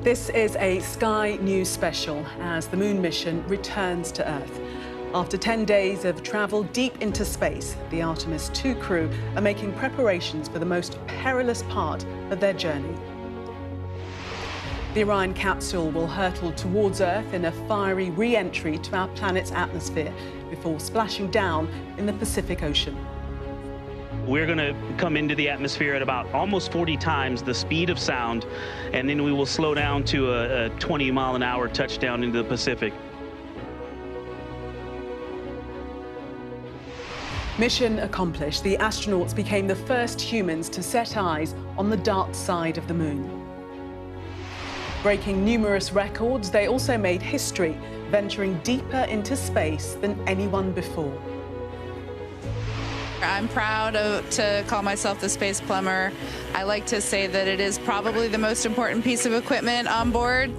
This is a Sky News special as the moon mission returns to Earth. After 10 days of travel deep into space, the Artemis II crew are making preparations for the most perilous part of their journey. The Orion capsule will hurtle towards Earth in a fiery re-entry to our planet's atmosphere before splashing down in the Pacific Ocean. We're going to come into the atmosphere at about almost 40 times the speed of sound, and then we will slow down to a 20-mile-an-hour touchdown into the Pacific. Mission accomplished. The astronauts became the first humans to set eyes on the dark side of the moon. Breaking numerous records, they also made history, venturing deeper into space than anyone before. I'm proud to call myself the space plumber. I like to say that it is probably the most important piece of equipment on board.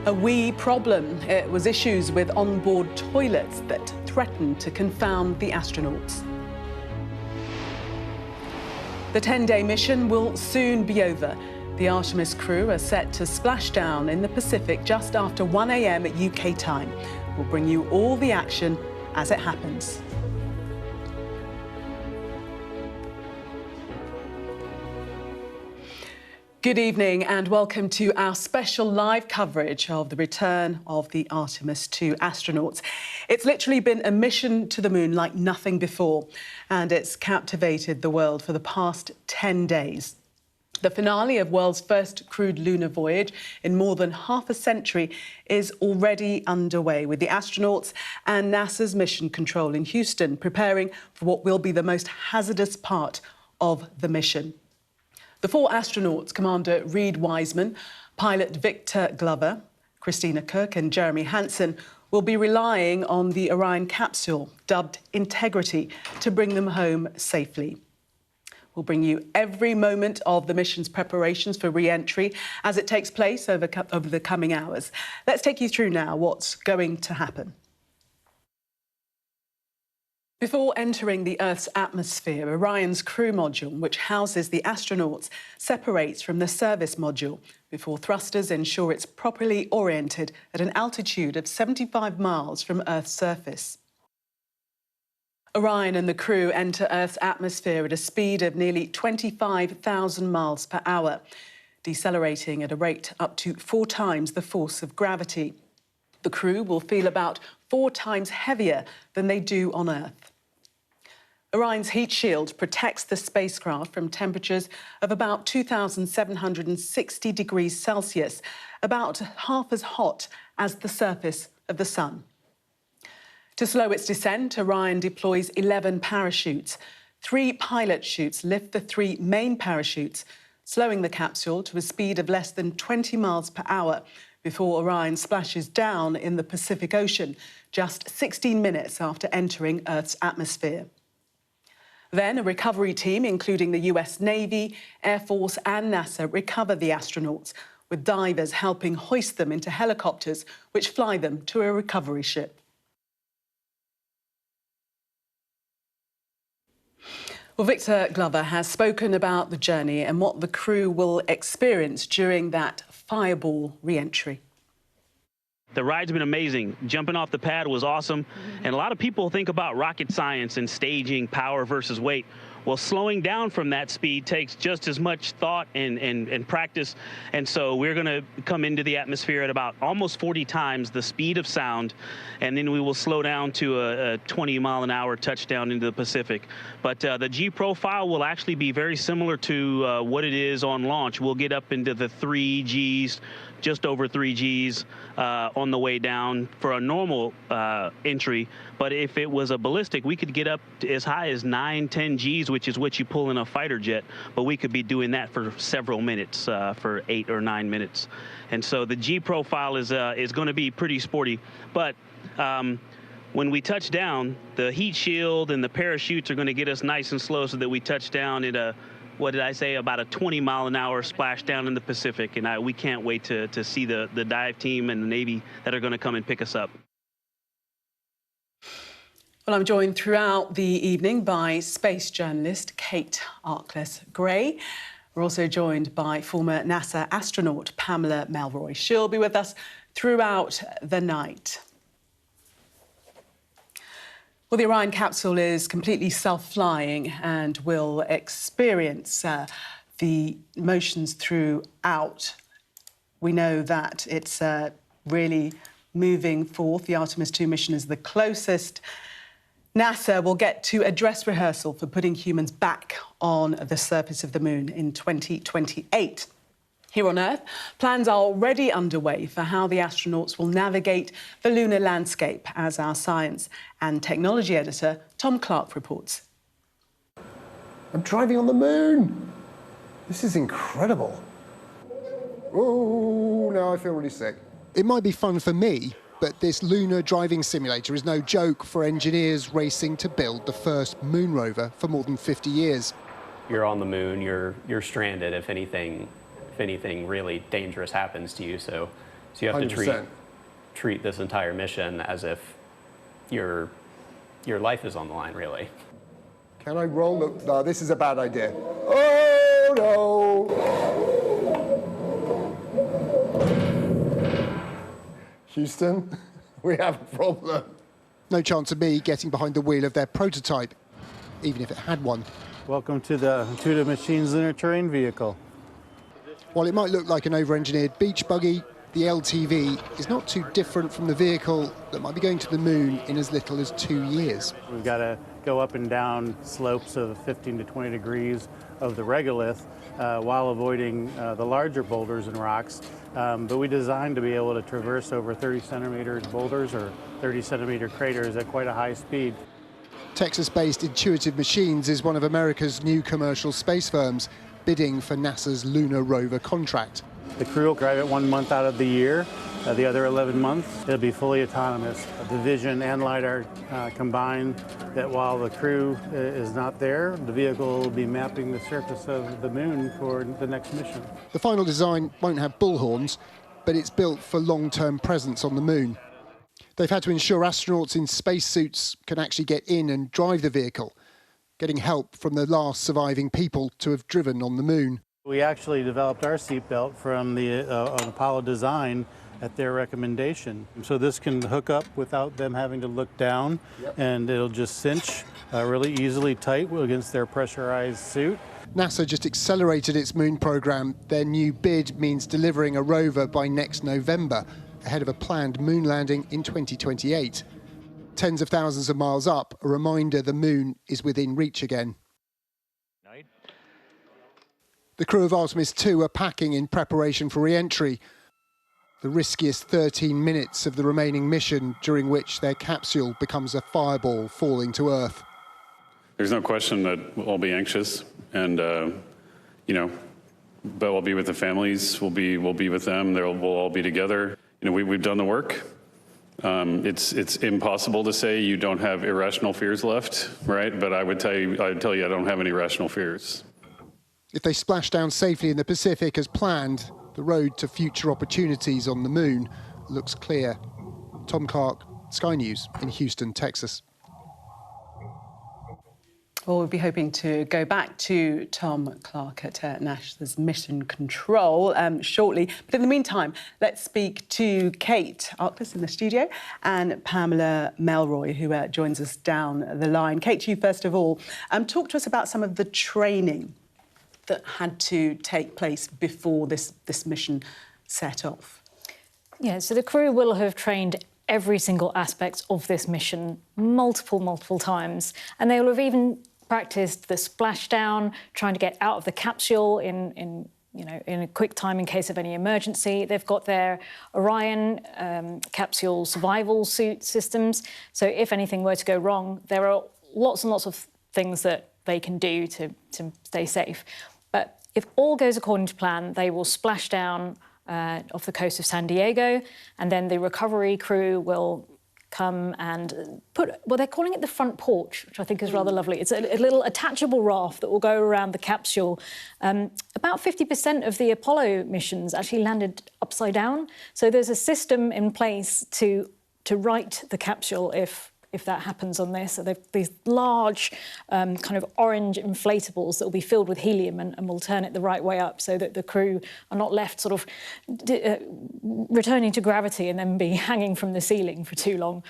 A wee problem. It was issues with onboard toilets that threatened to confound the astronauts. The 10-day mission will soon be over. The Artemis crew are set to splash down in the Pacific just after 1 a.m. at UK time. We'll bring you all the action as it happens. Good evening and welcome to our special live coverage of the return of the Artemis II astronauts. It's literally been a mission to the moon like nothing before, and it's captivated the world for the past 10 days. The finale of world's first crewed lunar voyage in more than half a century is already underway, with the astronauts and NASA's Mission Control in Houston preparing for what will be the most hazardous part of the mission. The 4 astronauts, Commander Reed Wiseman, pilot Victor Glover, Christina Cook and Jeremy Hansen, will be relying on the Orion capsule, dubbed Integrity, to bring them home safely. We'll bring you every moment of the mission's preparations for re-entry as it takes place over the coming hours. Let's take you through now what's going to happen. Before entering the Earth's atmosphere, Orion's crew module, which houses the astronauts, separates from the service module before thrusters ensure it's properly oriented at an altitude of 75 miles from Earth's surface. Orion and the crew enter Earth's atmosphere at a speed of nearly 25,000 miles per hour, decelerating at a rate up to 4 times the force of gravity. The crew will feel about 4 times heavier than they do on Earth. Orion's heat shield protects the spacecraft from temperatures of about 2,760 degrees Celsius, about half as hot as the surface of the sun. To slow its descent, Orion deploys 11 parachutes. 3 pilot chutes lift the 3 main parachutes, slowing the capsule to a speed of less than 20 miles per hour before Orion splashes down in the Pacific Ocean just 16 minutes after entering Earth's atmosphere. Then a recovery team, including the US Navy, Air Force and NASA, recover the astronauts, with divers helping hoist them into helicopters which fly them to a recovery ship. Well, Victor Glover has spoken about the journey and what the crew will experience during that fireball re-entry. The ride's been amazing. Jumping off the pad was awesome. And a lot of people think about rocket science and staging, power versus weight. Well, slowing down from that speed takes just as much thought and practice. And so we're going to come into the atmosphere at about almost 40 times the speed of sound, and then we will slow down to a 20-mile-an-hour touchdown into the Pacific. But the G profile will actually be very similar to what it is on launch. We'll get up into the 3 Gs, just over 3 Gs on the way down for a normal entry. But if it was a ballistic, we could get up to as high as 9, 10 Gs, which is what you pull in a fighter jet. But we could be doing that for several minutes, for 8 or 9 minutes. And so the G profile is going to be pretty sporty. But when we touch down, the heat shield and the parachutes are going to get us nice and slow so that we touch down at a, what did I say, about a 20-mile-an-hour splash down in the Pacific. And we can't wait to see the dive team and the Navy that are going to come and pick us up. Well, I'm joined throughout the evening by space journalist Kate Arkless-Gray. We're also joined by former NASA astronaut Pamela Melroy. She'll be with us throughout the night. Well, the Orion capsule is completely self-flying and will experience the motions throughout. We know that it's really moving forth. The Artemis II mission is the closest. NASA will get to a dress rehearsal for putting humans back on the surface of the moon in 2028. Here on Earth, plans are already underway for how the astronauts will navigate the lunar landscape, as our science and technology editor Tom Clark reports. I'm driving on the moon! This is incredible. Oh, now I feel really sick. It might be fun for me, but this lunar driving simulator is no joke for engineers racing to build the first moon rover for more than 50 years. You're on the moon, you're stranded if anything really dangerous happens to you. So you have 100%. to treat this entire mission as if your life is on the line, really. Can I roll? No, this is a bad idea. Oh, no! Houston, we have a problem. No chance of me getting behind the wheel of their prototype, even if it had one. Welcome to the Intuitive Machines Lunar Terrain Vehicle. While it might look like an over-engineered beach buggy, the LTV is not too different from the vehicle that might be going to the moon in as little as 2 years. We've got to go up and down slopes of 15 to 20 degrees of the regolith while avoiding the larger boulders and rocks. But we designed to be able to traverse over 30-centimeter boulders or 30-centimeter craters at quite a high speed. Texas-based Intuitive Machines is one of America's new commercial space firms, bidding for NASA's lunar rover contract. The crew will drive it 1 month out of the year. The other 11 months, it'll be fully autonomous. The vision and LiDAR combined, that while the crew is not there, the vehicle will be mapping the surface of the moon for the next mission. The final design won't have bullhorns, but it's built for long-term presence on the moon. They've had to ensure astronauts in spacesuits can actually get in and drive the vehicle, getting help from the last surviving people to have driven on the moon. We actually developed our seatbelt from the an Apollo design at their recommendation. So this can hook up without them having to look down, and it'll just cinch really easily tight against their pressurized suit. NASA just accelerated its moon program. Their new bid means delivering a rover by next November, ahead of a planned moon landing in 2028. Tens of thousands of miles up, a reminder the moon is within reach again. The crew of Artemis II are packing in preparation for re-entry, the riskiest 13 minutes of the remaining mission, during which their capsule becomes a fireball falling to Earth. There's no question that we'll all be anxious, and but we'll be with the families. We'll be with them. We'll all be together. We've done the work. It's impossible to say you don't have irrational fears left, right? But I'd tell you I don't have any irrational fears. If they splash down safely in the Pacific as planned, the road to future opportunities on the moon looks clear. Tom Clark, Sky News in Houston, Texas. Well, we'll be hoping to go back to Tom Clark at NASA's Mission Control shortly. But in the meantime, let's speak to Kate Arkless in the studio and Pamela Melroy, who joins us down the line. Kate, you first of all, talk to us about some of the training that had to take place before this mission set off. Yeah, so the crew will have trained every single aspect of this mission multiple times, and they will have even practiced the splashdown, trying to get out of the capsule in a quick time in case of any emergency. They've got their Orion capsule survival suit systems, so if anything were to go wrong, there are lots and lots of things that they can do to stay safe. But if all goes according to plan, they will splash down off the coast of San Diego, and then the recovery crew will come and they're calling it the front porch, which I think is rather lovely. It's a little attachable raft that will go around the capsule. About 50% of the Apollo missions actually landed upside down. So there's a system in place to right the capsule if if that happens on this. So they've these large kind of orange inflatables that will be filled with helium and will turn it the right way up so that the crew are not left sort of returning to gravity and then be hanging from the ceiling for too long.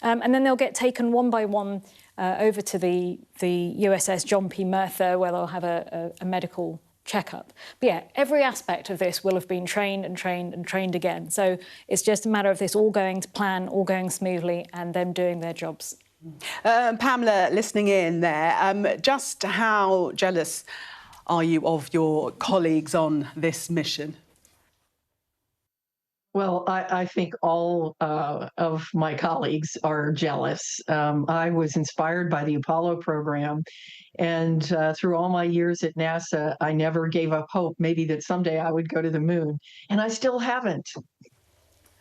And then they'll get taken one by one over to the USS John P. Merthyr, where they'll have a medical checkup. But yeah, every aspect of this will have been trained and trained and trained again. So it's just a matter of this all going to plan, all going smoothly, and them doing their jobs. Pamela, listening in there, just how jealous are you of your colleagues on this mission? Well, I think all of my colleagues are jealous. I was inspired by the Apollo program, and through all my years at NASA, I never gave up hope, maybe that someday I would go to the moon, and I still haven't.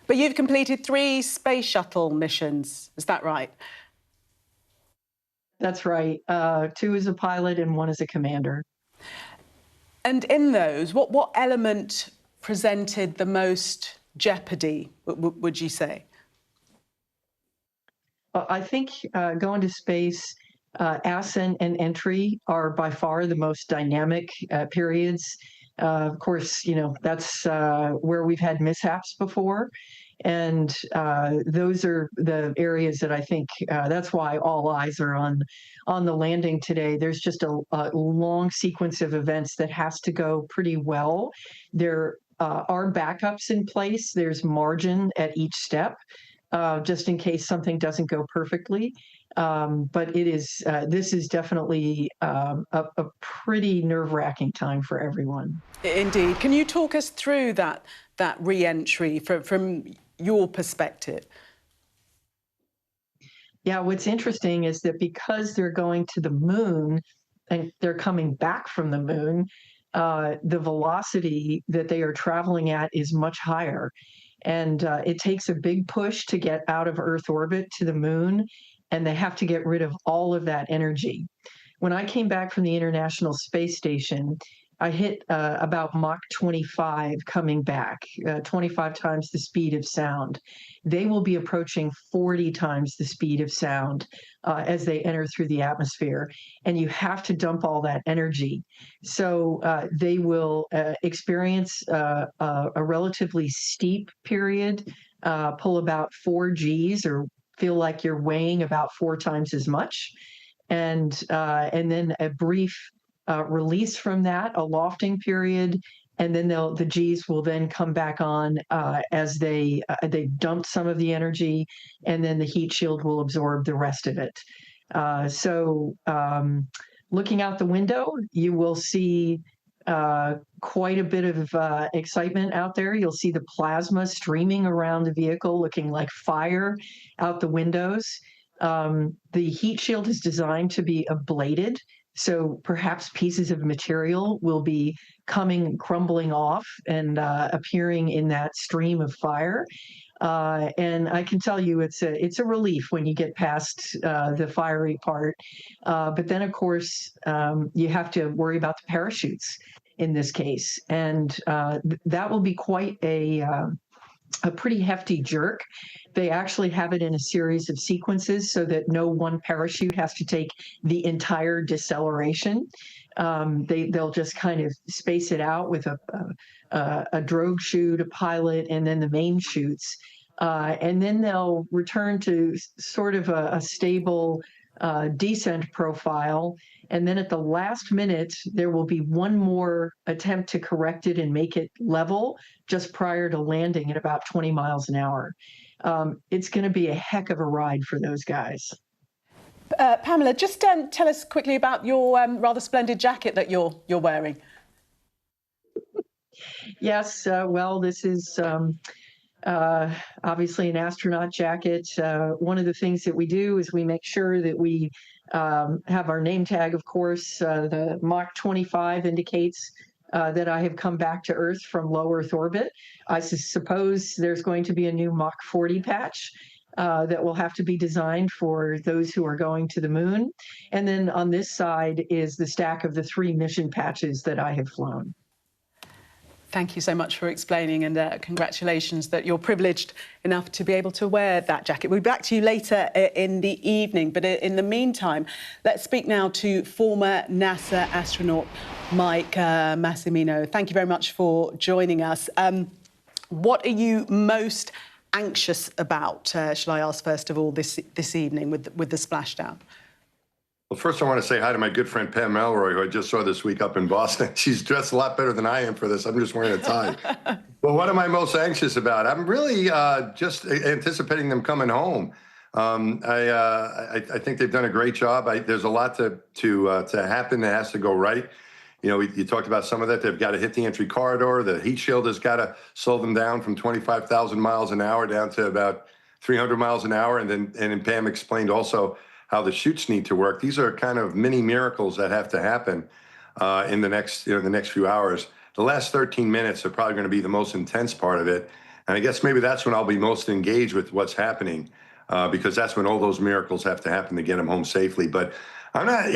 But you've completed 3 space shuttle missions, is that right? That's right. 2 as a pilot and 1 as a commander. And in those, what element presented the most jeopardy, would you say? I think going to space, ascent and entry are by far the most dynamic periods. Of course, you know, that's where we've had mishaps before. And those are the areas that I think that's why all eyes are on the landing today. There's just a long sequence of events that has to go pretty well. There are backups in place. There's margin at each step, just in case something doesn't go perfectly. But it is this is definitely a pretty nerve-wracking time for everyone. Indeed. Can you talk us through that re-entry from your perspective? Yeah, what's interesting is that because they're going to the moon and they're coming back from the moon, the velocity that they are traveling at is much higher. And it takes a big push to get out of Earth orbit to the moon, and they have to get rid of all of that energy. When I came back from the International Space Station, I hit about Mach 25 coming back, 25 times the speed of sound. They will be approaching 40 times the speed of sound as they enter through the atmosphere. And you have to dump all that energy. So they will experience a relatively steep period, pull about 4 Gs, or feel like you're weighing about 4 times as much. And then a brief release from that, a lofting period, and then the Gs will then come back on as they've dumped some of the energy, and then the heat shield will absorb the rest of it. Looking out the window, you will see quite a bit of excitement out there. You'll see the plasma streaming around the vehicle, looking like fire out the windows. The heat shield is designed to be ablated, so perhaps pieces of material will be crumbling off and appearing in that stream of fire. And I can tell you it's a relief when you get past the fiery part. But then, of course, you have to worry about the parachutes in this case. And that will be quite a pretty hefty jerk. They actually have it in a series of sequences so that no one parachute has to take the entire deceleration. They'll just kind of space it out with a drogue chute, a pilot, and then the main chutes. And then they'll return to sort of a stable descent profile. And then at the last minute, there will be one more attempt to correct it and make it level just prior to landing at about 20 miles an hour. It's going to be a heck of a ride for those guys. Pamela, just tell us quickly about your rather splendid jacket that you're wearing. Yes, well, this is obviously an astronaut jacket. One of the things that we do is we make sure that we have our name tag, of course. The Mach 25 indicates that I have come back to Earth from low Earth orbit. I suppose there's going to be a new Mach 40 patch that will have to be designed for those who are going to the moon. And then on this side is the stack of the 3 mission patches that I have flown. Thank you so much for explaining, and congratulations that you're privileged enough to be able to wear that jacket. We'll be back to you later in the evening, but in the meantime, let's speak now to former NASA astronaut Mike Massimino. Thank you very much for joining us. What are you most anxious about, shall I ask first of all, this evening with the splashdown? Well, first I want to say hi to my good friend Pam Melroy, who I just saw this week up in Boston. She's dressed a lot better than I am for this. I'm just wearing a tie. But what am I most anxious about? I'm really just anticipating them coming home. I think they've done a great job. There's a lot to happen that has to go right. You know, you talked about some of that. They've got to hit the entry corridor. The heat shield has got to slow them down from 25,000 miles an hour down to about 300 miles an hour. And then Pam explained also how the chutes need to work. These are kind of mini miracles that have to happen in the next few hours. The last 13 minutes are probably going to be the most intense part of it. And I guess maybe that's when I'll be most engaged with what's happening, because that's when all those miracles have to happen to get them home safely. But I'm not,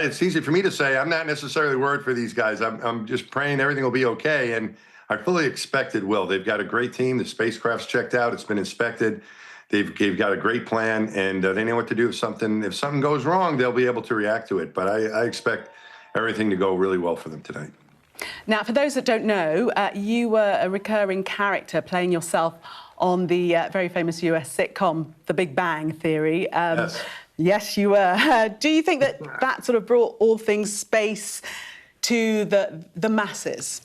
it's easy for me to say I'm not necessarily worried for these guys. I'm just praying everything will be okay. And I fully expect it will. They've got a great team. The spacecraft's checked out. It's been inspected. They've got a great plan, and they know what to do if something goes wrong. They'll be able to react to it. But I expect everything to go really well for them tonight. Now, for those that don't know, you were a recurring character playing yourself on the very famous US sitcom, The Big Bang Theory. Yes. Yes, you were. Do you think that sort of brought all things space to the masses?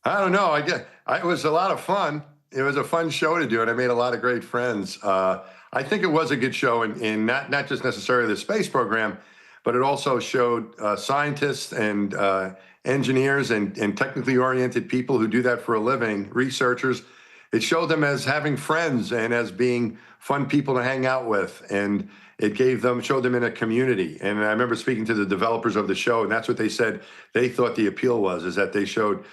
I don't know. It was a lot of fun. It was a fun show to do, and I made a lot of great friends. I think it was a good show in not just necessarily the space program, but it also showed scientists and engineers and technically oriented people who do that for a living, researchers. It showed them as having friends and as being fun people to hang out with, and it showed them in a community. And I remember speaking to the developers of the show, and that's what they said they thought the appeal is that they showed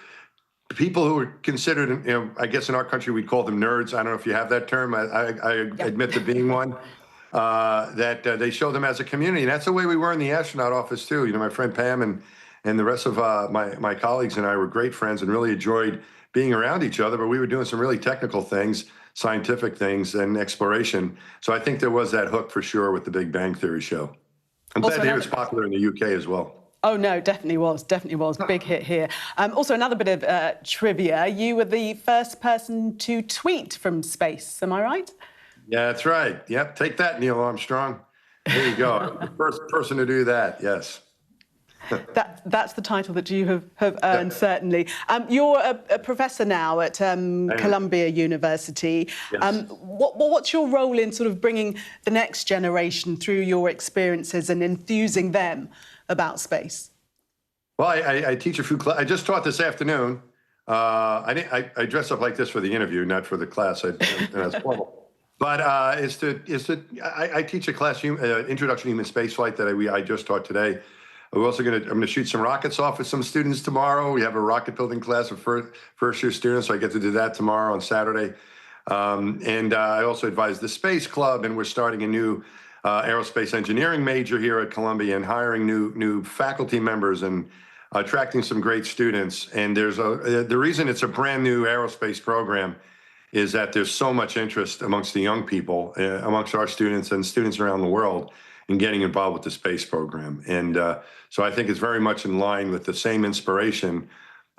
people who are considered, I guess in our country we'd call them nerds. I don't know if you have that term. I admit to being one. That they show them as a community, and that's the way we were in the astronaut office too. You know, my friend Pam and the rest of my colleagues and I were great friends and really enjoyed being around each other. But we were doing some really technical things, scientific things, and exploration. So I think there was that hook for sure with the Big Bang Theory show. I'm glad to hear it's popular in the UK as well. Oh, no, definitely was. Big hit here. Also, another bit of trivia. You were the first person to tweet from space. Am I right? Yeah, that's right. Yep. Take that, Neil Armstrong. There you go. The first person to do that. Yes. That's the title that you have earned, certainly. You're a professor now at Columbia University. Yes. What's your role in sort of bringing the next generation through your experiences and enthusing them about space? Well, I teach a few classes. I just taught this afternoon. I dress up like this for the interview, not for the class. That's formal. But I teach a class, Introduction to Human Spaceflight, that I just taught today. I'm going to shoot some rockets off with some students tomorrow. We have a rocket building class of first-year students, so I get to do that tomorrow on Saturday. And I also advise the Space Club, and we're starting a new aerospace engineering major here at Columbia and hiring new faculty members and attracting some great students. And the reason it's a brand new aerospace program is that there's so much interest amongst the young people, amongst our students and students around the world, in getting involved with the space program. And so I think it's very much in line with the same inspiration.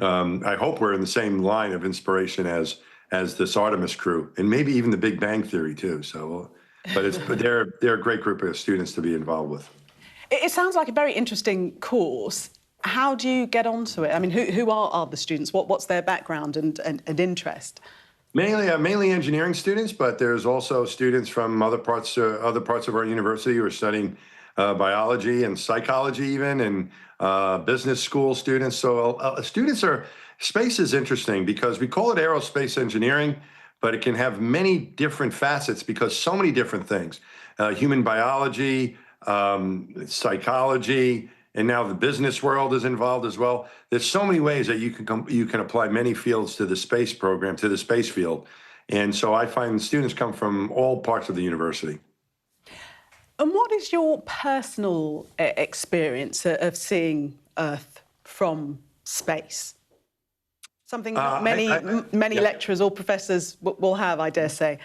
I hope we're in the same line of inspiration as this Artemis crew, and maybe even the Big Bang Theory too. So, but they're a great group of students to be involved with. It sounds like a very interesting course. How do you get onto it? I mean, who are the students? What's their background and interest? Mainly engineering students, but there's also students from other parts of our university who are studying biology and psychology, even, and business school students. So space is interesting because we call it aerospace engineering, but it can have many different facets because so many different things: human biology, psychology. And now the business world is involved as well. There's so many ways that you can apply many fields to the space program, to the space field. And so I find students come from all parts of the university. And what is your personal experience of seeing Earth from space? Something not many lecturers or professors will have, I dare say.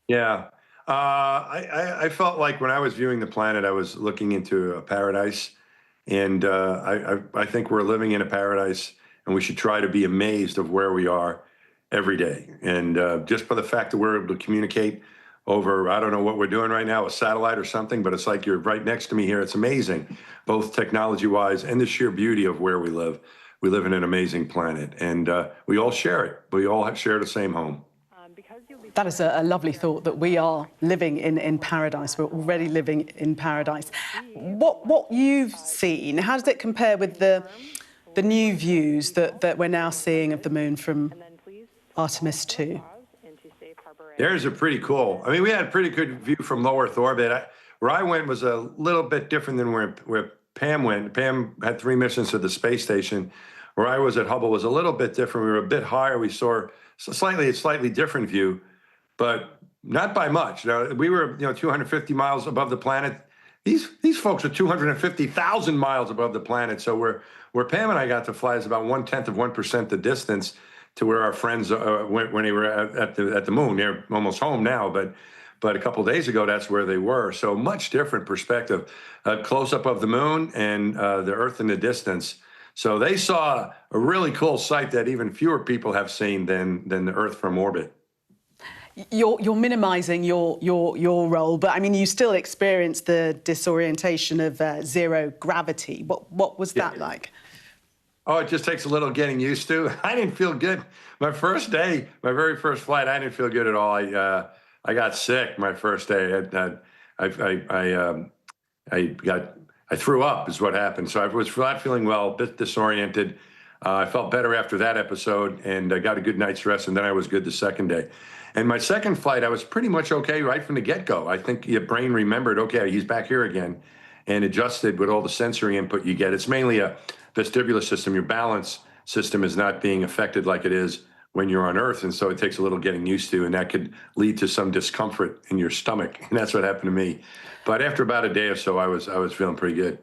Yeah. I felt like when I was viewing the planet, I was looking into a paradise. And I think we're living in a paradise, and we should try to be amazed of where we are every day. And just for the fact that we're able to communicate over, I don't know what we're doing right now, a satellite or something, but it's like you're right next to me here. It's amazing, both technology-wise and the sheer beauty of where we live. We live in an amazing planet, and we all share it. We all share the same home. That is a lovely thought, that we are living in paradise. We're already living in paradise. What you've seen, how does it compare with the new views that we're now seeing of the moon from Artemis II? Theirs are pretty cool. I mean, we had a pretty good view from low Earth orbit. Where I went was a little bit different than where Pam went. Pam had 3 missions to the space station. Where I was at Hubble was a little bit different. We were a bit higher. We saw a slightly different view, but not by much. Now, we were 250 miles above the planet. These folks are 250,000 miles above the planet. So where Pam and I got to fly is about 0.1% the distance to where our friends went when they were at the moon. They're almost home now, but a couple of days ago, that's where they were. So much different perspective, close up of the moon and the Earth in the distance. So they saw a really cool sight that even fewer people have seen than the Earth from orbit. You're minimising your role, but I mean, you still experience the disorientation of zero gravity. What was that like? Oh, it just takes a little getting used to. I didn't feel good. My first day, my very first flight, I didn't feel good at all. I got sick my first day. I threw up is what happened. So I was not feeling well, a bit disoriented. I felt better after that episode, and I got a good night's rest, and then I was good the second day. And my second flight, I was pretty much okay right from the get-go. I think your brain remembered, okay, he's back here again, and adjusted with all the sensory input you get. It's mainly a vestibular system. Your balance system is not being affected like it is when you're on Earth, and so it takes a little getting used to, and that could lead to some discomfort in your stomach, and that's what happened to me. But after about a day or so, I was feeling pretty good.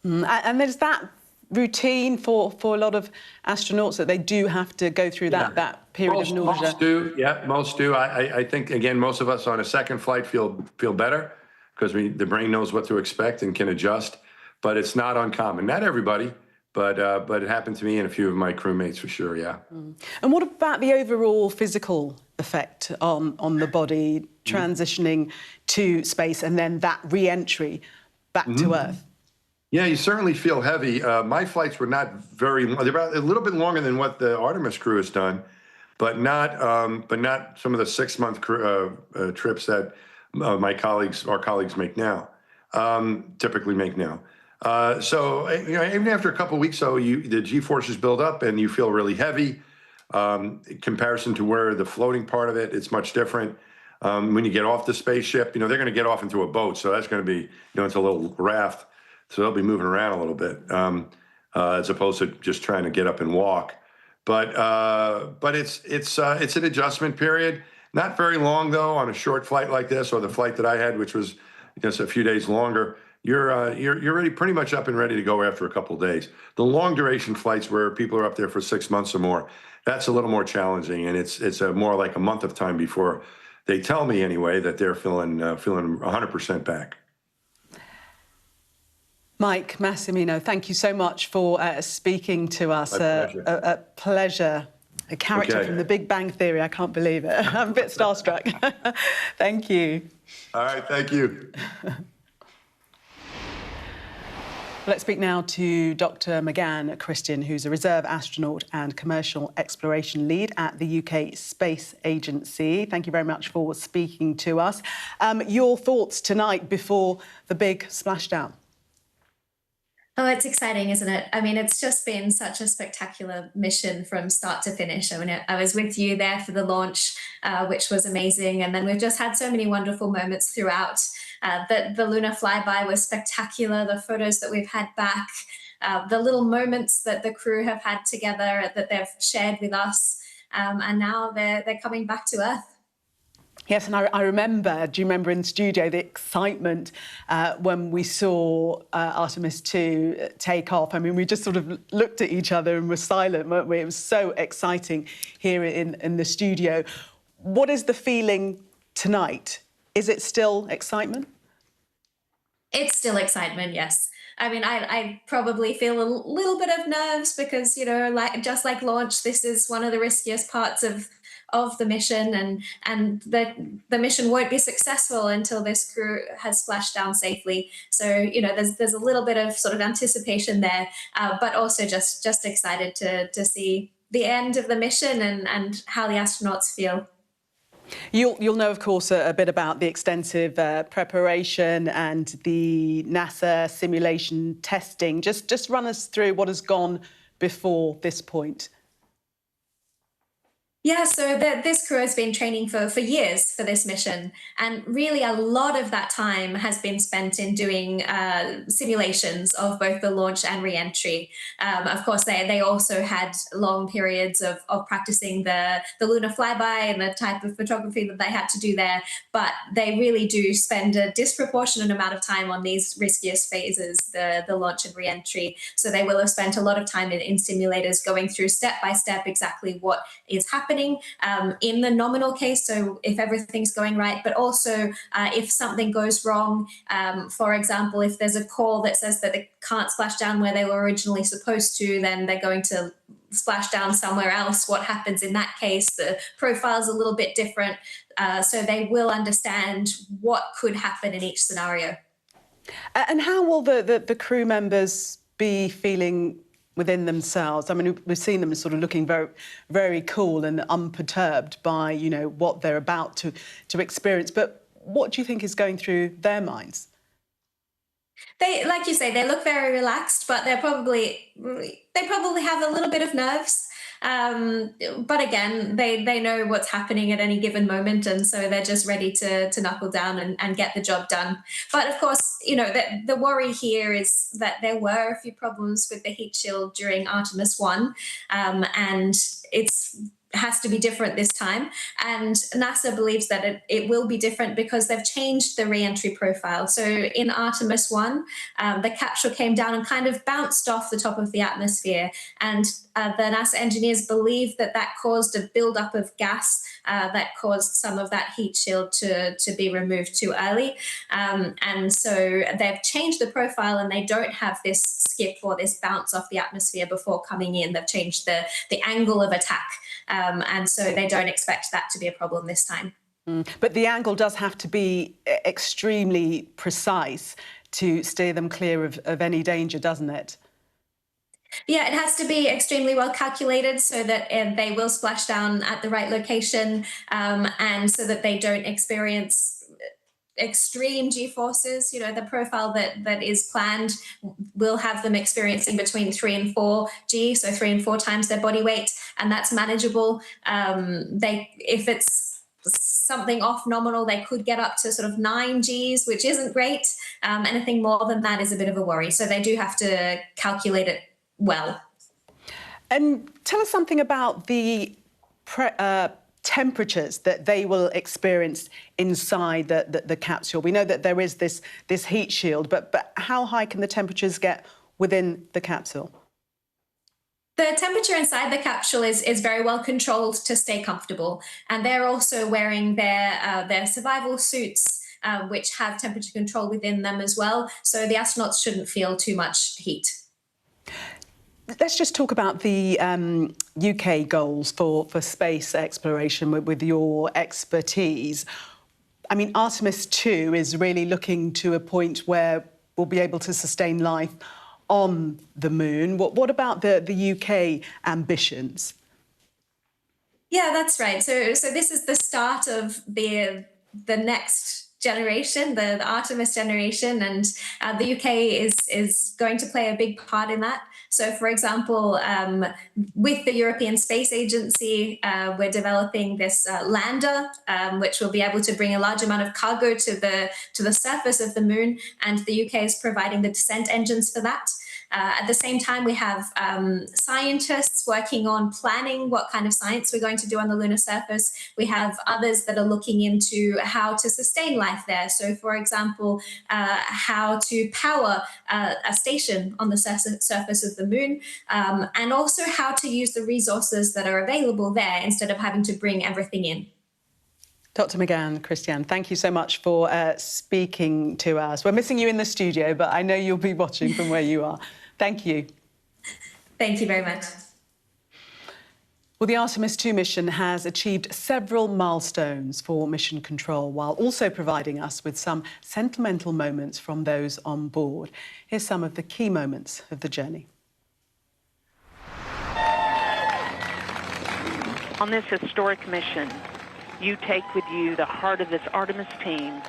And there's that routine for a lot of astronauts that they do have to go through that period of nausea. Most do, yeah, most do. I think, again, most of us on a second flight feel better because the brain knows what to expect and can adjust, but it's not uncommon. Not everybody, but it happened to me and a few of my crewmates for sure, yeah. And what about the overall physical effect on the body, transitioning to space and then that re-entry back to Earth? Yeah, you certainly feel heavy. My flights were not very long. They're about a little bit longer than what the Artemis crew has done, but not some of the 6-month trips that our colleagues make now, typically make now. So even after a couple of weeks, the G-forces build up and you feel really heavy. In comparison to where the floating part of it, it's much different. When you get off the spaceship, they're going to get off into a boat, so that's going to be, it's a little raft. So they'll be moving around a little bit, as opposed to just trying to get up and walk. But it's an adjustment period. Not very long though. On a short flight like this, or the flight that I had, which was just a few days longer, you're already pretty much up and ready to go after a couple of days. The long duration flights where people are up there for 6 months or more, that's a little more challenging, and it's more like a month of time before they tell me anyway that they're feeling 100% back. Mike Massimino, thank you so much for speaking to us. A pleasure. A character from The Big Bang Theory. I can't believe it. I'm a bit starstruck. Thank you. All right, thank you. Let's speak now to Dr. McGann Christian, who's a reserve astronaut and commercial exploration lead at the UK Space Agency. Thank you very much for speaking to us. Your thoughts tonight before the big splashdown? Oh, it's exciting, isn't it? I mean, it's just been such a spectacular mission from start to finish. I mean, I was with you there for the launch, which was amazing. And then we've just had so many wonderful moments throughout. The lunar flyby was spectacular. The photos that we've had back, the little moments that the crew have had together that they've shared with us. And now they're coming back to Earth. Yes, and I remember, do you remember in the studio, the excitement when we saw Artemis II take off? I mean, we just sort of looked at each other and were silent, weren't we? It was so exciting here in the studio. What is the feeling tonight? Is it still excitement? It's still excitement, yes. I mean, I probably feel a little bit of nerves because, you know, just like launch, this is one of the riskiest parts of the mission, and the mission won't be successful until this crew has splashed down safely. So, you know, there's a little bit of sort of anticipation there, but also just excited to see the end of the mission and how the astronauts feel. You'll know, of course, a bit about the extensive preparation and the NASA simulation testing. Just run us through what has gone before this point. Yeah, so this crew has been training for years for this mission. And really, a lot of that time has been spent in doing simulations of both the launch and re-entry. Of course, they also had long periods of practicing the lunar flyby and the type of photography that they had to do there. But they really do spend a disproportionate amount of time on these riskiest phases, the launch and re-entry. So they will have spent a lot of time in simulators going through step by step exactly what is happening in the nominal case, so if everything's going right, but also if something goes wrong, for example, if there's a call that says that they can't splash down where they were originally supposed to, then they're going to splash down somewhere else. What happens in that case? The profile's a little bit different, so they will understand what could happen in each scenario. And how will the crew members be feeling within themselves? I mean, we've seen them sort of looking very, very cool and unperturbed by, you know, what they're about to experience. But what do you think is going through their minds? They, like you say, they look very relaxed, but they probably have a little bit of nerves. But again, they know what's happening at any given moment, and so they're just ready to knuckle down and get the job done. But of course, you know, the worry here is that there were a few problems with the heat shield during Artemis I, and it's has to be different this time. And NASA believes that it will be different because they've changed the re-entry profile. So in Artemis I, the capsule came down and kind of bounced off the top of the atmosphere. And the NASA engineers believe that caused a buildup of gas that caused some of that heat shield to be removed too early. And so they've changed the profile and they don't have this skip or this bounce off the atmosphere before coming in. They've changed the angle of attack. And so they don't expect that to be a problem this time. But the angle does have to be extremely precise to steer them clear of any danger, doesn't it? Yeah, it has to be extremely well calculated so that they will splash down at the right location, and so that they don't experience extreme G-forces. You know, the profile that is planned will have them experiencing between 3 and 4 G, so 3 and 4 times their body weight, and that's manageable. If it's something off nominal, they could get up to sort of 9 Gs, which isn't great. Anything more than that is a bit of a worry. So they do have to calculate it well. And tell us something about the temperatures that they will experience inside the capsule. We know that there is this heat shield, but how high can the temperatures get within the capsule? The temperature inside the capsule is very well controlled to stay comfortable, and they're also wearing their survival suits, which have temperature control within them as well, so the astronauts shouldn't feel too much heat. Let's just talk about the UK goals for space exploration with your expertise. I mean, Artemis II is really looking to a point where we'll be able to sustain life on the moon. What about the UK ambitions? Yeah, that's right. So this is the start of the next generation, the Artemis generation, and the UK is going to play a big part in that. So, for example, with the European Space Agency, we're developing this lander, which will be able to bring a large amount of cargo to the surface of the moon, and the UK is providing the descent engines for that. At the same time, we have scientists working on planning what kind of science we're going to do on the lunar surface. We have others that are looking into how to sustain life there. So, for example, how to power a station on the surface of the moon, and also how to use the resources that are available there instead of having to bring everything in. Dr. McGann, Christiane, thank you so much for speaking to us. We're missing you in the studio, but I know you'll be watching from where you are. Thank you. Thank you very much. Well, the Artemis II mission has achieved several milestones for mission control, while also providing us with some sentimental moments from those on board. Here's some of the key moments of the journey. On this historic mission, you take with you the heart of this Artemis team,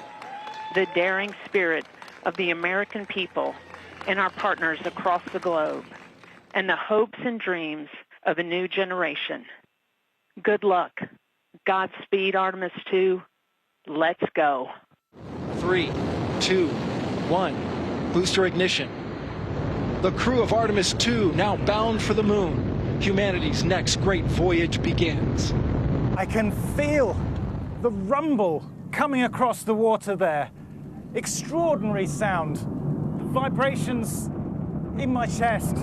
the daring spirit of the American people and our partners across the globe, and the hopes and dreams of a new generation. Good luck. Godspeed, Artemis II. Let's go. 3, 2, 1. Booster ignition. The crew of Artemis II now bound for the moon. Humanity's next great voyage begins. I can feel the rumble coming across the water there. Extraordinary sound. Vibrations in my chest.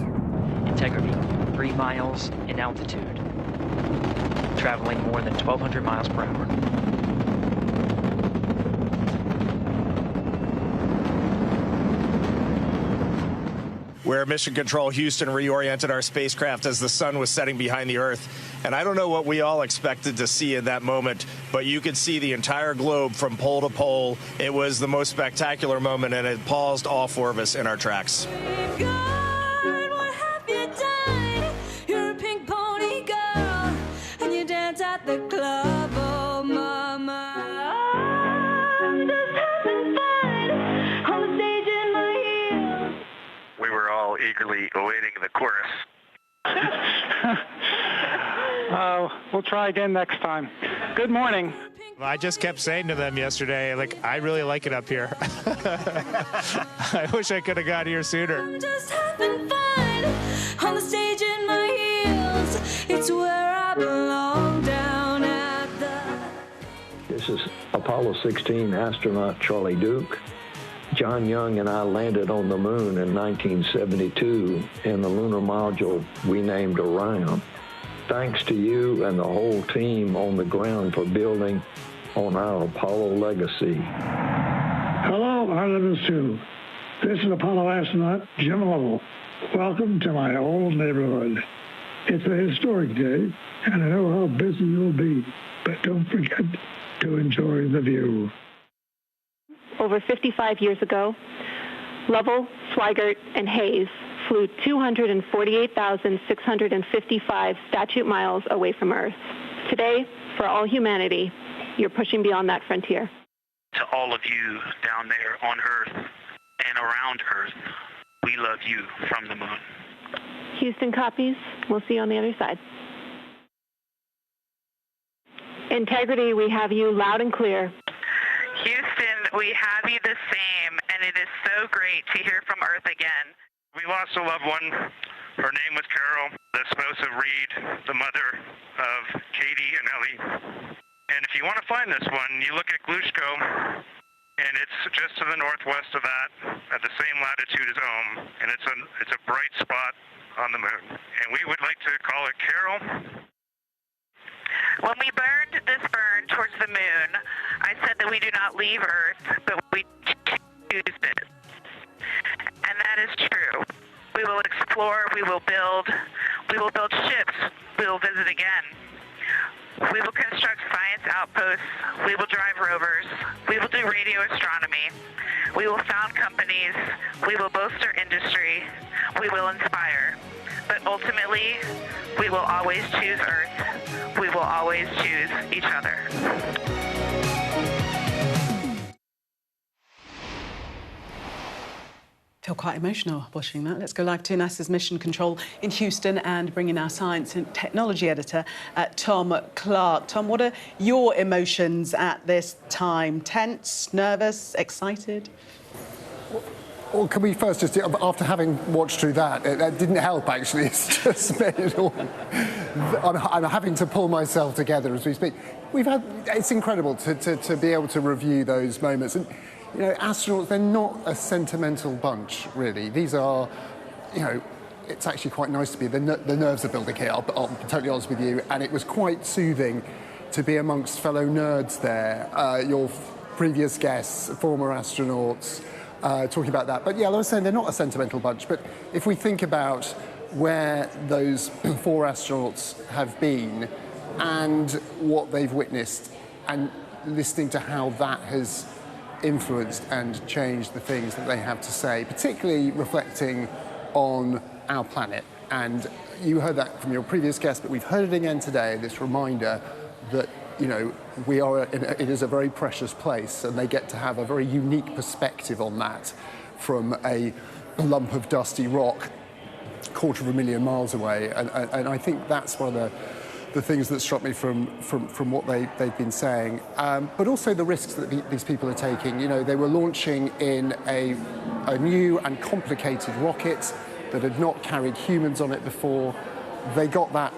Integrity, 3 miles in altitude, traveling more than 1,200 miles per hour. Where Mission Control Houston reoriented our spacecraft as the sun was setting behind the Earth. And I don't know what we all expected to see in that moment, but you could see the entire globe from pole to pole. It was the most spectacular moment, and it paused all 4 of us in our tracks. Eagerly awaiting the chorus. We'll try again next time. Good morning. I just kept saying to them yesterday, like, I really like it up here. I wish I could have got here sooner. I'm just having fun on the stage in my heels. It's where I belong down at the... This is Apollo 16 astronaut Charlie Duke. John Young and I landed on the moon in 1972 in the lunar module we named Orion. Thanks to you and the whole team on the ground for building on our Apollo legacy. Hello, Artemis II. This is Apollo astronaut Jim Lovell. Welcome to my old neighborhood. It's a historic day, and I know how busy you'll be, but don't forget to enjoy the view. Over 55 years ago, Lovell, Swigert, and Hayes flew 248,655 statute miles away from Earth. Today, for all humanity, you're pushing beyond that frontier. To all of you down there on Earth and around Earth, we love you from the moon. Houston copies. We'll see you on the other side. Integrity, we have you loud and clear. Houston, we have you the same, and it is so great to hear from Earth again. We lost a loved one. Her name was Carol, the spouse of Reed, the mother of Katie and Ellie. And if you want to find this one, you look at Glushko, and it's just to the northwest of that, at the same latitude as Ohm, and it's a bright spot on the moon. And we would like to call it Carol. When we burned this burn towards the moon, I said that we do not leave Earth, but we choose it. And that is true. We will explore, we will build ships, we will visit again. We will construct science outposts, we will drive rovers, we will do radio astronomy, we will found companies, we will bolster industry, we will inspire. But ultimately, we will always choose Earth. We will always choose each other. Feel quite emotional watching that. Let's go live to NASA's Mission Control in Houston and bring in our science and technology editor, Tom Clark. Tom, what are your emotions at this time? Tense, nervous, excited? Well, can we first just, after having watched through that, that didn't help actually. It's just made it all. I'm having to pull myself together as we speak. It's incredible to be able to review those moments. And, you know, astronauts, they're not a sentimental bunch, really. These are, you know, it's actually quite nice to be, the nerves are building here, I'll be totally honest with you. And it was quite soothing to be amongst fellow nerds there, your previous guests, former astronauts, talking about that. But yeah, like I was saying, they're not a sentimental bunch. But if we think about where those 4 astronauts have been and what they've witnessed, and listening to how that has influenced and changed the things that they have to say, particularly reflecting on our planet. And you heard that from your previous guest, but we've heard it again today, this reminder that, you know, it is a very precious place, and they get to have a very unique perspective on that from a lump of dusty rock 250,000 miles away. And I think that's one of the things that struck me from what they've been saying. But also the risks that these people are taking. You know, they were launching in a new and complicated rocket that had not carried humans on it before. They got that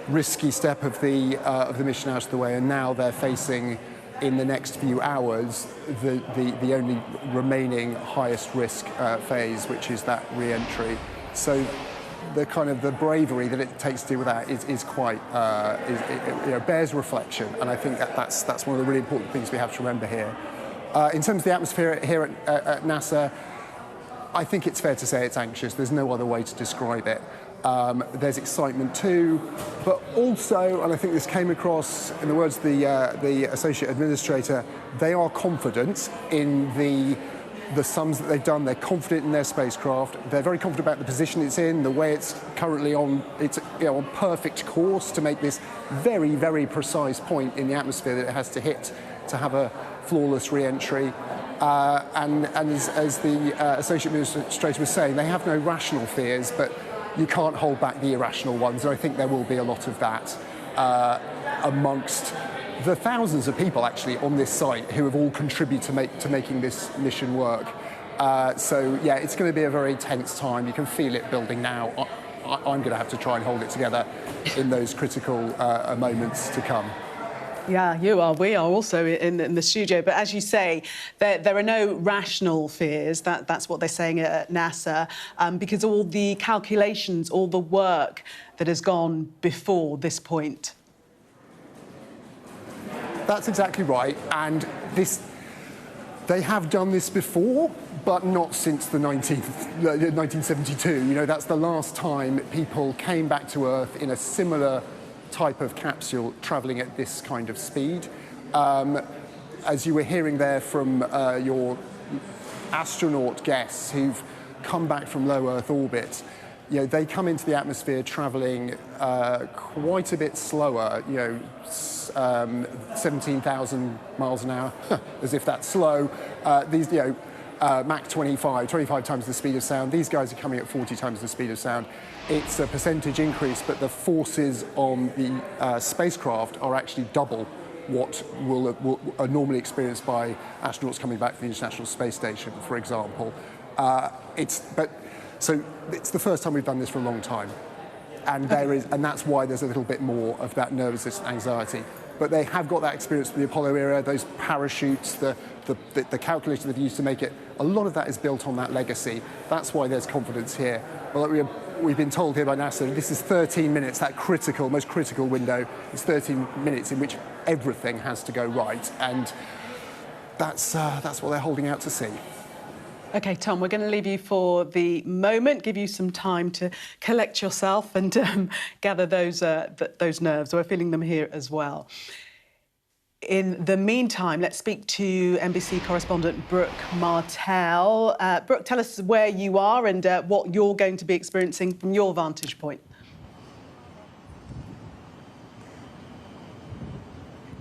risky step of the mission out of the way, and now they're facing, in the next few hours, the only remaining highest risk phase, which is that re-entry. So the kind of the bravery that it takes to deal with that is quite, you know, bears reflection, and I think that's one of the really important things we have to remember here. In terms of the atmosphere here at NASA, I think it's fair to say it's anxious. There's no other way to describe it. There's excitement too, but also, and I think this came across in the words of the Associate Administrator, they are confident in the sums that they've done. They're confident in their spacecraft. They're very confident about the position it's in, the way it's currently on. It's, you know, on perfect course to make this very, very precise point in the atmosphere that it has to hit to have a flawless re-entry. And as the Associate Administrator was saying, they have no rational fears, but you can't hold back the irrational ones, and I think there will be a lot of that amongst the thousands of people actually on this site who have all contributed to making this mission work. So yeah, it's going to be a very tense time. You can feel it building now. I'm going to have to try and hold it together in those critical moments to come. Yeah, you are. We are also in the studio. But as you say, there are no rational fears. That's what they're saying at NASA, because all the calculations, all the work that has gone before this point. That's exactly right. And they have done this before, but not since the 1972. You know, that's the last time people came back to Earth in a similar type of capsule travelling at this kind of speed. As you were hearing there from your astronaut guests who've come back from low Earth orbit, you know, they come into the atmosphere travelling quite a bit slower, you know, 17,000 miles an hour, as if that's slow. These, you know, Mach 25 times the speed of sound. These guys are coming at 40 times the speed of sound. It's a percentage increase, but the forces on the spacecraft are actually double what are normally experienced by astronauts coming back from the International Space Station, for example. So it's the first time we've done this for a long time, and that's why there's a little bit more of that nervousness and anxiety. But they have got that experience from the Apollo era, those parachutes, the calculation they've used to make it. A lot of that is built on that legacy. That's why there's confidence here. Well, we've been told here by NASA this is 13 minutes, that most critical window. It's 13 minutes in which everything has to go right, and that's what they're holding out to see. OK, Tom, we're going to leave you for the moment, give you some time to collect yourself and gather those nerves. We're feeling them here as well. In the meantime, let's speak to NBC correspondent Brooke Martell. Brooke, tell us where you are and what you're going to be experiencing from your vantage point.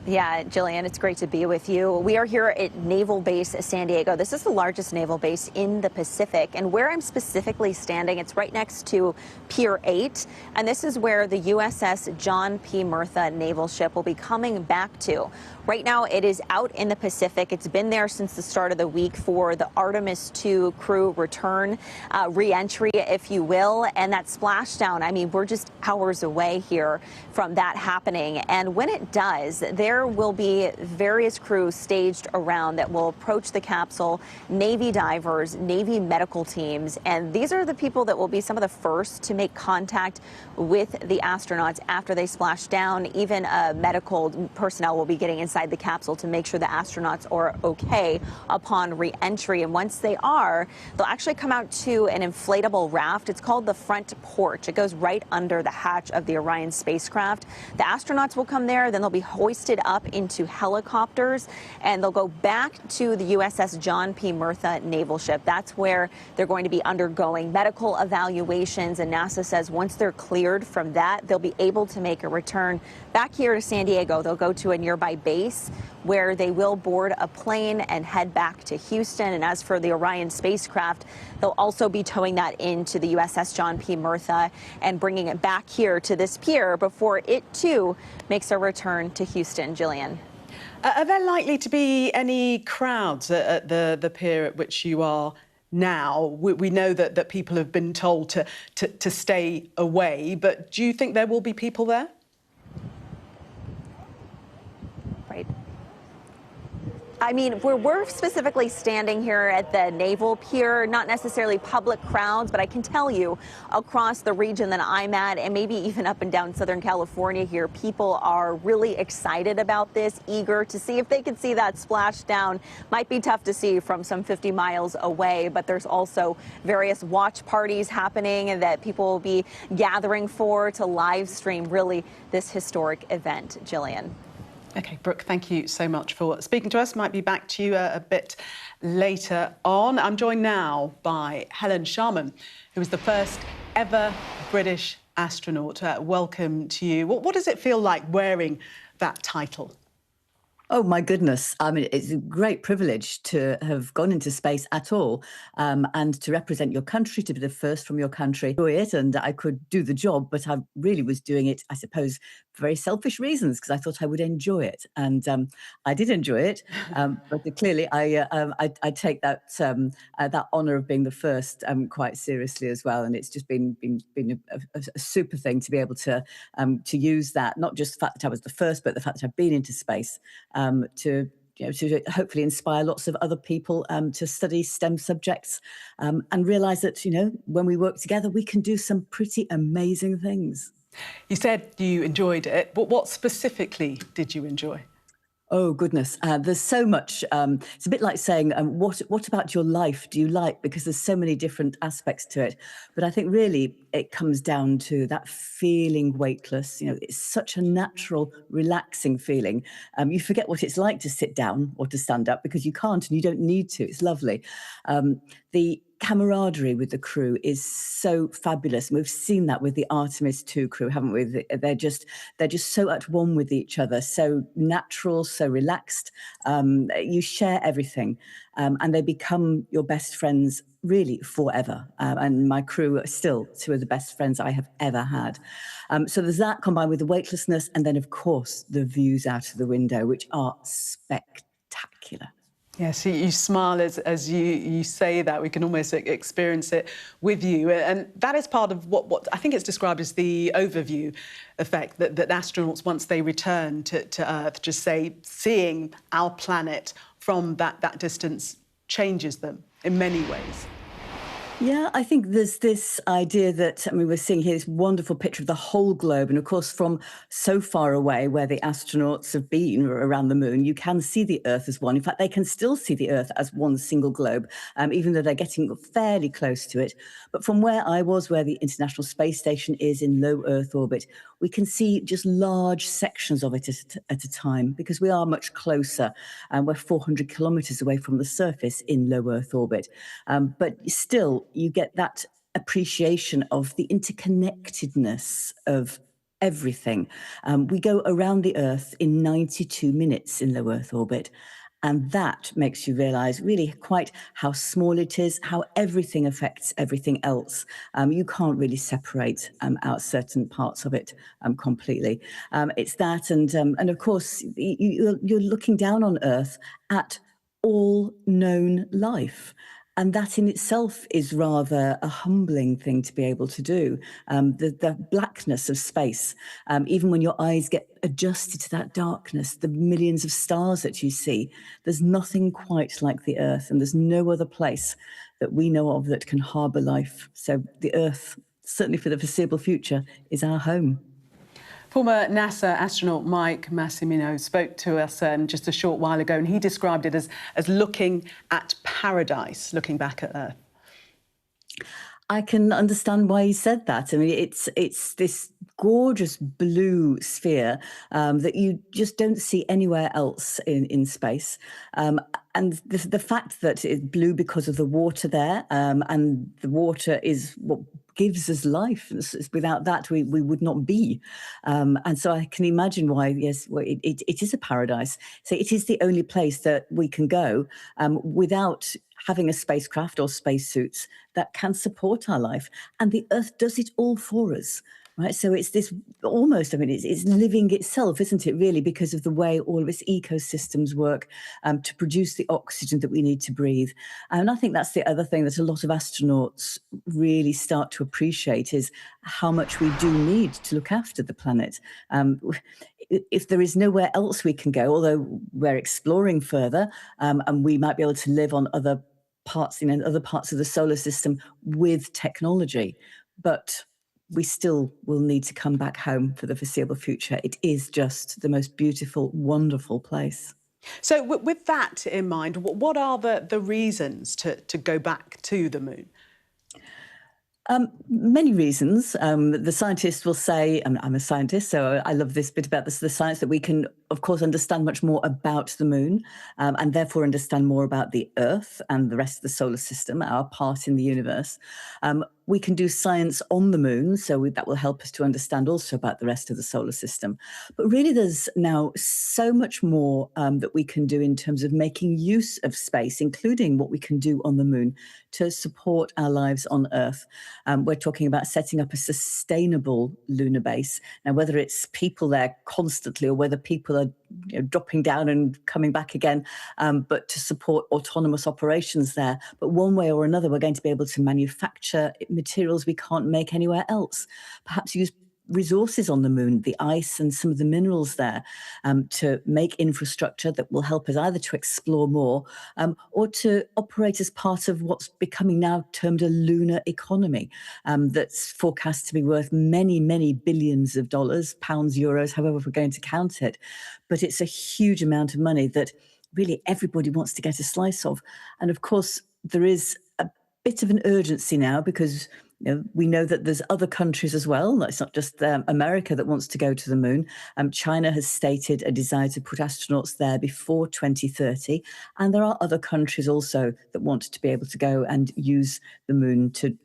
Yeah, Jillian, it's great to be with you. We are here at Naval Base San Diego. This is the largest naval base in the Pacific. And where I'm specifically standing, it's right next to Pier 8. And this is where the USS John P. Murtha naval ship will be coming back to. Right now, it is out in the Pacific. It's been there since the start of the week for the Artemis II crew return, re-entry, if you will. And that splashdown, I mean, we're just hours away here from that happening. And when it does, there will be various crews staged around that will approach the capsule, Navy divers, Navy medical teams. And these are the people that will be some of the first to make contact with the astronauts after they splash down. Even medical personnel will be getting inside the capsule to make sure the astronauts are okay upon re-entry. And once they are, they'll actually come out to an inflatable raft. It's called the front porch. It goes right under the hatch of the Orion spacecraft. The astronauts will come there, then they'll be hoisted up into helicopters, and they'll go back to the USS John P. Murtha naval ship. That's where they're going to be undergoing medical evaluations, and NASA says once they're cleared from that, they'll be able to make a return back here to San Diego. They'll go to a nearby base where they will board a plane and head back to Houston. And as for the Orion spacecraft, they'll also be towing that into the USS John P. Murtha and bringing it back here to this pier before it too makes a return to Houston. Jillian. Are there likely to be any crowds at the pier at which you are now? We know that people have been told to stay away, but do you think there will be people there? Right. I mean, we're specifically standing here at the Naval Pier, not necessarily public crowds, but I can tell you across the region that I'm at, and maybe even up and down Southern California here, people are really excited about this, eager to see if they can see that splashdown. Might be tough to see from some 50 miles away, but there's also various watch parties happening and that people will be gathering for to live stream really this historic event. Jillian. OK, Brooke, thank you so much for speaking to us. Might be back to you a bit later on. I'm joined now by Helen Sharman, who was the first ever British astronaut. Welcome to you. What does it feel like wearing that title? Oh, my goodness. I mean, it's a great privilege to have gone into space at all and to represent your country, to be the first from your country. Enjoy it, and I could do the job, but I really was doing it, I suppose, for very selfish reasons, because I thought I would enjoy it. And I did enjoy it, but clearly I take that that honour of being the first quite seriously as well. And it's just been a super thing to be able to use that, not just the fact that I was the first, but the fact that I've been into space. To hopefully inspire lots of other people to study STEM subjects and realise that, when we work together, we can do some pretty amazing things. You said you enjoyed it, but what specifically did you enjoy? Oh, goodness. There's so much. It's a bit like saying, what about your life do you like? Because there's so many different aspects to it. But I think really it comes down to that feeling weightless. It's such a natural, relaxing feeling. You forget what it's like to sit down or to stand up because you can't and you don't need to. It's lovely. The camaraderie with the crew is so fabulous. And we've seen that with the Artemis II crew, haven't we? They're just so at one with each other, so natural, so relaxed. You share everything, and they become your best friends really forever. And my crew are still two of the best friends I have ever had. So there's that combined with the weightlessness, and then of course the views out of the window, which are spectacular. Yes, you smile as you say that. We can almost experience it with you. And that is part of what I think it's described as the overview effect, that astronauts, once they return to Earth, just say seeing our planet from that distance changes them in many ways. Yeah, I think there's this idea that, we're seeing here this wonderful picture of the whole globe. And of course, from so far away where the astronauts have been around the moon, you can see the Earth as one. In fact, they can still see the Earth as one single globe, even though they're getting fairly close to it. But from where I was, where the International Space Station is in low Earth orbit, we can see just large sections of it at a time because we are much closer. We're 400 kilometres away from the surface in low Earth orbit. But still, you get that appreciation of the interconnectedness of everything. We go around the Earth in 92 minutes in low Earth orbit. And that makes you realize really quite how small it is, how everything affects everything else. You can't really separate out certain parts of it completely. It's that, and of course, you're looking down on Earth at all known life. And that in itself is rather a humbling thing to be able to do. The blackness of space, even when your eyes get adjusted to that darkness, the millions of stars that you see, there's nothing quite like the Earth, and there's no other place that we know of that can harbour life. So the Earth, certainly for the foreseeable future, is our home. Former NASA astronaut Mike Massimino spoke to us just a short while ago, and he described it as looking at paradise, looking back at Earth. I can understand why he said that. I mean, it's this gorgeous blue sphere that you just don't see anywhere else in space. And the fact that it's blue because of the water there, and the water is what gives us life. Without that, we would not be. And so I can imagine why, yes, it is a paradise. So it is the only place that we can go without having a spacecraft or spacesuits that can support our life. And the Earth does it all for us. Right, so it's this almost, I mean, it's living itself, isn't it, really, because of the way all of its ecosystems work to produce the oxygen that we need to breathe. And I think that's the other thing that a lot of astronauts really start to appreciate is how much we do need to look after the planet. If there is nowhere else we can go, although we're exploring further, and we might be able to live on other parts, other parts of the solar system with technology, but we still will need to come back home for the foreseeable future. It is just the most beautiful, wonderful place. So with that in mind, what are the reasons to go back to the moon? Many reasons. The scientists will say, I'm a scientist, so I love this bit about the science, that we can, of course, understand much more about the moon and therefore understand more about the Earth and the rest of the solar system, our part in the universe. We can do science on the moon, so that will help us to understand also about the rest of the solar system. But really, there's now so much more that we can do in terms of making use of space, including what we can do on the moon to support our lives on Earth. We're talking about setting up a sustainable lunar base. Now, whether it's people there constantly or whether people are dropping down and coming back again, but to support autonomous operations there. But one way or another, we're going to be able to manufacture materials we can't make anywhere else. Perhaps use resources on the moon, the ice and some of the minerals there, to make infrastructure that will help us either to explore more or to operate as part of what's becoming now termed a lunar economy, that's forecast to be worth many, many billions of dollars, pounds, euros, however we're going to count it. But it's a huge amount of money that really everybody wants to get a slice of. And of course, there is a bit of an urgency now because we know that there's other countries as well. It's not just America that wants to go to the moon. China has stated a desire to put astronauts there before 2030. And there are other countries also that want to be able to go and use the moon to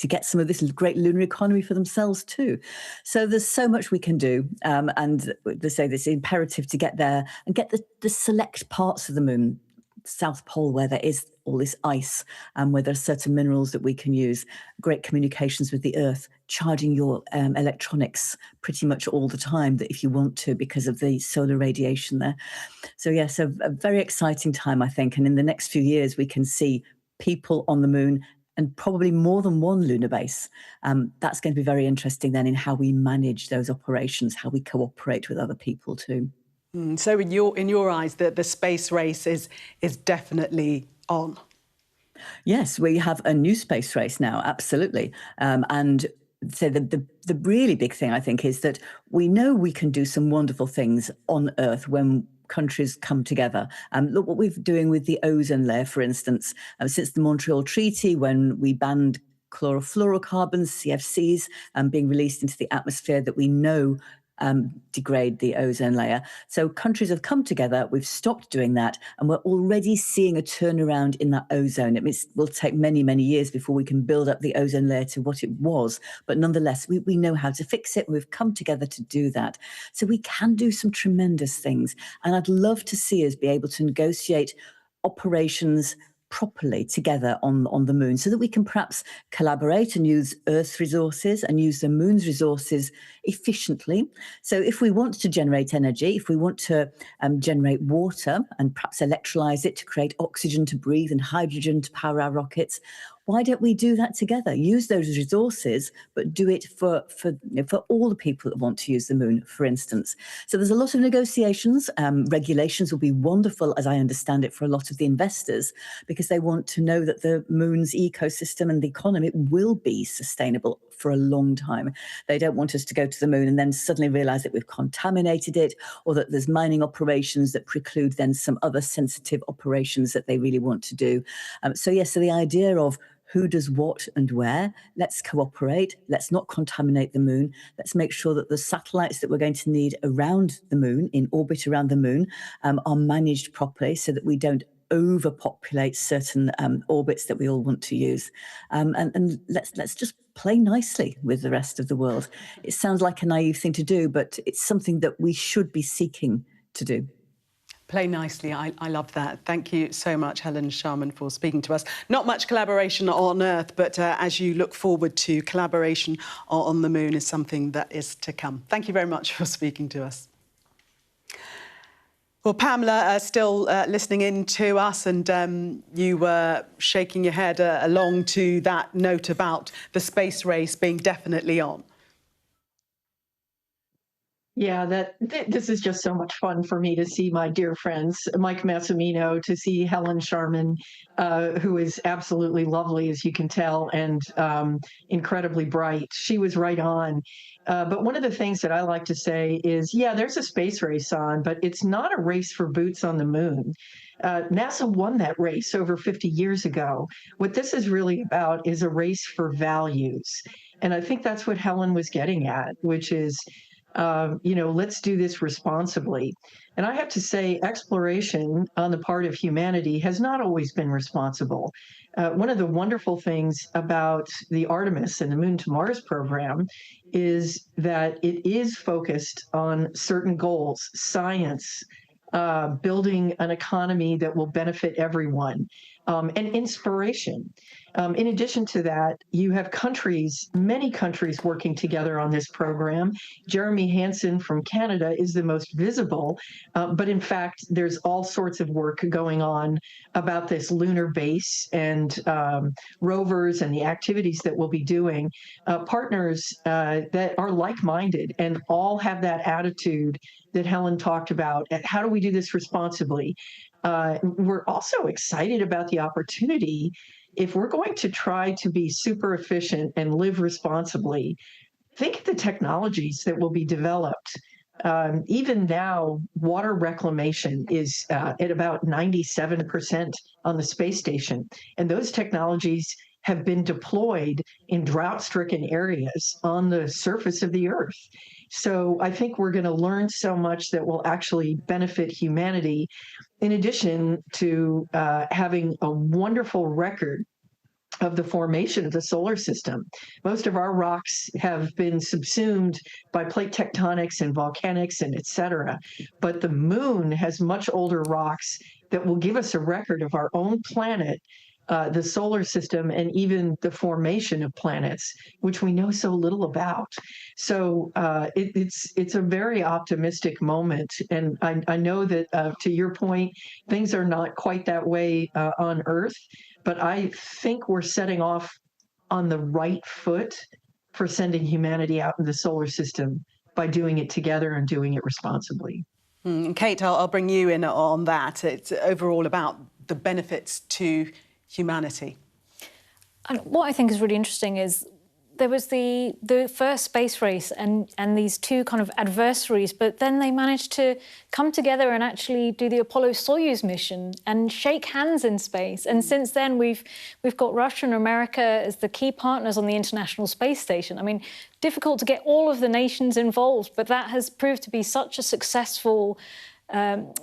get some of this great lunar economy for themselves too. So there's so much we can do. And they say it's imperative to get there and get the select parts of the moon, South Pole, where there is all this ice and where there are certain minerals that we can use, great communications with the Earth, charging your electronics pretty much all the time that if you want to because of the solar radiation there. So yes, a very exciting time, I think. And in the next few years, we can see people on the moon and probably more than one lunar base. That's going to be very interesting then in how we manage those operations, how we cooperate with other people too. So in your eyes, the space race is definitely on. Yes, we have a new space race now, absolutely. And so the really big thing, I think, is that we know we can do some wonderful things on Earth when countries come together. Look what we're doing with the ozone layer, for instance. Since the Montreal Treaty, when we banned chlorofluorocarbons, CFCs, being released into the atmosphere that we know degrade the ozone layer. So countries have come together, we've stopped doing that, and we're already seeing a turnaround in that ozone. It will take many, many years before we can build up the ozone layer to what it was. But nonetheless, we know how to fix it. We've come together to do that. So we can do some tremendous things. And I'd love to see us be able to negotiate operations properly together on the moon, so that we can perhaps collaborate and use Earth's resources and use the moon's resources efficiently. So if we want to generate energy, if we want to generate water and perhaps electrolyze it to create oxygen to breathe and hydrogen to power our rockets, why don't we do that together? Use those resources, but do it for all the people that want to use the moon, for instance. So there's a lot of negotiations. Regulations will be wonderful, as I understand it, for a lot of the investors, because they want to know that the moon's ecosystem and the economy will be sustainable for a long time. They don't want us to go to the moon and then suddenly realize that we've contaminated it, or that there's mining operations that preclude then some other sensitive operations that they really want to do. So the idea of who does what and where, let's cooperate, let's not contaminate the moon, let's make sure that the satellites that we're going to need around the moon, in orbit around the moon, are managed properly so that we don't overpopulate certain orbits that we all want to use. And let's just play nicely with the rest of the world. It sounds like a naive thing to do, but it's something that we should be seeking to do. Play nicely. I love that. Thank you so much, Helen Sharman, for speaking to us. Not much collaboration on Earth, but as you look forward to collaboration on the moon is something that is to come. Thank you very much for speaking to us. Well, Pamela, still listening in to us, and you were shaking your head along to that note about the space race being definitely on. Yeah, this is just so much fun for me to see my dear friends, Mike Massimino, to see Helen Sharman, who is absolutely lovely, as you can tell, and incredibly bright. She was right on. But one of the things that I like to say is, yeah, there's a space race on, but it's not a race for boots on the moon. NASA won that race over 50 years ago. What this is really about is a race for values. And I think that's what Helen was getting at, which is, let's do this responsibly. And I have to say, exploration on the part of humanity has not always been responsible. One of the wonderful things about the Artemis and the Moon to Mars program is that it is focused on certain goals, science, building an economy that will benefit everyone, and inspiration. In addition to that, you have many countries working together on this program. Jeremy Hansen from Canada is the most visible, but in fact, there's all sorts of work going on about this lunar base and rovers and the activities that we'll be doing. Partners that are like-minded and all have that attitude that Helen talked about. How do we do this responsibly? We're also excited about the opportunity. If we're going to try to be super efficient and live responsibly, think of the technologies that will be developed. Even now, water reclamation is at about 97% on the space station, and those technologies have been deployed in drought-stricken areas on the surface of the Earth. So I think we're going to learn so much that will actually benefit humanity, in addition to having a wonderful record of the formation of the solar system. Most of our rocks have been subsumed by plate tectonics and volcanics and et cetera. But the moon has much older rocks that will give us a record of our own planet, the solar system, and even the formation of planets, which we know so little about. So it's a very optimistic moment. And I know that, to your point, things are not quite that way on Earth, but I think we're setting off on the right foot for sending humanity out in the solar system by doing it together and doing it responsibly. Kate, I'll bring you in on that. It's overall about the benefits to humanity. And what I think is really interesting is there was the first space race and these two kind of adversaries, but then they managed to come together and actually do the Apollo-Soyuz mission and shake hands in space. And since then, we've got Russia and America as the key partners on the International Space Station. I mean, difficult to get all of the nations involved, but that has proved to be such a successful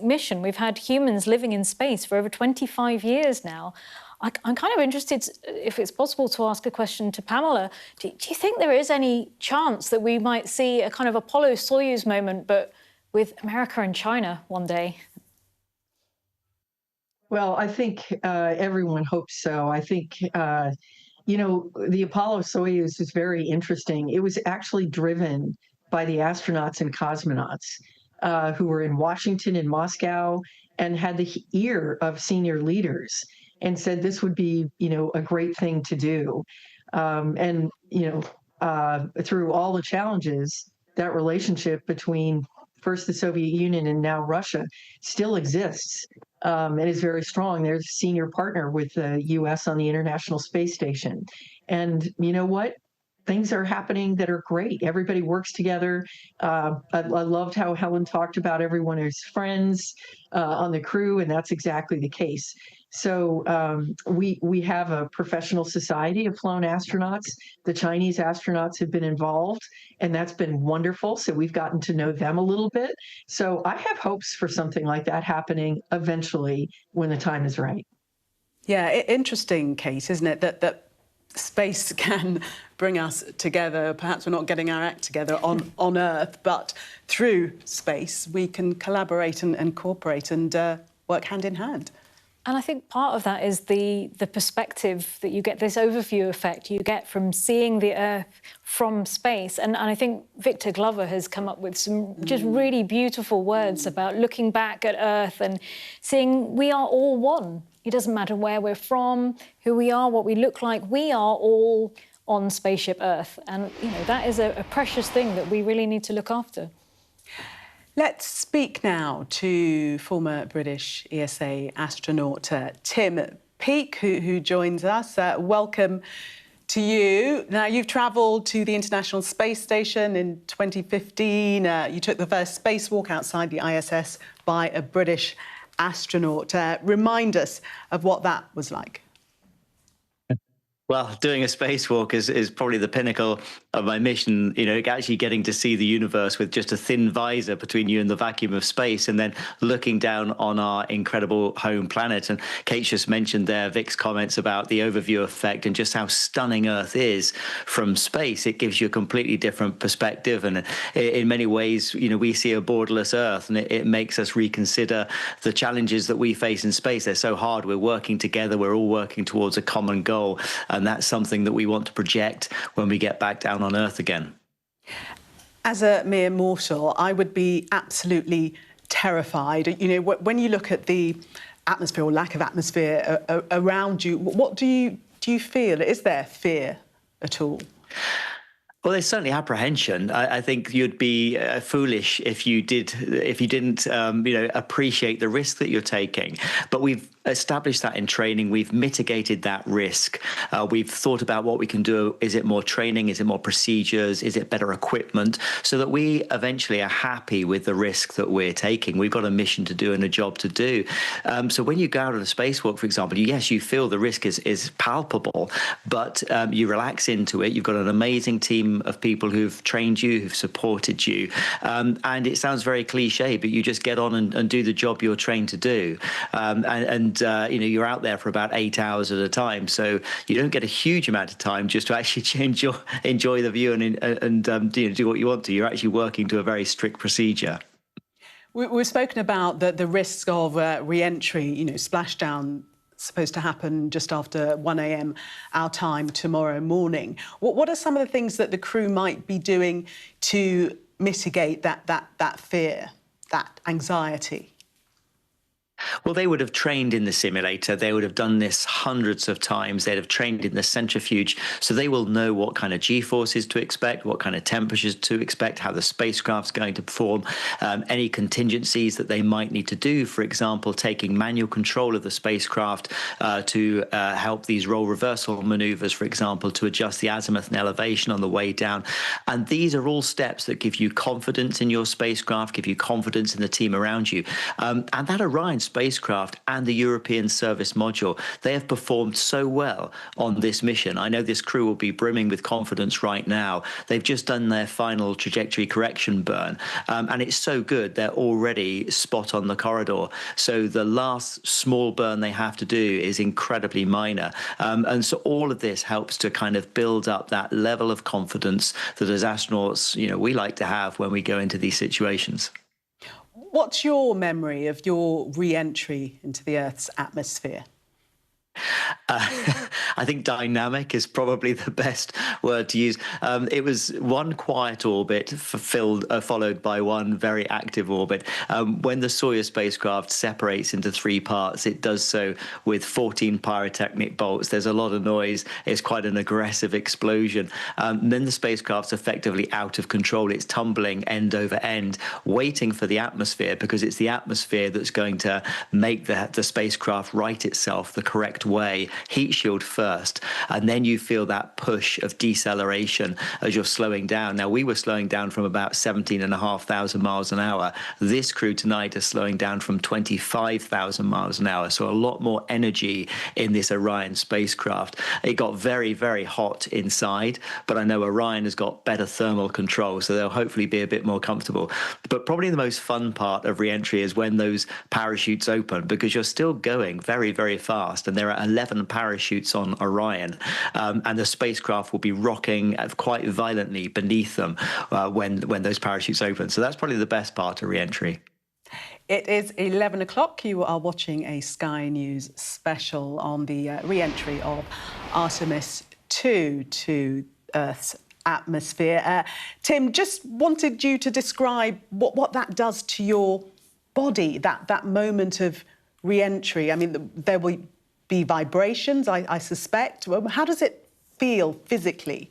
mission. We've had humans living in space for over 25 years now. I'm kind of interested, if it's possible, to ask a question to Pamela. Do you think there is any chance that we might see a kind of Apollo-Soyuz moment, but with America and China one day? Well, I think everyone hopes so. I think, you know, the Apollo-Soyuz is very interesting. It was actually driven by the astronauts and cosmonauts who were in Washington and Moscow and had the ear of senior leaders, and said this would be, you know, a great thing to do. And, you know, through all the challenges, that relationship between first the Soviet Union and now Russia still exists and is very strong. They're a senior partner with the US on the International Space Station. And you know what? Things are happening that are great. Everybody works together. I loved how Helen talked about everyone as friends on the crew, and that's exactly the case. So we have a professional society of flown astronauts. The Chinese astronauts have been involved, and that's been wonderful. So we've gotten to know them a little bit. So I have hopes for something like that happening eventually when the time is right. Yeah, interesting, Kate, isn't it? That space can bring us together. Perhaps we're not getting our act together on Earth, but through space we can collaborate and cooperate and work hand in hand. And I think part of that is the perspective that you get, this overview effect you get from seeing the Earth from space. And I think Victor Glover has come up with some just really beautiful words about looking back at Earth and seeing we are all one. It doesn't matter where we're from, who we are, what we look like. We are all on Spaceship Earth. And, you know, that is a precious thing that we really need to look after. Let's speak now to former British ESA astronaut Tim Peake, who joins us. Welcome to you. Now, you've travelled to the International Space Station in 2015. You took the first spacewalk outside the ISS by a British astronaut. Remind us of what that was like. Well, doing a spacewalk is probably the pinnacle of my mission, you know, actually getting to see the universe with just a thin visor between you and the vacuum of space, and then looking down on our incredible home planet. And Kate just mentioned there Vic's comments about the overview effect and just how stunning Earth is from space. It gives you a completely different perspective. And in many ways, you know, we see a borderless Earth, and it makes us reconsider the challenges that we face in space. They're so hard. We're working together. We're all working towards a common goal. And that's something that we want to project when we get back down on Earth again. As a mere mortal, I would be absolutely terrified. You know, when you look at the atmosphere or lack of atmosphere around you, what do you feel? Is there fear at all? Well, there's certainly apprehension. I think you'd be foolish if you didn't, you know, appreciate the risk that you're taking. But we've established that in training. We've mitigated that risk. We've thought about what we can do. Is it more training? Is it more procedures? Is it better equipment? So that we eventually are happy with the risk that we're taking. We've got a mission to do and a job to do. So when you go out on a spacewalk, for example, yes, you feel the risk is palpable, but you relax into it. You've got an amazing team of people who've trained you, who've supported you. And it sounds very cliche, but you just get on and do the job you're trained to do. You know, you're out there for about 8 hours at a time. So you don't get a huge amount of time just to actually enjoy the view and you know, do what you want to. You're actually working to a very strict procedure. We've spoken about the risks of re-entry, you know, splashdown supposed to happen just after 1 a.m. our time tomorrow morning. What are some of the things that the crew might be doing to mitigate that fear, that anxiety? Well, they would have trained in the simulator. They would have done this hundreds of times. They'd have trained in the centrifuge. So they will know what kind of G-forces to expect, what kind of temperatures to expect, how the spacecraft's going to perform, any contingencies that they might need to do. For example, taking manual control of the spacecraft to help these role reversal maneuvers, for example, to adjust the azimuth and elevation on the way down. And these are all steps that give you confidence in your spacecraft, give you confidence in the team around you. And that Orion spacecraft and the European Service Module, they have performed so well on this mission. I know this crew will be brimming with confidence right now. They've just done their final trajectory correction burn, and it's so good they're already spot on the corridor. So the last small burn they have to do is incredibly minor. And so all of this helps to kind of build up that level of confidence that as astronauts, we like to have when we go into these situations. What's your memory of your re-entry into the Earth's atmosphere? I think dynamic is probably the best word to use. It was one quiet orbit followed by one very active orbit. When the Soyuz spacecraft separates into 3 parts, it does so with 14 pyrotechnic bolts. There's a lot of noise. It's quite an aggressive explosion. Then the spacecraft's effectively out of control. It's tumbling end over end, waiting for the atmosphere, because it's the atmosphere that's going to make the spacecraft right itself the correct way. Heat shield first, and then you feel that push of deceleration as you're slowing down. Now, we were slowing down from about 17,500 miles an hour. This crew tonight is slowing down from 25,000 miles an hour, so a lot more energy in this Orion spacecraft. It got very, very hot inside, but I know Orion has got better thermal control, so they'll hopefully be a bit more comfortable. But probably the most fun part of re-entry is when those parachutes open, because you're still going very, very fast, and there are 11 parachutes on Orion, and the spacecraft will be rocking quite violently beneath them when those parachutes open. So that's probably the best part of re-entry. It is 11 o'clock. You are watching a Sky News special on the re-entry of Artemis II to Earth's atmosphere. Tim, just wanted you to describe what that does to your body, that moment of re-entry. I mean, there will be vibrations, I suspect. How does it feel physically?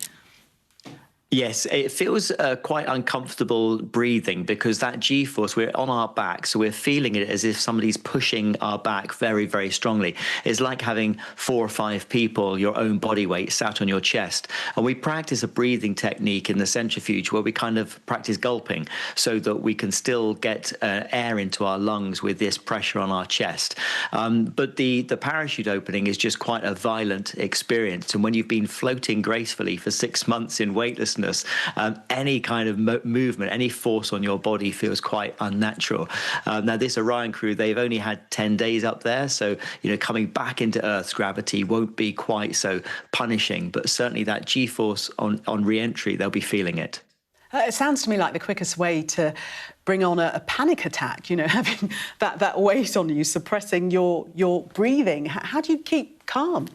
Yes, it feels quite uncomfortable breathing, because that G-force, we're on our back, so we're feeling it as if somebody's pushing our back very, very strongly. It's like having 4 or 5 people, your own body weight, sat on your chest. And we practice a breathing technique in the centrifuge where we kind of practice gulping so that we can still get air into our lungs with this pressure on our chest. But the parachute opening is just quite a violent experience. And when you've been floating gracefully for 6 months in weightlessness, any kind of movement, any force on your body feels quite unnatural. Now, this Orion crew, they've only had 10 days up there, so coming back into Earth's gravity won't be quite so punishing, but certainly that G-force on re-entry, they'll be feeling it. It sounds to me like the quickest way to bring on a panic attack, having that weight on you, suppressing your breathing. How do you keep calm?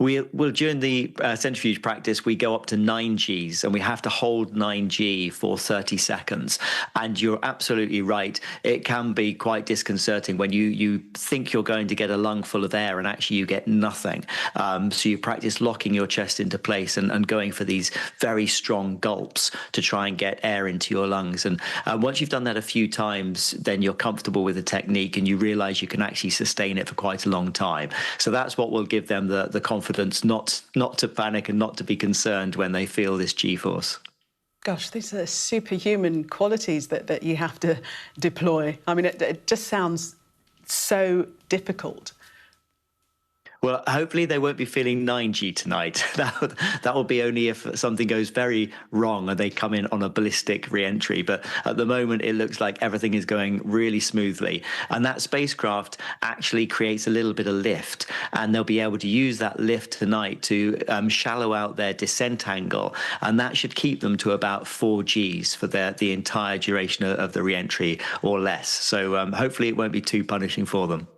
Well, during the centrifuge practice, we go up to 9 Gs, and we have to hold 9 G for 30 seconds. And you're absolutely right. It can be quite disconcerting when you think you're going to get a lung full of air and actually you get nothing. So you practice locking your chest into place and going for these very strong gulps to try and get air into your lungs. And once you've done that a few times, then you're comfortable with the technique and you realize you can actually sustain it for quite a long time. So that's what will give them the confidence not to panic and not to be concerned when they feel this G-force. Gosh, these are superhuman qualities that you have to deploy. I mean, it just sounds so difficult. Well, hopefully they won't be feeling 9G tonight. That will be only if something goes very wrong and they come in on a ballistic re-entry. But at the moment, it looks like everything is going really smoothly. And that spacecraft actually creates a little bit of lift. And they'll be able to use that lift tonight to shallow out their descent angle. And that should keep them to about 4 Gs for the entire duration of the re-entry or less. So hopefully it won't be too punishing for them.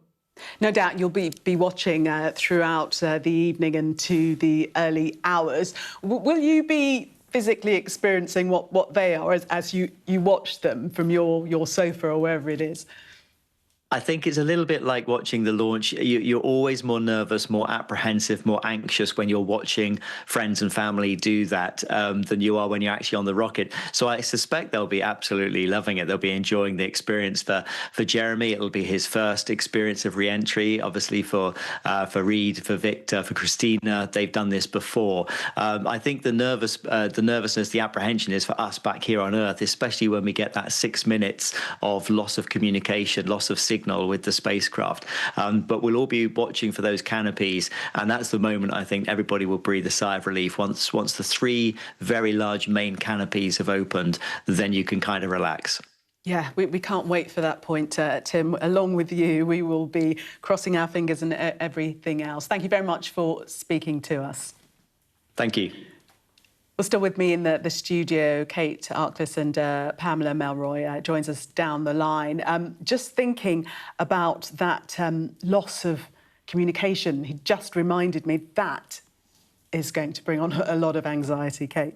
No doubt you'll be watching throughout the evening and to the early hours. Will you be physically experiencing what they are as you watch them from your sofa or wherever it is? I think it's a little bit like watching the launch. You're always more nervous, more apprehensive, more anxious when you're watching friends and family do that than you are when you're actually on the rocket. So I suspect they'll be absolutely loving it. They'll be enjoying the experience. For Jeremy, it'll be his first experience of re-entry. Obviously for Reed, for Victor, for Christina, they've done this before. I think the nervousness, the apprehension is for us back here on Earth, especially when we get that 6 minutes of loss of communication, loss of signal with the spacecraft. But we'll all be watching for those canopies, and that's the moment I think everybody will breathe a sigh of relief. Once the 3 very large main canopies have opened, then you can kind of relax. Yeah, we can't wait for that point, Tim. Along with you, we will be crossing our fingers and everything else. Thank you very much for speaking to us. Thank you. Well, still with me in the studio, Kate Arclis and Pamela Melroy joins us down the line. Just thinking about that loss of communication, he just reminded me that is going to bring on a lot of anxiety, Kate.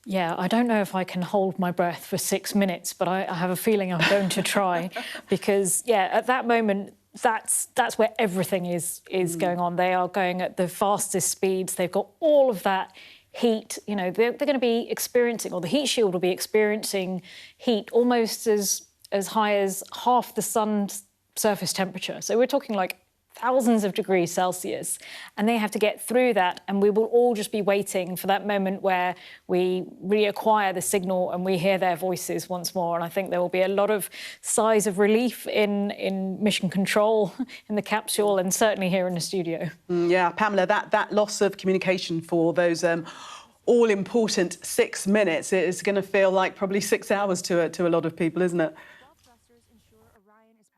Yeah, I don't know if I can hold my breath for 6 minutes, but I have a feeling I'm going to try because, yeah, at that moment, that's where everything is going on. They are going at the fastest speeds. They've got all of that heat, you know, they're going to be experiencing, or the heat shield will be experiencing heat almost as high as half the sun's surface temperature. So we're talking like thousands of degrees Celsius, and they have to get through that, and we will all just be waiting for that moment where we reacquire the signal and we hear their voices once more. And I think there will be a lot of sighs of relief in mission control, in the capsule, and certainly here in the studio. Yeah, Pamela, that loss of communication for those all-important 6 minutes is going to feel like probably 6 hours to a lot of people, isn't it?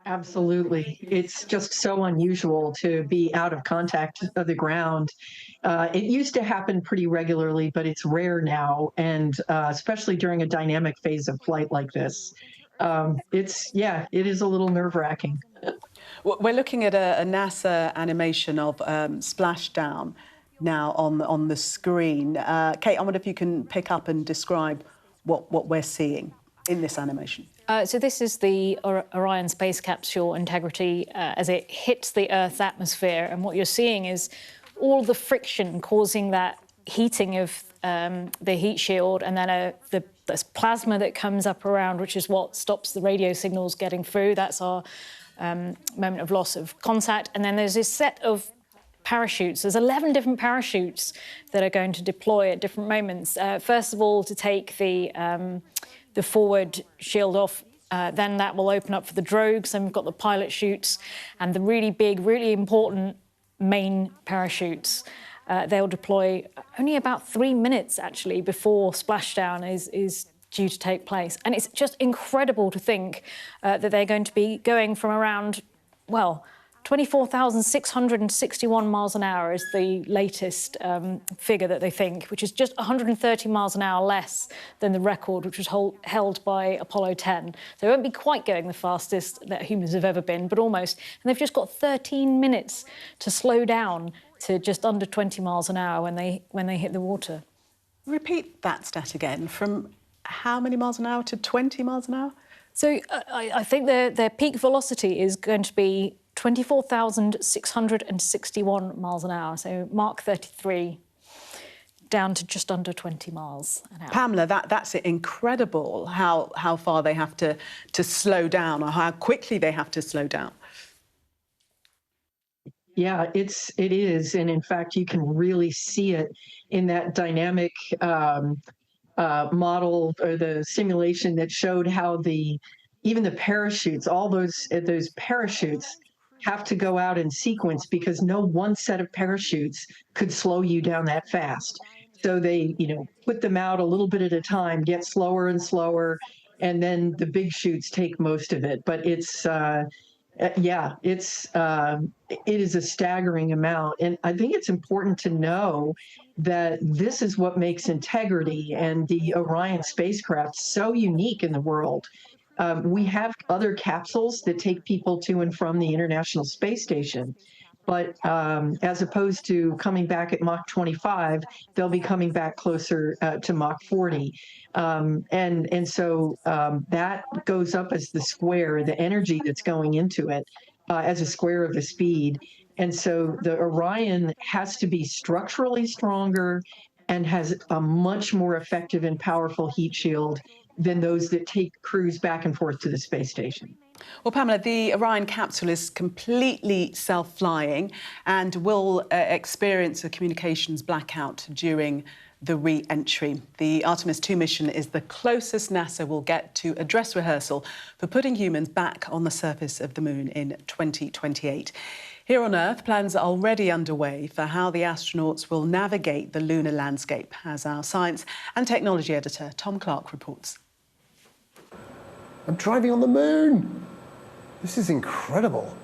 Absolutely. It's just so unusual to be out of contact of the ground. It used to happen pretty regularly, but it's rare now, and especially during a dynamic phase of flight like this. It is a little nerve-wracking. We're looking at a NASA animation of Splashdown now on the screen. Kate, I wonder if you can pick up and describe what we're seeing in this animation. So this is the Orion space capsule integrity as it hits the Earth's atmosphere, and what you're seeing is all the friction causing that heating of the heat shield, and then this plasma that comes up around, which is what stops the radio signals getting through. That's our moment of loss of contact. And then there's this set of parachutes. There's 11 different parachutes that are going to deploy at different moments. First of all, to take the forward shield off, then that will open up for the drogues. Then we've got the pilot chutes and the really big, really important main parachutes. They'll deploy only about 3 minutes, actually, before splashdown is due to take place. And it's just incredible to think that they're going to be going from around, well, 24,661 miles an hour is the latest figure that they think, which is just 130 miles an hour less than the record, which was held by Apollo 10. So they won't be quite going the fastest that humans have ever been, but almost. And they've just got 13 minutes to slow down to just under 20 miles an hour when they hit the water. Repeat that stat again. From how many miles an hour to 20 miles an hour? So I think their peak velocity is going to be 24,661 miles an hour, so Mach 33, down to just under 20 miles an hour. Pamela, that's incredible how far they have to slow down, or how quickly they have to slow down. Yeah, it is, and in fact, you can really see it in that dynamic model, or the simulation that showed how even the parachutes, all those parachutes have to go out in sequence, because no one set of parachutes could slow you down that fast. So they, put them out a little bit at a time, get slower and slower, and then the big chutes take most of it. But it is a staggering amount. And I think it's important to know that this is what makes integrity and the Orion spacecraft so unique in the world. We have other capsules that take people to and from the International Space Station, But as opposed to coming back at Mach 25, they'll be coming back closer to Mach 40. So that goes up as the square, the energy that's going into it as a square of the speed. And so the Orion has to be structurally stronger and has a much more effective and powerful heat shield than those that take crews back and forth to the space station. Well, Pamela, the Orion capsule is completely self-flying and will experience a communications blackout during the re-entry. The Artemis II mission is the closest NASA will get to a dress rehearsal for putting humans back on the surface of the moon in 2028. Here on Earth, plans are already underway for how the astronauts will navigate the lunar landscape, as our science and technology editor Tom Clark reports. I'm driving on the moon. This is incredible.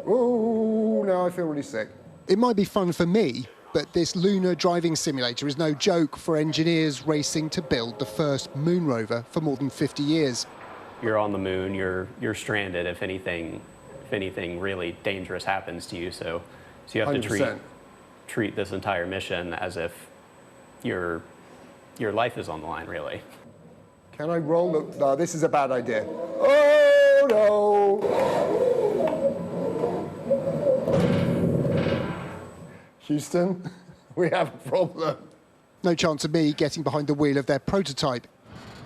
Oh, now I feel really sick. It might be fun for me, but this lunar driving simulator is no joke for engineers racing to build the first moon rover for more than 50 years. You're on the moon, you're stranded if anything really dangerous happens to you. So you have 100%. to treat this entire mission as if your life is on the line, really. Can I roll? No, this is a bad idea. Oh, no. Houston, we have a problem. No chance of me getting behind the wheel of their prototype,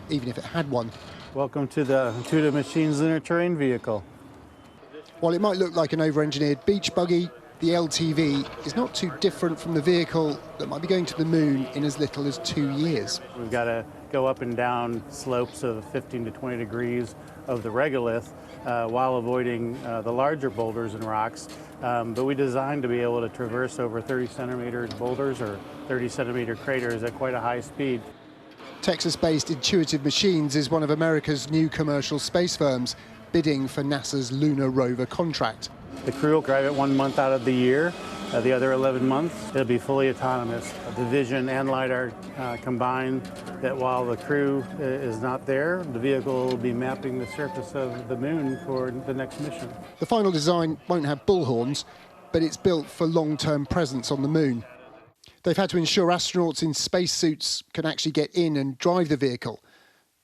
even if it had one. Welcome to the Machines Lunar Terrain Vehicle. While it might look like an over-engineered beach buggy, the LTV is not too different from the vehicle that might be going to the moon in as little as 2 years. We've got to go up and down slopes of 15 to 20 degrees of the regolith while avoiding the larger boulders and rocks. But we designed to be able to traverse over 30-centimeter boulders or 30-centimeter craters at quite a high speed. Texas-based Intuitive Machines is one of America's new commercial space firms bidding for NASA's lunar rover contract. The crew will drive it 1 month out of the year. The other 11 months, it'll be fully autonomous. The vision and LiDAR combined, that while the crew is not there, the vehicle will be mapping the surface of the moon for the next mission. The final design won't have bullhorns, but it's built for long-term presence on the moon. They've had to ensure astronauts in spacesuits can actually get in and drive the vehicle,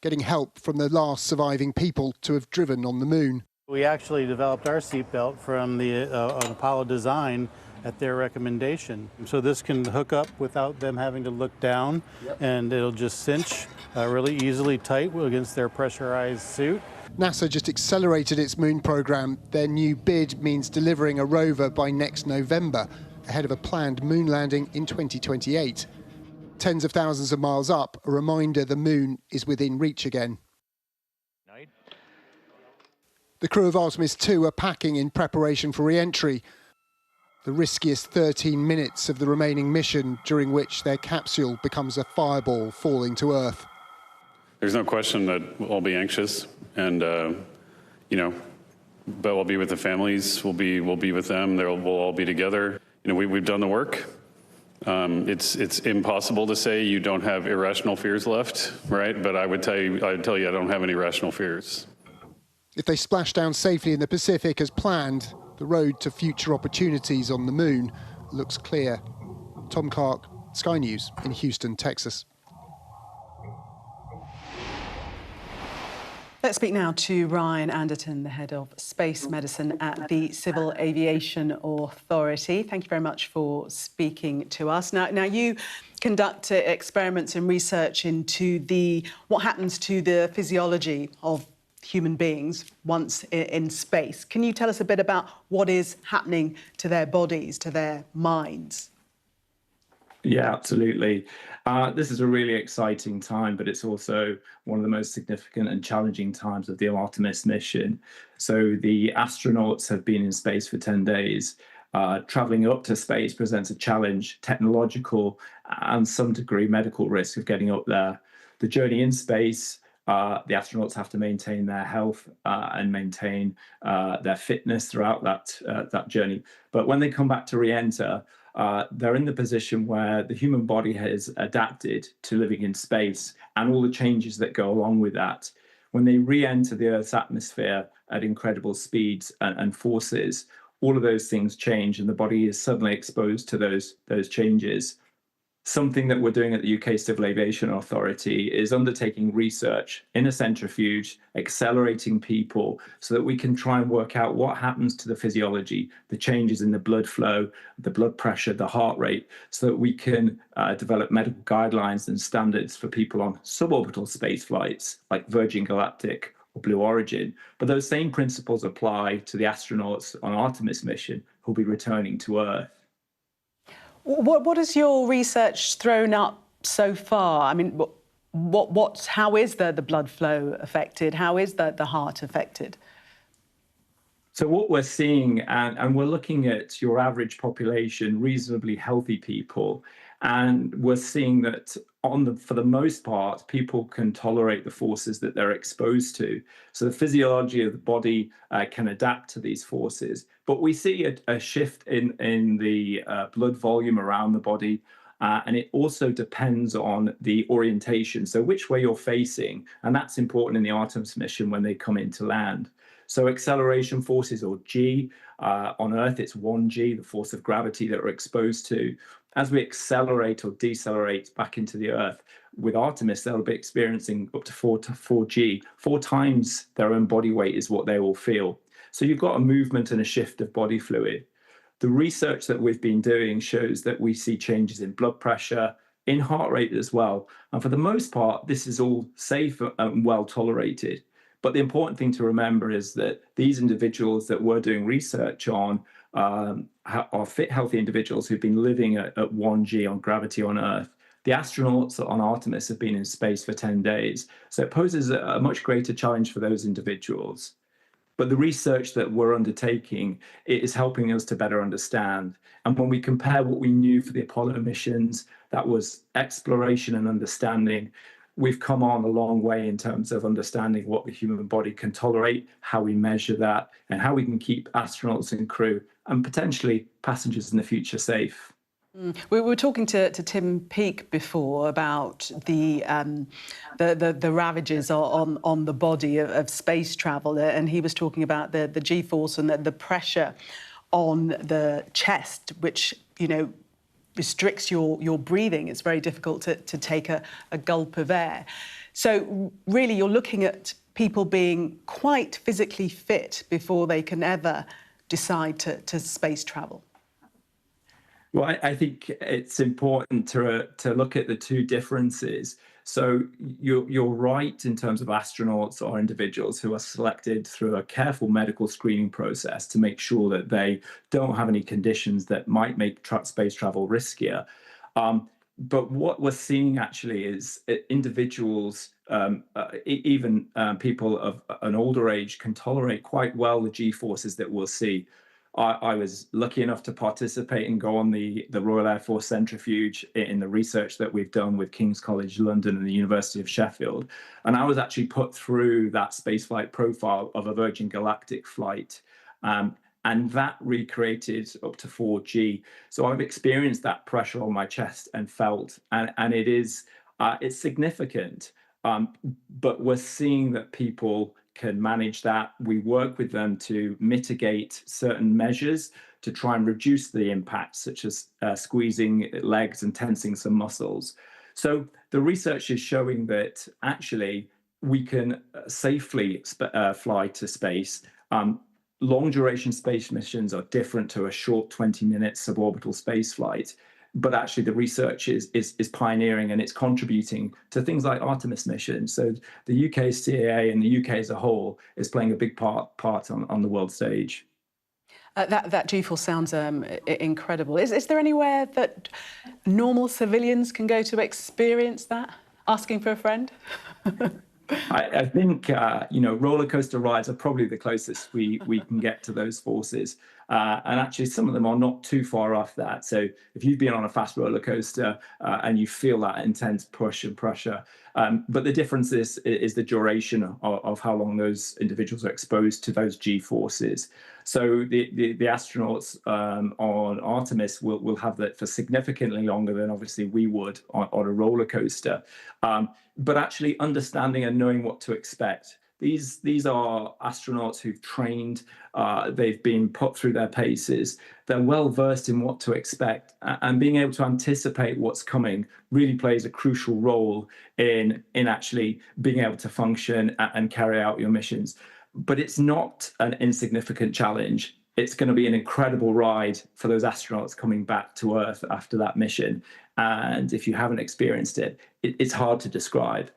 getting help from the last surviving people to have driven on the moon. We actually developed our seatbelt from the Apollo design at their recommendation. So this can hook up without them having to look down, and it'll just cinch really easily tight against their pressurized suit. NASA just accelerated its moon program. Their new bid means delivering a rover by next November, ahead of a planned moon landing in 2028. Tens of thousands of miles up, a reminder the moon is within reach again. The crew of Artemis II are packing in preparation for re-entry, the riskiest 13 minutes of the remaining mission, during which their capsule becomes a fireball falling to Earth. There's no question that we'll all be anxious, and but we'll be with the families. We'll be with them. We'll all be together. We've done the work. It's impossible to say you don't have irrational fears left, right? But I'd tell you I don't have any rational fears. If they splash down safely in the Pacific as planned, the road to future opportunities on the moon looks clear. Tom Clark, Sky News in Houston, Texas. Let's speak now to Ryan Anderton, the head of space medicine at the Civil Aviation Authority. Thank you very much for speaking to us. Now you conduct experiments and research into what happens to the physiology of human beings once in space. Can you tell us a bit about what is happening to their bodies, to their minds? Yeah, absolutely. This is a really exciting time, but it's also one of the most significant and challenging times of the Artemis mission. So the astronauts have been in space for 10 days. Traveling up to space presents a challenge, technological and some degree medical risk of getting up there. The journey in space, the astronauts have to maintain their health and maintain their fitness throughout that journey. But when they come back to re-enter, they're in the position where the human body has adapted to living in space and all the changes that go along with that. When they re-enter the Earth's atmosphere at incredible speeds and forces, all of those things change and the body is suddenly exposed to those changes. Something that we're doing at the UK Civil Aviation Authority is undertaking research in a centrifuge, accelerating people so that we can try and work out what happens to the physiology, the changes in the blood flow, the blood pressure, the heart rate, so that we can develop medical guidelines and standards for people on suborbital space flights like Virgin Galactic or Blue Origin. But those same principles apply to the astronauts on Artemis mission who'll be returning to Earth. What has your research thrown up so far? I mean, how is the blood flow affected? How is the heart affected? So what we're seeing, and we're looking at your average population, reasonably healthy people, and we're seeing that for the most part, people can tolerate the forces that they're exposed to. So the physiology of the body can adapt to these forces. But we see a shift in the blood volume around the body, and it also depends on the orientation. So which way you're facing, and that's important in the Artemis mission when they come into land. So acceleration forces, or G, on Earth it's 1G, the force of gravity that we're exposed to. As we accelerate or decelerate back into the Earth, with Artemis, they'll be experiencing up to 4G. 4 times their own body weight is what they will feel. So you've got a movement and a shift of body fluid. The research that we've been doing shows that we see changes in blood pressure, in heart rate as well. And for the most part, this is all safe and well tolerated. But the important thing to remember is that these individuals that we're doing research on are fit, healthy individuals who've been living at 1G on gravity on Earth. The astronauts on Artemis have been in space for 10 days. So it poses a much greater challenge for those individuals. But the research that we're undertaking is helping us to better understand. And when we compare what we knew for the Apollo missions, that was exploration and understanding, we've come on a long way in terms of understanding what the human body can tolerate, how we measure that, and how we can keep astronauts and crew and potentially passengers in the future safe. We were talking to Tim Peake before about the ravages on the body of space travel, and he was talking about the G-force and the pressure on the chest, which, you know, restricts your breathing. It's very difficult to take a gulp of air. So really, you're looking at people being quite physically fit before they can ever decide to space travel. Well, I think it's important to look at the two differences. So you're right in terms of astronauts or individuals who are selected through a careful medical screening process to make sure that they don't have any conditions that might make space travel riskier. But what we're seeing actually is individuals, even people of an older age, can tolerate quite well the G-forces that we'll see. I was lucky enough to participate and go on the Royal Air Force centrifuge in the research that we've done with King's College London and the University of Sheffield. And I was actually put through that spaceflight profile of a Virgin Galactic flight. And that recreated up to 4G. So I've experienced that pressure on my chest and felt, and it is, it's significant. But we're seeing that people can manage that. We work with them to mitigate certain measures to try and reduce the impact, such as squeezing legs and tensing some muscles. So the research is showing that actually we can safely fly to space. Long duration space missions are different to a short 20-minute suborbital space flight. But actually the research is pioneering, and it's contributing to things like Artemis mission. So the UK CAA and the UK as a whole is playing a big part on the world stage. That G-force sounds incredible. Is there anywhere that normal civilians can go to experience that? Asking for a friend? I think, you know, roller coaster rides are probably the closest we can get to those forces. And actually, some of them are not too far off that. So if you've been on a fast roller coaster and you feel that intense push and pressure, but the difference is the duration of how long those individuals are exposed to those G-forces. So the astronauts on Artemis will have that for significantly longer than obviously we would on a roller coaster. But actually understanding and knowing what to expect. These are astronauts who've trained, they've been put through their paces, they're well versed in what to expect, and being able to anticipate what's coming really plays a crucial role in actually being able to function and carry out your missions. But it's not an insignificant challenge. It's going to be an incredible ride for those astronauts coming back to Earth after that mission. And if you haven't experienced it, it's hard to describe.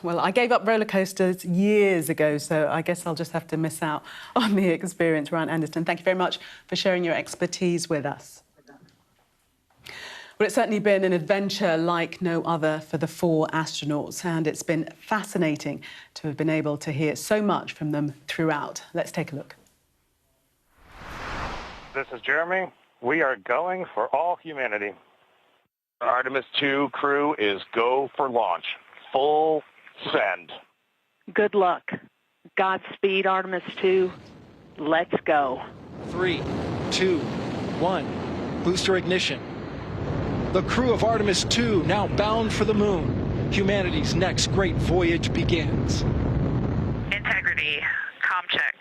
Well, I gave up roller coasters years ago, so I guess I'll just have to miss out on the experience. Ryan Anderson, thank you very much for sharing your expertise with us. Well, it's certainly been an adventure like no other for the 4 astronauts, and it's been fascinating to have been able to hear so much from them throughout. Let's take a look. This is Jeremy. We are going for all humanity. Artemis II crew is go for launch. Full send. Good luck. Godspeed, Artemis II. Let's go. 3, 2, 1. Booster ignition. The crew of Artemis II now bound for the moon. Humanity's next great voyage begins. Integrity, comm check.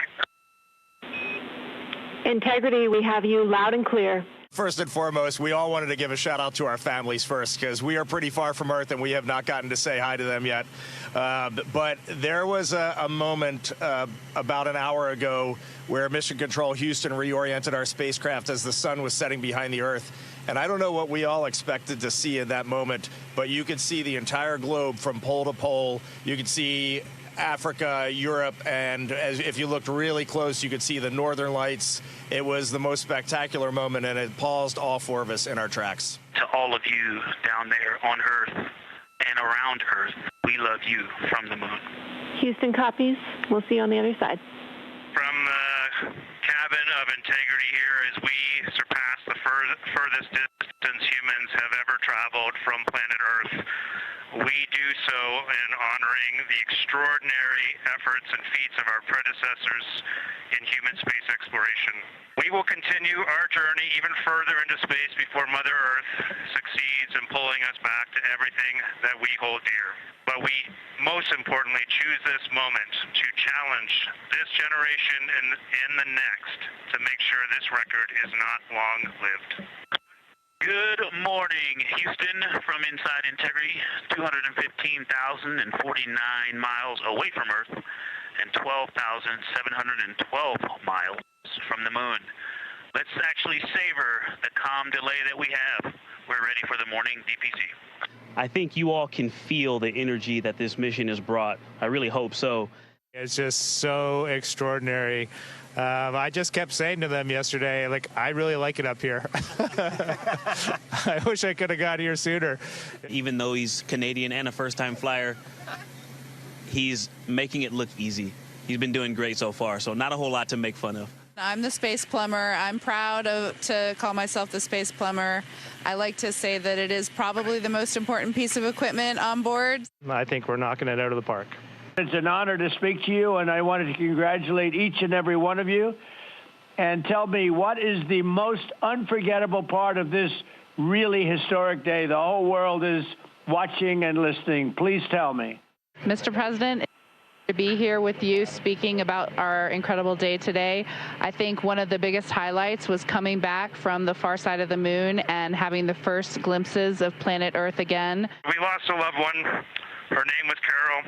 Integrity, we have you loud and clear. First and foremost, we all wanted to give a shout out to our families first, because we are pretty far from Earth and we have not gotten to say hi to them yet. But there was a moment about an hour ago where Mission Control Houston reoriented our spacecraft as the sun was setting behind the Earth. And I don't know what we all expected to see in that moment, but you could see the entire globe from pole to pole. You could see Africa, Europe, and if you looked really close, you could see the northern lights. It was the most spectacular moment, and it paused all 4 of us in our tracks. To all of you down there on Earth and around Earth, we love you from the moon. Houston copies. We'll see you on the other side. From the cabin of Integrity here, as we surpass the furthest distance humans have ever traveled from planet Earth, we do so in honoring the extraordinary efforts and feats of our predecessors in human space exploration. We will continue our journey even further into space before Mother Earth succeeds in pulling us back to everything that we hold dear. But we, most importantly, choose this moment to challenge this generation and the next to make sure this record is not long-lived. Good morning, Houston, from inside Integrity, 215,049 miles away from Earth and 12,712 miles from the moon. Let's actually savor the calm delay that we have. We're ready for the morning DPC. I think you all can feel the energy that this mission has brought. I really hope so. It's just so extraordinary. I just kept saying to them yesterday, like, I really like it up here. I wish I could have got here sooner. Even though he's Canadian and a first-time flyer, he's making it look easy. He's been doing great so far, so not a whole lot to make fun of. I'm the space plumber. I'm proud to call myself the space plumber. I like to say that it is probably the most important piece of equipment on board. I think we're knocking it out of the park. It's an honor to speak to you, and I wanted to congratulate each and every one of you. And tell me, what is the most unforgettable part of this really historic day? The whole world is watching and listening. Please tell me. Mr. President, to be here with you speaking about our incredible day today. I think one of the biggest highlights was coming back from the far side of the moon and having the first glimpses of planet Earth again. We lost a loved one. Her name was Carol.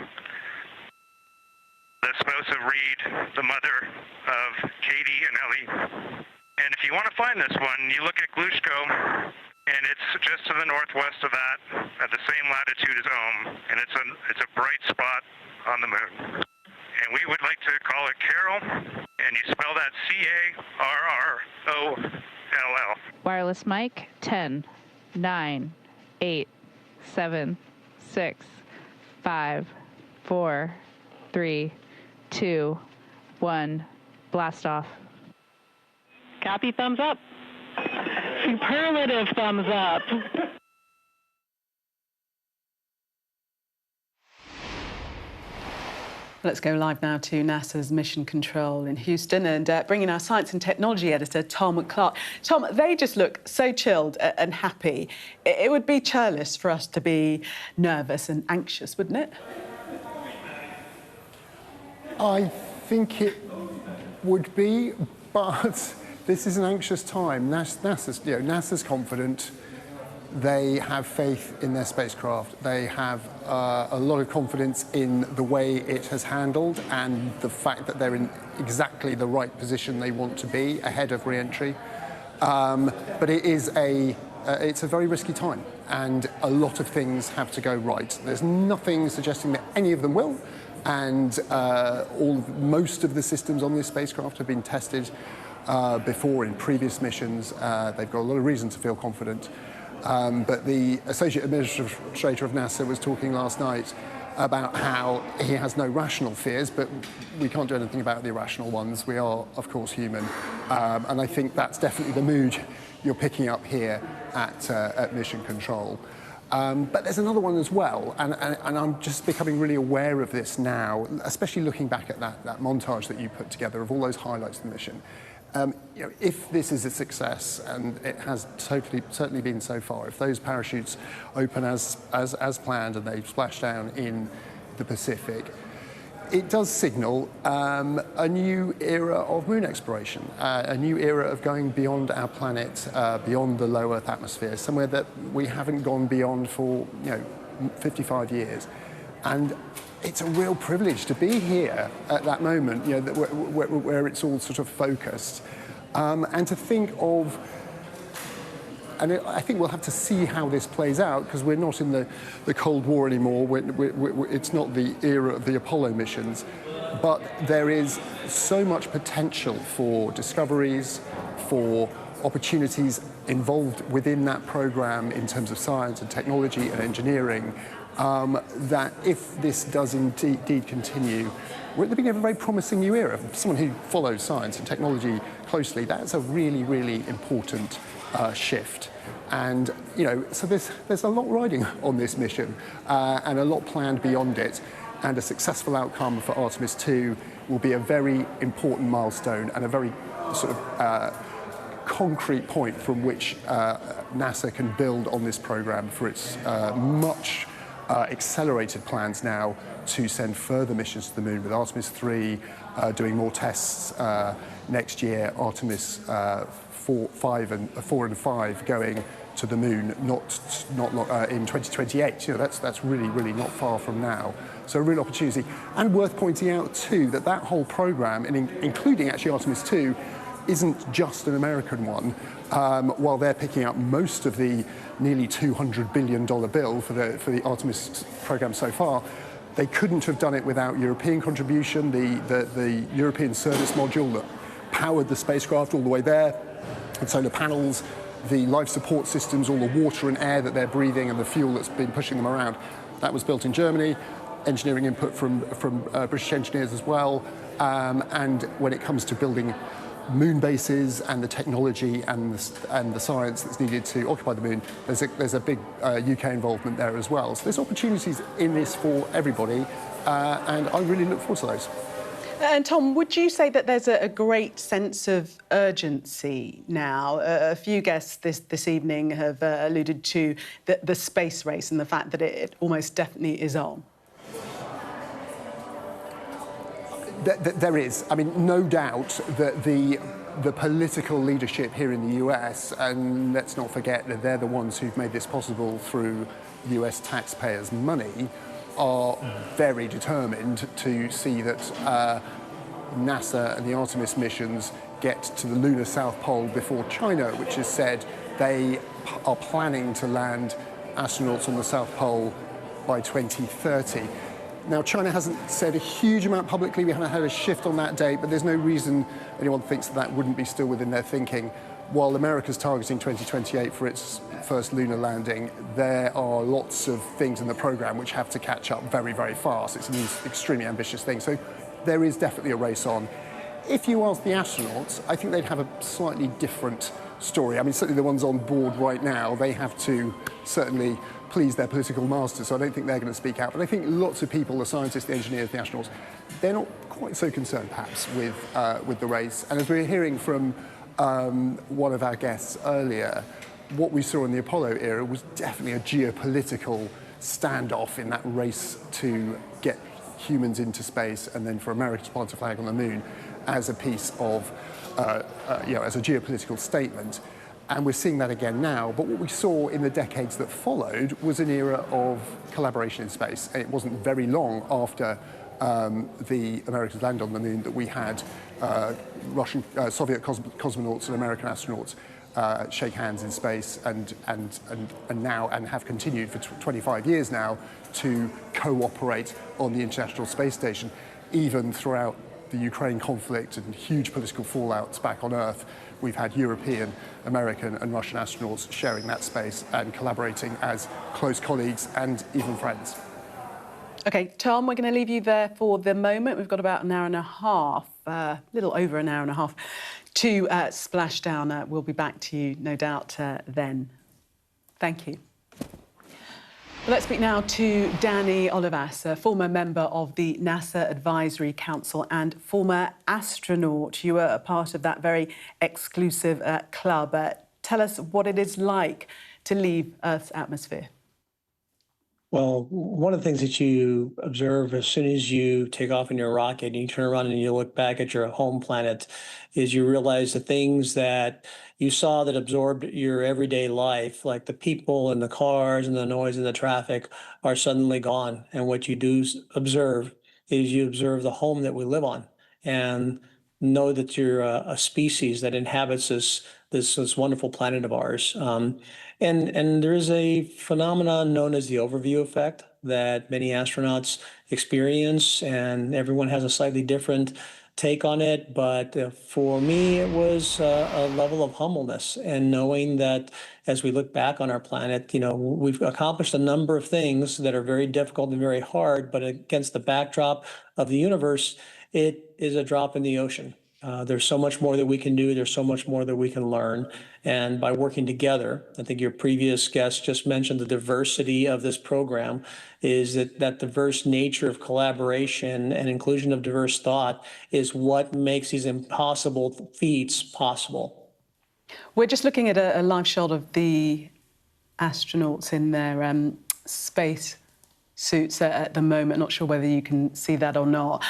The spouse of Reed, the mother of Katie and Ellie. And if you want to find this one, you look at Glushko, and it's just to the northwest of that, at the same latitude as Ohm, and it's a bright spot on the moon. And we would like to call it Carol, and you spell that Carroll. Wireless mic, 10, 9, 8, 7, 6, 5, 4, 3, 2, 1, blast off. Copy, thumbs up. Superlative thumbs up. Let's go live now to NASA's Mission Control in Houston and bring in our science and technology editor, Tom Clark. Tom, they just look so chilled and happy. It would be churlish for us to be nervous and anxious, wouldn't it? I think it would be, but this is an anxious time. NASA's confident. They have faith in their spacecraft. They have a lot of confidence in the way it has handled and the fact that they're in exactly the right position they want to be ahead of re-entry. But it's a very risky time, and a lot of things have to go right. There's nothing suggesting that any of them will, and most of the systems on this spacecraft have been tested before in previous missions. They've got a lot of reason to feel confident. But the Associate Administrator of NASA was talking last night about how he has no rational fears, but we can't do anything about the irrational ones. We are, of course, human. And I think that's definitely the mood you're picking up here at Mission Control. But there's another one as well, and I'm just becoming really aware of this now, especially looking back at that montage that you put together of all those highlights of the mission. If this is a success, and it has certainly been so far, if those parachutes open as planned and they splash down in the Pacific, it does signal a new era of moon exploration, a new era of going beyond our planet, beyond the low Earth atmosphere, somewhere that we haven't gone beyond for 55 years. And it's a real privilege to be here at that moment, where it's all sort of focused, and to think of. And I think we'll have to see how this plays out, because we're not in the Cold War anymore. It's not the era of the Apollo missions, but there is so much potential for discoveries, for opportunities involved within that program in terms of science and technology and engineering. That if this does indeed continue, we're at the beginning of a very promising new era. For someone who follows science and technology closely, that's a really, really important shift. And, so there's a lot riding on this mission, and a lot planned beyond it. And a successful outcome for Artemis II will be a very important milestone and a very sort of concrete point from which NASA can build on this program for its much accelerated plans now to send further missions to the moon, with Artemis III doing more tests next year, Artemis 4 and 5 going to the moon in 2028. That's really, really not far from now. So a real opportunity. And worth pointing out too that whole program, and including actually Artemis II, isn't just an American one. While they're picking up most of the nearly $200 billion bill for the Artemis program so far, they couldn't have done it without European contribution. The European service module that powered the spacecraft all the way there, and solar panels, the life support systems, all the water and air that they're breathing, and the fuel that's been pushing them around, that was built in Germany. Engineering input from British engineers as well. And when it comes to building moon bases and the technology and the science that's needed to occupy the moon, there's a big UK involvement there as well. So there's opportunities in this for everybody, and I really look forward to those. And Tom, would you say that there's a great sense of urgency now? A few guests this evening have alluded to the space race and the fact that it almost definitely is on. There is. I mean, no doubt that the political leadership here in the US, and let's not forget that they're the ones who've made this possible through US taxpayers' money, are very determined to see that NASA and the Artemis missions get to the lunar South Pole before China, which has said they are planning to land astronauts on the South Pole by 2030. Now, China hasn't said a huge amount publicly. We haven't had a shift on that date, but there's no reason anyone thinks that wouldn't be still within their thinking. While America's targeting 2028 for its first lunar landing, there are lots of things in the program which have to catch up very, very fast. It's an extremely ambitious thing. So there is definitely a race on. If you ask the astronauts, I think they'd have a slightly different story. I mean, certainly the ones on board right now, they have to certainly please their political masters, so I don't think they're going to speak out. But I think lots of people, the scientists, the engineers, the astronauts, they're not quite so concerned, perhaps, with the race. And as we were hearing from one of our guests earlier, what we saw in the Apollo era was definitely a geopolitical standoff in that race to get humans into space and then for America to plant a flag on the moon as a piece of, as a geopolitical statement. And we're seeing that again now. But what we saw in the decades that followed was an era of collaboration in space. And it wasn't very long after the Americans landed on the moon that we had Soviet cosmonauts and American astronauts shake hands in space and now and have continued for 25 years now to cooperate on the International Space Station, even throughout the Ukraine conflict and huge political fallouts back on Earth. We've had European, American and Russian astronauts sharing that space and collaborating as close colleagues and even friends. OK, Tom, we're going to leave you there for the moment. We've got about an hour and a half, a little over an hour and a half, to splashdown. We'll be back to you, no doubt, then. Thank you. Let's speak now to Danny Olivas, a former member of the NASA Advisory Council and former astronaut. You were a part of that very exclusive club. Tell us what it is like to leave Earth's atmosphere. Well, one of the things that you observe as soon as you take off in your rocket and you turn around and you look back at your home planet is you realize the things that you saw that absorbed your everyday life, like the people and the cars and the noise and the traffic, are suddenly gone. And what you do observe is you observe the home that we live on and know that you're a species that inhabits this wonderful planet of ours. And there's a phenomenon known as the overview effect that many astronauts experience, and everyone has a slightly different take on it. But for me, it was a level of humbleness and knowing that as we look back on our planet, we've accomplished a number of things that are very difficult and very hard, but against the backdrop of the universe, it is a drop in the ocean. There's so much more that we can do. There's so much more that we can learn. And by working together, I think your previous guest just mentioned the diversity of this program, is that diverse nature of collaboration and inclusion of diverse thought is what makes these impossible feats possible. We're just looking at a live shot of the astronauts in their space suits at the moment. Not sure whether you can see that or not.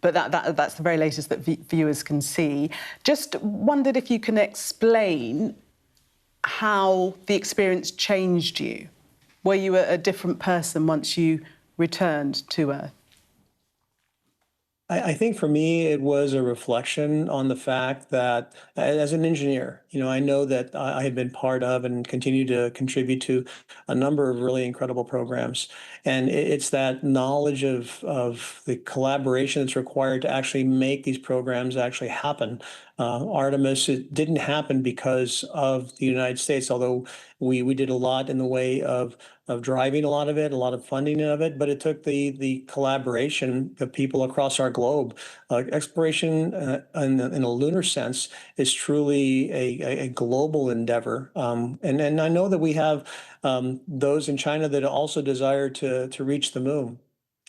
But that's the very latest that viewers can see. Just wondered if you can explain how the experience changed you. Were you a different person once you returned to Earth? I think for me, it was a reflection on the fact that as an engineer, I know that I had been part of and continue to contribute to a number of really incredible programs. And it's that knowledge of the collaboration that's required to actually make these programs actually happen. Artemis, it didn't happen because of the United States, although we did a lot in the way of driving a lot of it, a lot of funding of it, but it took the collaboration of people across our globe. Exploration in a lunar sense is truly a global endeavor. And I know that we have those in China that also desire to reach the moon.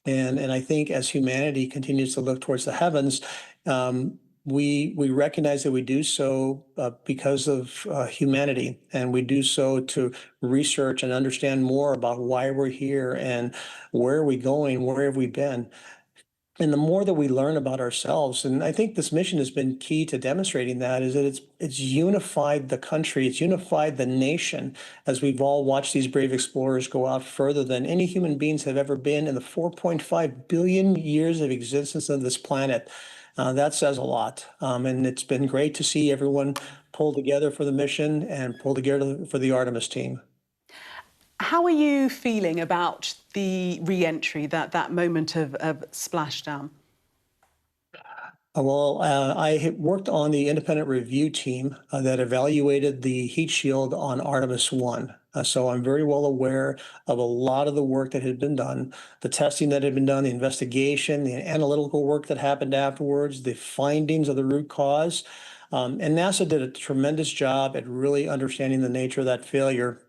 And I think as humanity continues to look towards the heavens, we recognize that we do so because of humanity, and we do so to research and understand more about why we're here and where are we going, where have we been. And the more that we learn about ourselves, and I think this mission has been key to demonstrating that, is that it's unified the country, it's unified the nation, as we've all watched these brave explorers go out further than any human beings have ever been in the 4.5 billion years of existence of this planet. That says a lot. And it's been great to see everyone pull together for the mission and pull together for the Artemis team. How are you feeling about the re-entry, that moment of splashdown? Well, I worked on the independent review team that evaluated the heat shield on Artemis I. So I'm very well aware of a lot of the work that had been done, the testing that had been done, the investigation, the analytical work that happened afterwards, the findings of the root cause. And NASA did a tremendous job at really understanding the nature of that failure.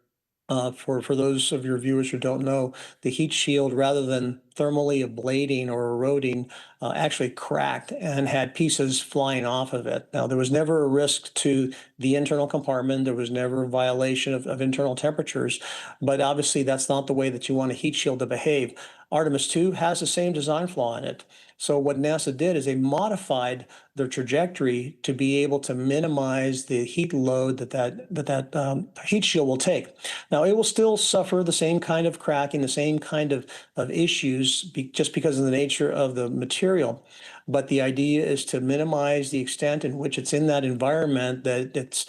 For those of your viewers who don't know, the heat shield, rather than thermally ablating or eroding, actually cracked and had pieces flying off of it. Now, there was never a risk to the internal compartment. There was never a violation of internal temperatures, but obviously that's not the way that you want a heat shield to behave. Artemis II has the same design flaw in it. So what NASA did is they modified their trajectory to be able to minimize the heat load that heat shield will take. Now, it will still suffer the same kind of cracking, the same kind of issues just because of the nature of the material. But the idea is to minimize the extent in which it's in that environment that it's,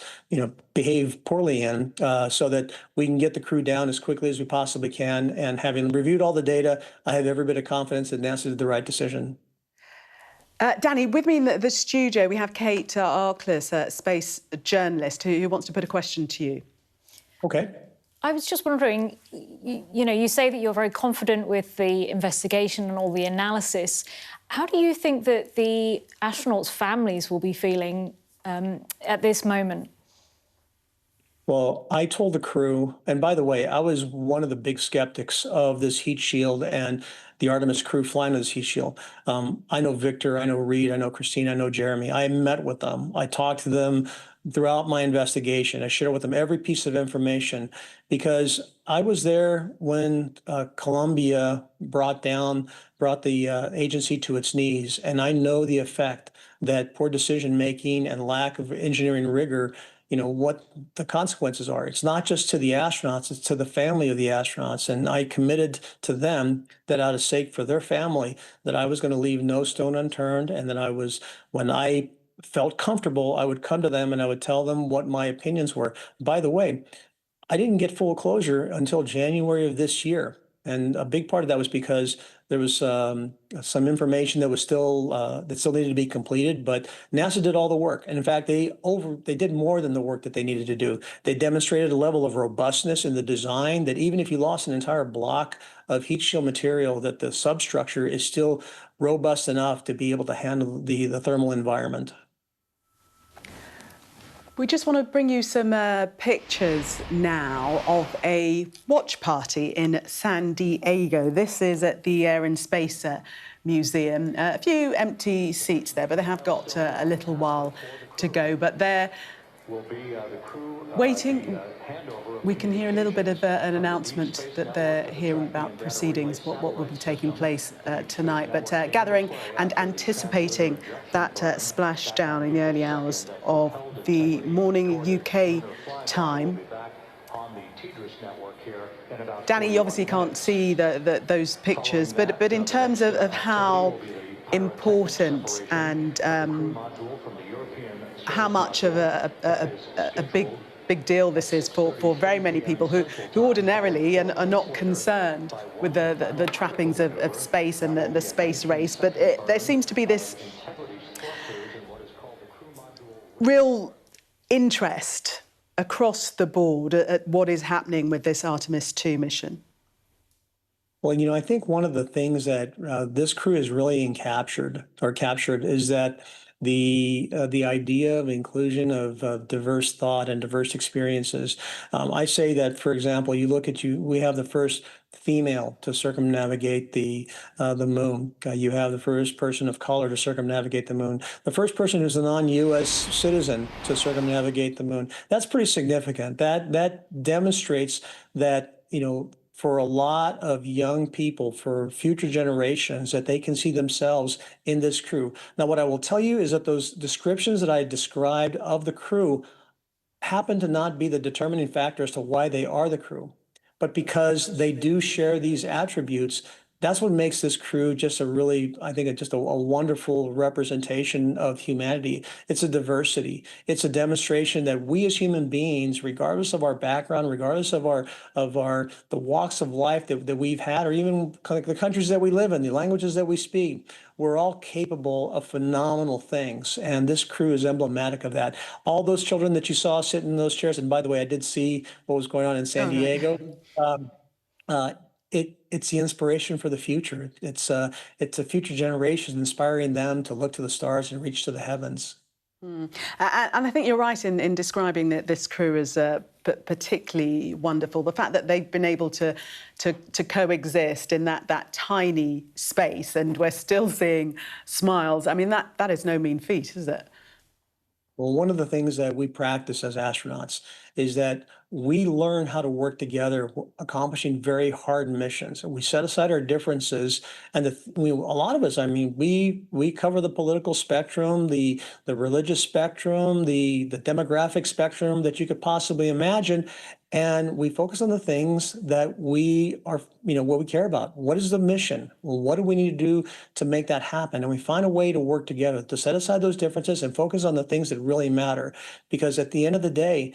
behave poorly in, so that we can get the crew down as quickly as we possibly can. And having reviewed all the data, I have every bit of confidence that NASA did the right decision. Danny, with me in the studio, we have Kate Arkless, a space journalist, who wants to put a question to you. Okay. I was just wondering, you say that you're very confident with the investigation and all the analysis. How do you think that the astronauts' families will be feeling at this moment? Well, I told the crew, and by the way, I was one of the big skeptics of this heat shield and the Artemis crew flying this heat shield. I know Victor, I know Reed, I know Christine, I know Jeremy. I met with them. I talked to them throughout my investigation. I shared with them every piece of information because I was there when Columbia brought the agency to its knees, and I know the effect that poor decision making and lack of engineering rigor, what the consequences are. It's not just to the astronauts, it's to the family of the astronauts. And I committed to them that out of sake for their family, that I was going to leave no stone unturned, and that when I felt comfortable, I would come to them and I would tell them what my opinions were. By the way, I didn't get full closure until January of this year. And a big part of that was because there was some information that still needed to be completed, but NASA did all the work. And in fact, they did more than the work that they needed to do. They demonstrated a level of robustness in the design that even if you lost an entire block of heat shield material, that the substructure is still robust enough to be able to handle the thermal environment. We just want to bring you some pictures now of a watch party in San Diego. This is at the Air and Space Museum. A few empty seats there, but they have got a little while to go. But they're waiting. We can hear a little bit of an announcement that they're hearing about proceedings, what will be taking place tonight. But gathering and anticipating that splashdown in the early hours of the morning UK time. Danny, you obviously can't see those pictures, but in terms of how important and how much of a big deal this is for very many people who ordinarily are not concerned with the trappings of space and the space race. But there seems to be this real interest across the board at what is happening with this Artemis II mission. Well, I think one of the things that this crew has really captured is that the idea of inclusion of diverse thought and diverse experiences. I say that, for example, we have the first female to circumnavigate the moon. You have the first person of color to circumnavigate the moon. The first person who's a non-U.S. citizen to circumnavigate the moon. That's pretty significant. That demonstrates that, for a lot of young people, for future generations, that they can see themselves in this crew. Now, what I will tell you is that those descriptions that I described of the crew happen to not be the determining factor as to why they are the crew, but because they do share these attributes. That's what makes this crew just a wonderful representation of humanity. It's a diversity. It's a demonstration that we as human beings, regardless of our background, regardless of the walks of life that we've had, or even the countries that we live in, the languages that we speak, we're all capable of phenomenal things. And this crew is emblematic of that. All those children that you saw sitting in those chairs, and by the way, I did see what was going on in San Diego. It's the inspiration for the future. It's a future generation, inspiring them to look to the stars and reach to the heavens. And I think you're right in describing this crew as particularly wonderful. The fact that they've been able to coexist in that tiny space, and we're still seeing smiles. I mean, that is no mean feat, is it? Well, one of the things that we practice as astronauts is that we learn how to work together, accomplishing very hard missions. And we set aside our differences, and a lot of us, I mean, we cover the political spectrum, the religious spectrum, the demographic spectrum that you could possibly imagine. And we focus on the things that we are, what we care about. What is the mission? Well, what do we need to do to make that happen? And we find a way to work together, to set aside those differences and focus on the things that really matter. Because at the end of the day,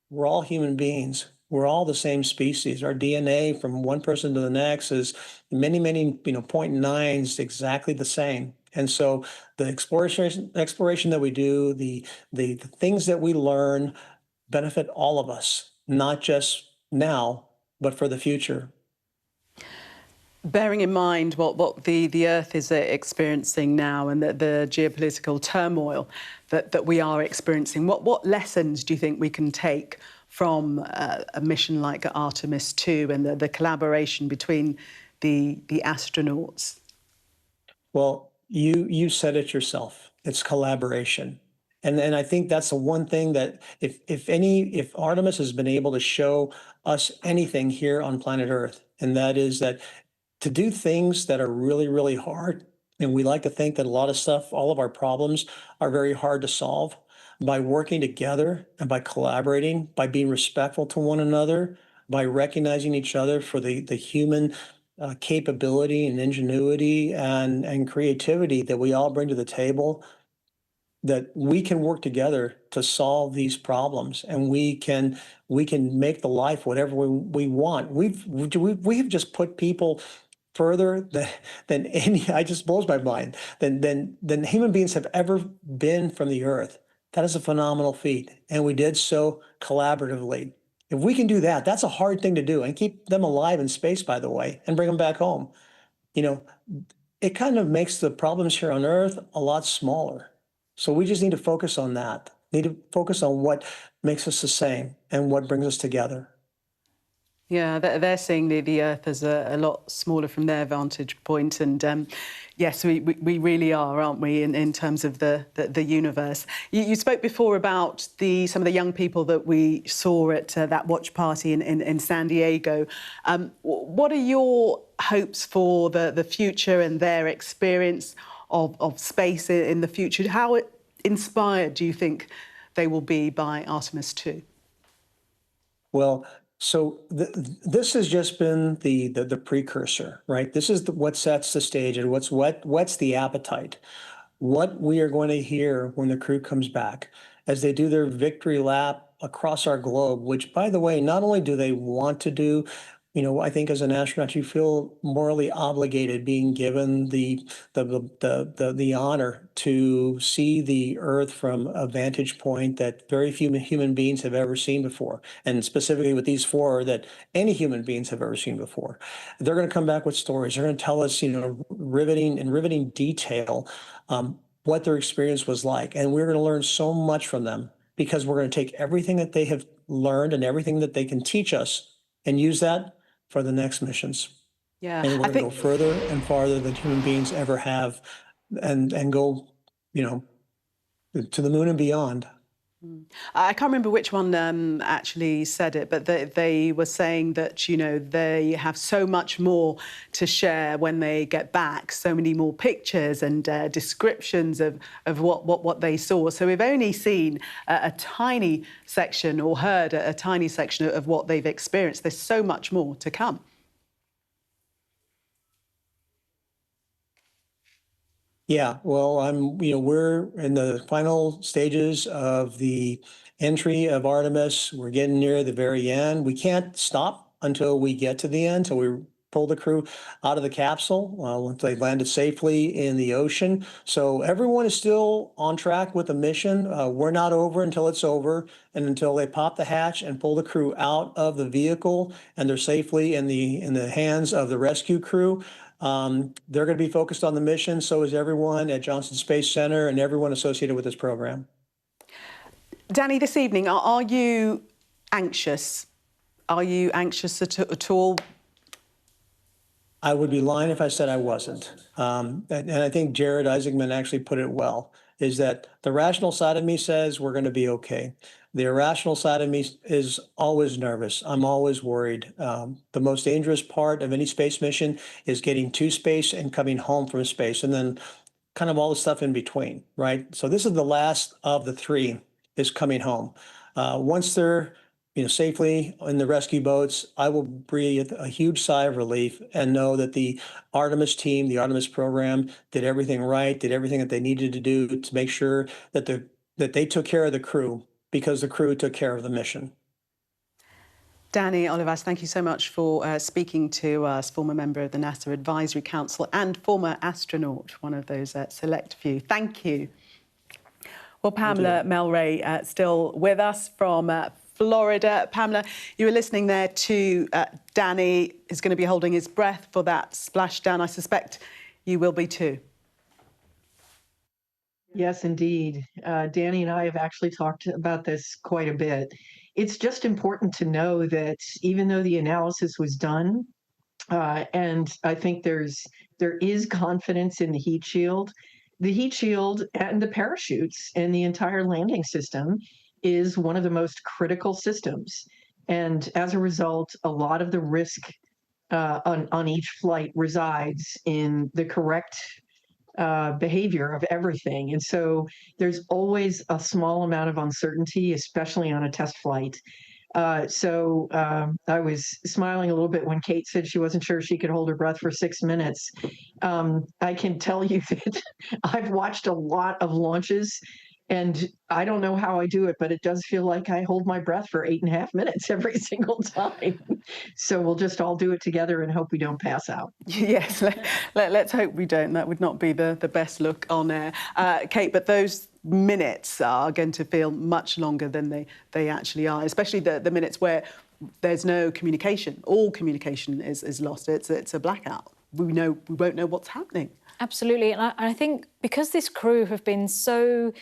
we're all human beings. We're all the same species. Our DNA from one person to the next is many, 0.9s exactly the same. And so the exploration that we do, the things that we learn benefit all of us, not just now, but for the future. Bearing in mind what the Earth is experiencing now, and the geopolitical turmoil that we are experiencing, what lessons do you think we can take from a mission like Artemis II and the collaboration between the astronauts? Well, you said it yourself. It's collaboration. And I think that's the one thing that if Artemis has been able to show us anything here on planet Earth, and that is that to do things that are really, really hard, and we like to think that a lot of stuff, all of our problems are very hard to solve, by working together and by collaborating, by being respectful to one another, by recognizing each other for the human capability and ingenuity and creativity that we all bring to the table, that we can work together to solve these problems, and we can make the life whatever we want. We've just put people further than any, it just blows my mind, than human beings have ever been from the Earth. That is a phenomenal feat, and we did so collaboratively. If we can do that, that's a hard thing to do, and keep them alive in space, by the way, and bring them back home. It kind of makes the problems here on Earth a lot smaller. So we just need to focus on that. Need to focus on what makes us the same and what brings us together. Yeah, they're seeing the Earth as a lot smaller from their vantage point, and yes, we really are, aren't we, in terms of the universe. You spoke before about some of the young people that we saw at that watch party in San Diego. What are your hopes for the future and their experience of space in the future? How inspired do you think they will be by Artemis II? Well, so this has just been the precursor, right? This is what sets the stage and what's the appetite. What we are going to hear when the crew comes back as they do their victory lap across our globe, which, by the way, not only do they want to do, I think as an astronaut, you feel morally obligated, being given the honor to see the Earth from a vantage point that very few human beings have ever seen before, and specifically with these four that any human beings have ever seen before. They're going to come back with stories. They're going to tell us, riveting detail, what their experience was like, and we're going to learn so much from them, because we're going to take everything that they have learned and everything that they can teach us and use that for the next missions. Yeah, and we're going to go further and farther than human beings ever have, and go, to the moon and beyond. I can't remember which one actually said it, but they were saying that, they have so much more to share when they get back, so many more pictures and descriptions of what they saw. So we've only seen a tiny section, or heard a tiny section of what they've experienced. There's so much more to come. Yeah, well, we're in the final stages of the entry of Artemis. We're getting near the very end. We can't stop until we get to the end, so we pull the crew out of the capsule once they've landed safely in the ocean. So everyone is still on track with the mission. We're not over until it's over, and until they pop the hatch and pull the crew out of the vehicle and they're safely in the hands of the rescue crew. They're going to be focused on the mission. So is everyone at Johnson Space Center and everyone associated with this program. Danny, this evening, are you anxious? Are you anxious at all? I would be lying if I said I wasn't. And I think Jared Isaacman actually put it well, is that the rational side of me says we're going to be okay. The irrational side of me is always nervous. I'm always worried. The most dangerous part of any space mission is getting to space and coming home from space, and then kind of all the stuff in between, right? So this is the last of the three, is coming home. Once they're safely in the rescue boats, I will breathe a huge sigh of relief and know that the Artemis team, the Artemis program, did everything right, did everything that they needed to do to make sure that they took care of the crew, because the crew took care of the mission. Danny Olivas, thank you so much for speaking to us, former member of the NASA Advisory Council and former astronaut, one of those select few. Thank you. Well, Pamela Melray still with us from Florida. Pamela, you were listening there to Danny, who's going to be holding his breath for that splashdown. I suspect you will be too. Yes, indeed. Danny and I have actually talked about this quite a bit. It's just important to know that even though the analysis was done, and I think there is confidence in the heat shield and the parachutes and the entire landing system is one of the most critical systems. And as a result, a lot of the risk on each flight resides in the correct behavior of everything. And so there's always a small amount of uncertainty, especially on a test flight. So I was smiling a little bit when Kate said she wasn't sure she could hold her breath for 6 minutes. I can tell you that I've watched a lot of launches, and I don't know how I do it, but it does feel like I hold my breath for 8.5 minutes every single time. So we'll just all do it together and hope we don't pass out. Yes, let's hope we don't. That would not be the best look on air. Kate, but those minutes are going to feel much longer than they actually are, especially the minutes where there's no communication. All communication is lost. It's a blackout. We won't know what's happening. Absolutely, and I think because this crew have been so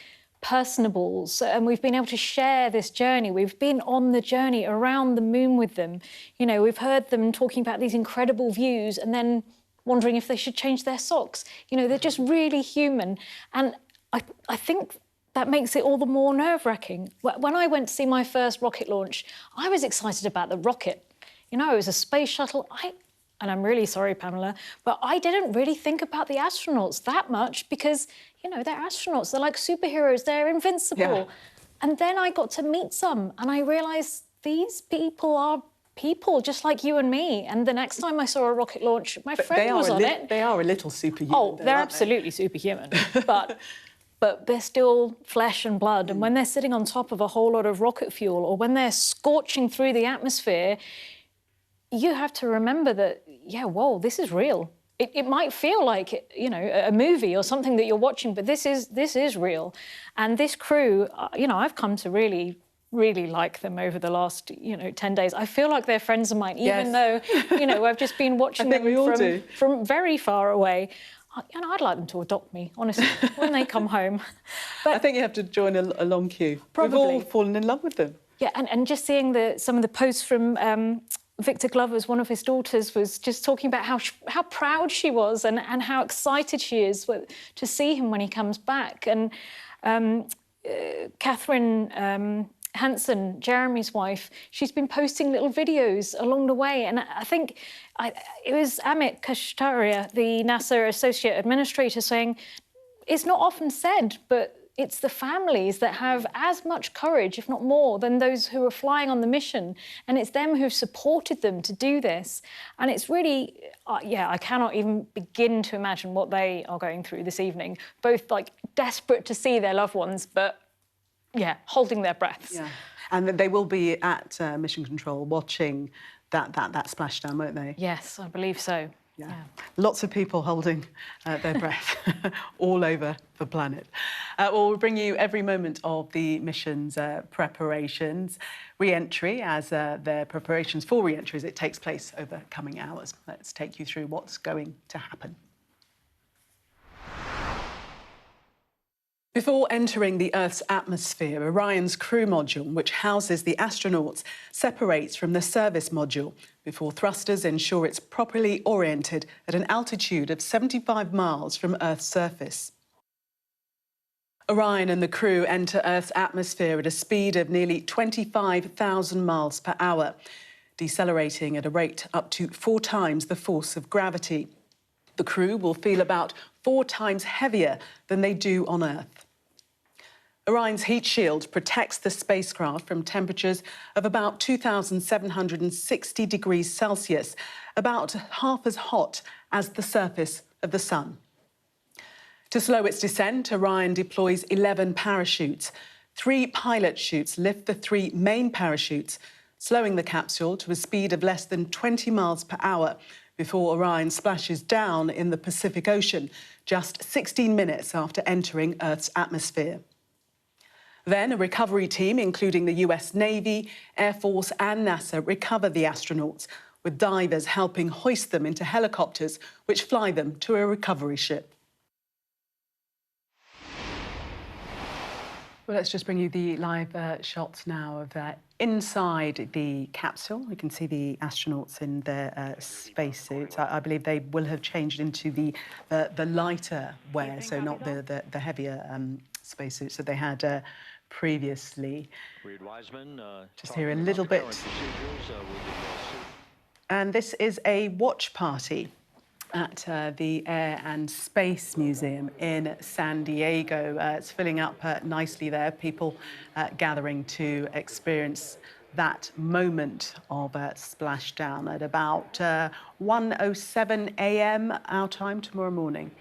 personable, and we've been able to share this journey. We've been on the journey around the moon with them. You know, we've heard them talking about these incredible views and then wondering if they should change their socks. You know, they're just really human. And I think that makes it all the more nerve-wracking. When I went to see my first rocket launch, I was excited about the rocket. You know, it was a space shuttle. And I'm really sorry, Pamela, but I didn't really think about the astronauts that much because, you know, they're astronauts. They're like superheroes. They're invincible. Yeah. And then I got to meet some and I realised these people are people just like you and me. And the next time I saw a rocket launch, my friend was on it. They are a little superhuman. Oh, they're absolutely superhuman. But they're still flesh and blood. And when they're sitting on top of a whole lot of rocket fuel or when they're scorching through the atmosphere, you have to remember that, yeah, whoa, this is real. It might feel like, you know, a movie or something that you're watching, but this is real. And this crew, you know, I've come to really like them over the last, 10 days. I feel like they're friends of mine, even though, I've just been watching them from very far away. I'd like them to adopt me, honestly, when they come home. But I think you have to join a long queue. Probably. We've all fallen in love with them. Yeah, and just seeing some of the posts from Victor Glover's, one of his daughters, was just talking about how proud she was and how excited she is to see him when he comes back. And Catherine Hansen, Jeremy's wife, she's been posting little videos along the way. And I think it was Amit Kashtaria, the NASA Associate Administrator, saying, it's not often said, but it's the families that have as much courage, if not more, than those who are flying on the mission. And it's them who've supported them to do this. And it's really, I cannot even begin to imagine what they are going through this evening, both like desperate to see their loved ones, but yeah, holding their breaths. Yeah. And they will be at Mission Control watching that splashdown, won't they? Yes, I believe so. Yeah. Lots of people holding their breath all over the planet. We'll bring you every moment of the mission's preparations. Re-entry, as their preparations for re-entry as it takes place over coming hours. Let's take you through what's going to happen. Before entering the Earth's atmosphere, Orion's crew module, which houses the astronauts, separates from the service module before thrusters ensure it's properly oriented at an altitude of 75 miles from Earth's surface. Orion and the crew enter Earth's atmosphere at a speed of nearly 25,000 miles per hour, decelerating at a rate up to 4 times the force of gravity. The crew will feel about 4 times heavier than they do on Earth. Orion's heat shield protects the spacecraft from temperatures of about 2,760 degrees Celsius, about half as hot as the surface of the Sun. To slow its descent, Orion deploys 11 parachutes. 3 pilot chutes lift the 3 main parachutes, slowing the capsule to a speed of less than 20 miles per hour before Orion splashes down in the Pacific Ocean just 16 minutes after entering Earth's atmosphere. Then a recovery team, including the US Navy, Air Force and NASA, recover the astronauts, with divers helping hoist them into helicopters which fly them to a recovery ship. Well, let's just bring you the live shots now of inside the capsule. We can see the astronauts in their spacesuits. I believe they will have changed into the lighter wear, so not the heavier spacesuits that they had previously. Just here a little bit. And this is a watch party at the Air and Space Museum in San Diego. It's filling up nicely there, people gathering to experience that moment of splashdown at about 1:07 a.m. our time tomorrow morning.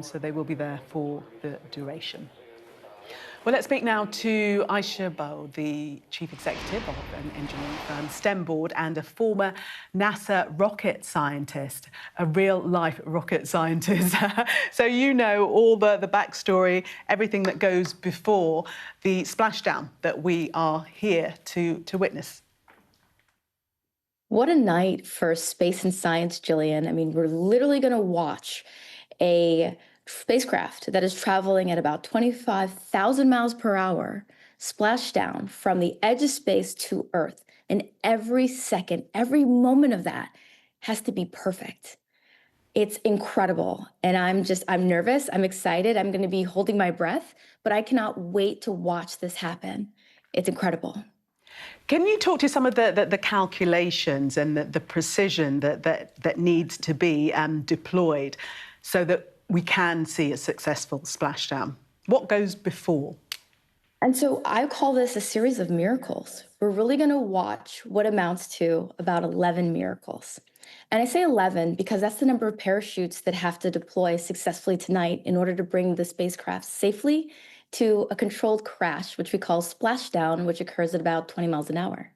So they will be there for the duration. Well, let's speak now to Aisha Bowe, the chief executive of an engineering firm, STEM Board, and a former NASA rocket scientist, a real-life rocket scientist. So you know all the backstory, everything that goes before the splashdown that we are here to witness. What a night for space and science, Jillian. I mean, we're literally going to watch a spacecraft that is traveling at about 25,000 miles per hour splash down from the edge of space to Earth. And every second, every moment of that has to be perfect. It's incredible. And I'm nervous, I'm excited, I'm going to be holding my breath, but I cannot wait to watch this happen. It's incredible. Can you talk to some of the calculations and the precision that needs to be deployed so that we can see a successful splashdown? What goes before? And so I call this a series of miracles. We're really going to watch what amounts to about 11 miracles. And I say 11 because that's the number of parachutes that have to deploy successfully tonight in order to bring the spacecraft safely to a controlled crash, which we call splashdown, which occurs at about 20 miles an hour.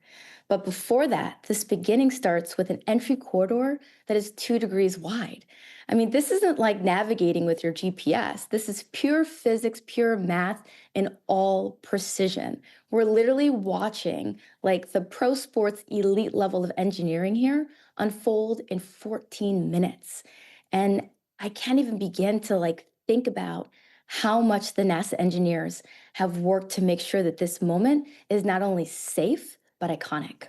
But before that, this beginning starts with an entry corridor that is 2 degrees wide. I mean, this isn't like navigating with your GPS. This is pure physics, pure math, and all precision. We're literally watching like the pro sports elite level of engineering here unfold in 14 minutes. And I can't even begin to think about how much the NASA engineers have worked to make sure that this moment is not only safe, but iconic.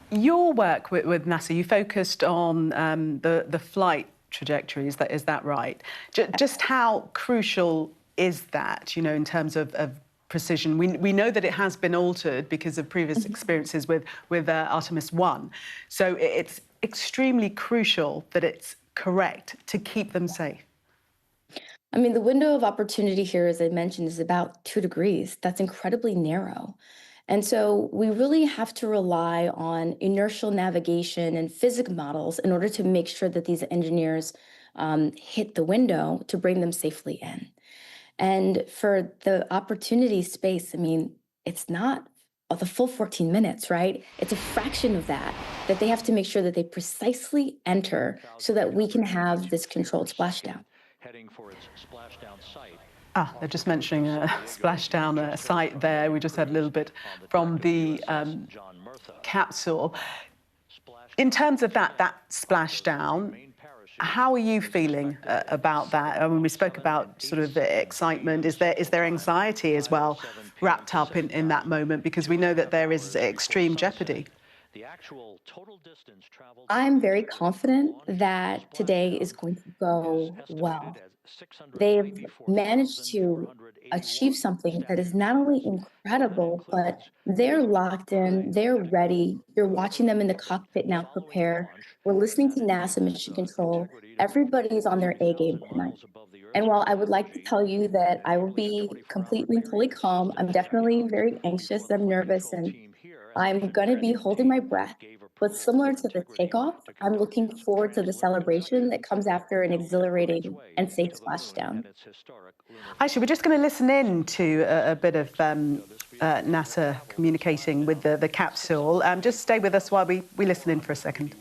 Your work with NASA, you focused on the flight trajectory, is that right? Just how crucial is that, you know, in terms of precision? We know that it has been altered because of previous experiences with Artemis I. So it's extremely crucial that it's correct to keep them safe. I mean, the window of opportunity here, as I mentioned, is about 2 degrees. That's incredibly narrow. And so we really have to rely on inertial navigation and physics models in order to make sure that these engineers hit the window to bring them safely in. And for the opportunity space, I mean, it's not the full 14 minutes, right? It's a fraction of that they have to make sure that they precisely enter so that we can have this controlled splashdown. Heading for its splashdown site. They're just mentioning a splashdown site there. We just had a little bit from the capsule. In terms of that splashdown, How are you feeling about that? I mean, we spoke about sort of excitement. Is there anxiety as well wrapped up in that moment? Because we know that there is extreme jeopardy. I'm very confident that today is going to go well. They've managed to achieve something that is not only incredible, but they're locked in, they're ready. You're watching them in the cockpit now prepare. We're listening to NASA Mission Control. Everybody's on their A game tonight. And while I would like to tell you that I will be completely and totally calm, I'm definitely very anxious, I'm nervous, and I'm going to be holding my breath. But similar to the takeoff, I'm looking forward to the celebration that comes after an exhilarating and safe splashdown. Actually, we're just going to listen in to a bit of NASA communicating with the capsule. Just stay with us while we listen in for a second.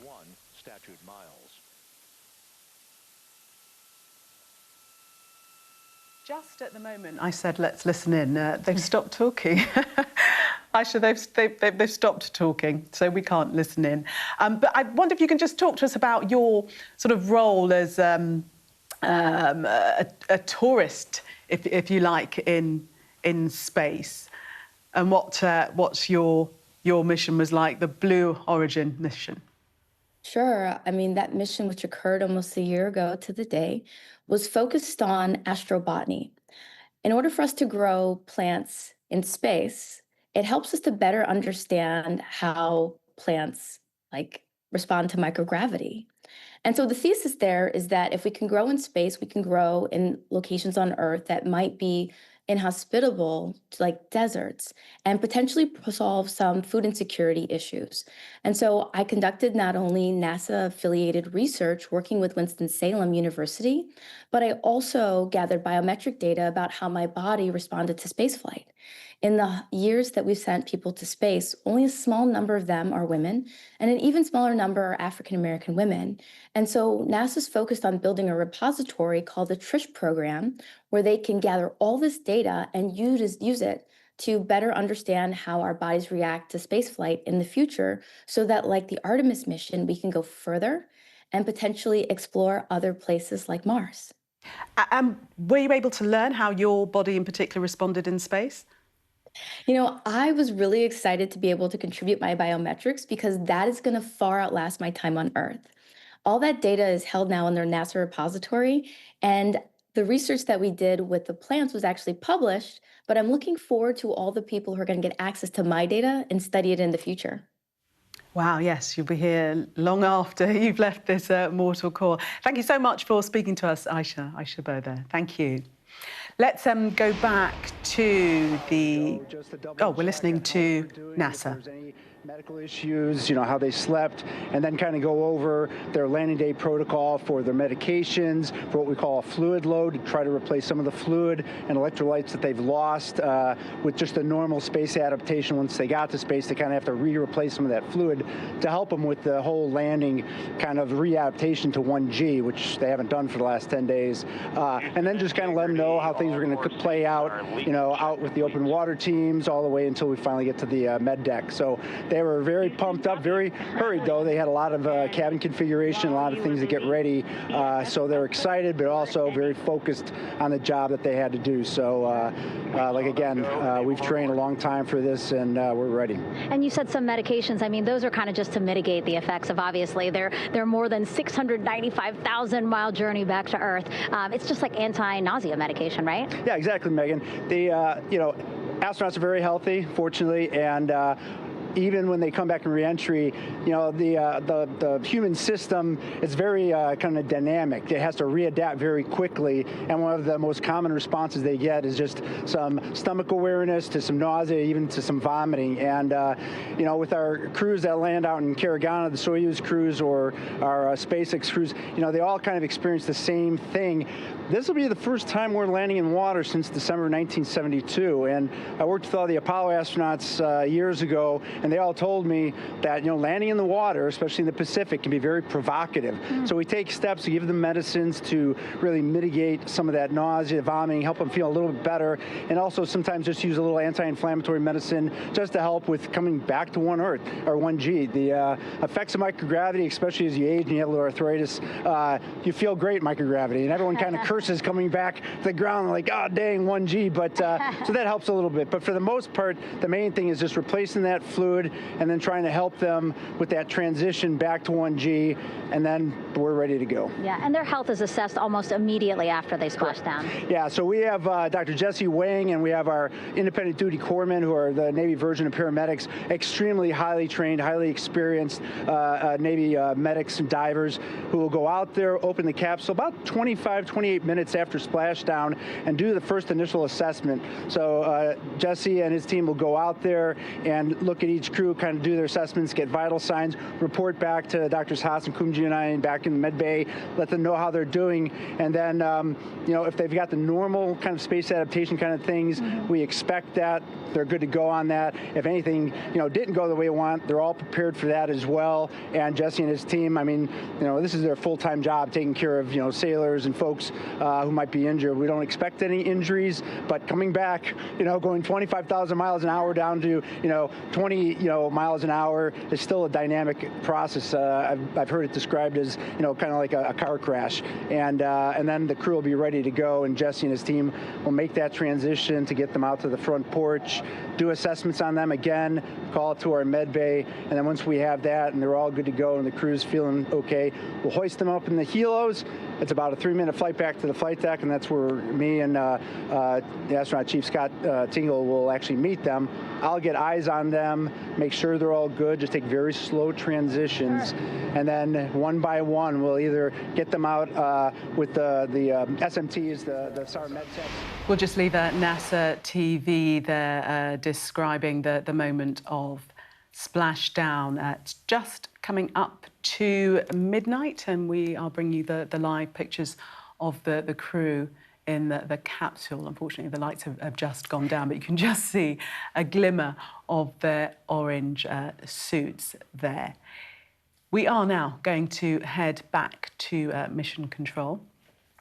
Just at the moment I said, let's listen in, they've stopped talking. Aisha, they've stopped talking, so we can't listen in. But I wonder if you can just talk to us about your sort of role as a tourist, if you like, in space, and what's your mission was like, the Blue Origin mission. Sure. I mean, that mission, which occurred almost a year ago to the day, was focused on astrobotany. In order for us to grow plants in space, it helps us to better understand how plants respond to microgravity. And so the thesis there is that if we can grow in space, we can grow in locations on Earth that might be inhospitable to deserts and potentially solve some food insecurity issues. And so I conducted not only NASA-affiliated research working with Winston-Salem University, but I also gathered biometric data about how my body responded to spaceflight. In the years that we've sent people to space, only a small number of them are women, and an even smaller number are African-American women. And so NASA's focused on building a repository called the TRISH program, where they can gather all this data and use it to better understand how our bodies react to spaceflight in the future, so that, like the Artemis mission, we can go further and potentially explore other places like Mars. Were you able to learn how your body in particular responded in space? You know, I was really excited to be able to contribute my biometrics because that is going to far outlast my time on Earth. All that data is held now in their NASA repository, and the research that we did with the plants was actually published, but I'm looking forward to all the people who are going to get access to my data and study it in the future. Wow, yes, you'll be here long after you've left this mortal core. Thank you so much for speaking to us, Aisha Bodher. Thank you. Let's go back to the... Oh, we're listening to NASA. Medical issues, how they slept, and then kind of go over their landing day protocol for their medications, for what we call a fluid load, to try to replace some of the fluid and electrolytes that they've lost with just a normal space adaptation. Once they got to space, they kind of have to replace some of that fluid to help them with the whole landing kind of readaptation to 1G, which they haven't done for the last 10 days. And then just kind of let them know how things are going to play out, out with the open water teams all the way until we finally get to the med deck. So they were very pumped up, very hurried, though. They had a lot of cabin configuration, a lot of things to get ready. So they're excited, but also very focused on the job that they had to do. So, we've trained a long time for this, and we're ready. And you said some medications. I mean, those are kind of just to mitigate the effects of, obviously, their more than 695,000-mile journey back to Earth. It's just like anti-nausea medication, right? Yeah, exactly, Megan. The, astronauts are very healthy, fortunately, and even when they come back in reentry, the human system is very kind of dynamic. It has to readapt very quickly, and one of the most common responses they get is just some stomach awareness to some nausea, even to some vomiting. And with our crews that land out in Karagana, the Soyuz crews or our SpaceX crews, they all kind of experience the same thing. This will be the first time we're landing in water since December 1972, and I worked with all the Apollo astronauts years ago, and they all told me that, landing in the water, especially in the Pacific, can be very provocative. So we take steps to give them medicines to really mitigate some of that nausea, vomiting, help them feel a little bit better, and also sometimes just use a little anti-inflammatory medicine just to help with coming back to 1 Earth, or 1G. The effects of microgravity, especially as you age and you have a little arthritis, you feel great in microgravity, and everyone kind of curses coming back to the ground, like, oh, dang, 1G, but so that helps a little bit. But for the most part, the main thing is just replacing that fluid and then trying to help them with that transition back to 1G, and then we're ready to go. Yeah, and their health is assessed almost immediately after they splash down. Yeah, so we have Dr. Jesse Wang, and we have our independent duty corpsmen, who are the Navy version of paramedics, extremely highly trained, highly experienced Navy medics and divers who will go out there, open the capsule about 25, 28 minutes after splashdown and do the first initial assessment. So Jesse and his team will go out there and look at each crew, kind of do their assessments, get vital signs, report back to Drs. Haas and Kumji and I back in the med bay, let them know how they're doing, and then if they've got the normal kind of space adaptation kind of things, we expect that they're good to go on that. If anything, didn't go the way we want, they're all prepared for that as well. And Jesse and his team, I mean, this is their full-time job, taking care of sailors and folks who might be injured. We don't expect any injuries, but coming back, going 25,000 miles an hour down to 20 miles an hour is still a dynamic process. I've heard it described as kind of like a car crash, and then the crew will be ready to go, and Jesse and his team will make that transition to get them out to the front porch, do assessments on them again, call it to our med bay, and then once we have that and they're all good to go and the crew's feeling okay, we'll hoist them up in the helos. It's about a 3-minute flight back to the flight deck, and that's where me and the astronaut chief, Scott Tingle, will actually meet them. I'll get eyes on them, make sure they're all good, just take very slow transitions, and then one by one we'll either get them out with the SMTs, the SAR med techs. We'll just leave NASA TV there describing the moment of splashdown. It's just coming up to midnight, and we are bringing you the live pictures of the crew in the capsule. Unfortunately, the lights have just gone down, but you can just see a glimmer of their orange suits there. We are now going to head back to Mission Control.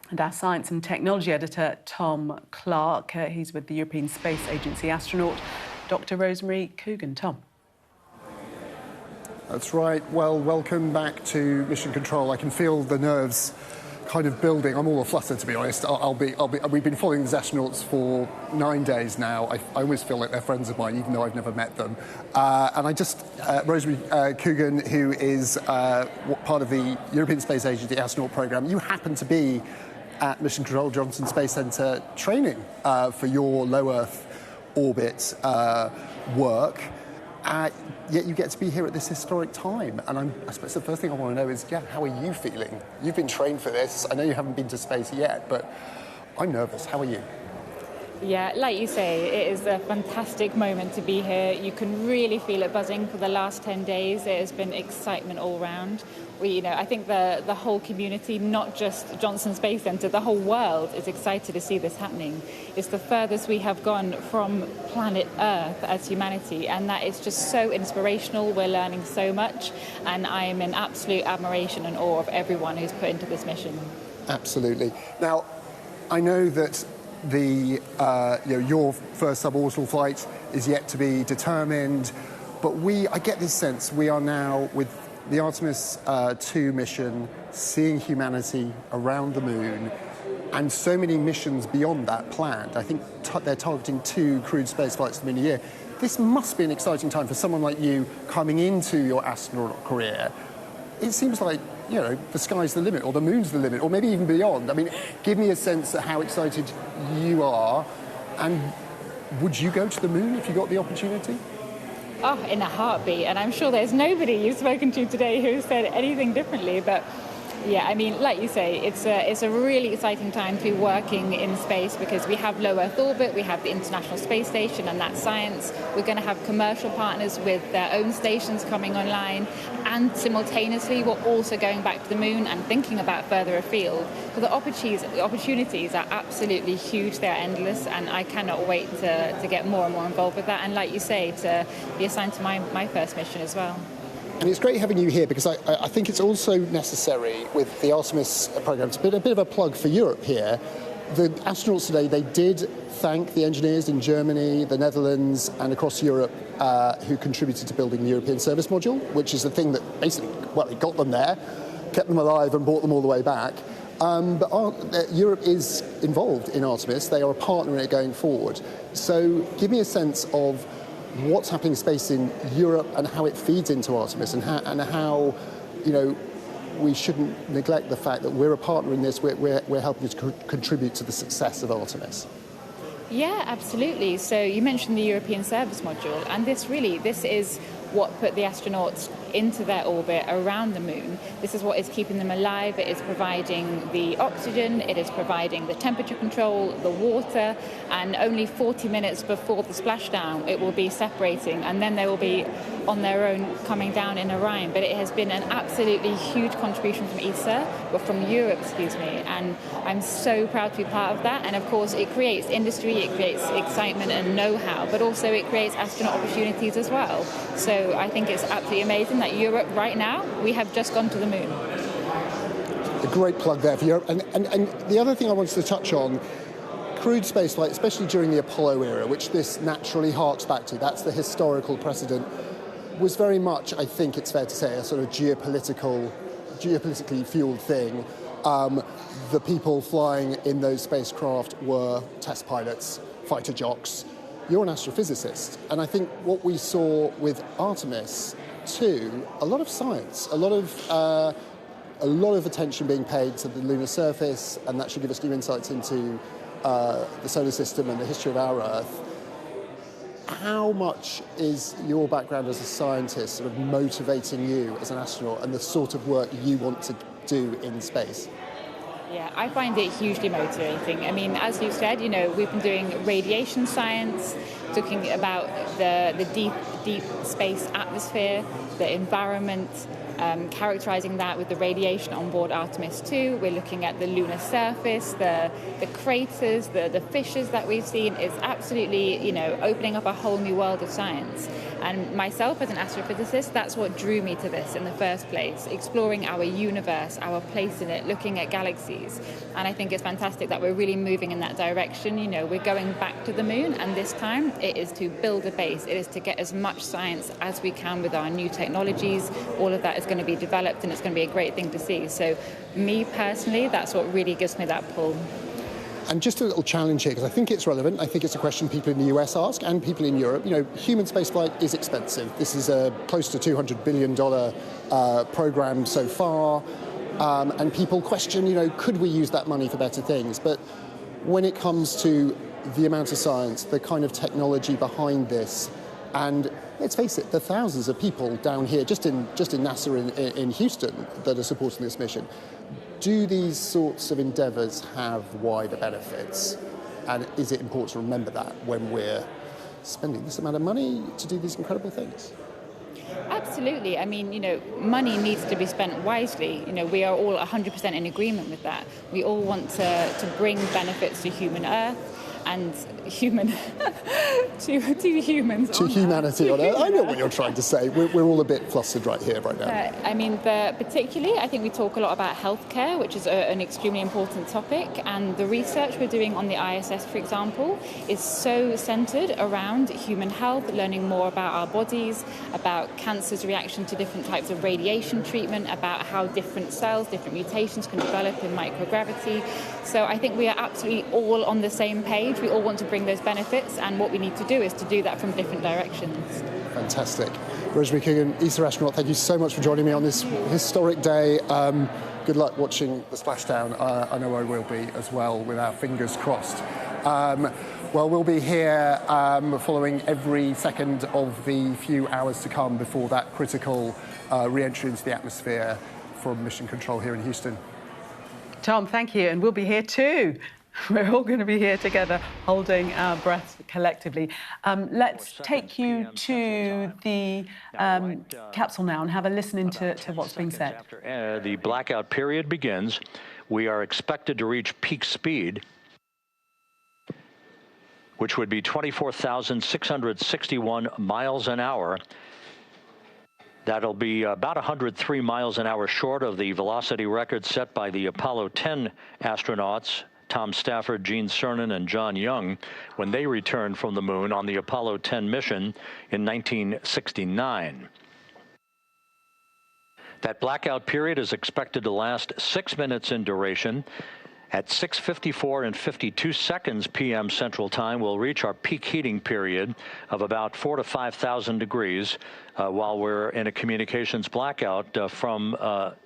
And our science and technology editor, Tom Clark, he's with the European Space Agency astronaut, Dr. Rosemary Coogan. Tom. That's right. Well, welcome back to Mission Control. I can feel the nerves kind of building. I'm all aflutter, to be honest. We've been following these astronauts for 9 days now. I always feel like they're friends of mine, even though I've never met them. And I just, Rosemary Coogan, who is part of the European Space Agency astronaut program, you happen to be at Mission Control Johnson Space Center training for your low Earth orbit work. Yet you get to be here at this historic time. And I suppose the first thing I want to know is, how are you feeling? You've been trained for this. I know you haven't been to space yet, but I'm nervous. How are you? Yeah, like you say, it is a fantastic moment to be here. You can really feel it buzzing for the last 10 days. It has been excitement all round. I think the whole community, not just Johnson Space Center, the whole world is excited to see this happening. It's the furthest we have gone from planet Earth as humanity, and that is just so inspirational. We're learning so much, and I am in absolute admiration and awe of everyone who's put into this mission. Absolutely. Now, I know that your first suborbital flight is yet to be determined, but I get this sense we are now, with the Artemis II mission, seeing humanity around the moon, and so many missions beyond that planned. I think they're targeting 2 crewed space flights to the moon a year. This must be an exciting time for someone like you coming into your astronaut career. It seems like, the sky's the limit, or the moon's the limit, or maybe even beyond. I mean, give me a sense of how excited you are, and would you go to the moon if you got the opportunity? Oh, in a heartbeat. And I'm sure there's nobody you've spoken to today who said anything differently. But Yeah, I mean, like you say, it's a really exciting time to be working in space because we have low Earth orbit, we have the International Space Station and that's science. We're going to have commercial partners with their own stations coming online, and simultaneously we're also going back to the moon and thinking about further afield. So the opportunities are absolutely huge, they're endless, and I cannot wait to get more and more involved with that. And like you say, to be assigned to my first mission as well. And it's great having you here because I think it's also necessary with the Artemis program. It's a bit of a plug for Europe here. The astronauts today, they did thank the engineers in Germany, the Netherlands, and across Europe who contributed to building the European Service Module, which is the thing that basically, well, it got them there, kept them alive and brought them all the way back. But Europe is involved in Artemis. They are a partner in it going forward. So give me a sense of what's happening in space in Europe and how it feeds into Artemis, and how you know, we shouldn't neglect the fact that we're a partner in this. We're helping to contribute to the success of Artemis. Yeah, absolutely. So you mentioned the European Service Module, and this is what put the astronauts into their orbit around the moon. This is what is keeping them alive. It is providing the oxygen, it is providing the temperature control, the water, and only 40 minutes before the splashdown it will be separating, and then they will be on their own coming down in Orion. But it has been an absolutely huge contribution from Europe, and I'm so proud to be part of that. And of course it creates industry, it creates excitement and know-how, but also it creates astronaut opportunities as well. So I think it's absolutely amazing that Europe right now, we have just gone to the moon. A great plug there for Europe. And the other thing I wanted to touch on, crewed spaceflight, especially during the Apollo era, which this naturally harks back to, that's the historical precedent, was very much, I think it's fair to say, a sort of geopolitically fueled thing. The people flying in those spacecraft were test pilots, fighter jocks. You're an astrophysicist, and I think what we saw with Artemis II, a lot of science, a lot of attention being paid to the lunar surface, and that should give us new insights into the solar system and the history of our Earth. How much is your background as a scientist sort of motivating you as an astronaut and the sort of work you want to do in space? Yeah, I find it hugely motivating. I mean, as you said, you know, we've been doing radiation science, talking about the deep space atmosphere, the environment, characterizing that with the radiation on board Artemis II. We're looking at the lunar surface, the craters, the fissures that we've seen. It's absolutely, you know, opening up a whole new world of science. And myself as an astrophysicist, that's what drew me to this in the first place, exploring our universe, our place in it, looking at galaxies. And I think it's fantastic that we're really moving in that direction. You know, we're going back to the moon, and this time it is to build a base. It is to get as much science as we can with our new technologies. All of that is going to be developed, and it's going to be a great thing to see. So me personally, that's what really gives me that pull. And just a little challenge here, because I think it's relevant. I think it's a question people in the US ask and people in Europe. You know, human spaceflight is expensive. This is a close to $200 billion program so far. And people question, you know, could we use that money for better things? But when it comes to the amount of science, the kind of technology behind this, and let's face it, the thousands of people down here, just in NASA in Houston, that are supporting this mission. Do these sorts of endeavours have wider benefits? And is it important to remember that when we're spending this amount of money to do these incredible things? Absolutely. I mean, you know, money needs to be spent wisely. You know, we are all 100% in agreement with that. We all want to bring benefits to human Earth and human to humans. To humanity on Earth. I know what you're trying to say. We're all a bit flustered right now. I mean, particularly, I think we talk a lot about healthcare, which is an extremely important topic, and the research we're doing on the ISS, for example, is so centered around human health, learning more about our bodies, about cancer's reaction to different types of radiation treatment, about how different cells, different mutations can develop in microgravity. So I think we are absolutely all on the same page. We all want to bring those benefits, and what we need to do is to do that from different directions. Fantastic. Rosemary Coogan, ESA astronaut, thank you so much for joining me on this historic day. Good luck watching the splashdown. I know I will be as well, with our fingers crossed. Well, we'll be here following every second of the few hours to come before that critical re-entry into the atmosphere from Mission Control here in Houston. Tom, thank you, and we'll be here too. We're all going to be here together, holding our breaths collectively. Let's take you to the capsule now and have a listen into what's being said. After the blackout period begins, we are expected to reach peak speed, which would be 24,661 miles an hour. That'll be about 103 miles an hour short of the velocity record set by the Apollo 10 astronauts, Tom Stafford, Gene Cernan, and John Young, when they returned from the moon on the Apollo 10 mission in 1969. That blackout period is expected to last 6 minutes in duration. At 6:54 and 52 seconds p.m. Central Time, we'll reach our peak heating period of about 4,000 to 5,000 degrees while we're in a communications blackout from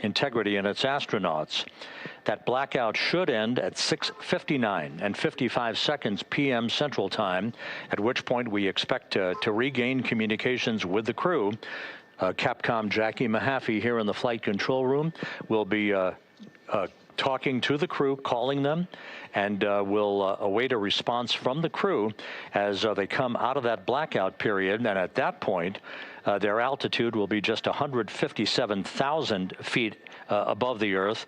Integrity and its astronauts. That blackout should end at 6:59 and 55 seconds p.m. Central Time, at which point we expect to regain communications with the crew. Capcom Jackie Mahaffey here in the flight control room will be talking to the crew, calling them, and we'll await a response from the crew as they come out of that blackout period. And at that point, their altitude will be just 157,000 feet above the Earth,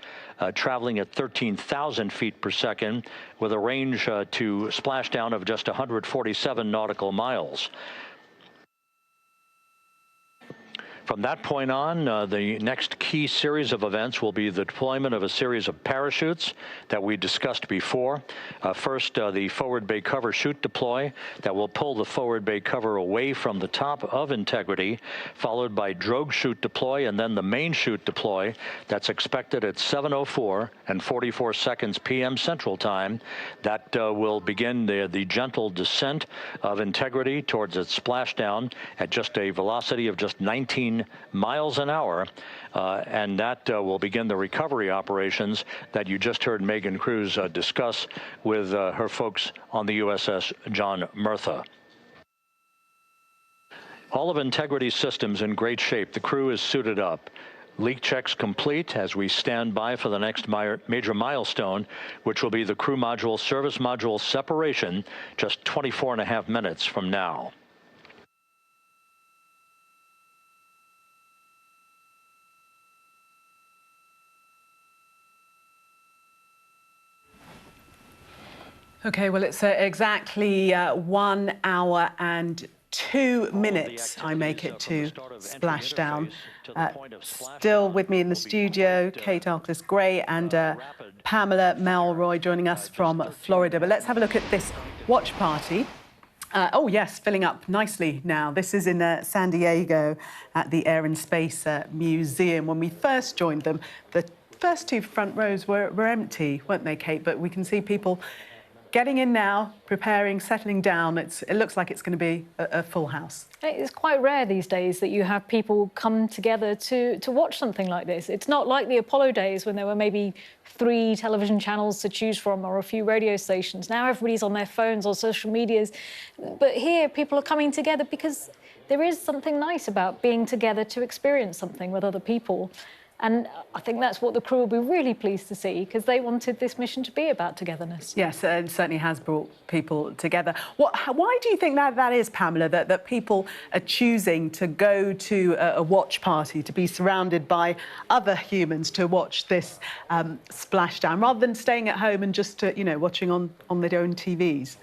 traveling at 13,000 feet per second, with a range to splashdown of just 147 nautical miles. From that point on, the next key series of events will be the deployment of a series of parachutes that we discussed before. First, the forward bay cover chute deploy that will pull the forward bay cover away from the top of Integrity, followed by drogue chute deploy, and then the main chute deploy that's expected at 7:04 and 44 seconds p.m. Central Time. That will begin the gentle descent of Integrity towards its splashdown at just a velocity of just 19 miles an hour, and that will begin the recovery operations that you just heard Megan Cruz discuss with her folks on the USS John Murtha. All of Integrity's systems in great shape. The crew is suited up. Leak checks complete as we stand by for the next major milestone, which will be the crew module service module separation just 24.5 minutes from now. Okay, well, it's exactly 1 hour and 2 minutes I make it to splashdown. Still with me in the studio, Kate Arkless-Gray and Pamela Melroy joining us from Florida. But let's have a look at this watch party. Oh, yes, filling up nicely now. This is in San Diego at the Air and Space Museum. When we first joined them, the first two front rows were empty, weren't they, Kate? But we can see people getting in now, preparing, settling down. It looks like it's going to be a full house. It's quite rare these days that you have people come together to watch something like this. It's not like the Apollo days when there were maybe 3 television channels to choose from or a few radio stations. Now everybody's on their phones or social medias. But here, people are coming together because there is something nice about being together to experience something with other people. And I think that's what the crew will be really pleased to see, because they wanted this mission to be about togetherness. Yes, it certainly has brought people together. Why do you think that is, Pamela, that people are choosing to go to a watch party, to be surrounded by other humans to watch this splashdown, rather than staying at home and just, watching on their own TVs?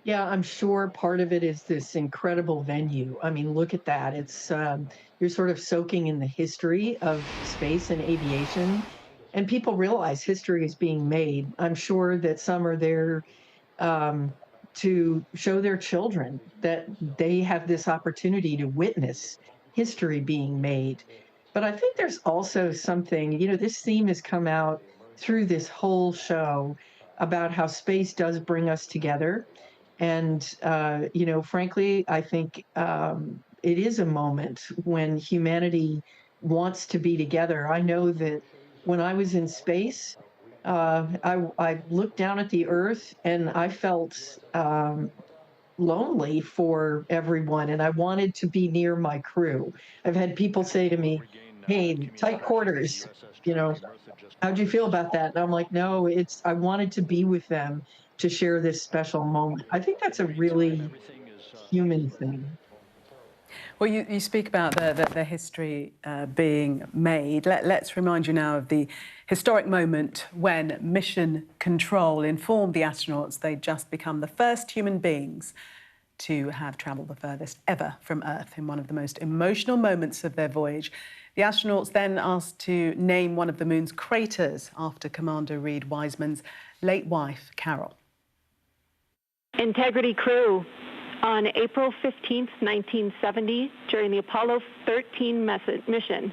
Yeah, I'm sure part of it is this incredible venue. I mean, look at that. It's you're sort of soaking in the history of space and aviation, and people realize history is being made. I'm sure that some are there to show their children that they have this opportunity to witness history being made. But I think there's also something, this theme has come out through this whole show about how space does bring us together. And, frankly, I think it is a moment when humanity wants to be together. I know that when I was in space, I looked down at the Earth and I felt lonely for everyone, and I wanted to be near my crew. I've had people say to me, "Hey, tight quarters, you know, how'd you feel about that?" And I'm like, "No, I wanted to be with them to share this special moment." I think that's a really human thing. Well, you speak about the history being made. Let's remind you now of the historic moment when Mission Control informed the astronauts they'd just become the first human beings to have travelled the furthest ever from Earth in one of the most emotional moments of their voyage. The astronauts then asked to name one of the moon's craters after Commander Reed Wiseman's late wife, Carol. Integrity crew. On April 15, 1970, during the Apollo 13 mission,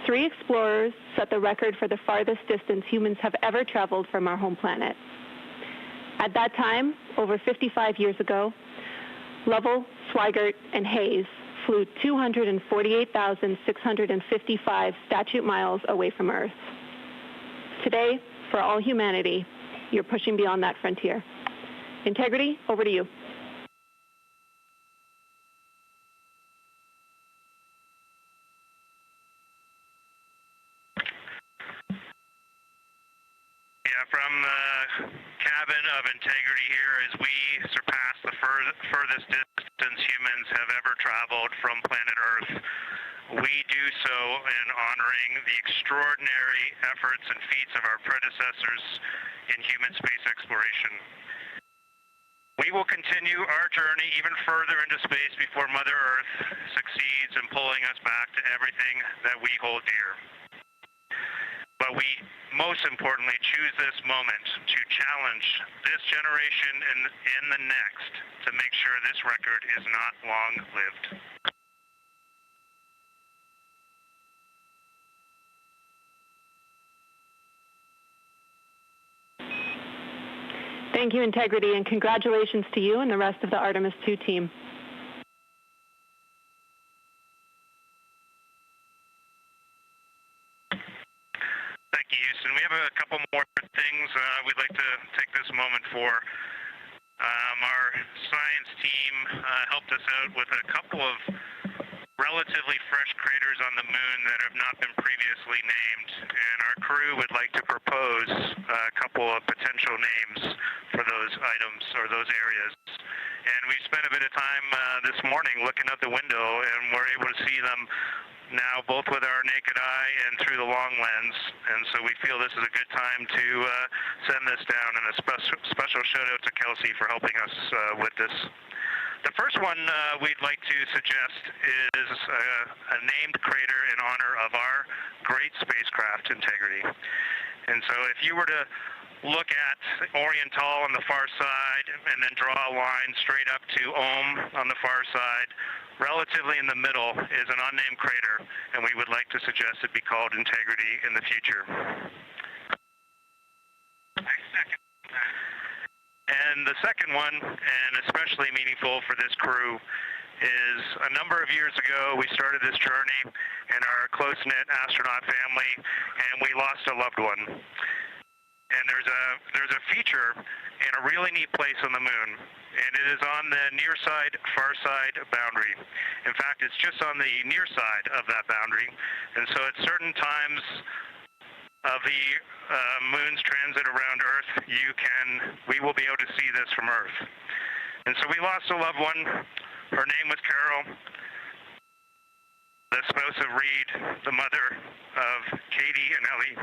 3 explorers set the record for the farthest distance humans have ever traveled from our home planet. At that time, over 55 years ago, Lovell, Swigert, and Hayes flew 248,655 statute miles away from Earth. Today, for all humanity, you're pushing beyond that frontier. Integrity, over to you. From the cabin of Integrity here as we surpass the furthest distance humans have ever traveled from planet Earth. We do so in honoring the extraordinary efforts and feats of our predecessors in human space exploration. We will continue our journey even further into space before Mother Earth succeeds in pulling us back to everything that we hold dear. But we, most importantly, choose this moment to challenge this generation and the next to make sure this record is not long-lived. Thank you, Integrity, and congratulations to you and the rest of the Artemis II team. Thank you, Houston. We have a couple more things we'd like to take this moment for. Our science team helped us out with a couple of relatively fresh craters on the moon that have not been previously named, and our crew would like to propose a couple of potential names for those items or those areas. And we spent a bit of time this morning looking out the window, and we're able to see them now both with our naked eye and through the long lens, and so we feel this is a good time to send this down, and a special shout out to Kelsey for helping us with this. The first one we'd like to suggest is a named crater in honor of our great spacecraft, Integrity. And so if you were to look at Oriental on the far side and then draw a line straight up to Ohm on the far side, relatively in the middle is an unnamed crater, and we would like to suggest it be called Integrity in the future. And the second one, and especially meaningful for this crew, is a number of years ago we started this journey in our close-knit astronaut family, and we lost a loved one. And there's a feature in a really neat place on the moon, and it is on the near side, far side boundary. In fact, it's just on the near side of that boundary, and so at certain times of the moon's transit around Earth, we will be able to see this from Earth. And so we lost a loved one. Her name was Carol, the spouse of Reed, the mother of Katie and Ellie.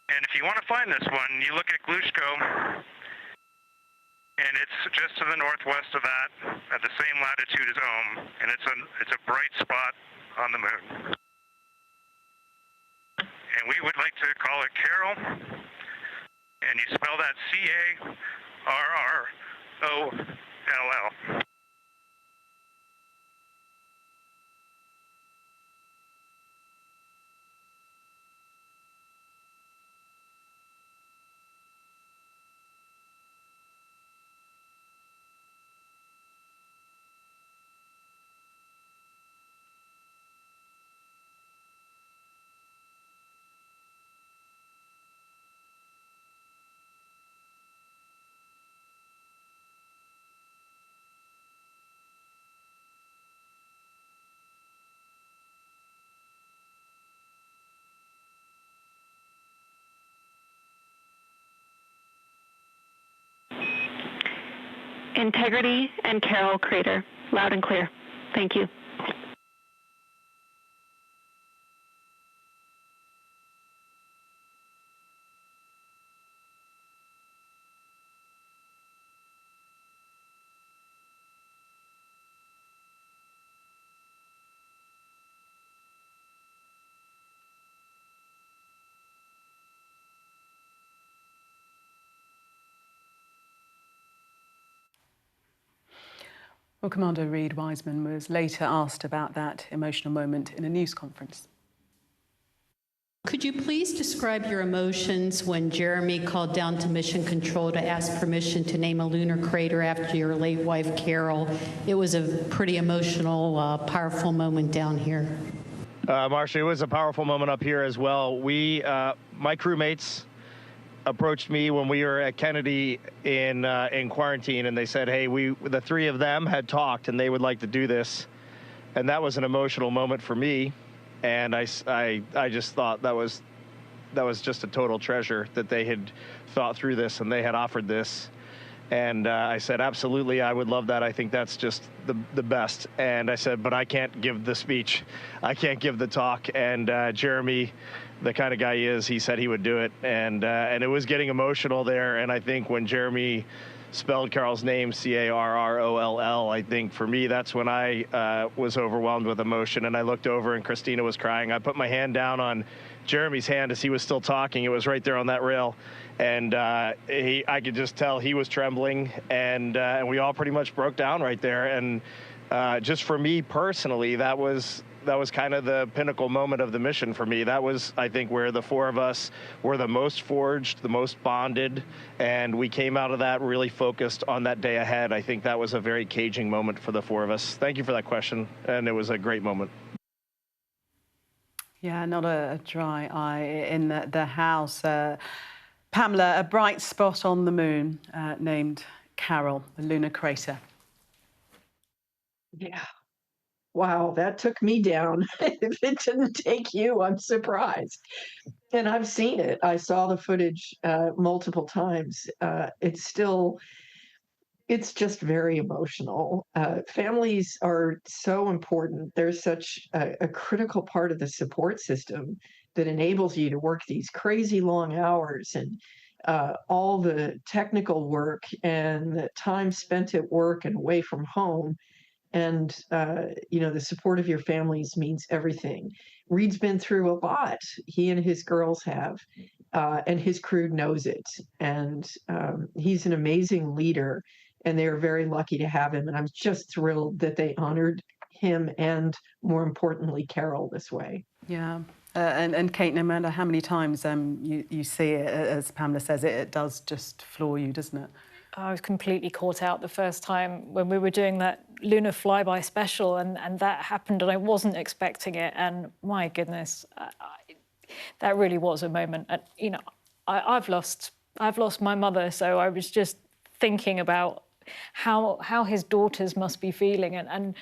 And if you want to find this one, you look at Glushko, and it's just to the northwest of that, at the same latitude as Ohm, and it's a bright spot on the moon. And we would like to call it Carol, and you spell that C-A-R-R-O-L-L. Integrity and Carroll Crater. Loud and clear. Thank you. Well, Commander Reid Wiseman was later asked about that emotional moment in a news conference. Could you please describe your emotions when Jeremy called down to Mission Control to ask permission to name a lunar crater after your late wife, Carol? It was a pretty emotional, powerful moment down here. Marcia, it was a powerful moment up here as well. My crewmates approached me when we were at Kennedy in quarantine, and they said, hey, the three of them had talked and they would like to do this. And that was an emotional moment for me. And I just thought that was just a total treasure that they had thought through this and they had offered this. And I said, absolutely, I would love that. I think that's just the best. And I said, but I can't give the speech. I can't give the talk. And Jeremy, the kind of guy he is, he said he would do it. And it was getting emotional there. And I think when Jeremy spelled Carol's name, Carroll, I think for me, that's when I was overwhelmed with emotion. And I looked over and Christina was crying. I put my hand down on Jeremy's hand as he was still talking. It was right there on that rail. And I could just tell he was trembling, and we all pretty much broke down right there. And just for me personally, that was kind of the pinnacle moment of the mission for me. That was, I think, where the four of us were the most forged, the most bonded, and we came out of that really focused on that day ahead. I think that was a very caging moment for the four of us. Thank you for that question, and it was a great moment. Yeah, not a dry eye in the house. Pamela, a bright spot on the moon named Carroll, the lunar crater. Yeah. Wow, that took me down. If it didn't take you, I'm surprised. And I've seen it. I saw the footage multiple times. It's just very emotional. Families are so important. They're such a critical part of the support system that enables you to work these crazy long hours and all the technical work and the time spent at work and away from home. And, the support of your families means everything. Reed's been through a lot. He and his girls have, and his crew knows it. And he's an amazing leader, and they are very lucky to have him. And I'm just thrilled that they honored him and, more importantly, Carol this way. Yeah. And Kate, no matter how many times you see it, as Pamela says, it does just floor you, doesn't it? I was completely caught out the first time when we were doing that lunar flyby special, and that happened, and I wasn't expecting it. And my goodness, that really was a moment. And, I've lost my mother, so I was just thinking about how his daughters must be feeling, and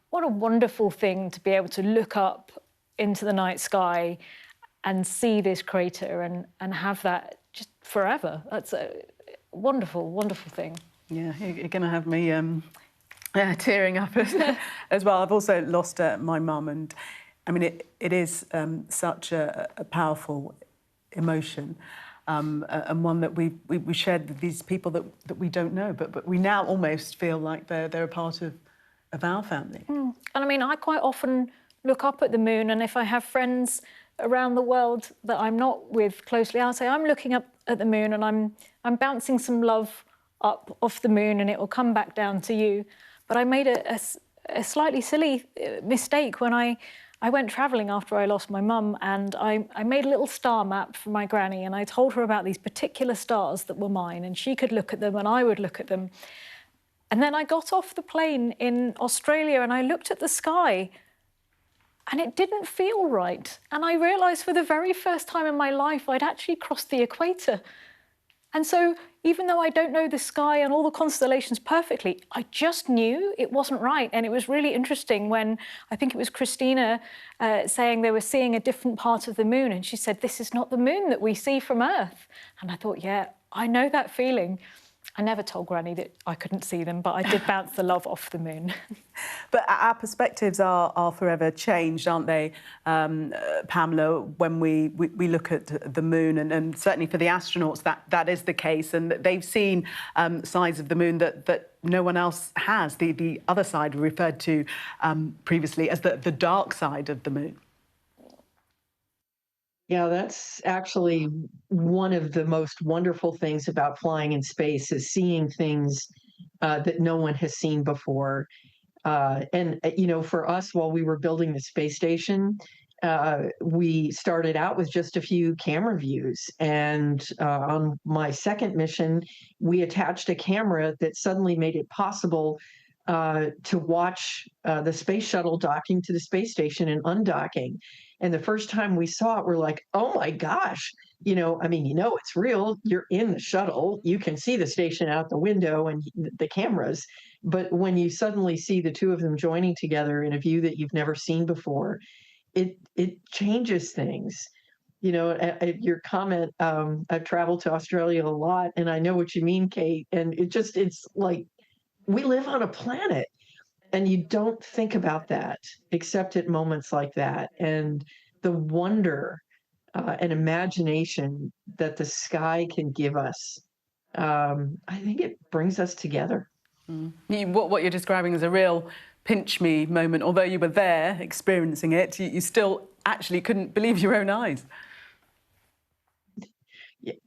what a wonderful thing to be able to look up into the night sky and see this crater and have that just forever. That's a wonderful, wonderful thing. Yeah, you're going to have me tearing up as well. I've also lost my mum, and I mean, it is such a powerful emotion, and one that we shared with these people that we don't know, but we now almost feel like they're a part of our family. And I mean, I quite often look up at the moon, and if I have friends around the world that I'm not with closely, I'll say, I'm looking up at the moon and I'm bouncing some love up off the moon, and it will come back down to you. But I made a slightly silly mistake when I went travelling after I lost my mum, and I made a little star map for my granny, and I told her about these particular stars that were mine, and she could look at them and I would look at them. And then I got off the plane in Australia and I looked at the sky, and it didn't feel right. And I realised for the very first time in my life, I'd actually crossed the equator. And so even though I don't know the sky and all the constellations perfectly, I just knew it wasn't right. And it was really interesting when, I think it was Christina saying they were seeing a different part of the moon. And she said, this is not the moon that we see from Earth. And I thought, yeah, I know that feeling. I never told Granny that I couldn't see them, but I did bounce the love off the moon. But our perspectives are forever changed, aren't they, Pamela, when we look at the moon, and certainly for the astronauts that is the case, and they've seen sides of the moon that no one else has. The other side referred to previously as the dark side of the moon. Yeah, that's actually one of the most wonderful things about flying in space, is seeing things that no one has seen before. You know, for us, while we were building the space station, we started out with just a few camera views. And on my second mission, we attached a camera that suddenly made it possible to watch the space shuttle docking to the space station and undocking. And the first time we saw it, we're like, oh my gosh, you know, I mean, you know, it's real. You're in the shuttle. You can see the station out the window and the cameras. But when you suddenly see the two of them joining together in a view that you've never seen before, it changes things. You know, your comment, I've traveled to Australia a lot, and I know what you mean, Kate. And it's like we live on a planet. And you don't think about that except at moments like that. And the wonder and imagination that the sky can give us, I think it brings us together. What you're describing is a real pinch me moment. Although you were there experiencing it, you still actually couldn't believe your own eyes.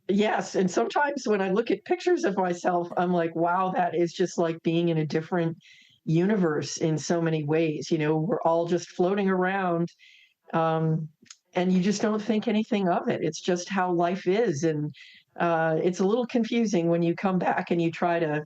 Yes, and sometimes when I look at pictures of myself, I'm like, wow, that is just like being in a different universe in so many ways. You know, we're all just floating around, and you just don't think anything of it. It's just how life is. And it's a little confusing when you come back and you try to,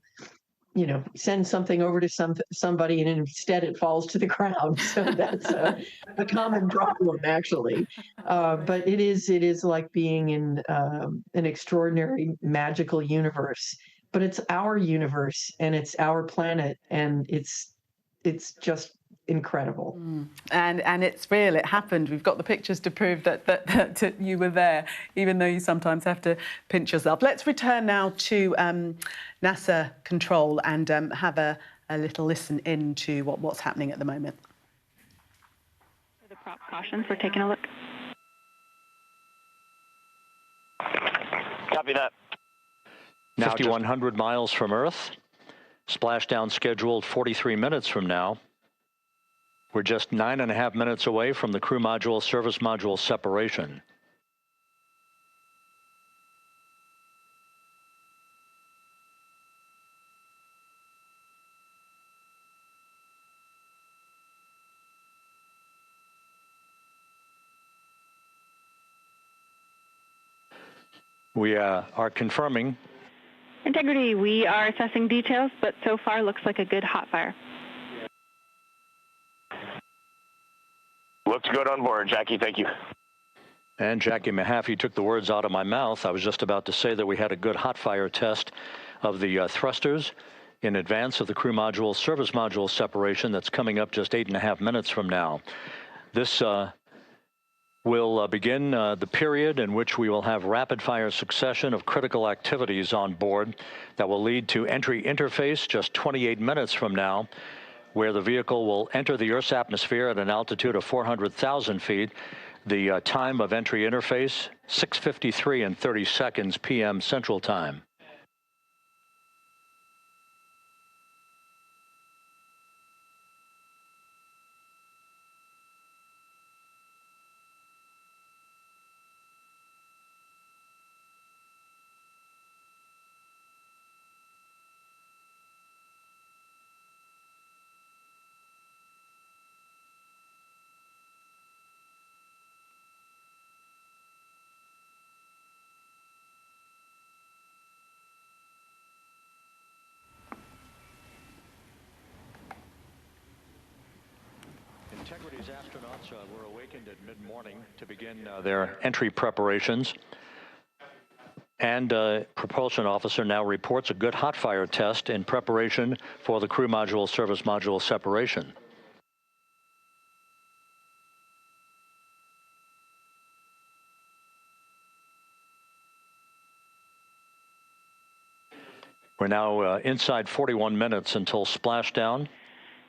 you know, send something over to somebody, and instead it falls to the ground. So that's a common problem, actually. But it is like being in an extraordinary, magical universe. But it's our universe, and it's our planet, and it's just incredible. And it's real. It happened. We've got the pictures to prove that you were there, even though you sometimes have to pinch yourself. Let's return now to NASA control and have a little listen into what's happening at the moment. For the prop cautions, we're taking a look. Copy that. 5,100 miles from Earth. Splashdown scheduled 43 minutes from now. We're just 9.5 minutes away from the crew module service module separation. We are confirming. Integrity, we are assessing details, but so far looks like a good hot fire. Looks good on board, Jackie. Thank you. And Jackie Mahaffey took the words out of my mouth. I was just about to say that we had a good hot fire test of the thrusters in advance of the crew module service module separation that's coming up just 8.5 minutes from now. This will begin the period in which we will have rapid-fire succession of critical activities on board that will lead to entry interface just 28 minutes from now, where the vehicle will enter the Earth's atmosphere at an altitude of 400,000 feet. The time of entry interface, 6:53 and 30 seconds p.m. Central Time. Integrity's astronauts were awakened at mid-morning to begin their entry preparations. And propulsion officer now reports a good hot fire test in preparation for the crew module service module separation. We're now inside 41 minutes until splashdown.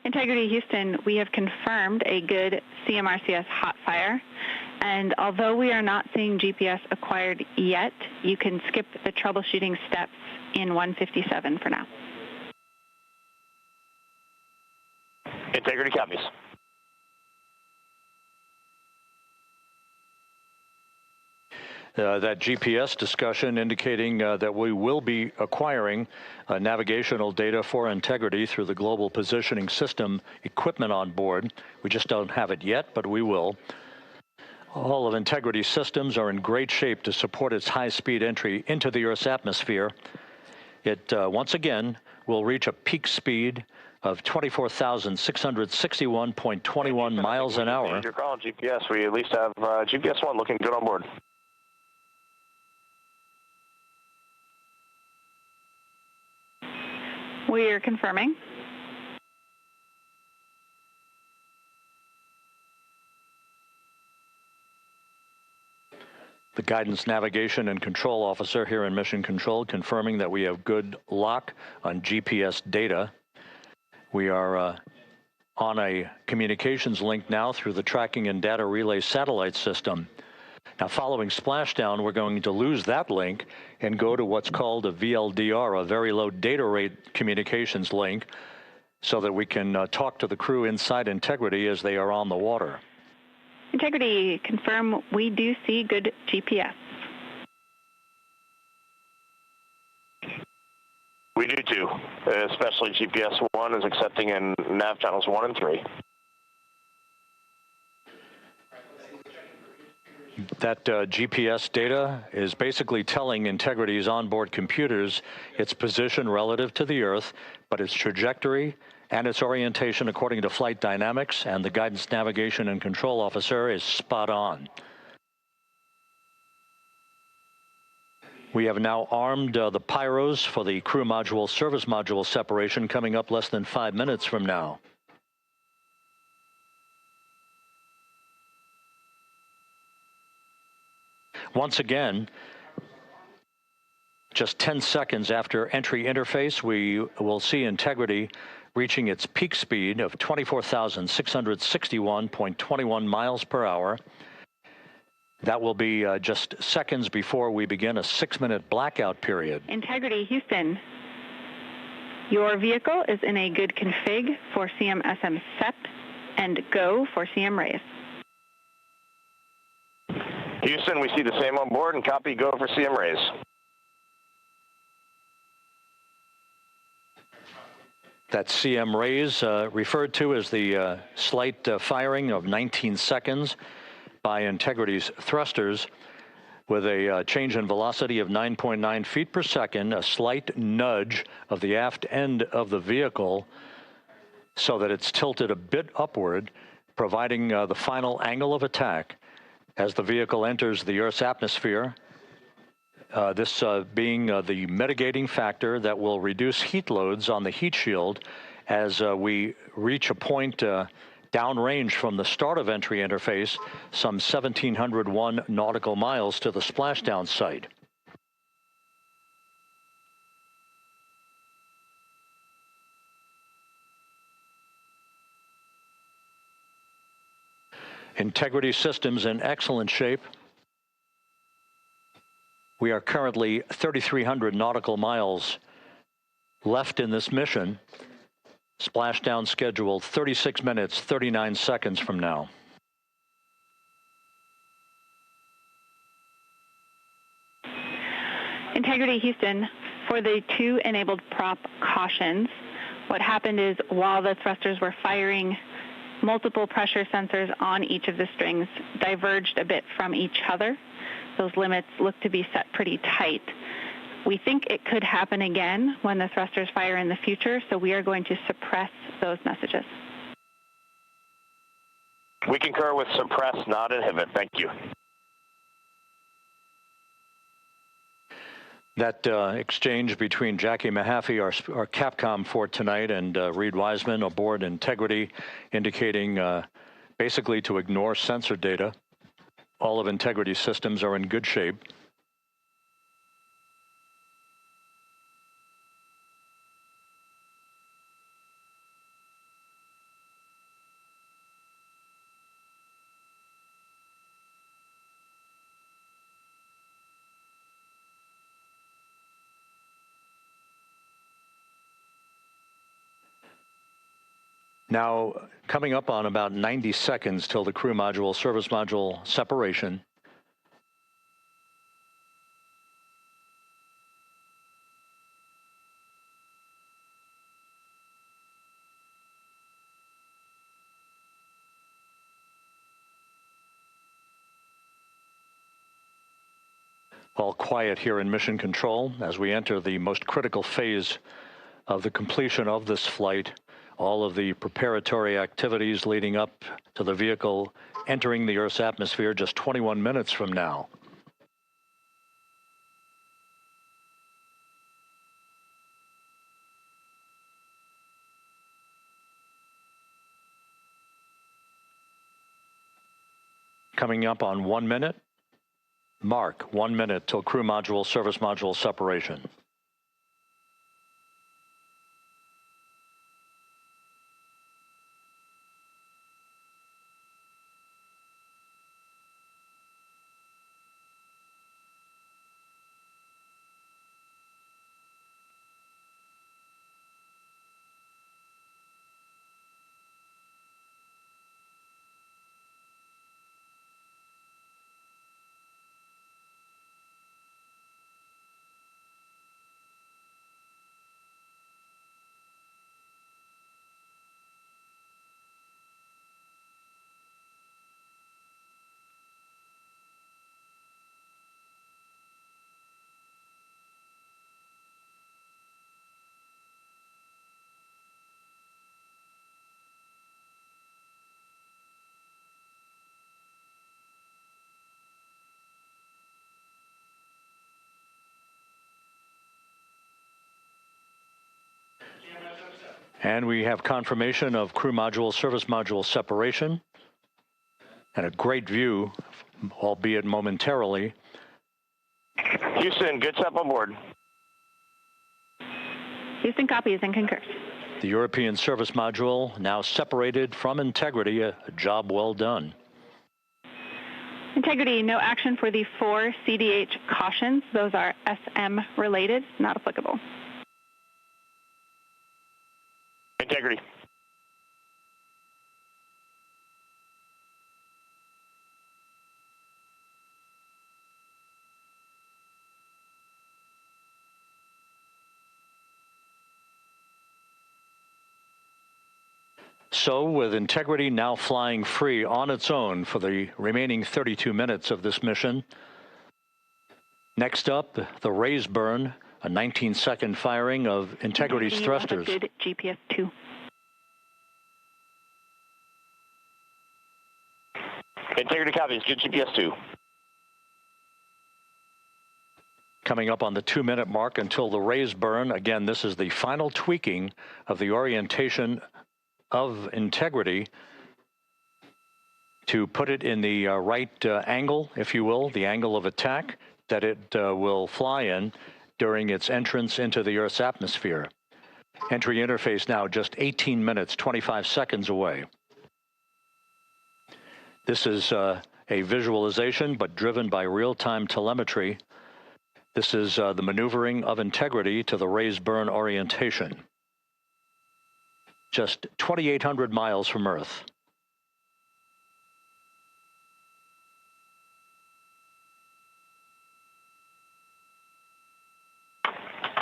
Integrity Houston, we have confirmed a good CMRCS hot fire. And although we are not seeing GPS acquired yet, you can skip the troubleshooting steps in 157 for now. Integrity copies. That GPS discussion indicating that we will be acquiring navigational data for Integrity through the Global Positioning System equipment on board. We just don't have it yet, but we will. All of Integrity's systems are in great shape to support its high-speed entry into the Earth's atmosphere. It, once again, will reach a peak speed of 24,661.21 miles an hour. You're calling GPS. We at least have GPS 1 looking good on board. We are confirming. The Guidance, Navigation, and Control Officer here in Mission Control confirming that we have good lock on GPS data. We are on a communications link now through the Tracking and Data Relay satellite system. Now, following splashdown, we're going to lose that link and go to what's called a VLDR, a very low data rate communications link, so that we can talk to the crew inside Integrity as they are on the water. Integrity, confirm we do see good GPS. We do too, especially GPS 1 is accepting in nav channels 1 and 3. That GPS data is basically telling Integrity's onboard computers its position relative to the Earth, but its trajectory and its orientation according to flight dynamics and the Guidance, Navigation, and Control Officer is spot on. We have now armed the pyros for the crew module service module separation coming up less than 5 minutes from now. Once again, just 10 seconds after entry interface, we will see Integrity reaching its peak speed of 24,661.21 miles per hour. That will be just seconds before we begin a 6-minute blackout period. Integrity Houston, your vehicle is in a good config for CM-SM SEP and go for CM raise. Houston, we see the same on board and copy go for CM raise. That CM raise referred to as the slight firing of 19 seconds by Integrity's thrusters with a change in velocity of 9.9 feet per second, a slight nudge of the aft end of the vehicle so that it's tilted a bit upward, providing the final angle of attack as the vehicle enters the Earth's atmosphere, this being the mitigating factor that will reduce heat loads on the heat shield as we reach a point downrange from the start of entry interface, some 1,701 nautical miles to the splashdown site. Integrity systems in excellent shape. We are currently 3,300 nautical miles left in this mission. Splashdown scheduled 36 minutes, 39 seconds from now. Integrity Houston, for the 2 enabled prop cautions, what happened is while the thrusters were firing, multiple pressure sensors on each of the strings diverged a bit from each other. Those limits look to be set pretty tight. We think it could happen again when the thrusters fire in the future, so we are going to suppress those messages. We concur with suppress, not inhibit. Thank you. That exchange between Jackie Mahaffey, our Capcom for tonight, and Reed Wiseman aboard Integrity, indicating basically to ignore sensor data. All of Integrity's systems are in good shape. Now, coming up on about 90 seconds till the crew module, service module separation. All quiet here in Mission Control as we enter the most critical phase of the completion of this flight. All of the preparatory activities leading up to the vehicle entering the Earth's atmosphere just 21 minutes from now. Coming up on 1 minute. Mark, 1 minute till crew module, service module separation. And we have confirmation of crew module, service module separation. And a great view, albeit momentarily. Houston, good stuff on board. Houston copies and concurs. The European service module now separated from Integrity, a job well done. Integrity, no action for the 4 CDH cautions. Those are SM related, not applicable. Integrity. So, with Integrity now flying free on its own for the remaining 32 minutes of this mission. Next up, the raise burn, a 19-second firing of Integrity's thrusters. Good GPS 2. Integrity copies, good GPS 2. Coming up on the 2-minute mark until the raise burn. Again, this is the final tweaking of the orientation of Integrity to put it in the right angle, if you will, the angle of attack that it will fly in during its entrance into the Earth's atmosphere. Entry interface now just 18 minutes, 25 seconds away. This is a visualization, but driven by real-time telemetry. This is the maneuvering of Integrity to the raise burn orientation. Just 2,800 miles from Earth.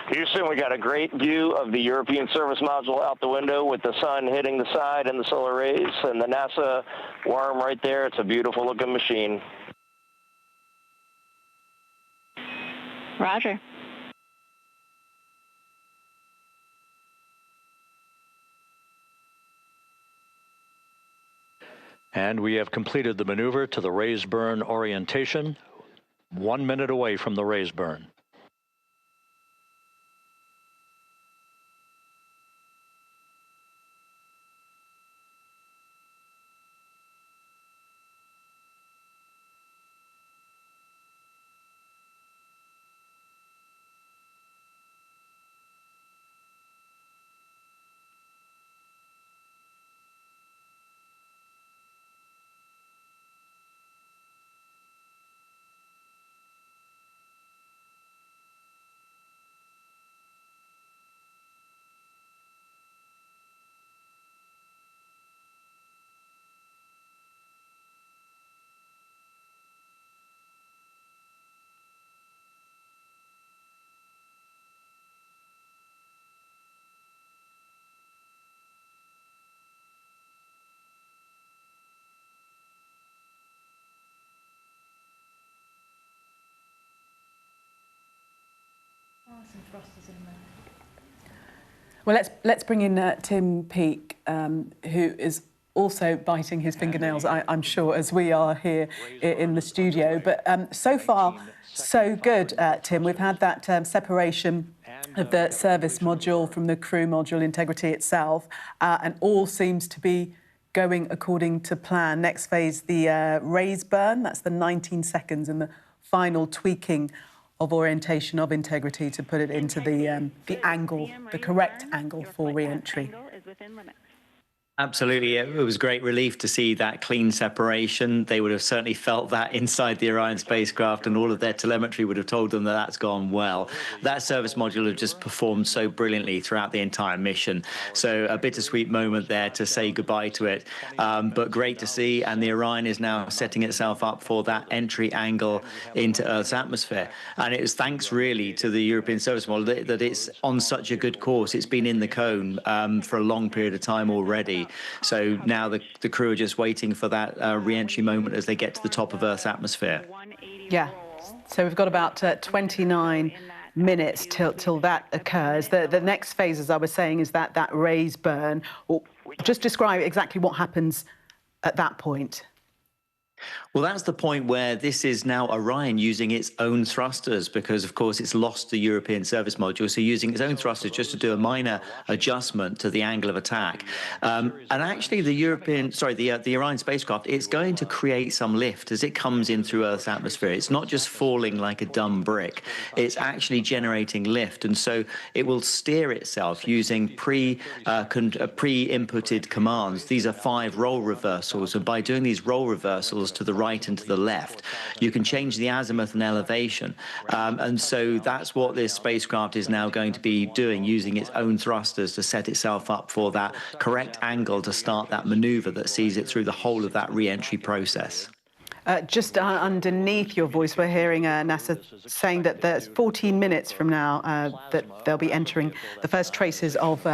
Houston, we got a great view of the European service module out the window with the sun hitting the side and the solar rays and the NASA worm right there. It's a beautiful looking machine. Roger. And we have completed the maneuver to the raise burn orientation, 1 minute away from the raise burn. some thrusters in there. Well, let's bring in Tim Peake, who is also biting his fingernails, I'm sure, as we are here in the studio. But so far, so good, Tim. We've had that separation of the service module from the crew module integrity itself, and all seems to be going according to plan. Next phase, the raise burn, that's the 19 seconds, and the final tweaking of orientation of integrity to put it into the angle, the correct angle for re-entry. Absolutely. It was great relief to see that clean separation. They would have certainly felt that inside the Orion spacecraft, and all of their telemetry would have told them that that's gone well. That service module had just performed so brilliantly throughout the entire mission. So a bittersweet moment there to say goodbye to it, but great to see. And the Orion is now setting itself up for that entry angle into Earth's atmosphere. And it was thanks really to the European service module that it's on such a good course. It's been in the cone for a long period of time already. So now the crew are just waiting for that re-entry moment as they get to the top of Earth's atmosphere. Yeah, so we've got about 29 minutes till that occurs. The next phase, as I was saying, is that raise burn. Or just describe exactly what happens at that point. Well, that's the point where this is now Orion using its own thrusters, because, of course, it's lost the European service module. So using its own thrusters just to do a minor adjustment to the angle of attack. And actually, the Orion spacecraft, it's going to create some lift as it comes in through Earth's atmosphere. It's not just falling like a dumb brick. It's actually generating lift. And so it will steer itself using pre-inputted commands. These are 5 roll reversals. And by doing these roll reversals to the right and to the left, you can change the azimuth and elevation. And so that's what this spacecraft is now going to be doing, using its own thrusters to set itself up for that correct angle to start that maneuver that sees it through the whole of that re-entry process. Just underneath your voice, we're hearing NASA saying that there's 14 minutes from now that they'll be entering the first traces of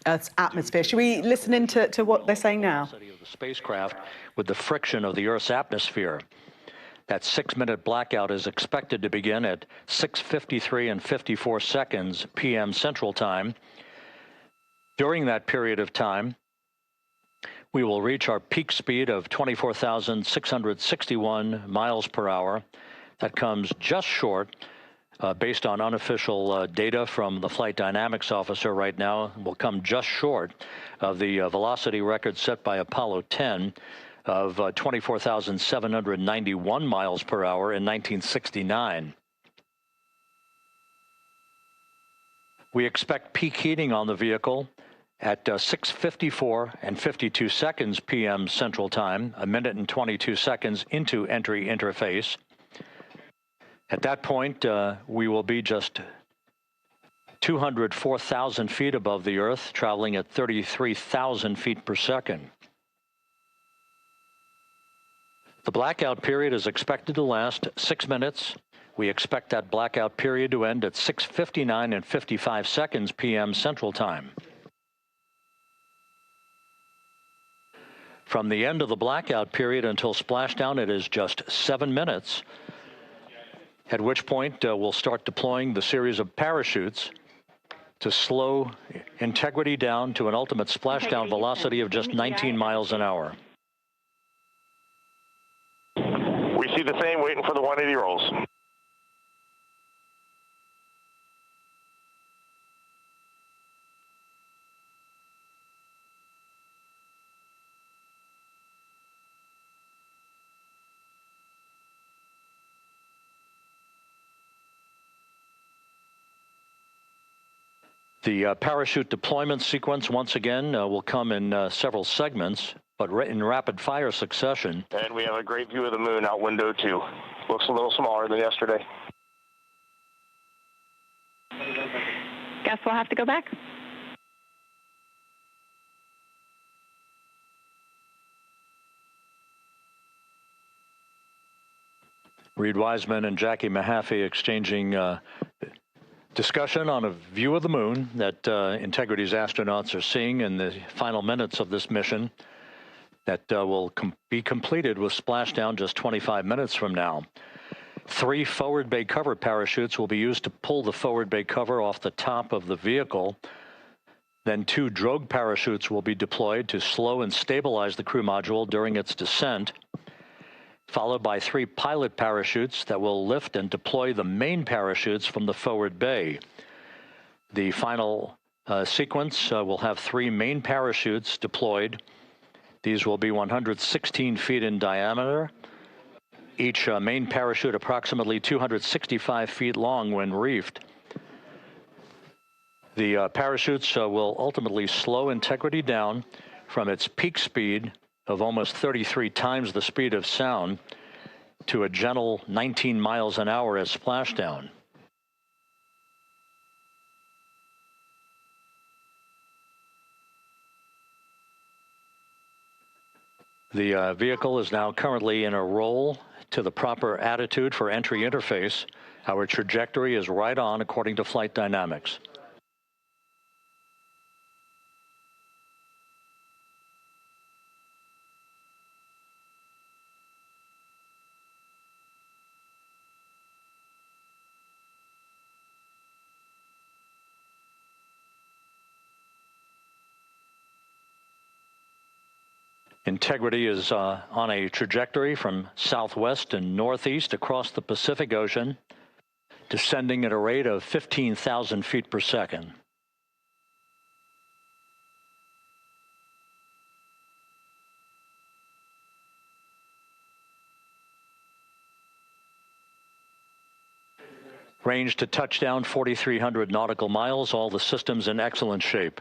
Earth's atmosphere. Should we listen in to what they're saying now? The spacecraft with the friction of the Earth's atmosphere. That 6-minute blackout is expected to begin at 6:53 and 54 seconds p.m. Central Time. During that period of time, we will reach our peak speed of 24,661 miles per hour. That comes just short, based on unofficial data from the flight dynamics officer right now, will come just short of the velocity record set by Apollo 10 of 24,791 miles per hour in 1969. We expect peak heating on the vehicle at 6:54 and 52 seconds p.m. Central Time, 1 minute and 22 seconds into entry interface. At that point, we will be just 204,000 feet above the Earth, traveling at 33,000 feet per second. The blackout period is expected to last 6 minutes. We expect that blackout period to end at 6:59 and 55 seconds p.m. Central Time. From the end of the blackout period until splashdown, it is just 7 minutes, at which point we'll start deploying the series of parachutes to slow integrity down to an ultimate splashdown velocity of just 19 miles an hour. We see the same, waiting for the 180 rolls. The parachute deployment sequence, once again, will come in several segments, but in rapid-fire succession. And we have a great view of the moon out window 2. Looks a little smaller than yesterday. Guess we'll have to go back. Reed Wiseman and Jackie Mahaffey exchanging discussion on a view of the moon that Integrity's astronauts are seeing in the final minutes of this mission that will be completed with splashdown just 25 minutes from now. 3 forward bay cover parachutes will be used to pull the forward bay cover off the top of the vehicle. Then 2 drogue parachutes will be deployed to slow and stabilize the crew module during its descent, followed by 3 pilot parachutes that will lift and deploy the main parachutes from the forward bay. The final sequence will have 3 main parachutes deployed. These will be 116 feet in diameter, each main parachute approximately 265 feet long when reefed. The parachutes will ultimately slow Integrity down from its peak speed of almost 33 times the speed of sound to a gentle 19 miles an hour at splashdown. The vehicle is now currently in a roll to the proper attitude for entry interface. Our trajectory is right on according to flight dynamics. Integrity is on a trajectory from southwest and northeast across the Pacific Ocean, descending at a rate of 15,000 feet per second. Range to touchdown 4,300 nautical miles, all the systems in excellent shape.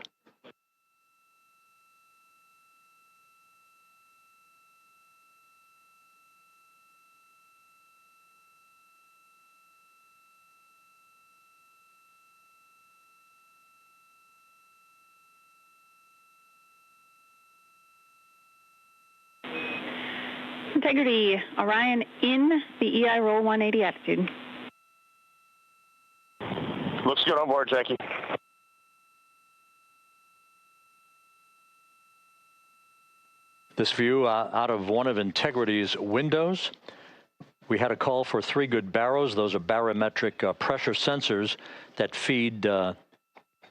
Integrity, Orion in the EI roll 180 attitude. Looks good on board, Jackie. This view out of one of Integrity's windows. We had a call for 3 good baros. Those are barometric pressure sensors that feed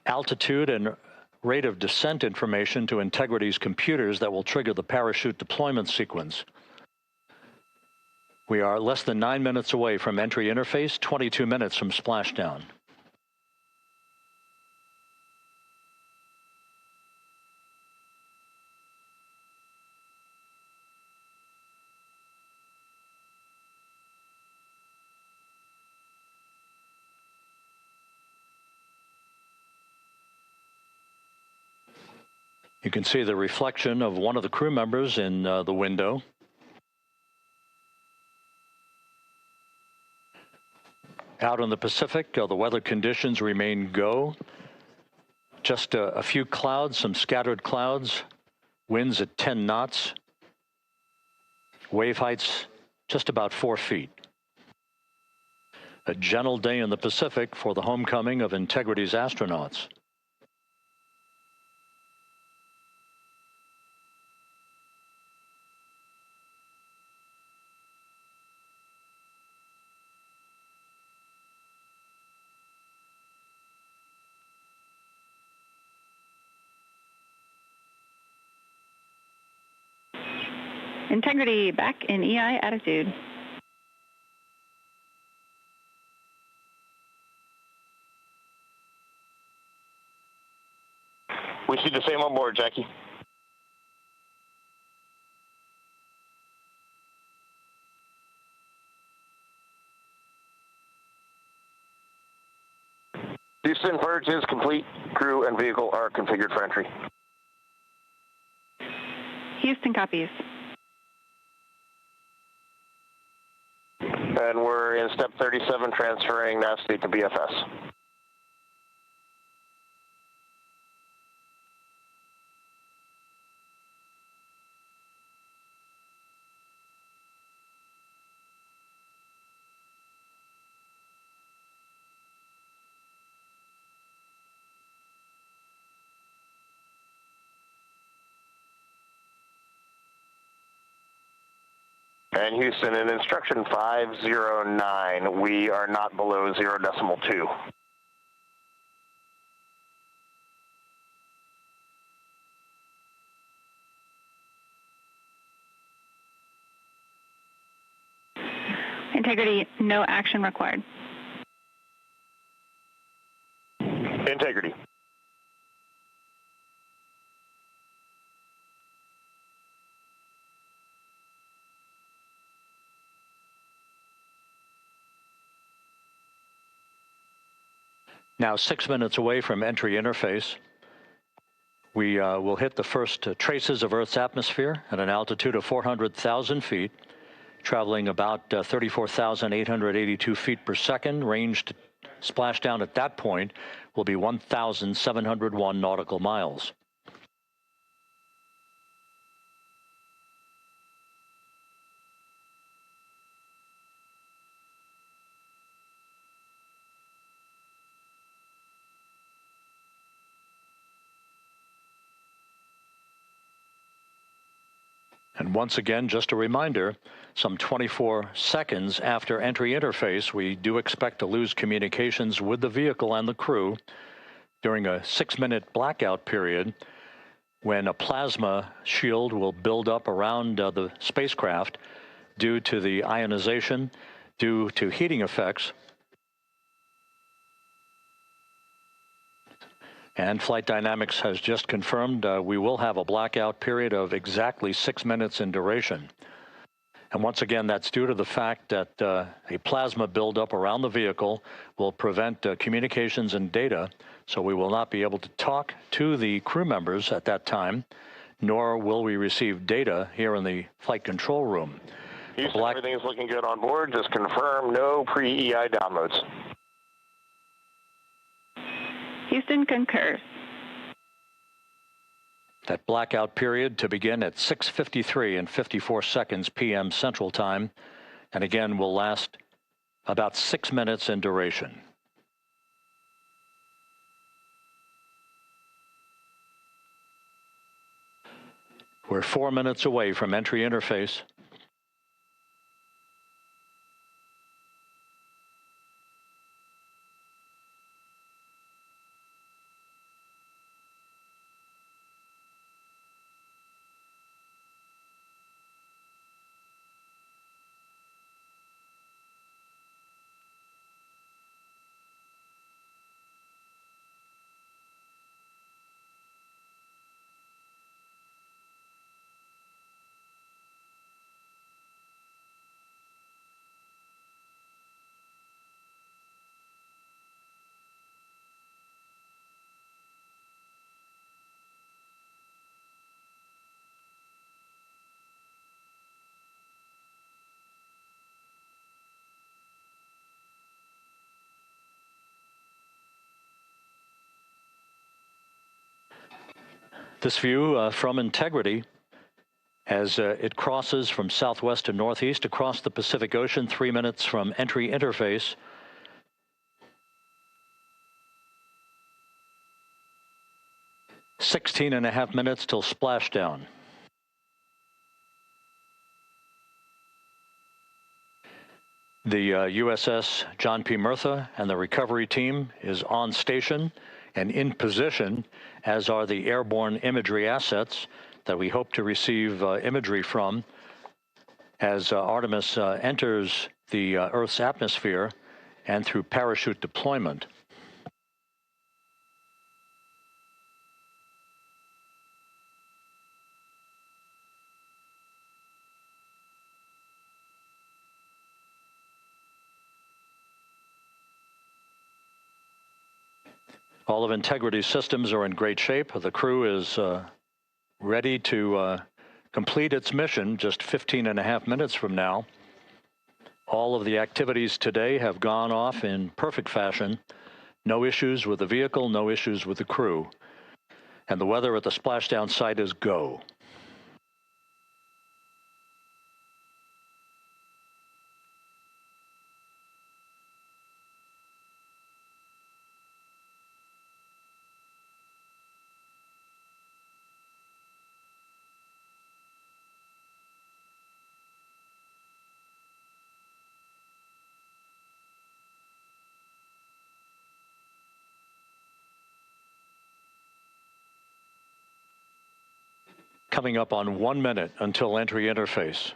altitude and rate of descent information to Integrity's computers that will trigger the parachute deployment sequence. We are less than 9 minutes away from entry interface, 22 minutes from splashdown. You can see the reflection of one of the crew members in the window. Out in the Pacific, the weather conditions remain go. Just a few clouds, some scattered clouds, winds at 10 knots, wave heights just about 4 feet. A gentle day in the Pacific for the homecoming of Integrity's astronauts. Integrity back in EI attitude. We see the same on board, Jackie. Houston, purge is complete. Crew and vehicle are configured for entry. Houston copies. And we're in step 37, transferring NASA to BFS. And Houston, in instruction 509, we are not below 0.2. Integrity, no action required. Integrity. Now 6 minutes away from entry interface. We will hit the first traces of Earth's atmosphere at an altitude of 400,000 feet, traveling about 34,882 feet per second. Ranged splashdown at that point will be 1,701 nautical miles. And once again, just a reminder, some 24 seconds after entry interface, we do expect to lose communications with the vehicle and the crew during a 6-minute blackout period when a plasma shield will build up around the spacecraft due to the ionization, due to heating effects. And Flight Dynamics has just confirmed we will have a blackout period of exactly 6 minutes in duration. And once again, that's due to the fact that a plasma buildup around the vehicle will prevent communications and data, so we will not be able to talk to the crew members at that time, nor will we receive data here in the flight control room. Houston, everything is looking good on board. Just confirm no pre-EI downloads. Houston concurs. That blackout period to begin at 6:53 and 54 seconds p.m. Central Time, and again will last about 6 minutes in duration. We're 4 minutes away from entry interface. This view from Integrity as it crosses from southwest to northeast across the Pacific Ocean, 3 minutes from entry interface. "16.5 minutes till splashdown." The USS John P. Murtha and the recovery team is on station and in position, as are the airborne imagery assets that we hope to receive imagery from as Artemis enters the Earth's atmosphere and through parachute deployment. All of Integrity's systems are in great shape. The crew is ready to complete its mission just 15.5 minutes from now. All of the activities today have gone off in perfect fashion. No issues with the vehicle, no issues with the crew. And the weather at the splashdown site is go. Coming up on 1 minute until entry interface.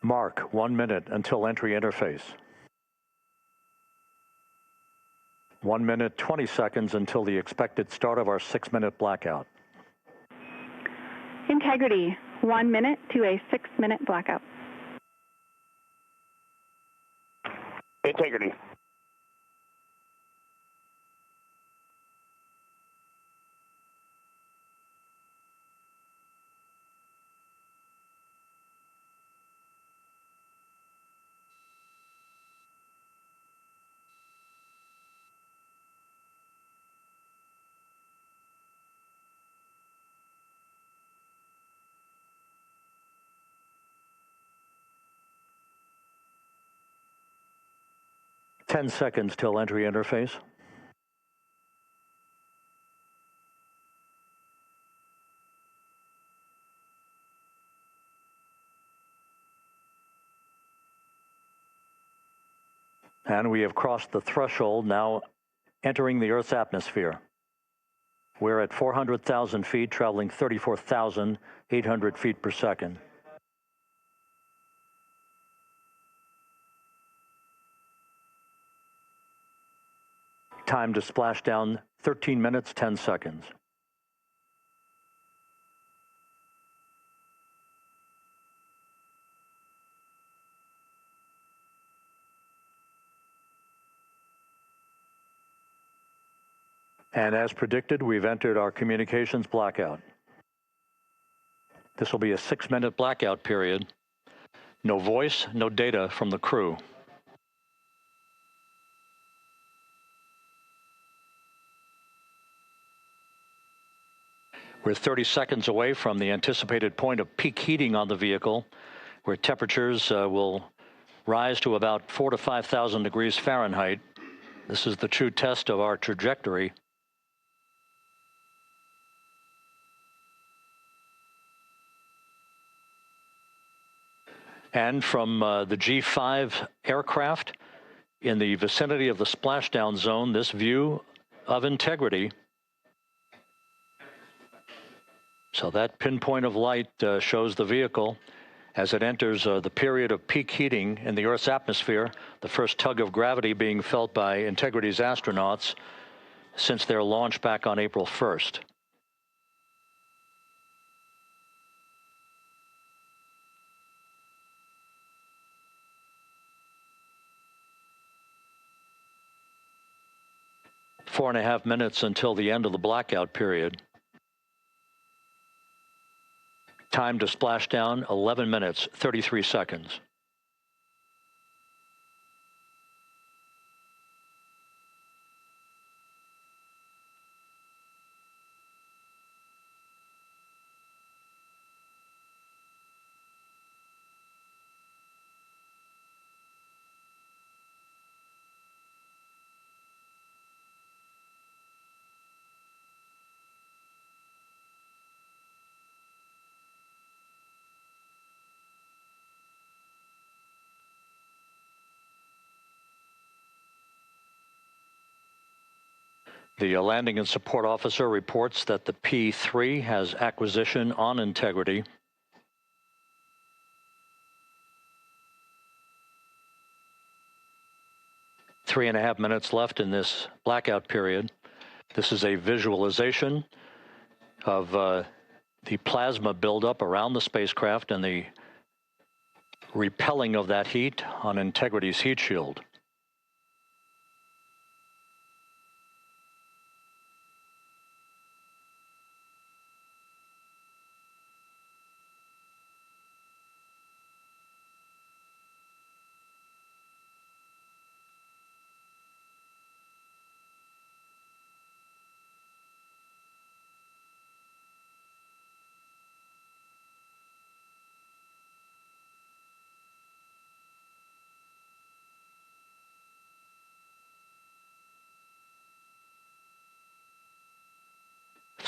Mark 1 minute until entry interface. 1 minute, 20 seconds until the expected start of our 6-minute blackout. Integrity, 1 minute to a 6-minute blackout. Integrity. Ten seconds till entry interface. And we have crossed the threshold, now entering the Earth's atmosphere. We're at 400,000 feet, traveling 34,800 feet per second. Time to splash down, 13 minutes, 10 seconds. And as predicted, we've entered our communications blackout. This will be a 6-minute blackout period. No voice, no data from the crew. We're 30 seconds away from the anticipated point of peak heating on the vehicle, where temperatures will rise to about 4,000 to 5,000 degrees Fahrenheit. This is the true test of our trajectory. And from the G5 aircraft in the vicinity of the splashdown zone, this view of integrity. So that pinpoint of light shows the vehicle as it enters the period of peak heating in the Earth's atmosphere, the first tug of gravity being felt by Integrity's astronauts since their launch back on April 1st. Four and a half minutes until the end of the blackout period. Time to splash down, 11 minutes, 33 seconds. The landing and support officer reports that the P3 has acquisition on Integrity. Three and a half minutes left in this blackout period. This is a visualization of the plasma buildup around the spacecraft and the repelling of that heat on Integrity's heat shield.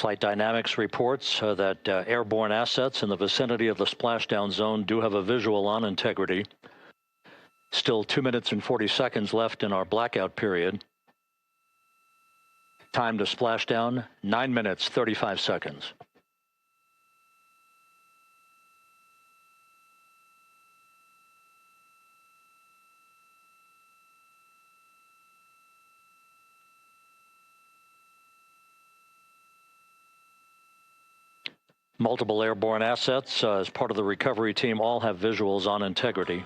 Flight Dynamics reports that airborne assets in the vicinity of the splashdown zone do have a visual on integrity. Still 2 minutes and 40 seconds left in our blackout period. Time to splashdown, 9 minutes, 35 seconds. Multiple airborne assets as part of the recovery team all have visuals on integrity.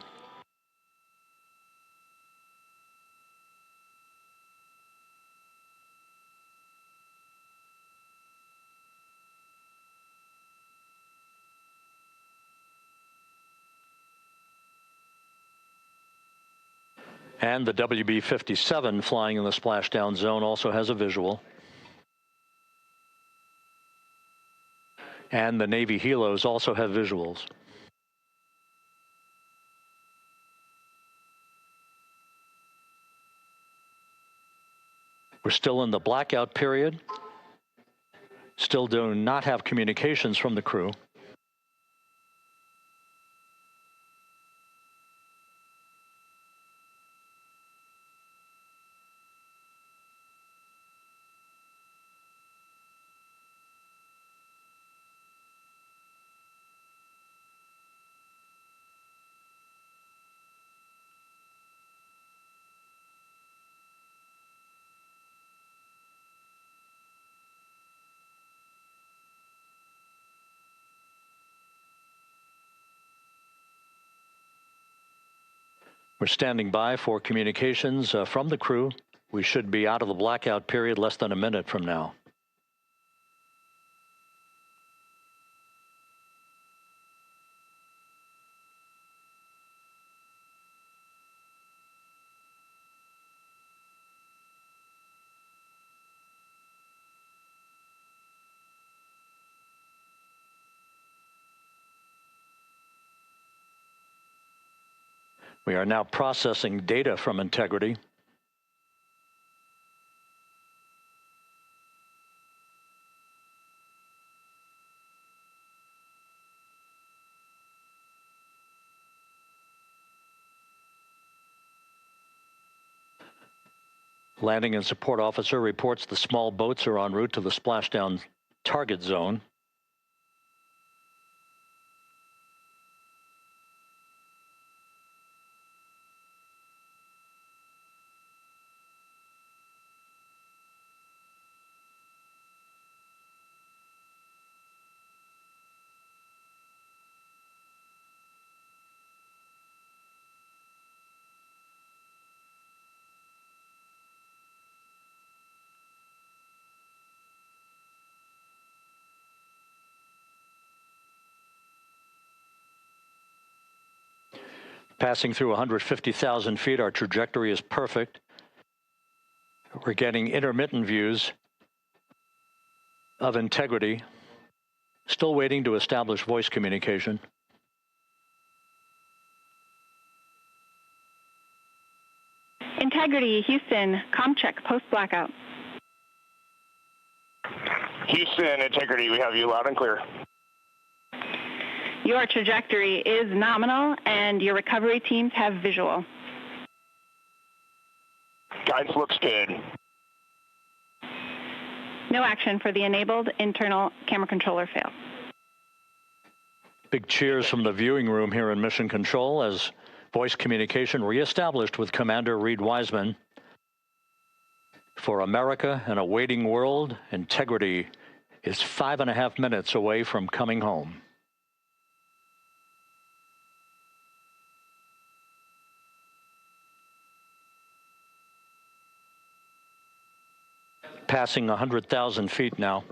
And the WB-57 flying in the splashdown zone also has a visual. And the Navy helos also have visuals. We're still in the blackout period. Still do not have communications from the crew. We're standing by for communications from the crew. We should be out of the blackout period less than a minute from now. We are now processing data from integrity. Landing and support officer reports the small boats are en route to the splashdown target zone. Passing through 150,000 feet, our trajectory is perfect. We're getting intermittent views of integrity. Still waiting to establish voice communication. Integrity, Houston, comm check, post-blackout. Houston, Integrity, we have you loud and clear. Your trajectory is nominal, and your recovery teams have visual. Guidance looks good. No action for the enabled internal camera controller fail. Big cheers from the viewing room here in Mission Control as voice communication reestablished with Commander Reed Wiseman. For America and a waiting world, Integrity is 5.5 minutes away from coming home. Passing 100,000 feet now.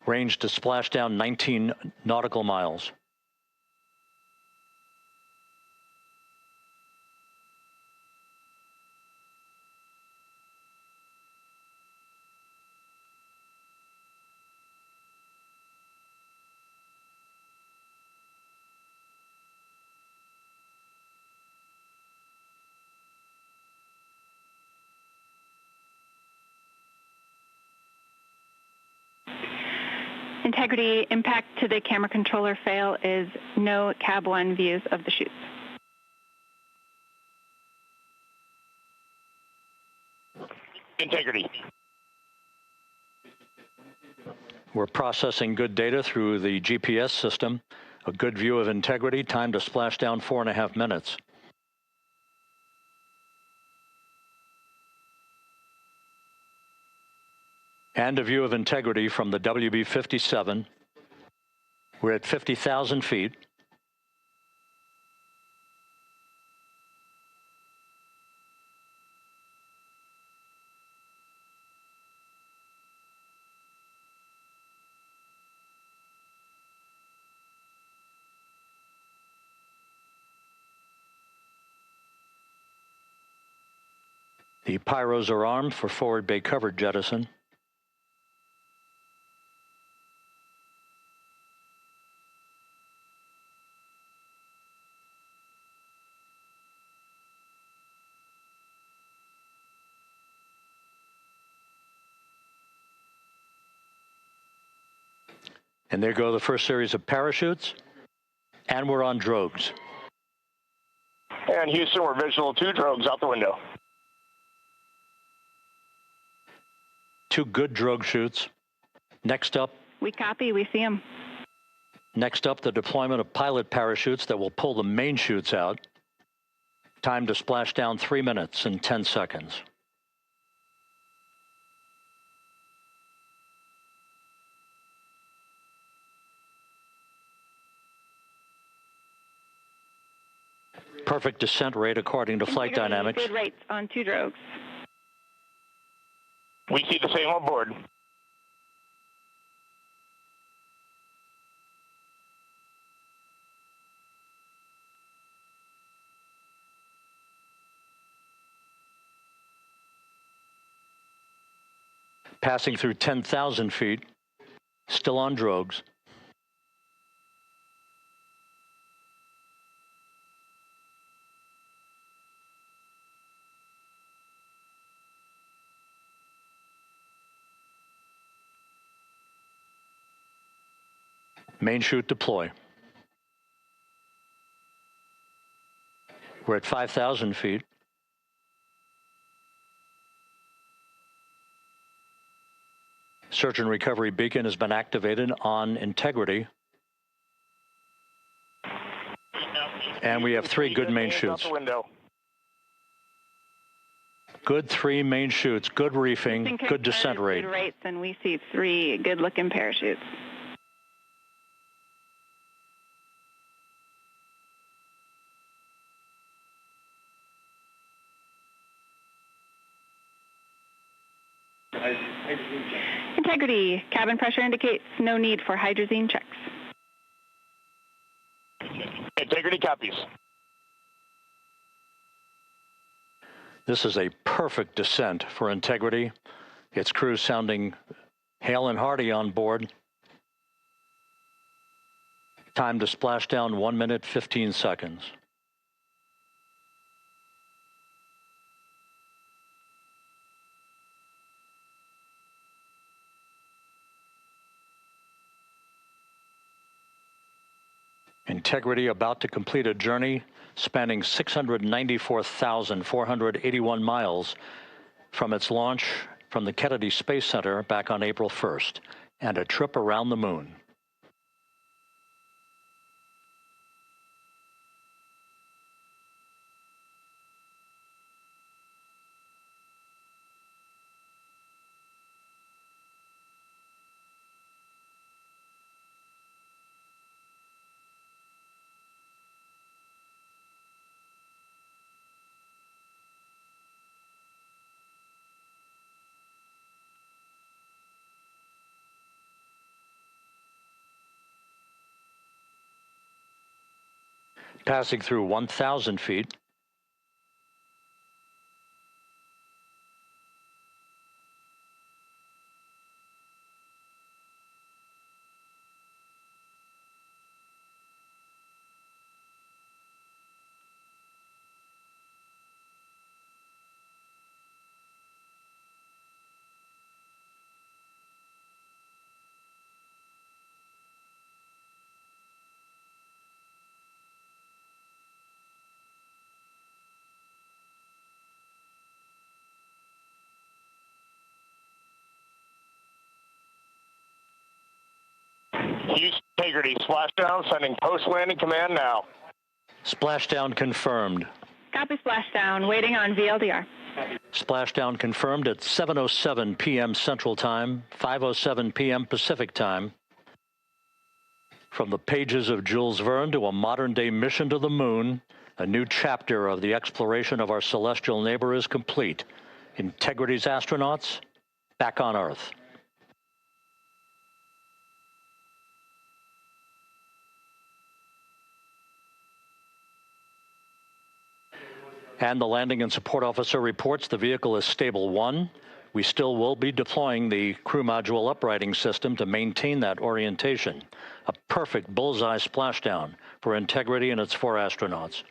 Range to splashdown 19 nautical miles. Integrity, impact to the camera controller fail is no cab 1 views of the chutes. Integrity. We're processing good data through the GPS system. A good view of integrity, time to splashdown 4.5 minutes. And a view of integrity from the WB-57. We're at 50,000 feet. The pyros are armed for forward bay covered jettison. And there go the first series of parachutes. And we're on drogues. And Houston, we're visual 2 drogues out the window. 2 good drogue chutes. Next up. We copy, we see them. Next up, the deployment of pilot parachutes that will pull the main chutes out. Time to splash down 3 minutes and 10 seconds. Perfect descent rate according to flight dynamics. Good rates on 2 drogues. We see the same on board. Passing through 10,000 feet, still on drogues. Main chute deploy. We're at 5,000 feet. Search and recovery beacon has been activated on integrity. And we have 3 good main chutes. Good 3 main chutes, good reefing, good descent rate. Good rates, and we see 3 good-looking parachutes. Integrity, cabin pressure indicates no need for hydrazine checks. Integrity copies. This is a perfect descent for integrity. Its crew sounding hale and hearty on board. Time to splash down 1 minute, 15 seconds. Integrity about to complete a journey spanning 694,481 miles from its launch from the Kennedy Space Center back on April 1st, and a trip around the moon. Passing through 1,000 feet. Houston Integrity, splashdown, sending post-landing command now. Splashdown confirmed. Copy splashdown, waiting on VLDR. Splashdown confirmed at 7:07 p.m. Central Time, 5:07 p.m. Pacific Time. From the pages of Jules Verne to a modern-day mission to the moon, a new chapter of the exploration of our celestial neighbor is complete. Integrity's astronauts back on Earth. And the landing and support officer reports the vehicle is stable 1. We still will be deploying the crew module uprighting system to maintain that orientation. A perfect bullseye splashdown for Integrity and its 4 astronauts.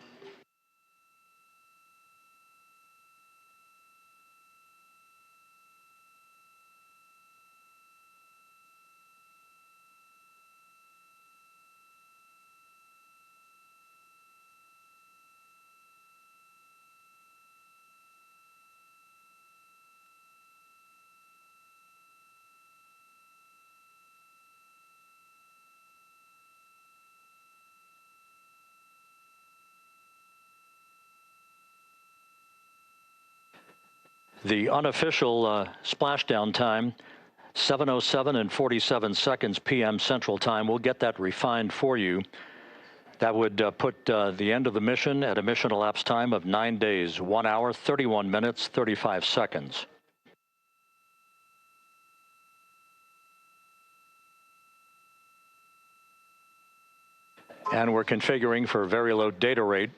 The unofficial splashdown time, 7:07 and 47 seconds p.m. Central Time. We'll get that refined for you. That would put the end of the mission at a mission elapsed time of 9 days, 1 hour, 31 minutes, 35 seconds. And we're configuring for very low data rate.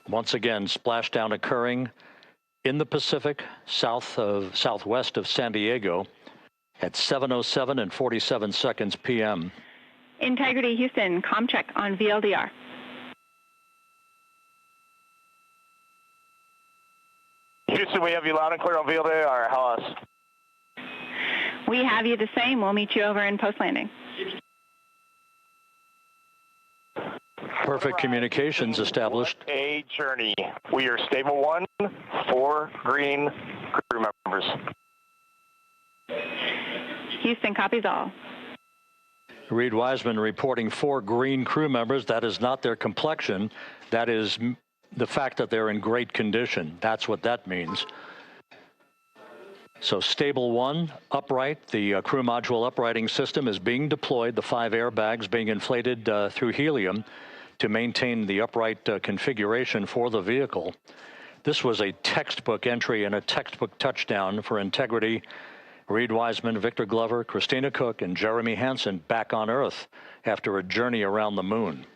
Once again, splashdown occurring in the Pacific, southwest of San Diego at 7:07 and 47 seconds p.m. Integrity Houston, comm check on VLDR. Houston, we have you loud and clear on VLDR. How else? We have you the same. We'll meet you over in post-landing. Perfect communications established. A journey. We are stable 1, 4 green crew members. Houston copies all. Reed Wiseman reporting 4 green crew members. That is not their complexion. That is the fact that they're in great condition. That's what that means. So stable 1, upright. The crew module uprighting system is being deployed. The 5 airbags being inflated through helium to maintain the upright configuration for the vehicle. This was a textbook entry and a textbook touchdown for Integrity. Reed Wiseman, Victor Glover, Christina Cook, and Jeremy Hansen back on Earth after a journey around the moon.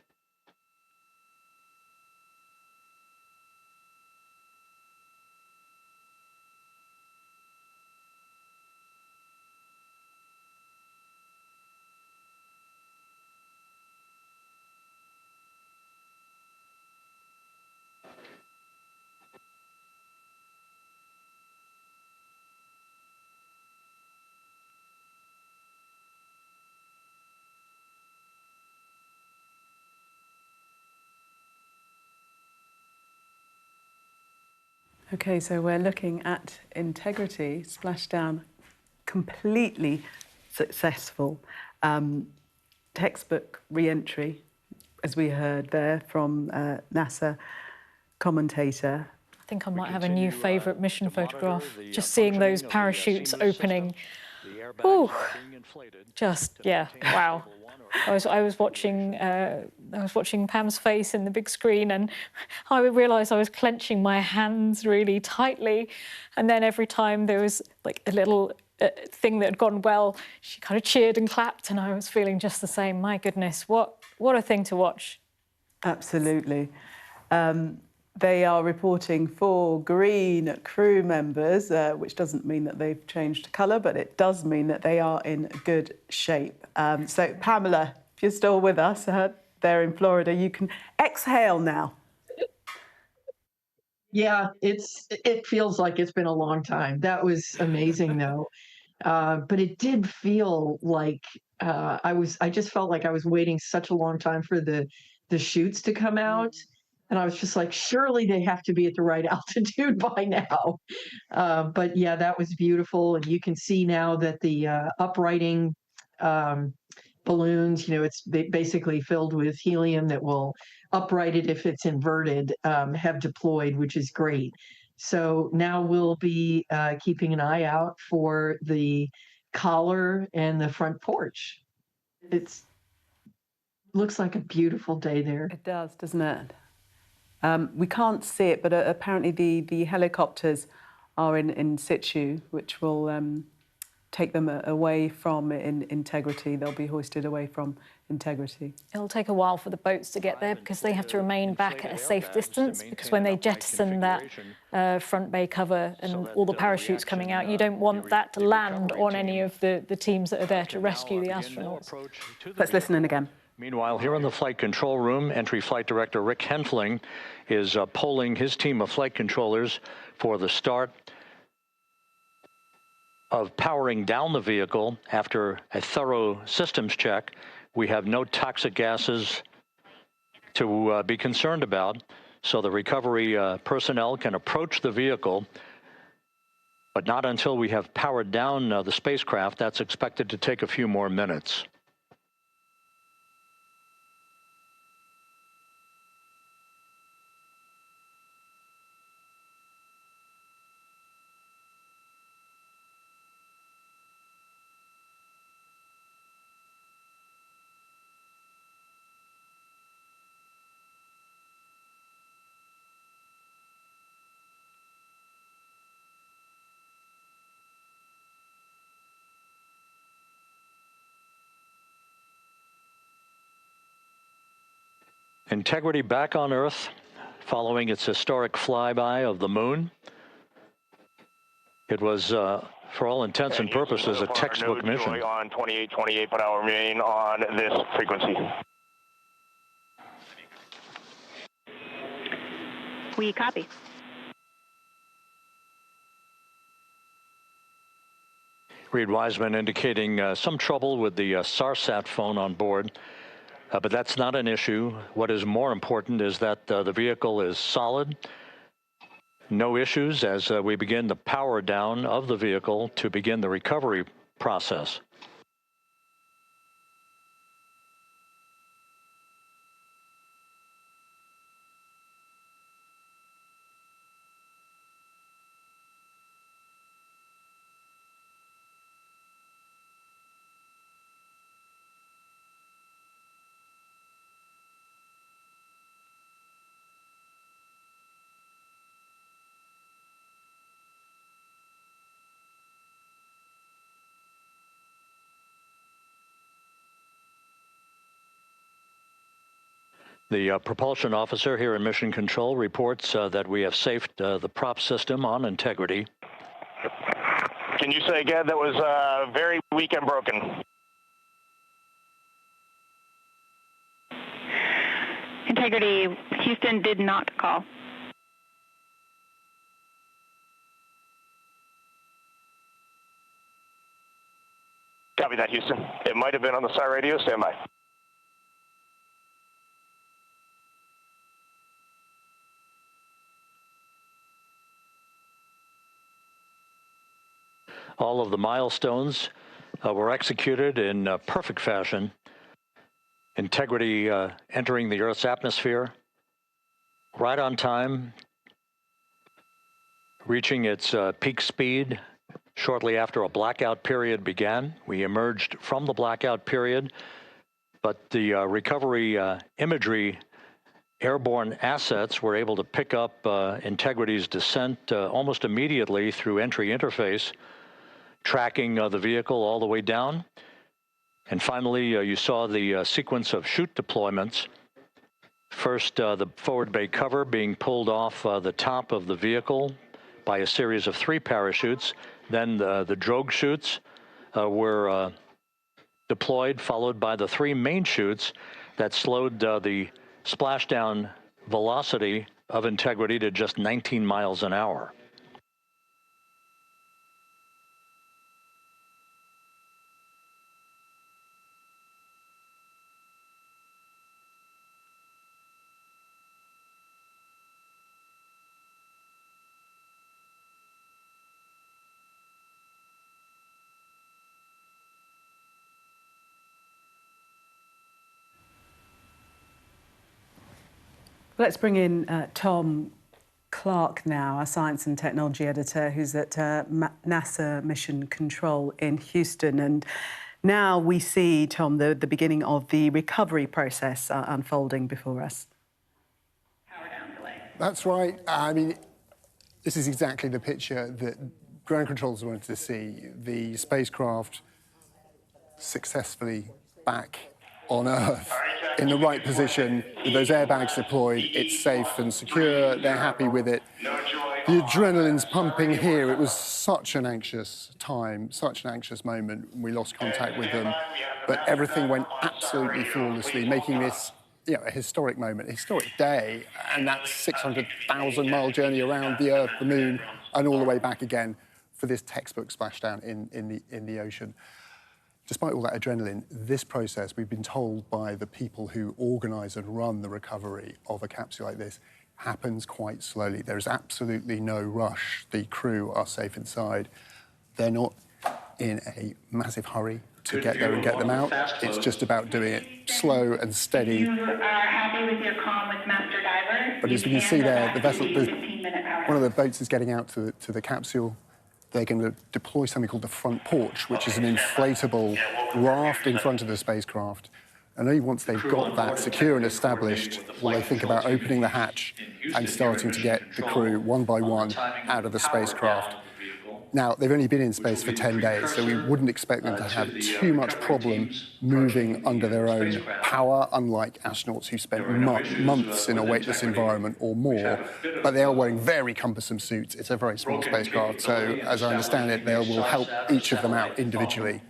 Okay, so we're looking at Integrity, splashdown, completely successful. Textbook re-entry, as we heard there from NASA commentator. I think I might have a new favourite mission photograph. Just seeing those parachutes opening. Ooh, just, yeah, wow. I was watching Pam's face in the big screen, and I realised I was clenching my hands really tightly. And then every time there was like a little thing that had gone well, she kind of cheered and clapped, and I was feeling just the same. My goodness, what a thing to watch. Absolutely. They are reporting 4 green crew members, which doesn't mean that they've changed colour, but it does mean that they are in good shape. So, Pamela, if you're still with us there in Florida, you can exhale now. Yeah, it feels like it's been a long time. That was amazing, though. But it did feel like I just felt like I was waiting such a long time for the chutes to come out. And I was just like, surely they have to be at the right altitude by now. But yeah, that was beautiful. And you can see now that the uprighting balloons, it's basically filled with helium that will upright it if it's inverted, have deployed, which is great. So now we'll be keeping an eye out for the collar and the front porch. It looks like a beautiful day there. It does, doesn't it? We can't see it, but apparently the helicopters are in situ, which will take them away from integrity. They'll be hoisted away from integrity. It'll take a while for the boats to get there because they have to remain back at a safe distance, because when they jettison that front bay cover and all the parachutes coming out, you don't want that to land on any of the teams that are there to rescue the astronauts. Let's listen in again. Meanwhile, here in the flight control room, Entry Flight Director Rick Henfling is polling his team of flight controllers for the start of powering down the vehicle after a thorough systems check. We have no toxic gases to be concerned about, so the recovery personnel can approach the vehicle, but not until we have powered down the spacecraft. That's expected to take a few more minutes. Integrity back on Earth following its historic flyby of the moon. It was, for all intents and purposes, a textbook mission. On 28 per hour remain on this frequency. We copy. Reed Wiseman indicating some trouble with the SARSAT phone on board. But that's not an issue. What is more important is that the vehicle is solid. No issues as we begin the power down of the vehicle to begin the recovery process. The propulsion officer here in Mission Control reports that we have safed the prop system on integrity. Can you say again? That was very weak and broken. Integrity, Houston did not call. Copy that, Houston. It might have been on the SAR radio. Stand by. All of the milestones were executed in perfect fashion. Integrity entering the Earth's atmosphere right on time, reaching its peak speed shortly after a blackout period began. We emerged from the blackout period, but the recovery imagery airborne assets were able to pick up Integrity's descent almost immediately through entry interface, tracking the vehicle all the way down. And finally, you saw the sequence of chute deployments. First, the forward bay cover being pulled off the top of the vehicle by a series of 3 parachutes. Then the drogue chutes were deployed, followed by the 3 main chutes that slowed the splashdown velocity of Integrity to just 19 miles an hour. Let's bring in Tom Clark now, our science and technology editor, who's at NASA Mission Control in Houston. And now we see, Tom, the beginning of the recovery process unfolding before us. That's right. I mean, this is exactly the picture that ground controls wanted to see. The spacecraft successfully back on Earth in the right position, with those airbags deployed. It's safe and secure. They're happy with it. The adrenaline's pumping here. It was such an anxious time, such an anxious moment. We lost contact with them, but everything went absolutely flawlessly, making this, you know, a historic moment, a historic day, and that 600,000-mile journey around the Earth, the Moon, and all the way back again for this textbook splashdown in the ocean. Despite all that adrenaline, this process, we've been told by the people who organise and run the recovery of a capsule like this, happens quite slowly. There is absolutely no rush. The crew are safe inside. They're not in a massive hurry to get there and get them out. It's just about doing it slow and steady. You are happy with your comm with Master Diver. But as you can see there, the vessel, one of the boats is getting out to the capsule. They're going to deploy something called the front porch, which is an inflatable raft in front of the spacecraft. And only once they've got that secure and established will they think about opening the hatch and starting to get the crew one by one out of the spacecraft. Now, they've only been in space for 10 days, so we wouldn't expect them to have too much problem moving under their own power, unlike astronauts who spent months in a weightless environment or more. But they are wearing very cumbersome suits. It's a very small spacecraft, so as I understand it, they will help each of them out individually.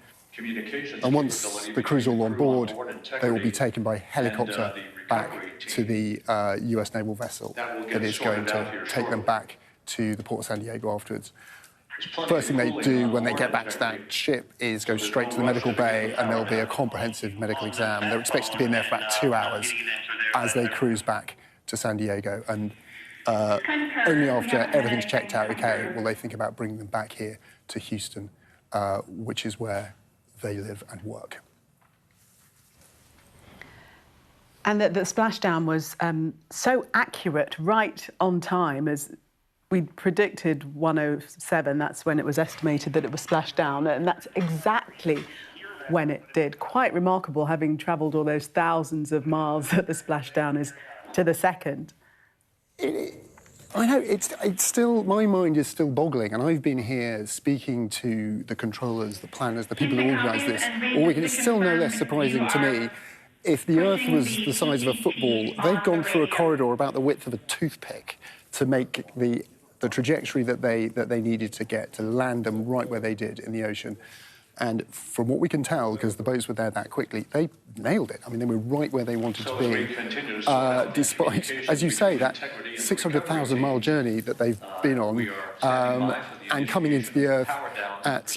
And once the crew's all on board, they will be taken by helicopter back to the US naval vessel that is going to take them back to the port of San Diego afterwards. First thing they do when they get back to that ship is go straight to the medical bay, and there'll be a comprehensive medical exam. They're expected to be in there for about 2 hours as they cruise back to San Diego. And only after everything's checked out, okay, will they think about bringing them back here to Houston, which is where they live and work. And the splashdown was so accurate, right on time, as we predicted 1:07, that's when it was estimated that it was splashed down, and that's exactly when it did. Quite remarkable, having travelled all those thousands of miles that the splashdown is to the second. I know, it's still, my mind is still boggling, and I've been here speaking to the controllers, the planners, the people who organise this all week, and it's still no less surprising to me. If the Earth was the size of a football, they've gone through a corridor about the width of a toothpick to make the trajectory that they needed to get to land them right where they did in the ocean. And from what we can tell, because the boats were there that quickly, they nailed it. I mean, they were right where they wanted to be, despite, as you say, that 600,000-mile journey that they've been on, and coming into the Earth at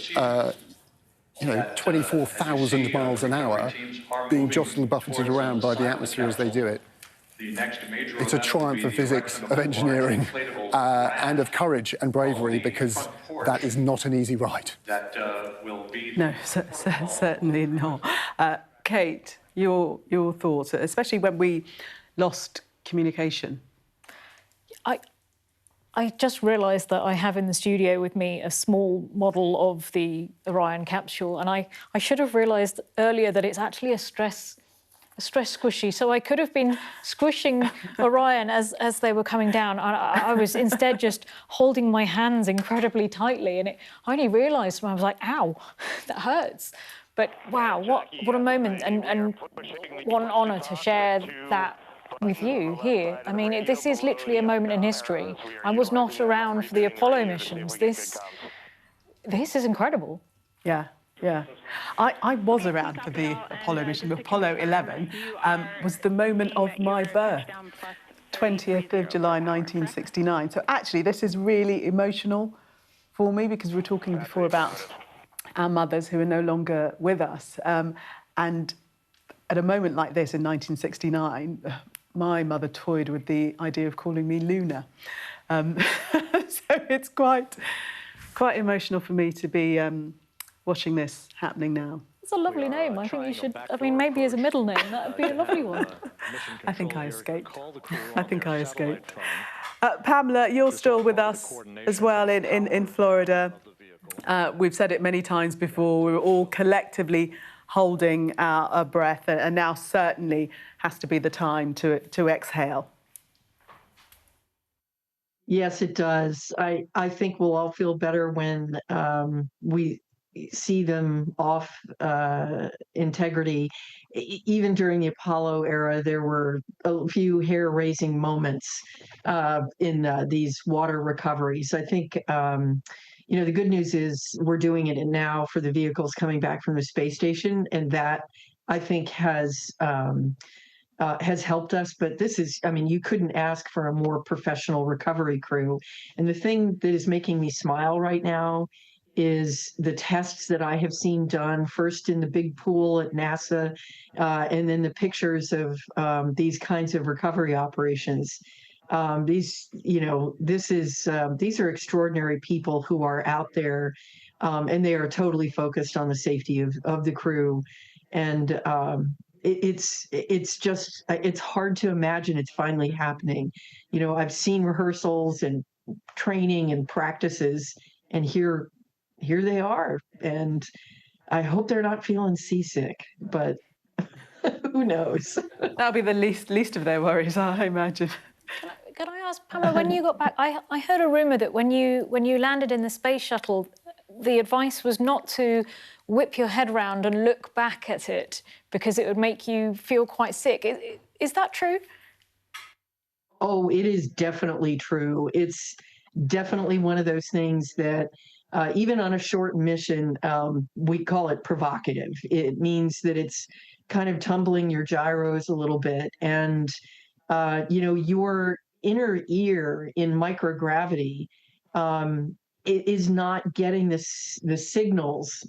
24,000 miles an hour, being jostled and buffeted around by the atmosphere as they do it. It's a triumph of physics, of engineering, and of courage and bravery, because that is not an easy ride. No, certainly not. Kate, your thoughts, especially when we lost communication? I just realised that I have in the studio with me a small model of the Orion capsule, and I should have realised earlier that it's actually a stress squishy. So I could have been squishing Orion as they were coming down. I was instead just holding my hands incredibly tightly, and I only realised when I was like, ow, that hurts. But wow, what a moment, and what an honour to share that with you here. I mean, this is literally a moment in history. I was not around for the Apollo missions. This is incredible. Yeah. Yeah, I was around for the Apollo mission. Apollo 11 was the moment of my birth, 20th of July 1969. So actually, this is really emotional for me, because we were talking before about our mothers who are no longer with us. And at a moment like this in 1969, my mother toyed with the idea of calling me Lunar. So it's quite emotional for me to be watching this happening now. It's a lovely name. I think you should, I mean, maybe as a middle name, that would be a lovely one. I think I escaped. I think I escaped. Pamela, you're still with us as well in Florida. We've said it many times before, we're all collectively holding our breath, and now certainly has to be the time to exhale. Yes, it does. I think we'll all feel better when we see them off integrity. Even during the Apollo era, there were a few hair-raising moments in these water recoveries. I think, you know, the good news is we're doing it now for the vehicles coming back from the space station, and that, I think, has helped us. But this is, I mean, you couldn't ask for a more professional recovery crew. And the thing that is making me smile right now is the tests that I have seen done, first in the big pool at NASA, and then the pictures of these kinds of recovery operations. These, you know, these are extraordinary people who are out there, and they are totally focused on the safety of the crew. And it's just, it's hard to imagine it's finally happening. You know, I've seen rehearsals and training and practices, and here they are. And I hope they're not feeling seasick, but who knows? That'll be the least of their worries, I imagine. Can I ask, Pamela, when you got back, I heard a rumour that when you landed in the space shuttle, the advice was not to whip your head around and look back at it because it would make you feel quite sick. Is that true? Oh, it is definitely true. It's definitely one of those things that even on a short mission, we call it provocative. It means that it's kind of tumbling your gyros a little bit. And, you know, your inner ear in microgravity it is not getting the signals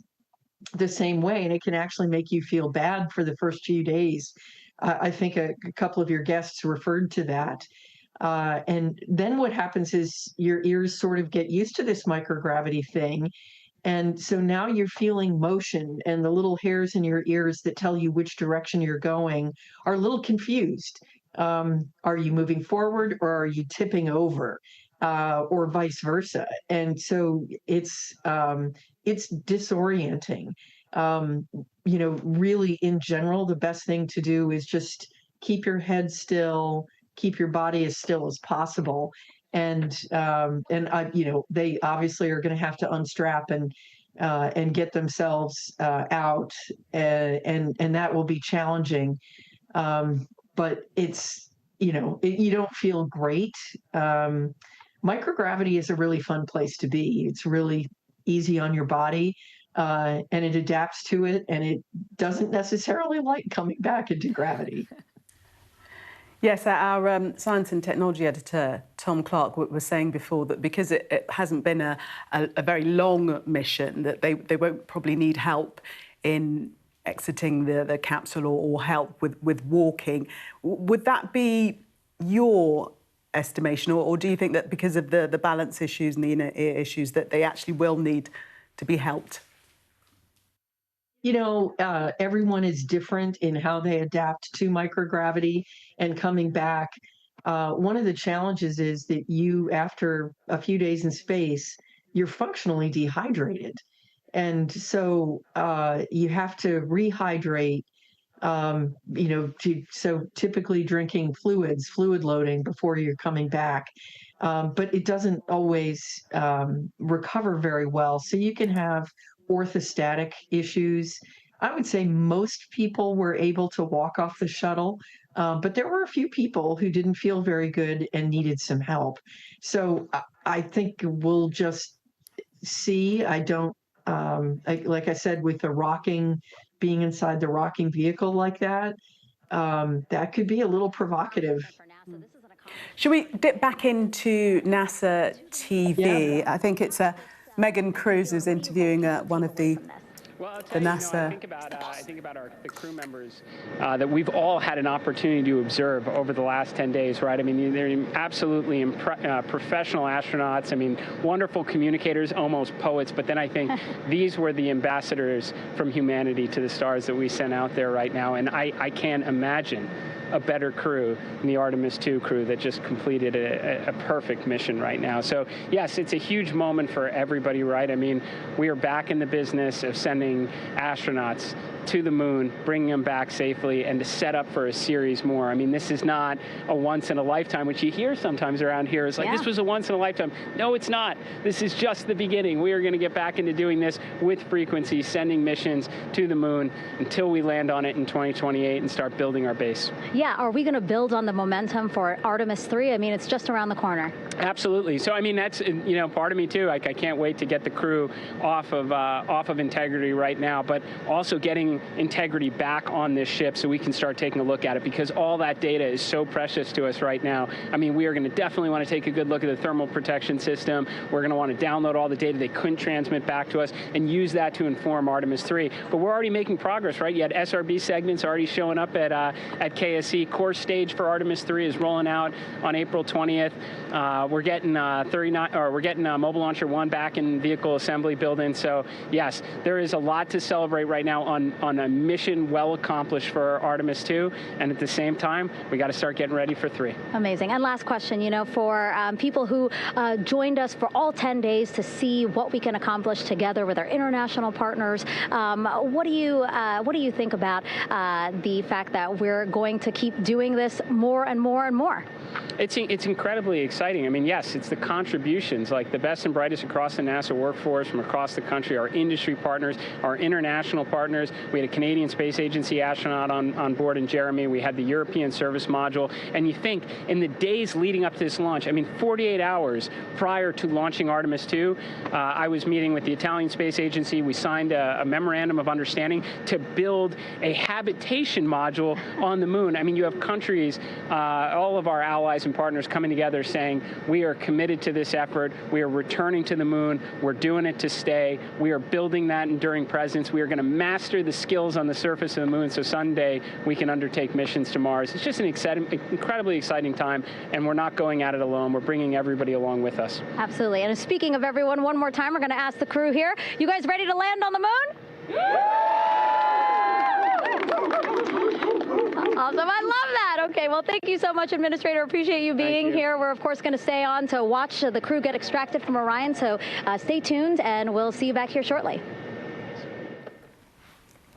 the same way, and it can actually make you feel bad for the first few days. I think a couple of your guests referred to that. And then what happens is your ears sort of get used to this microgravity thing. And so now you're feeling motion, and the little hairs in your ears that tell you which direction you're going are a little confused. Are you moving forward, or are you tipping over, or vice versa? And so it's disorienting. You know, really, in general, the best thing to do is just keep your head still, keep your body as still as possible. And you know, they obviously are going to have to unstrap and get themselves out, and that will be challenging. But it's, you know, you don't feel great. Microgravity is a really fun place to be. It's really easy on your body, and it adapts to it, and it doesn't necessarily like coming back into gravity. Yes, our science and technology editor, Tom Clark, was saying before that because it hasn't been a very long mission, that they won't probably need help in exiting the capsule or help with walking. Would that be your estimation, or do you think that because of the balance issues and the inner ear issues that they actually will need to be helped? You know, everyone is different in how they adapt to microgravity and coming back. One of the challenges is that you, after a few days in space, you're functionally dehydrated. And so you have to rehydrate, you know, so typically drinking fluid loading before you're coming back. But it doesn't always recover very well. So you can have orthostatic issues. I would say most people were able to walk off the shuttle, but there were a few people who didn't feel very good and needed some help. So I think we'll just see. I don't, like I said, with the being inside the rocking vehicle like that, that could be a little provocative. Should we dip back into NASA TV? Yeah. I think it's Megan Cruz is interviewing one of the Well, I'll the tell you, NASA. I think about the crew members that we've all had an opportunity to observe over the last 10 days, right? I mean, they're absolutely professional astronauts. I mean, wonderful communicators, almost poets. But then I think these were the ambassadors from humanity to the stars that we sent out there right now. And I can't imagine a better crew than the Artemis II crew that just completed a perfect mission right now. So yes, it's a huge moment for everybody, right? I mean, we are back in the business of sending astronauts to the moon, bringing them back safely, and to set up for a series more. I mean, this is not a once in a lifetime, which you hear sometimes around here. It's like, this was a once in a lifetime. No, it's not. This is just the beginning. We are going to get back into doing this with frequency, sending missions to the moon until we land on it in 2028 and start building our base. Yeah, are we going to build on the momentum for Artemis III? I mean, it's just around the corner. Absolutely. So, I mean, that's, you know, part of me too. Like, I can't wait to get the crew off of Integrity right now, but also getting Integrity back on this ship so we can start taking a look at it, because all that data is so precious to us right now. I mean, we are going to definitely want to take a good look at the thermal protection system. We're going to want to download all the data they couldn't transmit back to us and use that to inform Artemis III. But we're already making progress, right? You had SRB segments already showing up at KSC. Core stage for Artemis III is rolling out on April 20th. We're getting Mobile Launcher 1 back in vehicle assembly building. So yes, there is a lot to celebrate right now on a mission well accomplished for Artemis II, and at the same time, we got to start getting ready for 3. Amazing. And last question, you know, for people who joined us for all 10 days to see what we can accomplish together with our international partners, what do you think about the fact that we're going to keep doing this more and more and more? It's incredibly exciting. I mean, yes, it's the contributions, like the best and brightest across the NASA workforce from across the country, our industry partners, our international partners. We had a Canadian Space Agency astronaut on board in Jeremy. We had the European service module. And you think in the days leading up to this launch, I mean, 48 hours prior to launching Artemis II, I was meeting with the Italian Space Agency. We signed a memorandum of understanding to build a habitation module on the moon. I mean, you have countries, all of our allies and partners coming together saying, we are committed to this effort. We are returning to the moon. We're doing it to stay. We are building that enduring presence. We are going to master the skills on the surface of the moon so someday we can undertake missions to Mars. It's just an incredibly exciting time, and we're not going at it alone. We're bringing everybody along with us. Absolutely. And speaking of everyone, one more time, we're going to ask the crew here, you guys ready to land on the moon? Awesome. I love that. Okay, well, thank you so much, Administrator. Appreciate you being here. We're, of course, going to stay on to watch the crew get extracted from Orion, so stay tuned, and we'll see you back here shortly.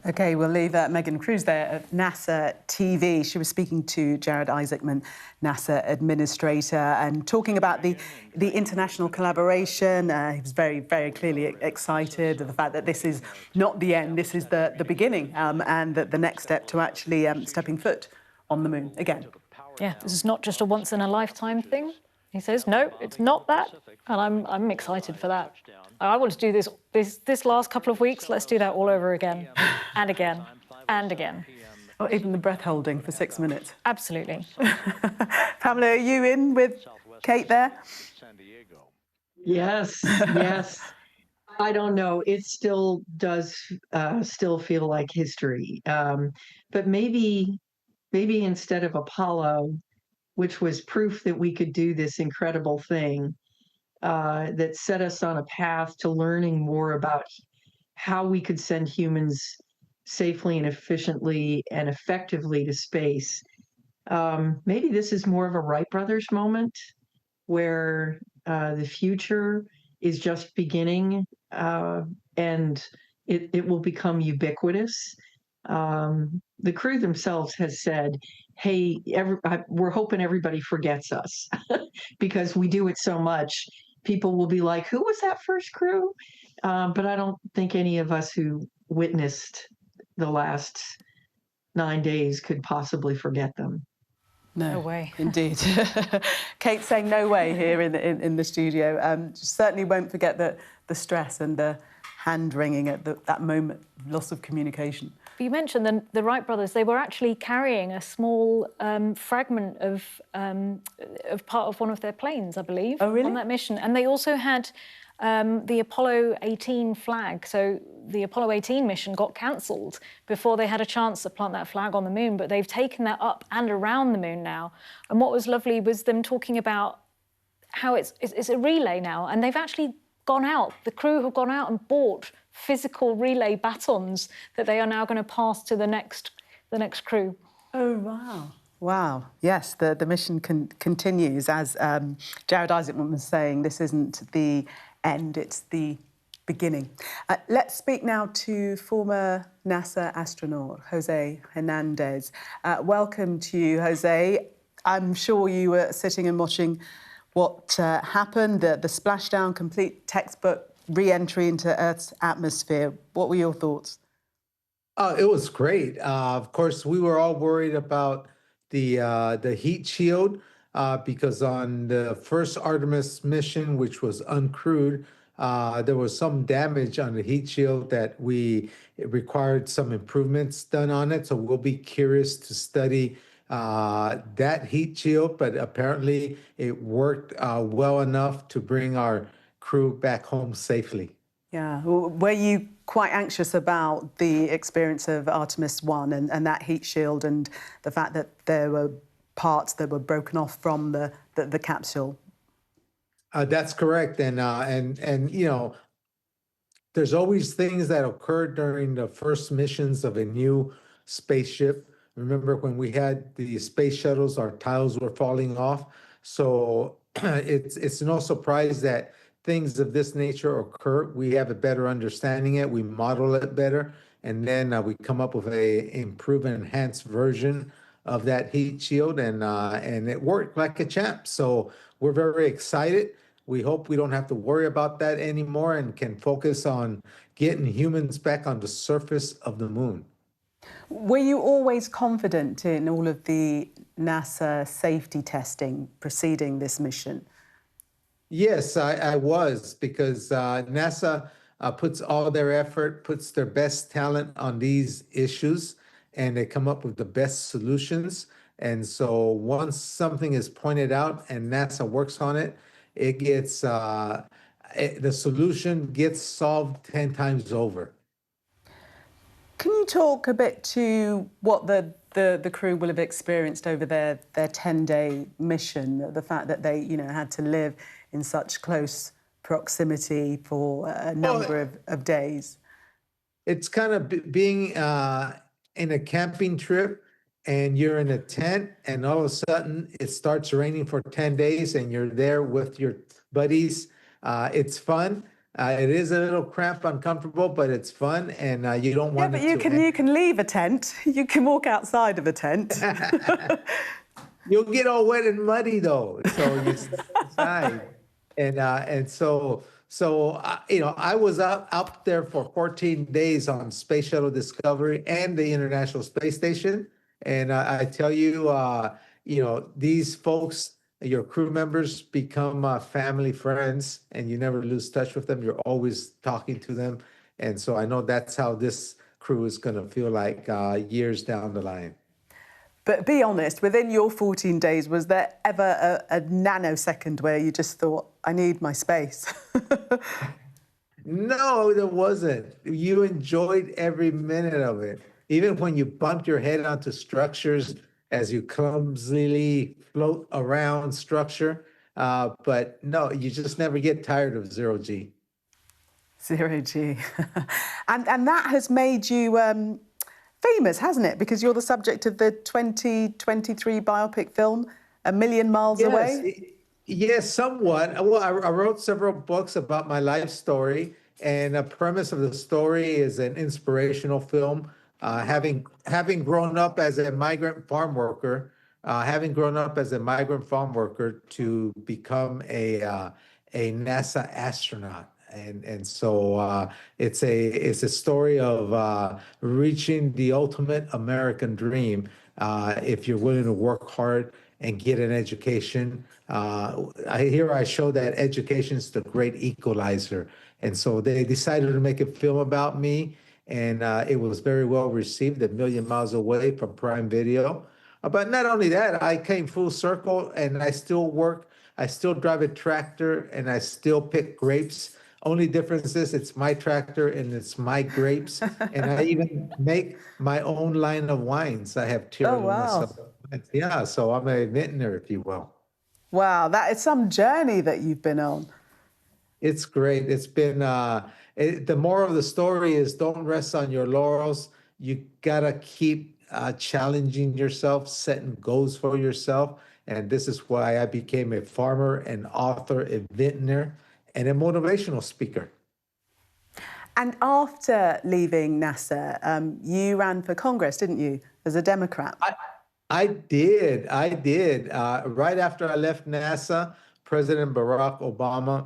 Okay, we'll leave Megan Cruz there at NASA TV. She was speaking to Jared Isaacman, NASA Administrator, and talking about the international collaboration. He was very, very clearly excited at the fact that this is not the end, this is the beginning, and that the next step to actually stepping foot on the moon again. Yeah, this is not just a once-in-a-lifetime thing. He says, no, it's not that, and I'm excited for that. I want to do this last couple of weeks. Let's do that all over again, and again, and again. Or even the breath holding for 6 minutes. Absolutely. Pamela, are you in with Kate there? Yes, yes. I don't know. It still does still feel like history. But maybe instead of Apollo, which was proof that we could do this incredible thing, that set us on a path to learning more about how we could send humans safely and efficiently and effectively to space. Maybe this is more of a Wright brothers moment where the future is just beginning and it will become ubiquitous. The crew themselves has said, hey, we're hoping everybody forgets us because we do it so much. People will be like, who was that first crew? But I don't think any of us who witnessed the last 9 days could possibly forget them. No way. Indeed. Kate saying no way here in the studio. Certainly won't forget the stress and the hand-wringing at that moment, loss of communication. You mentioned the Wright brothers. They were actually carrying a small fragment of part of one of their planes, I believe, oh, really? on that mission. And they also had the Apollo 18 flag. So the Apollo 18 mission got cancelled before they had a chance to plant that flag on the moon, but they've taken that up and around the moon now. And what was lovely was them talking about how it's a relay now, and they've actually gone out. The crew have gone out and bought physical relay batons that they are now going to pass to the next crew. Oh, wow. Wow. Yes, the mission continues. As Jared Isaacman was saying, this isn't the end, it's the beginning. Let's speak now to former NASA astronaut Jose Hernandez. Welcome to you, Jose. I'm sure you were sitting and watching what happened, the splashdown, complete textbook re-entry into Earth's atmosphere. What were your thoughts? It was great. Of course, we were all worried about the heat shield because on the first Artemis mission, which was uncrewed, there was some damage on the heat shield that it required some improvements done on it. So we'll be curious to study that heat shield, but apparently it worked well enough to bring our crew back home safely. Yeah. Were you quite anxious about the experience of Artemis I and that heat shield and the fact that there were parts that were broken off from the capsule? That's correct. And you know, there's always things that occur during the first missions of a new spaceship. Remember when we had the space shuttles, our tiles were falling off. So it's no surprise that things of this nature occur. We have a better understanding it, we model it better, and then we come up with a improved and enhanced version of that heat shield, and it worked like a champ. So we're very excited. We hope we don't have to worry about that anymore and can focus on getting humans back on the surface of the moon. Were you always confident in all of the NASA safety testing preceding this mission? Yes, I was, because NASA puts all their effort, puts their best talent on these issues, and they come up with the best solutions. And so once something is pointed out and NASA works on it, it gets the solution gets solved 10 times over. Can you talk a bit to what the crew will have experienced over their 10-day mission? The fact that they had to live in such close proximity for a number of days. It's kind of being in a camping trip and you're in a tent and all of a sudden it starts raining for 10 days and you're there with your buddies. It's fun. It is a little cramped, uncomfortable, but it's fun, and you don't want to. Yeah, but you can leave a tent. You can walk outside of a tent. You'll get all wet and muddy though, so you stay inside. And so I was out there for 14 days on Space Shuttle Discovery and the International Space Station, and I tell you, these folks, your crew members, become family friends, and you never lose touch with them. You're always talking to them. And so I know that's how this crew is going to feel like years down the line. But be honest, within your 14 days, was there ever a nanosecond where you just thought, I need my space? No, there wasn't. You enjoyed every minute of it. Even when you bumped your head onto structures as you clumsily float around structure. But no, you just never get tired of zero G. Zero G. and that has made you famous, hasn't it? Because you're the subject of the 2023 biopic film, A Million Miles Away. Yes, somewhat. Well, I wrote several books about my life story, and the premise of the story is an inspirational film. Having grown up as a migrant farm worker, to become a NASA astronaut. And so it's a story of reaching the ultimate American dream if you're willing to work hard and get an education. I show that education is the great equalizer. And so they decided to make a film about me, and it was very well received, A Million Miles Away from Prime Video. But not only that, I came full circle, and I still work. I still drive a tractor, and I still pick grapes Only difference is it's my tractor and it's my grapes, and I even make my own line of wines. I have Tierra Luna. wow. Yeah, so I'm a vintner, if you will. Wow, that is some journey that you've been on. It's great. It's been, the moral of the story is don't rest on your laurels. You gotta keep challenging yourself, setting goals for yourself. And this is why I became a farmer, an author, a vintner, and a motivational speaker. And after leaving NASA, you ran for Congress, didn't you, as a Democrat? I did. Right after I left NASA, President Barack Obama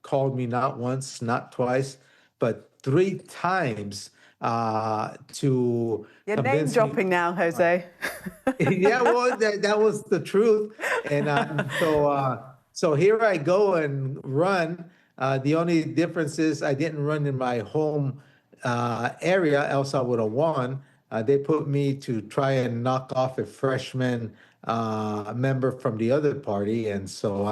called me not once, not twice, but 3 times to You're name convince dropping me. now, Jose. Yeah, well, that was the truth. And so here I go and run. The only difference is I didn't run in my home area, else I would have won. They put me to try and knock off a freshman member from the other party, and so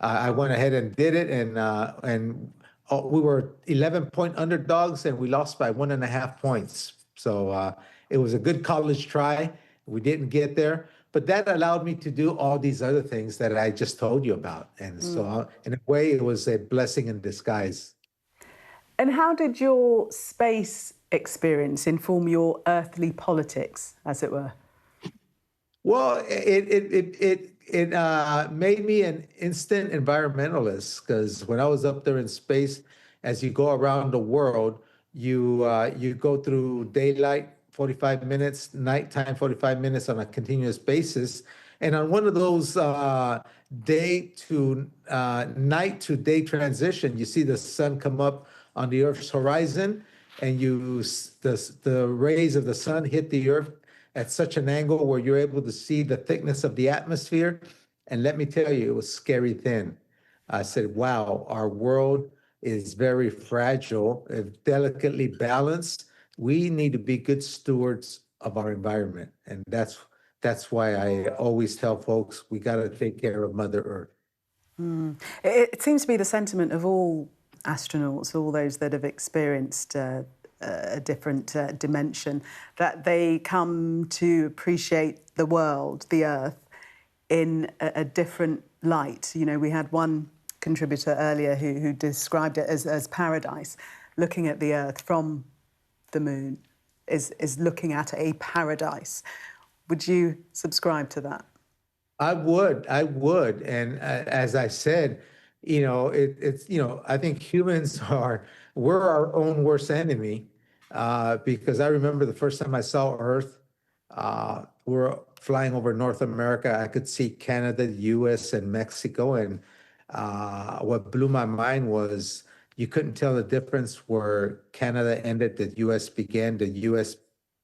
I went ahead and did it, and we were 11-point underdogs, and we lost by 1.5 points. So it was a good college try. We didn't get there, but that allowed me to do all these other things that I just told you about, and so in a way, it was a blessing in disguise. And how did your space experience inform your earthly politics, as it were? Well, it made me an instant environmentalist, because when I was up there in space, as you go around the world, you go through daylight 45 minutes, nighttime 45 minutes on a continuous basis, and on one of those day to night to day transition, you see the sun come up on the Earth's horizon, and the rays of the sun hit the Earth at such an angle where you're able to see the thickness of the atmosphere. And let me tell you, it was scary thin. I said, wow, our world is very fragile, delicately balanced. We need to be good stewards of our environment. And that's why I always tell folks, we got to take care of Mother Earth. It seems to be the sentiment of all astronauts, all those that have experienced a different dimension, that they come to appreciate the world, the Earth, in a different light. You know, we had one contributor earlier who described it as paradise. Looking at the Earth from the moon is looking at a paradise. Would you subscribe to that? I would. And as I said, I think humans we're our own worst enemy, because I remember the first time I saw Earth, we're flying over North America. I could see Canada, US, and Mexico. And what blew my mind was you couldn't tell the difference where Canada ended, the US began, the US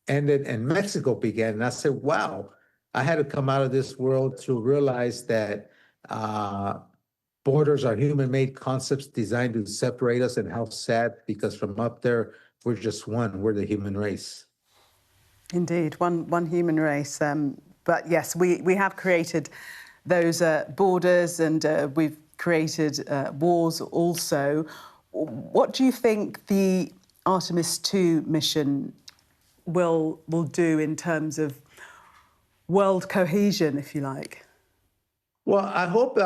ended, and Mexico began. And I said, wow, I had to come out of this world to realize that borders are human-made concepts designed to separate us, and how sad, because from up there, we're just one. We're the human race. Indeed, one human race. But yes, we have created those borders, and we've created wars also. What do you think the Artemis II mission will do in terms of world cohesion, if you like? Well, I hope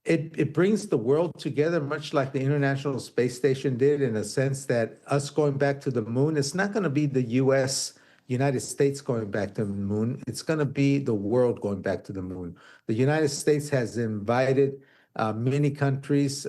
it brings the world together, much like the International Space Station did, in a sense that us going back to the moon, it's not going to be the United States going back to the moon. It's going to be the world going back to the moon. The United States has invited many countries,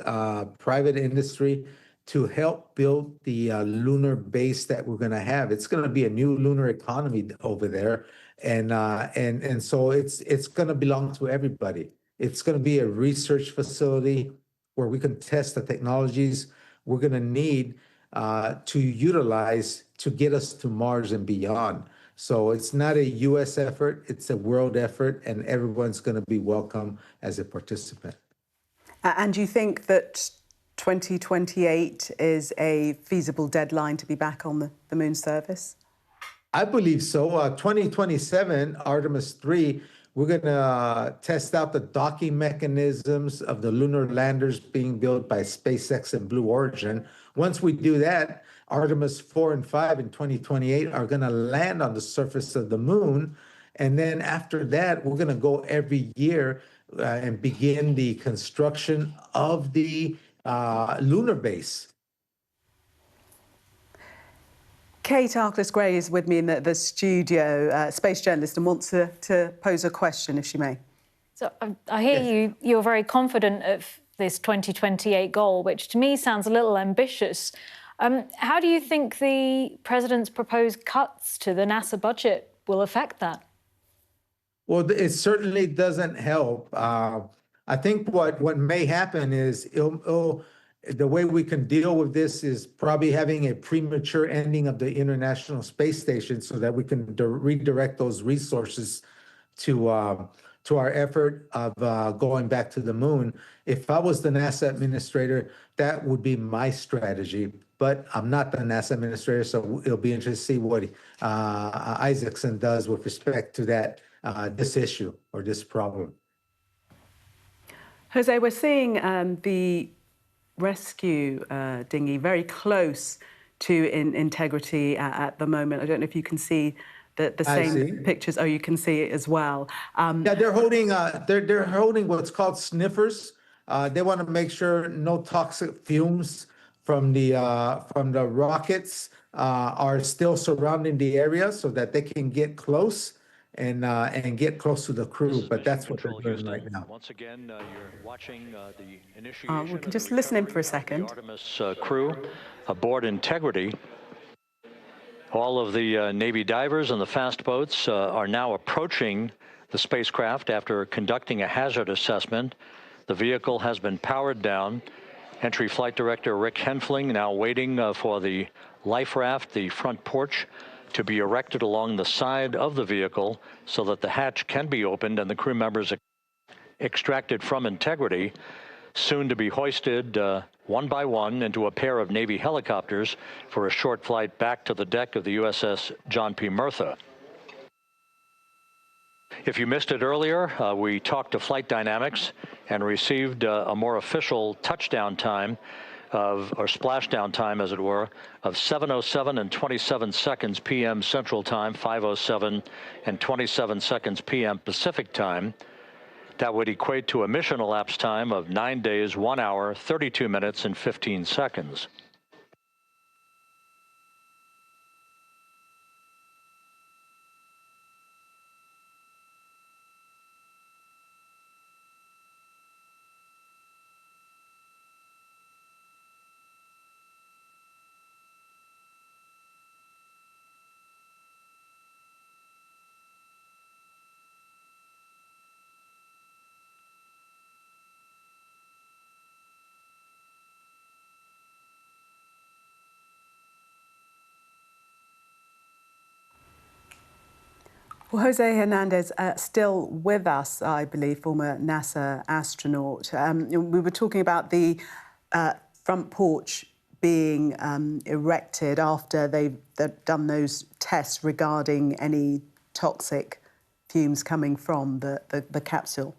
private industry, to help build the lunar base that we're going to have. It's going to be a new lunar economy over there, and so it's going to belong to everybody. It's going to be a research facility where we can test the technologies we're going to need to utilize to get us to Mars and beyond. So it's not a U.S. effort, it's a world effort, and everyone's going to be welcome as a participant. And do you think that 2028 is a feasible deadline to be back on the moon surface? I believe so. 2027, Artemis III, we're going to test out the docking mechanisms of the lunar landers being built by SpaceX and Blue Origin. Once we do that, Artemis 4 and 5 in 2028 are going to land on the surface of the moon. And then after that, we're going to go every year and begin the construction of the lunar base. Kate Arkless-Gray is with me in the studio, space journalist, and wants to pose a question, if she may. So I hear you're very confident of this 2028 goal, which to me sounds a little ambitious. How do you think the president's proposed cuts to the NASA budget will affect that? Well, it certainly doesn't help. I think what may happen is the way we can deal with this is probably having a premature ending of the International Space Station so that we can redirect those resources to our effort of going back to the moon. If I was the NASA administrator, that would be my strategy. But I'm not the NASA administrator, so it'll be interesting to see what Isaacson does with respect to that this issue or this problem. Jose, we're seeing the rescue dinghy very close to integrity at the moment. I don't know if you can see the same pictures. Oh, you can see it as well. Yeah, they're holding they're holding what's called sniffers. They want to make sure no toxic fumes from the rockets are still surrounding the area so that they can get close and get close to the crew. But that's what they're doing right now. Once again, you're watching the initiation. We can just listen in for a second. The Artemis crew aboard Integrity. All of the Navy divers and the fast boats are now approaching the spacecraft after conducting a hazard assessment. The vehicle has been powered down. Entry Flight Director Rick Henfling now waiting for the life raft, the front porch, to be erected along the side of the vehicle so that the hatch can be opened and the crew members extracted from Integrity, soon to be hoisted one by one into a pair of Navy helicopters for a short flight back to the deck of the USS John P. Murtha. If you missed it earlier, we talked to Flight Dynamics and received a more official touchdown time or splashdown time, as it were, of 7:07 and 27 seconds p.m. Central Time, 5:07 and 27 seconds p.m. Pacific Time. That would equate to a mission elapsed time of 9 days, 1 hour, 32 minutes, and 15 seconds. Well, Jose Hernandez, still with us, I believe, former NASA astronaut. We were talking about the front porch being erected after they've done those tests regarding any toxic fumes coming from the capsule.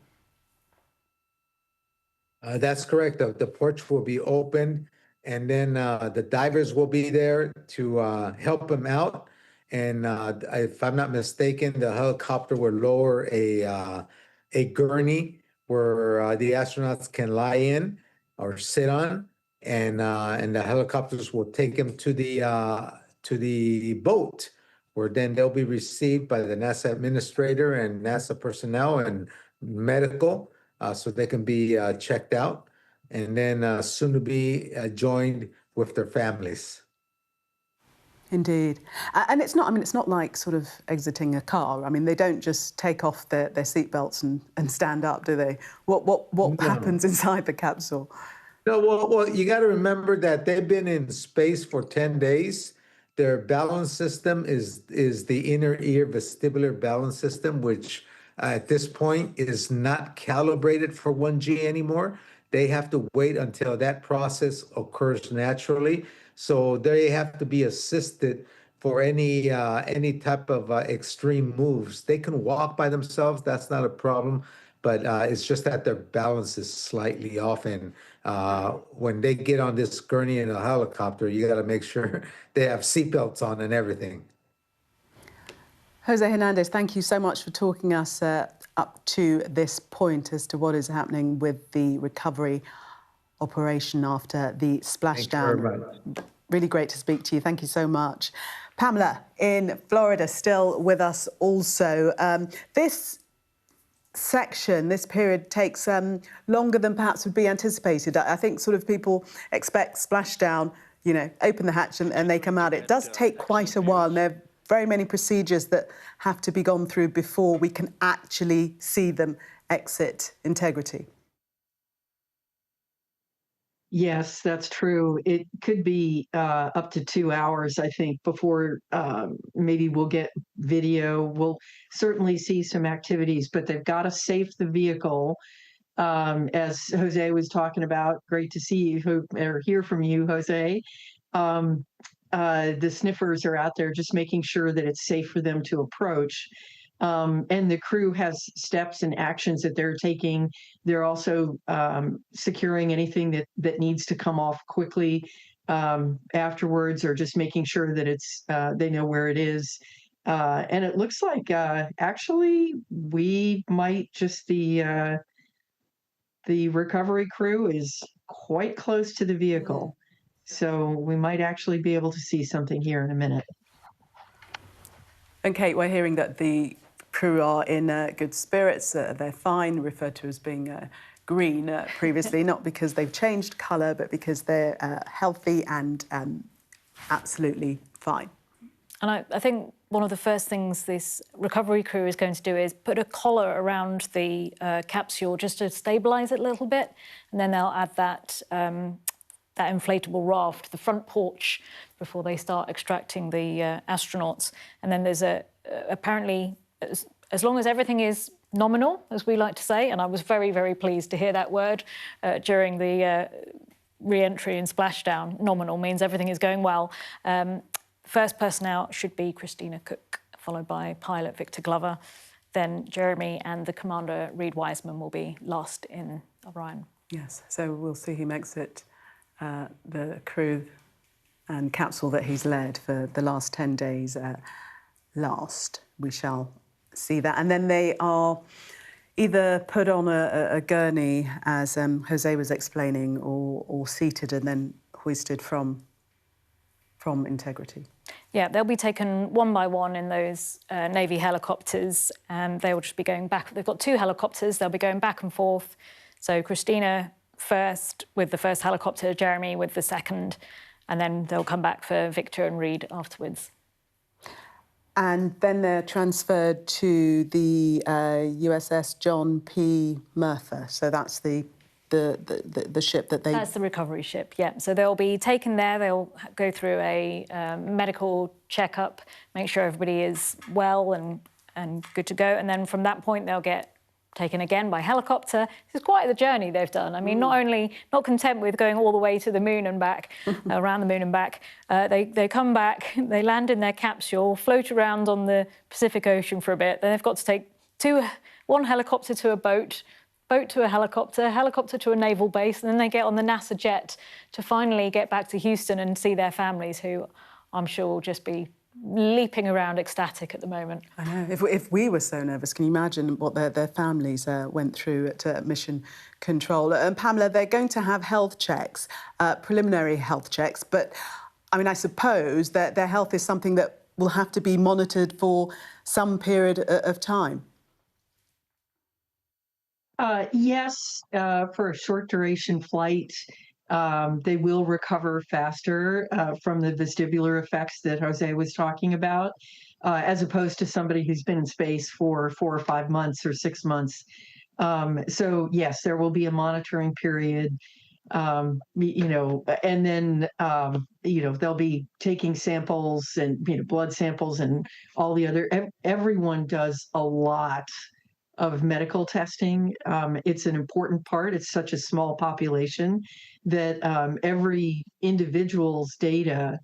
That's correct. The porch will be open, and then the divers will be there to help them out. And if I'm not mistaken, the helicopter will lower a gurney where the astronauts can lie in or sit on, and the helicopters will take them to the boat, where then they'll be received by the NASA administrator and NASA personnel and medical, so they can be checked out, and then soon to be joined with their families. Indeed. And it's not, I mean, it's not like sort of exiting a car. I mean, they don't just take off their seatbelts and stand up, do they? What happens inside the capsule? No, well, you got to remember that they've been in space for 10 days. Their balance system is the inner ear vestibular balance system, which at this point is not calibrated for 1G anymore. They have to wait until that process occurs naturally. So they have to be assisted for any type of extreme moves. They can walk by themselves, that's not a problem, but it's just that their balance is slightly off. And when they get on this gurney in a helicopter, you got to make sure they have seatbelts on and everything. Jose Hernandez, thank you so much for talking us up to this point as to what is happening with the recovery operation after the splashdown. Thank you very much. Really great to speak to you. Thank you so much. Pamela in Florida, still with us also. This section, this period takes longer than perhaps would be anticipated. I think sort of people expect splashdown, you know, open the hatch and they come out. It does take quite a while. And there are very many procedures that have to be gone through before we can actually see them exit integrity. Yes, that's true. It could be up to 2 hours, I think, before maybe we'll get video. We'll certainly see some activities, but they've got to safe the vehicle. As Jose was talking about, great to see you or hear from you, Jose. The sniffers are out there just making sure that it's safe for them to approach. And the crew has steps and actions that they're taking. They're also securing anything that needs to come off quickly afterwards, or just making sure that it's they know where it is. And it looks like actually we might just the recovery crew is quite close to the vehicle. So we might actually be able to see something here in a minute. And Kate, we're hearing that the crew are in good spirits. They're fine, referred to as being green previously, not because they've changed colour, but because they're healthy and absolutely fine. And I think one of the first things this recovery crew is going to do is put a collar around the capsule just to stabilise it a little bit, and then they'll add that that inflatable raft to the front porch before they start extracting the astronauts. And then there's apparently, as long as everything is nominal, as we like to say, and I was very, very pleased to hear that word during the re-entry and splashdown. Nominal means everything is going well. First person out should be Christina Cook, followed by pilot Victor Glover. Then Jeremy and the commander Reed Wiseman will be last in Orion. Yes, so we'll see him exit the crew and capsule that he's led for the last 10 days last. We shall see that. And then they are either put on a gurney, as Jose was explaining, or seated and then hoisted from integrity. Yeah, they'll be taken one by one in those Navy helicopters, and they will just be going back. They've got 2 helicopters. They'll be going back and forth. So Christina first with the first helicopter, Jeremy with the second, and then they'll come back for Victor and Reed afterwards. And then they're transferred to the USS John P. Murtha. So that's the ship that they... That's the recovery ship, yeah. So they'll be taken there. They'll go through a medical checkup, make sure everybody is well and good to go. And then from that point, they'll get taken again by helicopter. This is quite the journey they've done. I mean, not content with going all the way to the moon and back, around the moon and back, they come back, they land in their capsule, float around on the Pacific Ocean for a bit. Then they've got to take one helicopter to a boat to a helicopter to a naval base, and then they get on the NASA jet to finally get back to Houston and see their families, who I'm sure will just be leaping around ecstatic at the moment. I know. If we were so nervous, can you imagine what their families went through at Mission Control? And Pamela, they're going to have health checks, preliminary health checks, but I mean, I suppose that their health is something that will have to be monitored for some period of time. Yes, for a short duration flight, they will recover faster from the vestibular effects that Jose was talking about, as opposed to somebody who's been in space for 4 or 5 months or 6 months. So yes, there will be a monitoring period, and then, they'll be taking samples and, blood samples and all the other, everyone does a lot of medical testing. It's an important part. It's such a small population that every individual's data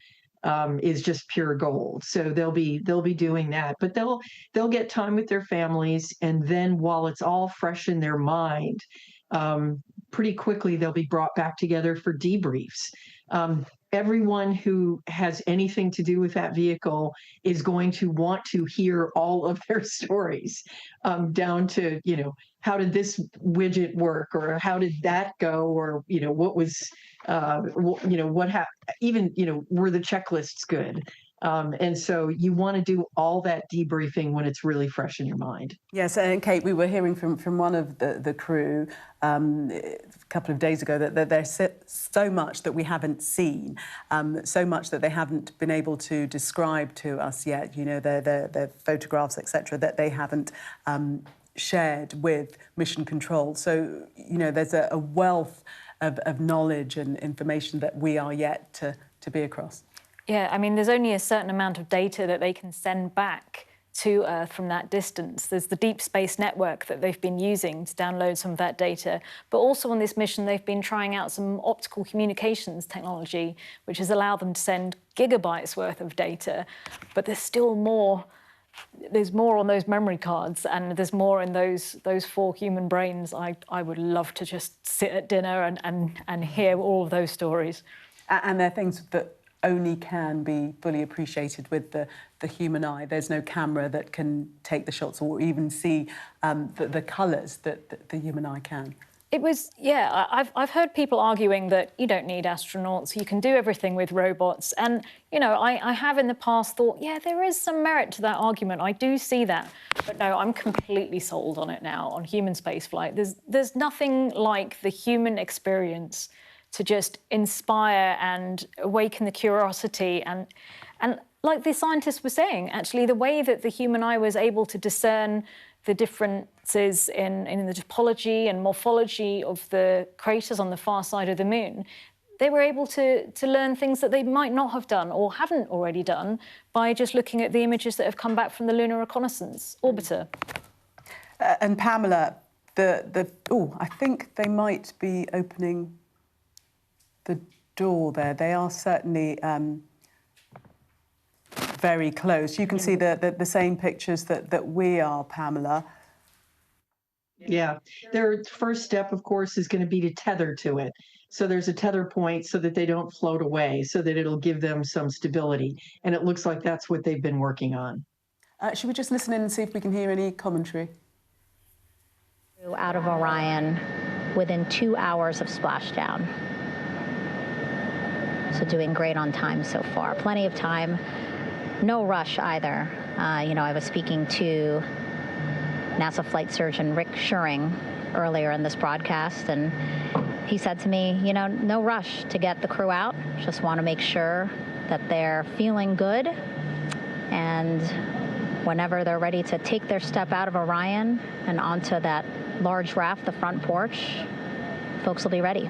is just pure gold. So they'll be doing that, but they'll get time with their families, and then while it's all fresh in their mind, pretty quickly they'll be brought back together for debriefs. Everyone who has anything to do with that vehicle is going to want to hear all of their stories, down to, how did this widget work, or how did that go, or, what was, what happened, even, were the checklists good? And so you want to do all that debriefing when it's really fresh in your mind. Yes, and Kate, we were hearing from one of the crew a couple of days ago that there's so much that we haven't seen, so much that they haven't been able to describe to us yet, their photographs, etc., that they haven't shared with Mission Control. So, there's a wealth of knowledge and information that we are yet to be across. Yeah, I mean, there's only a certain amount of data that they can send back to Earth from that distance. There's the Deep Space Network that they've been using to download some of that data. But also on this mission, they've been trying out some optical communications technology, which has allowed them to send gigabytes worth of data. But there's still more. There's more on those memory cards, and there's more in those 4 human brains. I would love to just sit at dinner and hear all of those stories. And they're things that only can be fully appreciated with the human eye. There's no camera that can take the shots or even see the colours that the human eye can. It was, yeah, I've heard people arguing that you don't need astronauts, you can do everything with robots. And, I have in the past thought, yeah, there is some merit to that argument. I do see that. But no, I'm completely sold on it now, on human spaceflight. There's nothing like the human experience to just inspire and awaken the curiosity. And like the scientists were saying, actually, the way that the human eye was able to discern the differences in the topology and morphology of the craters on the far side of the moon, they were able to learn things that they might not have done or haven't already done by just looking at the images that have come back from the Lunar Reconnaissance Orbiter. And Pamela, I think they might be opening the door there. They are certainly very close. You can see the same pictures that we are, Pamela. Yeah, their first step, of course, is going to be to tether to it. So there's a tether point so that they don't float away, so that it'll give them some stability. And it looks like that's what they've been working on. Should we just listen in and see if we can hear any commentary? Out of Orion within 2 hours of splashdown. So doing great on time so far. Plenty of time. No rush either. I was speaking to NASA flight surgeon Rick Schuring earlier in this broadcast, and he said to me, no rush to get the crew out. Just want to make sure that they're feeling good, and whenever they're ready to take their step out of Orion and onto that large raft, the front porch, folks will be ready.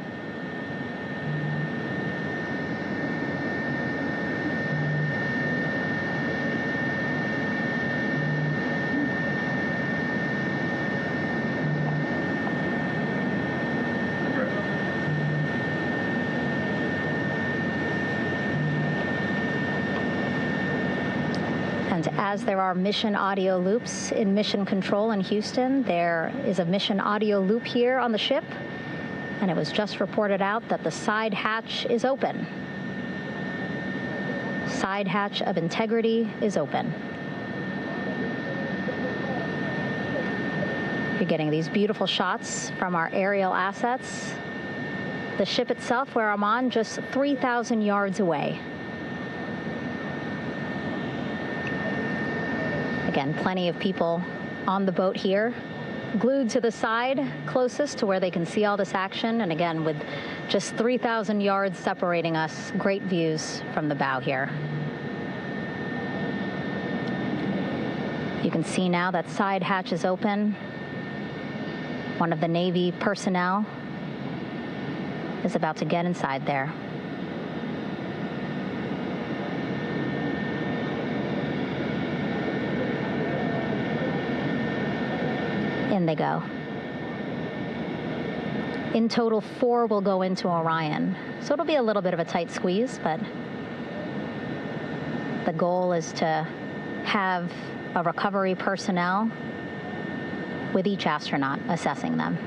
And as there are mission audio loops in Mission Control in Houston, there is a mission audio loop here on the ship, and it was just reported out that the side hatch is open. Side hatch of integrity is open. You're getting these beautiful shots from our aerial assets. The ship itself, where I'm on, just 3,000 yards away. Again, plenty of people on the boat here, glued to the side closest to where they can see all this action. And again, with just 3,000 yards separating us, great views from the bow here. You can see now that side hatch is open. One of the Navy personnel is about to get inside there. In they go. In total, 4 will go into Orion. So it'll be a little bit of a tight squeeze, but The goal is to have a recovery personnel with each astronaut assessing them.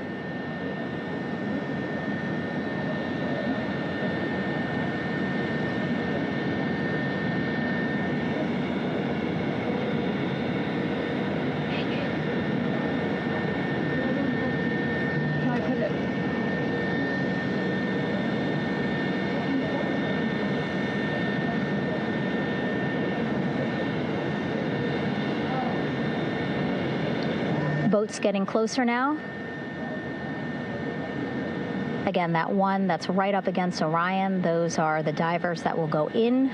Boat's getting closer now. Again, that one that's right up against Orion, those are the divers that will go in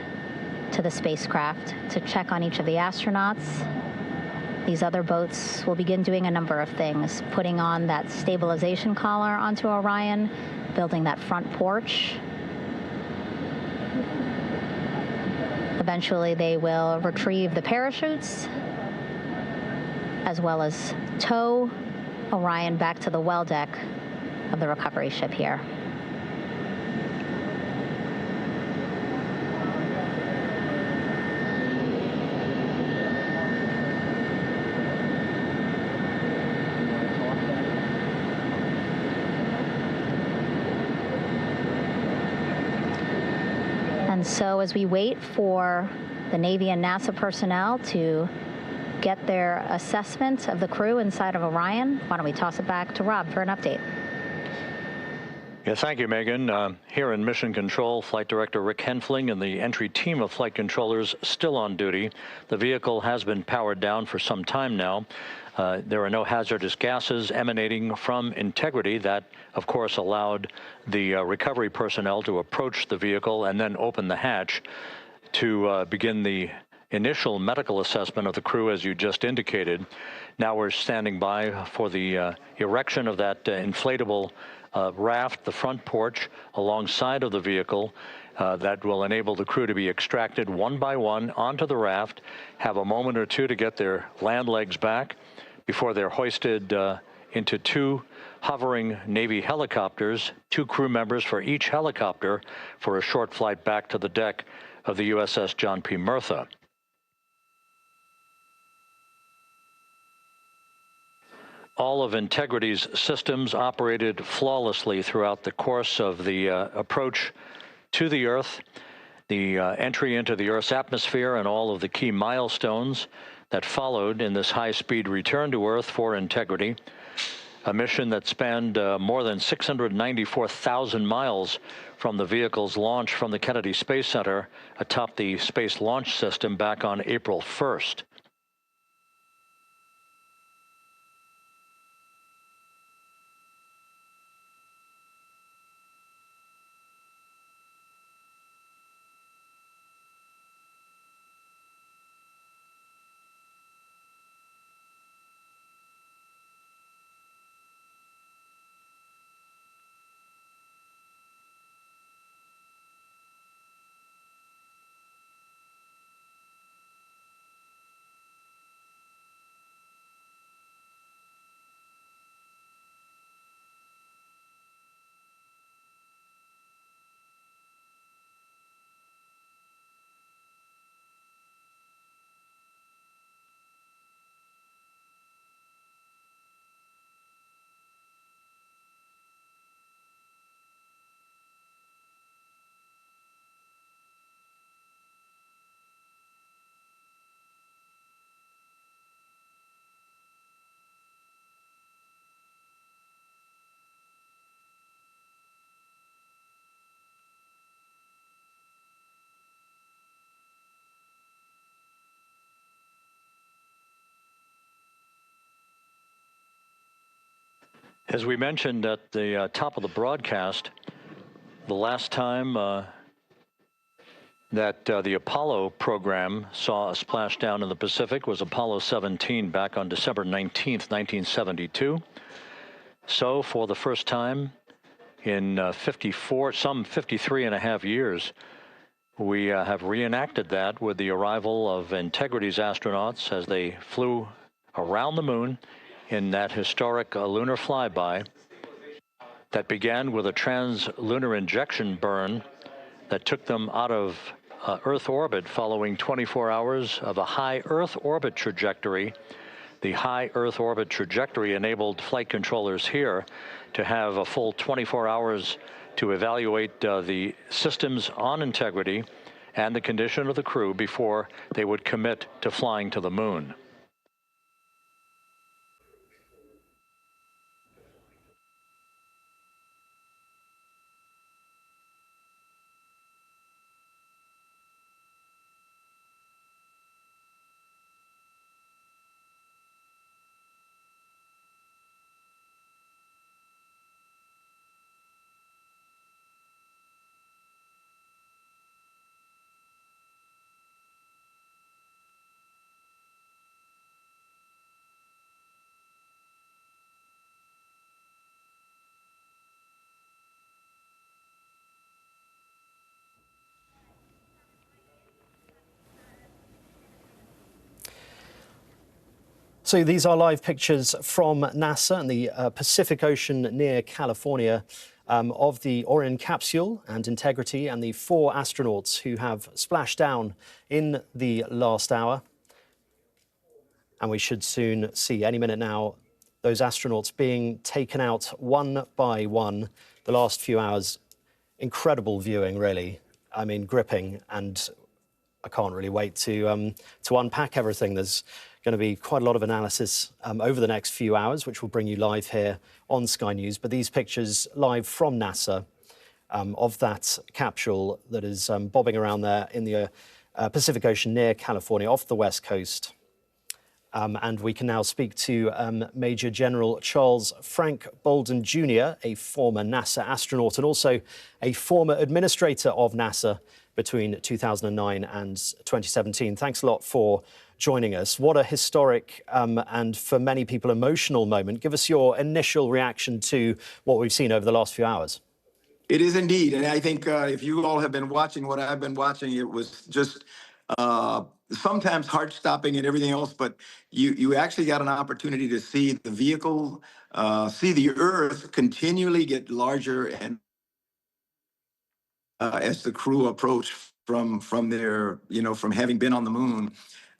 to the spacecraft to check on each of the astronauts. These other boats will begin doing a number of things, putting on that stabilization collar onto Orion, building that front porch. Eventually, they will retrieve the parachutes, as well as tow Orion back to the well deck of the recovery ship here. And so as we wait for the Navy and NASA personnel to get their assessment of the crew inside of Orion, why don't we toss it back to Rob for an update? Yeah, thank you, Megan. Here in Mission Control, Flight Director Rick Henfling and the entry team of flight controllers still on duty. The vehicle has been powered down for some time now. There are no hazardous gases emanating from Integrity. That, of course, allowed the recovery personnel to approach the vehicle and then open the hatch to begin the initial medical assessment of the crew, as you just indicated. Now we're standing by for the erection of that inflatable raft, the front porch, alongside of the vehicle that will enable the crew to be extracted one by one onto the raft, have a moment or two to get their land legs back before they're hoisted into two hovering Navy helicopters, 2 crew members for each helicopter, for a short flight back to the deck of the USS John P. Murtha. All of Integrity's systems operated flawlessly throughout the course of the approach to the Earth, the entry into the Earth's atmosphere, and all of the key milestones that followed in this high-speed return to Earth for Integrity, a mission that spanned more than 694,000 miles from the vehicle's launch from the Kennedy Space Center atop the Space Launch System back on April 1st. As we mentioned at the top of the broadcast, the last time that the Apollo program saw a splashdown in the Pacific was Apollo 17 back on December 19th, 1972. So for the first time in some 53 and a half years, we have reenacted that with the arrival of Integrity's astronauts as they flew around the moon in that historic lunar flyby that began with a trans-lunar injection burn that took them out of Earth orbit following 24 hours of a high Earth orbit trajectory. The high Earth orbit trajectory enabled flight controllers here to have a full 24 hours to evaluate the systems on integrity and the condition of the crew before they would commit to flying to the moon. So these are live pictures from NASA and the Pacific Ocean near California of the Orion capsule and Integrity and the 4 astronauts who have splashed down in the last hour. And we should soon see, any minute now, those astronauts being taken out one by one. The last few hours, incredible viewing, really. I mean, gripping, and I can't really wait to unpack everything. There's going to be quite a lot of analysis over the next few hours, which will bring you live here on Sky News. But these pictures live from NASA of that capsule that is bobbing around there in the Pacific Ocean near California, off the west coast. And we can now speak to Major General Charles Frank Bolden Jr., a former NASA astronaut and also a former administrator of NASA between 2009 and 2017. Thanks a lot for joining us. What a historic and, for many people, emotional moment. Give us your initial reaction to what we've seen over the last few hours. It is indeed. And I think if you all have been watching what I've been watching, it was just sometimes heart-stopping and everything else, but you actually got an opportunity to see the vehicle, see the Earth continually get larger and as the crew approached from their, from having been on the moon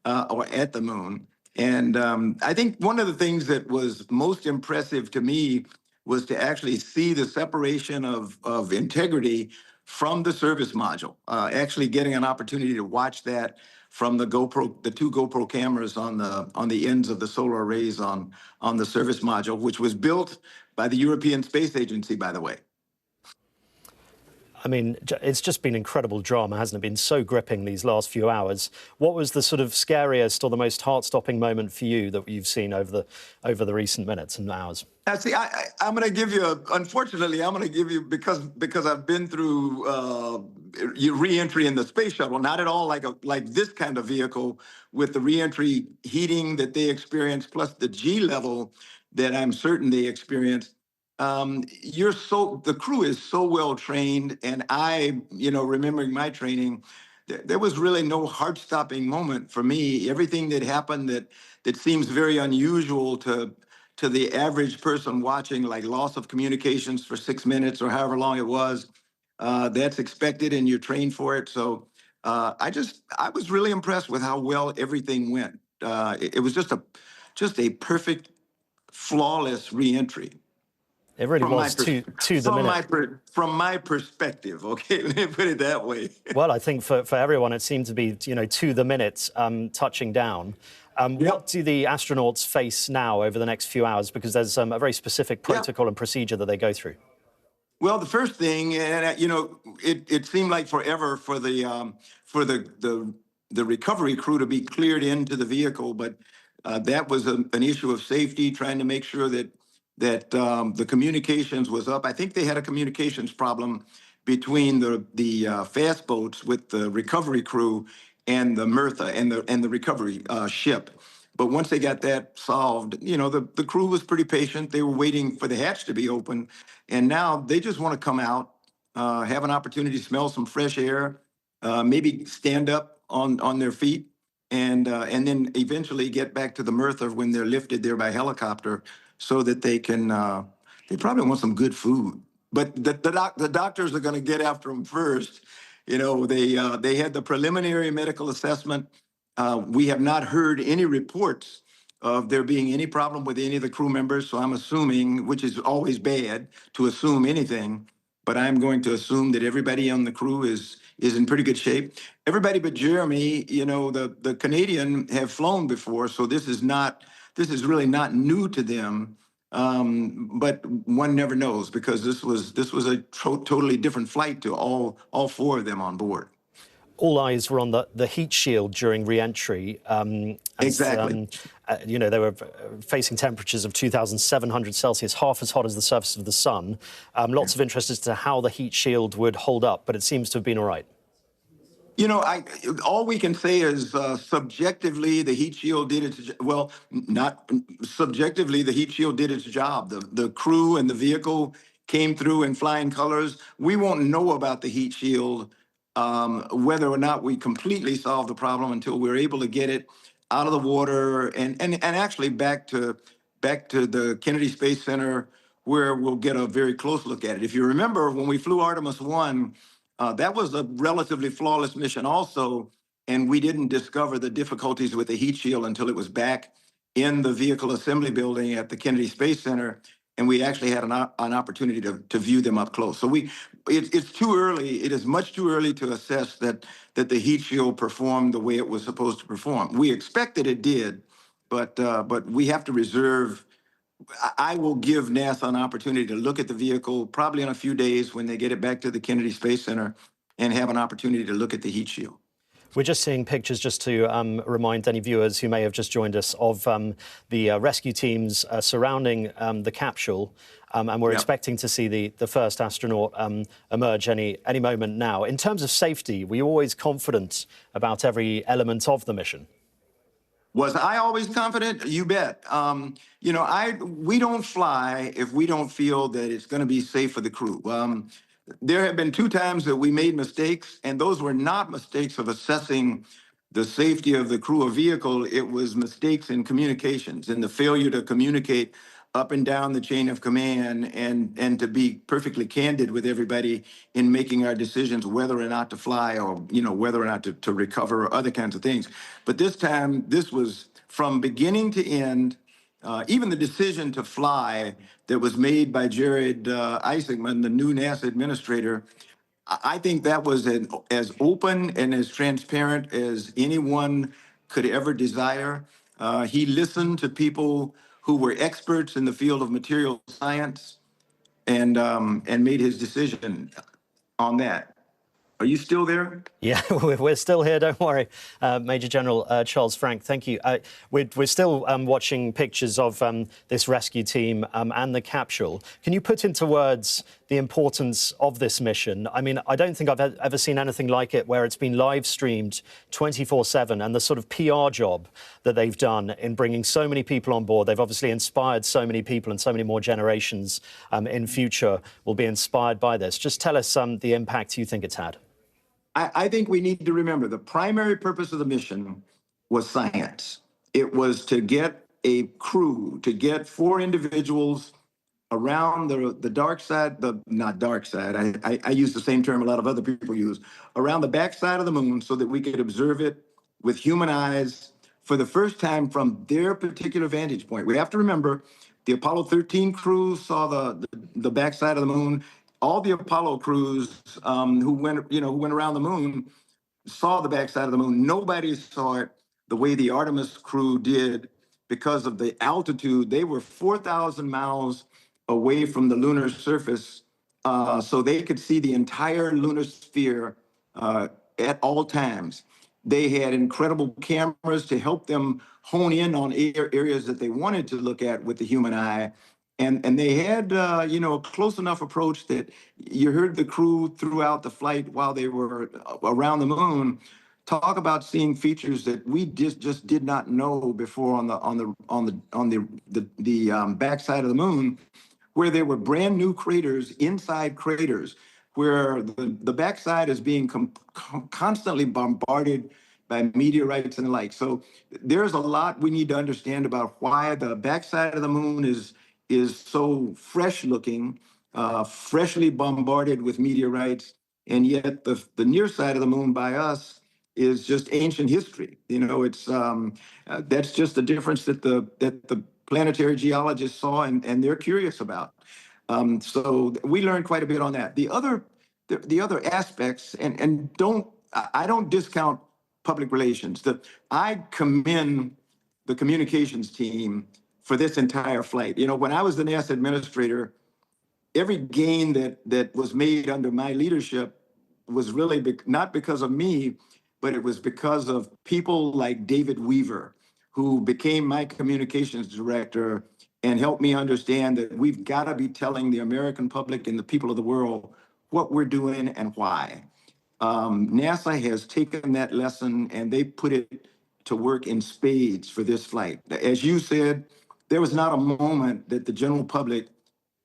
or at the moon. And I think one of the things that was most impressive to me was to actually see the separation of integrity from the service module. Actually getting an opportunity to watch that from the 2 GoPro cameras on the ends of the solar arrays on the service module, which was built by the European Space Agency, by the way. I mean, it's just been incredible drama, hasn't it? Been so gripping these last few hours. What was the sort of scariest or the most heart-stopping moment for you that you've seen over the recent minutes and hours? See, I'm going to give you, unfortunately, I'm going to give you, because I've been through re-entry in the space shuttle, not at all like this kind of vehicle with the re-entry heating that they experienced, plus the G level that I'm certain they experienced. The crew is so well trained, and I, remembering my training, there was really no heart-stopping moment for me. Everything that happened that seems very unusual to the average person watching, like loss of communications for 6 minutes or however long it was, that's expected and you're trained for it. So I was really impressed with how well everything went. It was just a perfect, flawless re-entry. It really was to the minute. From my perspective, okay, let me put it that way. Well, I think for everyone, it seemed to be, to the minute, touching down. What do the astronauts face now over the next few hours? Because there's a very specific protocol and procedure that they go through. Well, the first thing, and it seemed like forever for the recovery crew to be cleared into the vehicle, but that was an issue of safety, trying to make sure that the communications was up. I think they had a communications problem between the fast boats with the recovery crew and the Mertha and the recovery ship. But once they got that solved, the crew was pretty patient. They were waiting for the hatch to be open, and now they just want to come out, have an opportunity to smell some fresh air, maybe stand up on their feet, and then eventually get back to the Mertha when they're lifted there by helicopter, so that they can, they probably want some good food. But the doctors are going to get after them first They had the preliminary medical assessment. We have not heard any reports of there being any problem with any of the crew members. So I'm assuming, which is always bad to assume anything, but I'm going to assume that everybody on the crew is in pretty good shape. Everybody but Jeremy, the Canadian have flown before, so this is really not new to them. But one never knows, because this was a totally different flight to all four of them on board. All eyes were on the heat shield during re-entry. Exactly. They were facing temperatures of 2,700 Celsius, half as hot as the surface of the sun. Lots of interest as to how the heat shield would hold up, but it seems to have been all right. All we can say is subjectively the heat shield did its not subjectively, the heat shield did its job. The crew and the vehicle came through in flying colors. We won't know about the heat shield, whether or not we completely solve the problem, until we're able to get it out of the water and actually back to the Kennedy Space Center, where we'll get a very close look at it. If you remember, when we flew Artemis I, that was a relatively flawless mission also, and we didn't discover the difficulties with the heat shield until it was back in the vehicle assembly building at the Kennedy Space Center, and we actually had an opportunity to view them up close. So it's too early. It is much too early to assess that the heat shield performed the way it was supposed to perform. We expected it did, but we have to reserve. I will give NASA an opportunity to look at the vehicle probably in a few days when they get it back to the Kennedy Space Center, and have an opportunity to look at the heat shield. We're just seeing pictures, just to remind any viewers who may have just joined us, of the rescue teams surrounding the capsule, and we're expecting to see the first astronaut emerge any moment now. In terms of safety, were you always confident about every element of the mission? Was I always confident? You bet. We don't fly if we don't feel that it's going to be safe for the crew. There have been 2 times that we made mistakes, and those were not mistakes of assessing the safety of the crew or vehicle. It was mistakes in communications, and the failure to communicate up and down the chain of command, and to be perfectly candid with everybody in making our decisions whether or not to fly, or whether or not to recover, or other kinds of things. But this time, this was from beginning to end. Even the decision to fly that was made by Jared Isaacman, the new NASA administrator, I think that was as open and as transparent as anyone could ever desire. He listened to people who were experts in the field of material science, and made his decision on that. Are you still there? Yeah, we're still here, don't worry. Major General Charles Frank, thank you. We're still watching pictures of this rescue team and the capsule. Can you put into words the importance of this mission? I mean, I don't think I've ever seen anything like it, where it's been live streamed 24/7, and the sort of PR job that they've done in bringing so many people on board. They've obviously inspired so many people, and so many more generations in future will be inspired by this. Just tell us the impact you think it's had. I think we need to remember the primary purpose of the mission was science. It was to get a crew, to get 4 individuals around the dark side, not dark side, I use the same term a lot of other people use, around the backside of the moon, so that we could observe it with human eyes for the first time from their particular vantage point. We have to remember the Apollo 13 crew saw the backside of the moon. All the Apollo crews who went around the moon saw the backside of the moon. Nobody saw it the way the Artemis crew did, because of the altitude. They were 4,000 miles away from the lunar surface, so they could see the entire lunar sphere at all times. They had incredible cameras to help them hone in on areas that they wanted to look at with the human eye. And they had, a close enough approach that you heard the crew throughout the flight, while they were around the moon, talk about seeing features that we just did not know before on the backside of the moon, where there were brand new craters inside craters, where the backside is being constantly bombarded by meteorites and the like. So there's a lot we need to understand about why the backside of the moon is so fresh looking, freshly bombarded with meteorites, And yet the near side of the moon by us is just ancient history. You know, it's that's just the difference that the planetary geologists saw and they're curious about. So we learned quite a bit on that. The other aspects, and I don't discount public relations. I commend the communications team for this entire flight. You know, when I was the NASA administrator, every gain that was made under my leadership was really not because of me, but it was because of people like David Weaver, who became my communications director and helped me understand that we've got to be telling the American public and the people of the world what we're doing and why. NASA has taken that lesson and they put it to work in spades for this flight. As you said, there was not a moment that the general public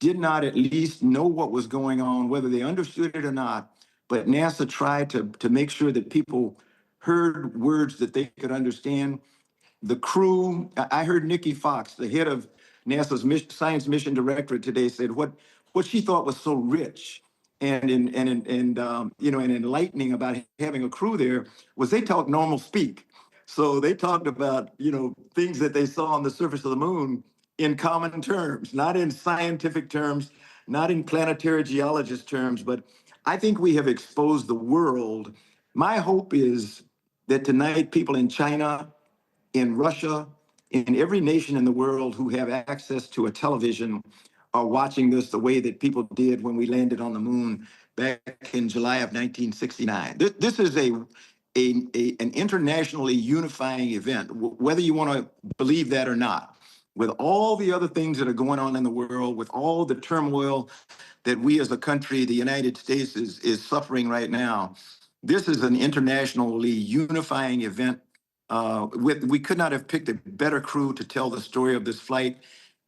did not at least know what was going on, whether they understood it or not. But NASA tried to make sure that people heard words that they could understand. The crew, I heard Nikki Fox, the head of NASA's Science Mission Directorate today, said what she thought was so rich and you know, and enlightening about having a crew there was they talked normal speak. So they talked about, you know, things that they saw on the surface of the moon in common terms, not in scientific terms, not in planetary geologist terms, but I think we have exposed the world. My hope is that tonight people in China, in Russia, in every nation in the world who have access to a television are watching this the way that people did when we landed on the moon back in July of 1969. This is an internationally unifying event, whether you want to believe that or not. With all the other things that are going on in the world, with all the turmoil that we as a country, the United States, is suffering right now, this is an internationally unifying event. We could not have picked a better crew to tell the story of this flight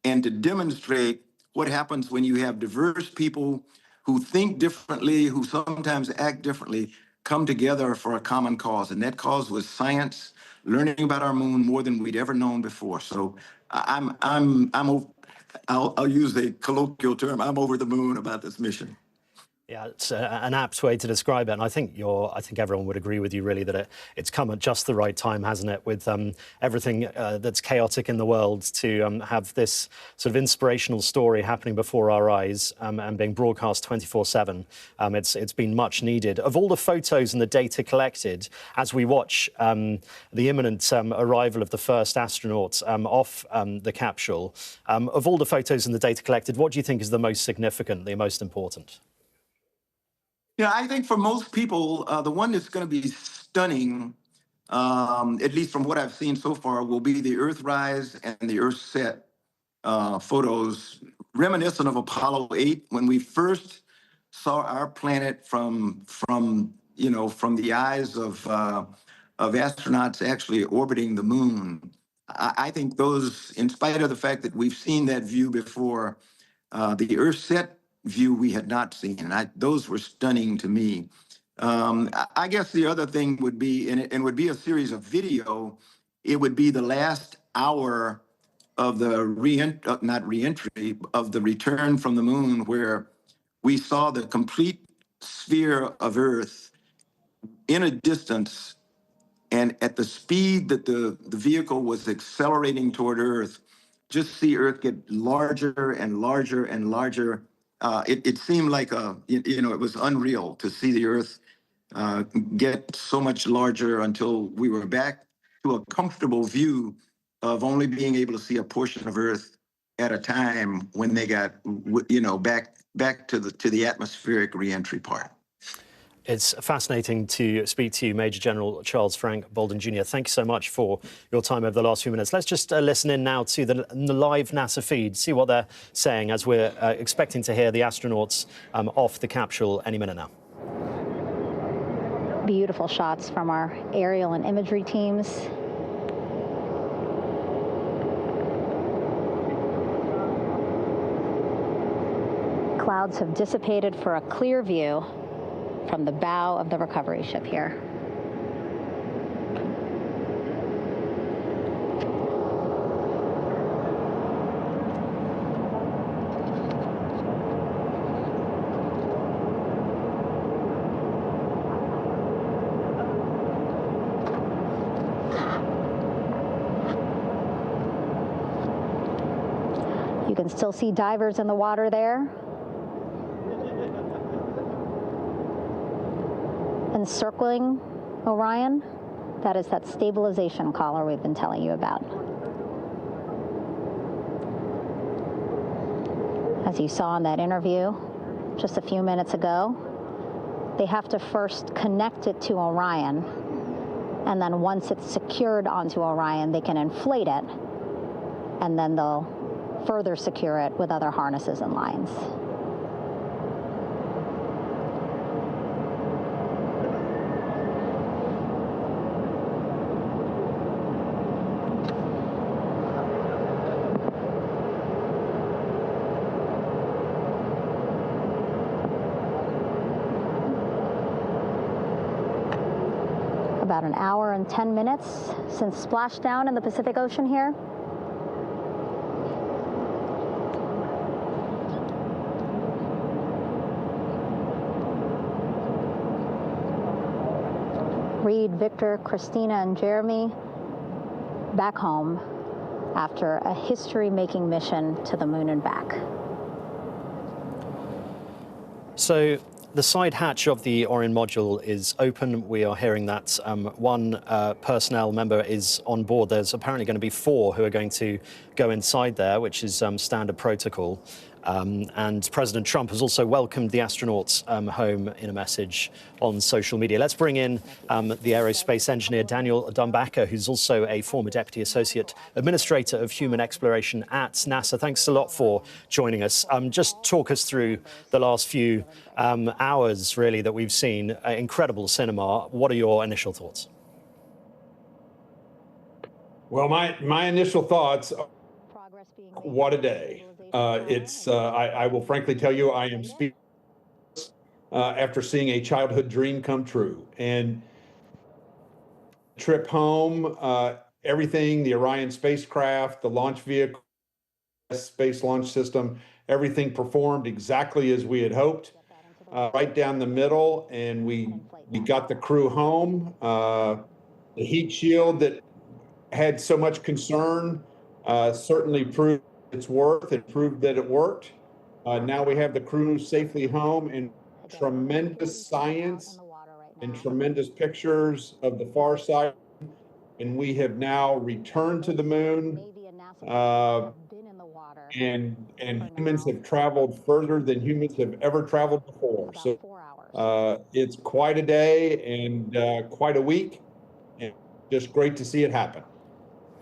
and to demonstrate what happens when you have diverse people who think differently, who sometimes act differently, come together for a common cause. And that cause was science, learning about our moon more than we'd ever known before. So I'll use a colloquial term. I'm over the moon about this mission. Yeah, it's an apt way to describe it, and I think everyone would agree with you, really, that it's come at just the right time, hasn't it? With everything that's chaotic in the world, to have this sort of inspirational story happening before our eyes and being broadcast 24/7. It's been much needed. Of all the photos and the data collected as we watch the imminent arrival of the first astronauts off the capsule, of all the photos and the data collected, what do you think is the most significant, the most important? Yeah, I think for most people, the one that's going to be stunning, at least from what I've seen so far, will be the Earthrise and the Earthset photos, reminiscent of Apollo 8, when we first saw our planet from the eyes of astronauts actually orbiting the moon. I think those, in spite of the fact that we've seen that view before, the Earthset view we had not seen, and those were stunning to me. I guess the other thing would be, and would be a series of video, it would be the last hour of the reentry of the return from the moon, where we saw the complete sphere of Earth in a distance, and at the speed that the vehicle was accelerating toward Earth, just see Earth get larger and larger and larger. It seemed like it was unreal to see the Earth get so much larger until we were back to a comfortable view of only being able to see a portion of Earth at a time when they got, back to the atmospheric reentry part. It's fascinating to speak to you, Major General Charles Frank Bolden Jr. Thank you so much for your time over the last few minutes. Let's just listen in now to the live NASA feed, see what they're saying as we're expecting to hear the astronauts off the capsule any minute now. Beautiful shots from our aerial and imagery teams. Clouds have dissipated for a clear view from the bow of the recovery ship here. can still see divers in the water there. Encircling Orion, that is that stabilization collar we've been telling you about. As you saw in that interview just a few minutes ago, they have to first connect it to Orion, and then once it's secured onto Orion, they can inflate it, and then they'll further secure it with other harnesses and lines. About an hour and 10 minutes since splashdown in the Pacific Ocean here. Reed, Victor, Christina, and Jeremy back home after a history-making mission to the moon and back. So the side hatch of the Orion module is open. We are hearing that one personnel member is on board. There's apparently going to be 4 who are going to go inside there, which is standard protocol. And President Trump has also welcomed the astronauts home in a message on social media. Let's bring in the aerospace engineer Daniel Dumbacher, who's also a former Deputy Associate Administrator of Human Exploration at NASA. Thanks a lot for joining us. Just talk us through the last few hours, really, that we've seen. Incredible cinema. What are your initial thoughts? Well, my initial thoughts are, what a day. I will frankly tell you, I am speechless after seeing a childhood dream come true. And trip home, everything, the Orion spacecraft, the launch vehicle, space launch system, everything performed exactly as we had hoped, right down the middle. And we got the crew home. The heat shield that had so much concern certainly proved its worth. It proved that it worked. Now we have the crew safely home, and tremendous science and tremendous pictures of the far side. And we have now returned to the moon. And humans have traveled further than humans have ever traveled before. So it's quite a day and quite a week, and just great to see it happen.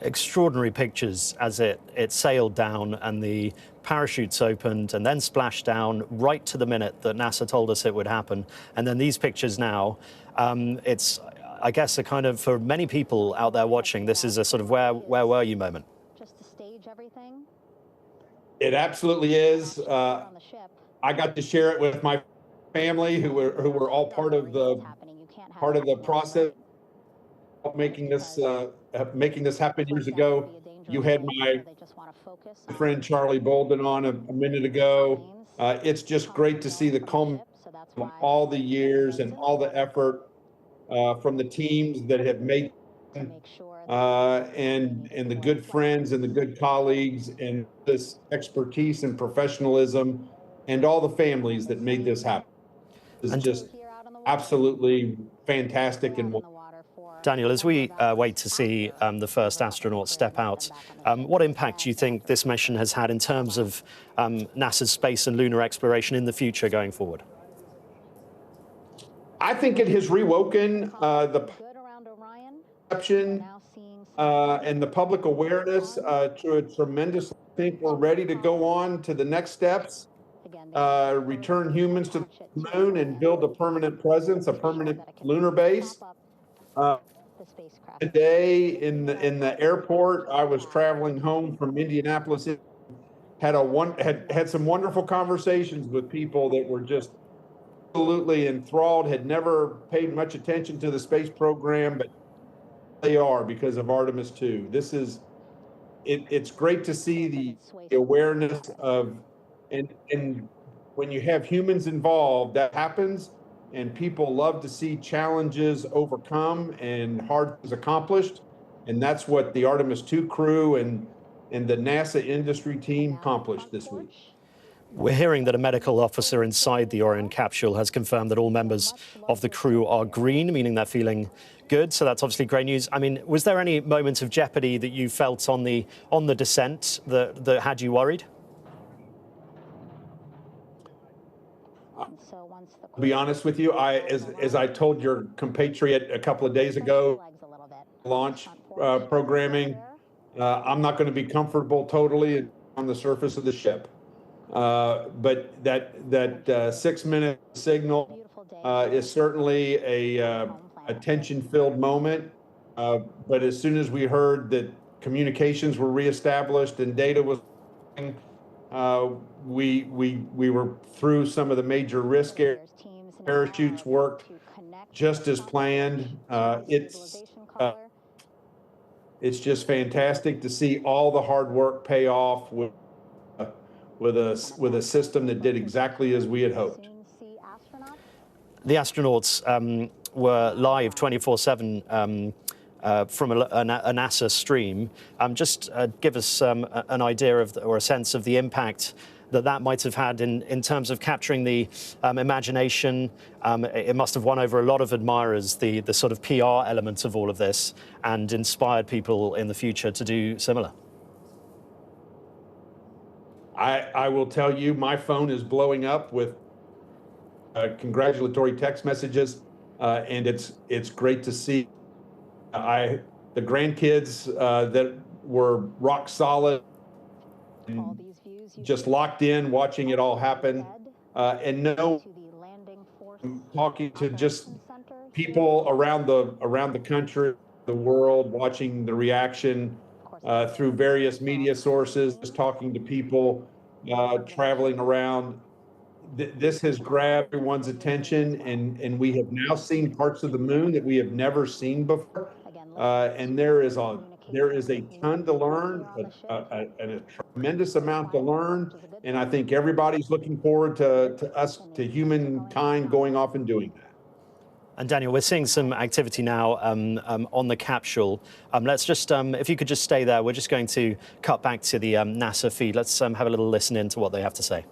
Extraordinary pictures as it sailed down and the parachutes opened and then splashed down right to the minute that NASA told us it would happen. And then these pictures now, it's, I guess, a kind of, for many people out there watching, this is a sort of where were you moment. Just to stage everything. It absolutely is. I got to share it with my family, who were all part of the process of making this happen years ago. You had my friend Charlie Bolden on a minute ago. It's just great to see the culmination of all the years and all the effort from the teams that have made and the good friends and the good colleagues and this expertise and professionalism and all the families that made this happen. It's just absolutely fantastic. And Daniel, as we wait to see the first astronaut step out, what impact do you think this mission has had in terms of NASA's space and lunar exploration in the future going forward? I think it has rewoken the perception and the public awareness to a tremendous. I think we're ready to go on to the next steps, return humans to the moon and build a permanent presence, a permanent lunar base. Today in the airport, I was traveling home from Indianapolis. Had some wonderful conversations with people that were just absolutely enthralled, had never paid much attention to the space program, but they are because of Artemis II. It's great to see the awareness of, and when you have humans involved, that happens. And people love to see challenges overcome and hard things accomplished. And that's what the Artemis II crew and and the NASA industry team accomplished this week. We're hearing that a medical officer inside the Orion capsule has confirmed that all members of the crew are green, meaning they're feeling good. So that's obviously great news. I mean, was there any moments of jeopardy that you felt on the descent that had you worried? To be honest with you, as I told your compatriot a couple of days ago, launch programming, I'm not going to be comfortable totally on the surface of the ship. But that 6-minute signal is certainly a tension-filled moment. But as soon as we heard that communications were reestablished and data was, we were through some of the major risk areas. Parachutes worked just as planned. It's just fantastic to see all the hard work pay off with a system that did exactly as we had hoped. The astronauts were live 24/7 from a NASA stream. Just give us an idea of or a sense of the impact that might have had in terms of capturing the imagination. It must have won over a lot of admirers, the sort of PR element of all of this, and inspired people in the future to do similar. I will tell you, my phone is blowing up with congratulatory text messages, and it's great to see. The grandkids that were rock solid and just locked in, watching it all happen, and talking to just people around the country, the world, watching the reaction through various media sources, just talking to people, traveling around. This has grabbed everyone's attention, and we have now seen parts of the moon that we have never seen before. And there is a ton to learn, a tremendous amount to learn, and I think everybody's looking forward to humankind going off and doing that. And Daniel, we're seeing some activity now on the capsule. Let's just, if you could just stay there, we're just going to cut back to the NASA feed. Let's have a little listen in to what they have to say.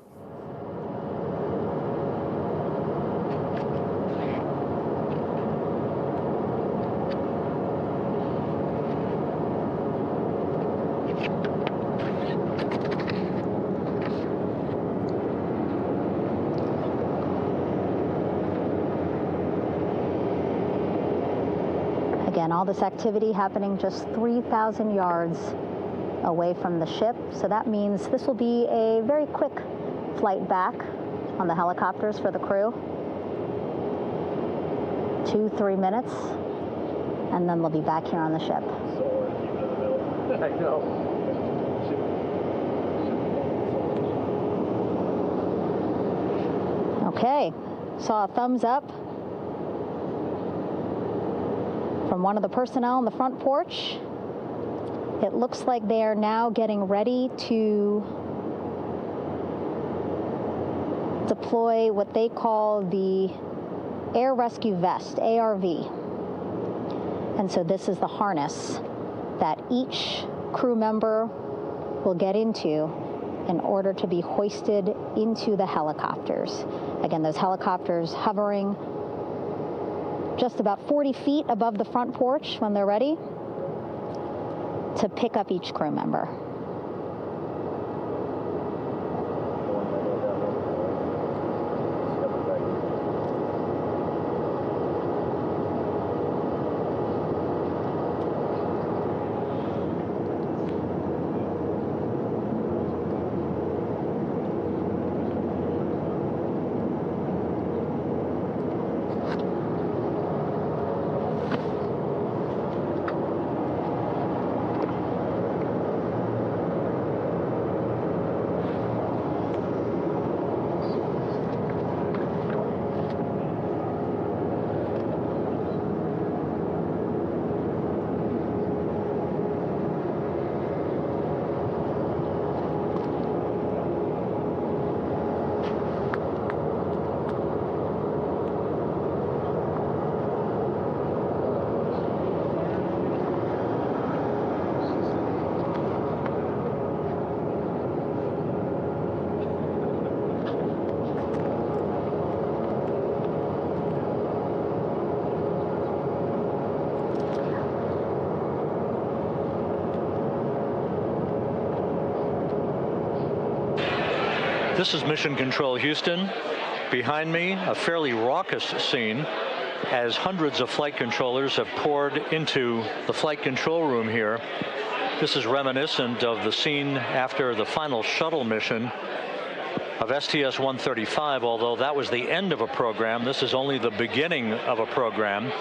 Again, all this activity happening just 3,000 yards away from the ship. So that means this will be a very quick flight back on the helicopters for the crew. 2-3 minutes, and then they'll be back here on the ship. I know. Okay, saw a thumbs up from one of the personnel on the front porch. It looks like they are now getting ready to deploy what they call the Air Rescue Vest, ARV. And so this is the harness that each crew member will get into in order to be hoisted into the helicopters. Again, those helicopters hovering just about 40 feet above the front porch when they're ready to pick up each crew member. This is Mission Control Houston. Behind me, a fairly raucous scene as hundreds of flight controllers have poured into the flight control room here. This is reminiscent of the scene after the final shuttle mission of STS-135, although that was the end of a program. This is only the beginning of a program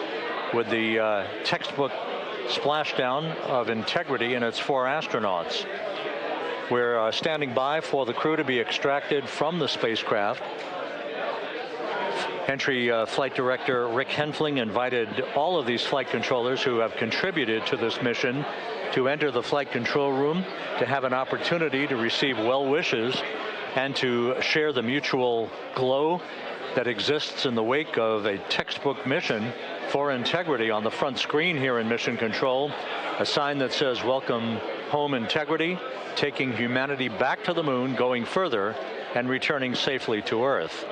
with the textbook splashdown of Integrity and its 4 astronauts. We're standing by for the crew to be extracted from the spacecraft. Entry Flight Director Rick Henfling invited all of these flight controllers who have contributed to this mission to enter the flight control room to have an opportunity to receive well wishes and to share the mutual glow that exists in the wake of a textbook mission for Integrity. On the front screen here in Mission Control, a sign that says, "Welcome home, Integrity, taking humanity back to the moon, going further, and returning safely to Earth."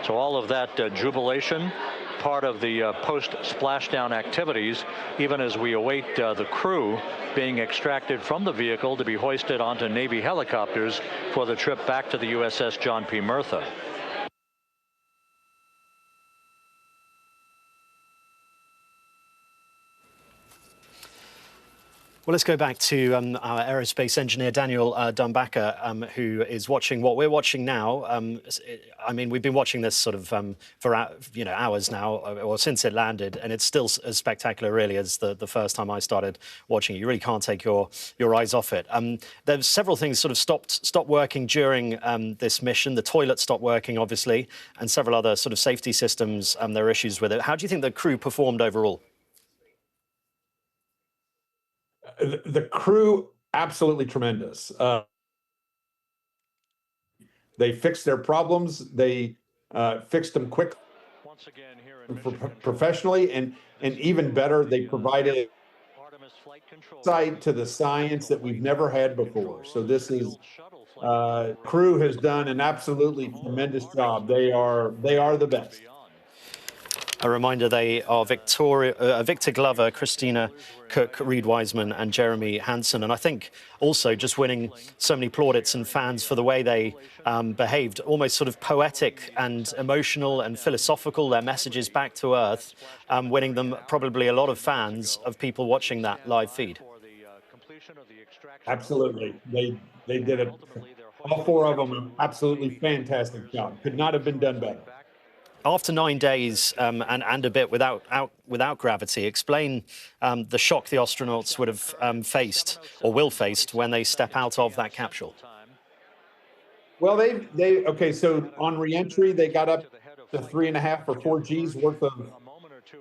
So all of that jubilation, part of the post-splashdown activities, even as we await the crew being extracted from the vehicle to be hoisted onto Navy helicopters for the trip back to the USS John P. Murtha. Well, let's go back to our aerospace engineer, Daniel Dumbacher, who is watching what we're watching now. I mean, we've been watching this sort of for hours now, or since it landed, and it's still as spectacular, really, as the first time I started watching it. You really can't take your eyes off it. There's several things sort of stopped working during this mission. The toilet stopped working, obviously, and several other sort of safety systems. There are issues with it. How do you think the crew performed overall? The crew, absolutely tremendous. They fixed their problems. They fixed them quickly, professionally, and even better, they provided insight to the science that we've never had before. So this is crew has done an absolutely tremendous job. They are the best. A reminder, they are Victor Glover, Christina Cook, Reed Wiseman and Jeremy Hansen. And I think also just winning so many plaudits and fans for the way they behaved, almost sort of poetic and emotional and philosophical, their messages back to Earth, winning them probably a lot of fans of people watching that live feed. Absolutely. They did it. All 4 of them, an absolutely fantastic job. Could not have been done better. After 9 days and a bit without gravity, explain the shock the astronauts would have faced or will face when they step out of that capsule. Well, okay. So on reentry, they got up to 3.5 or 4 G's worth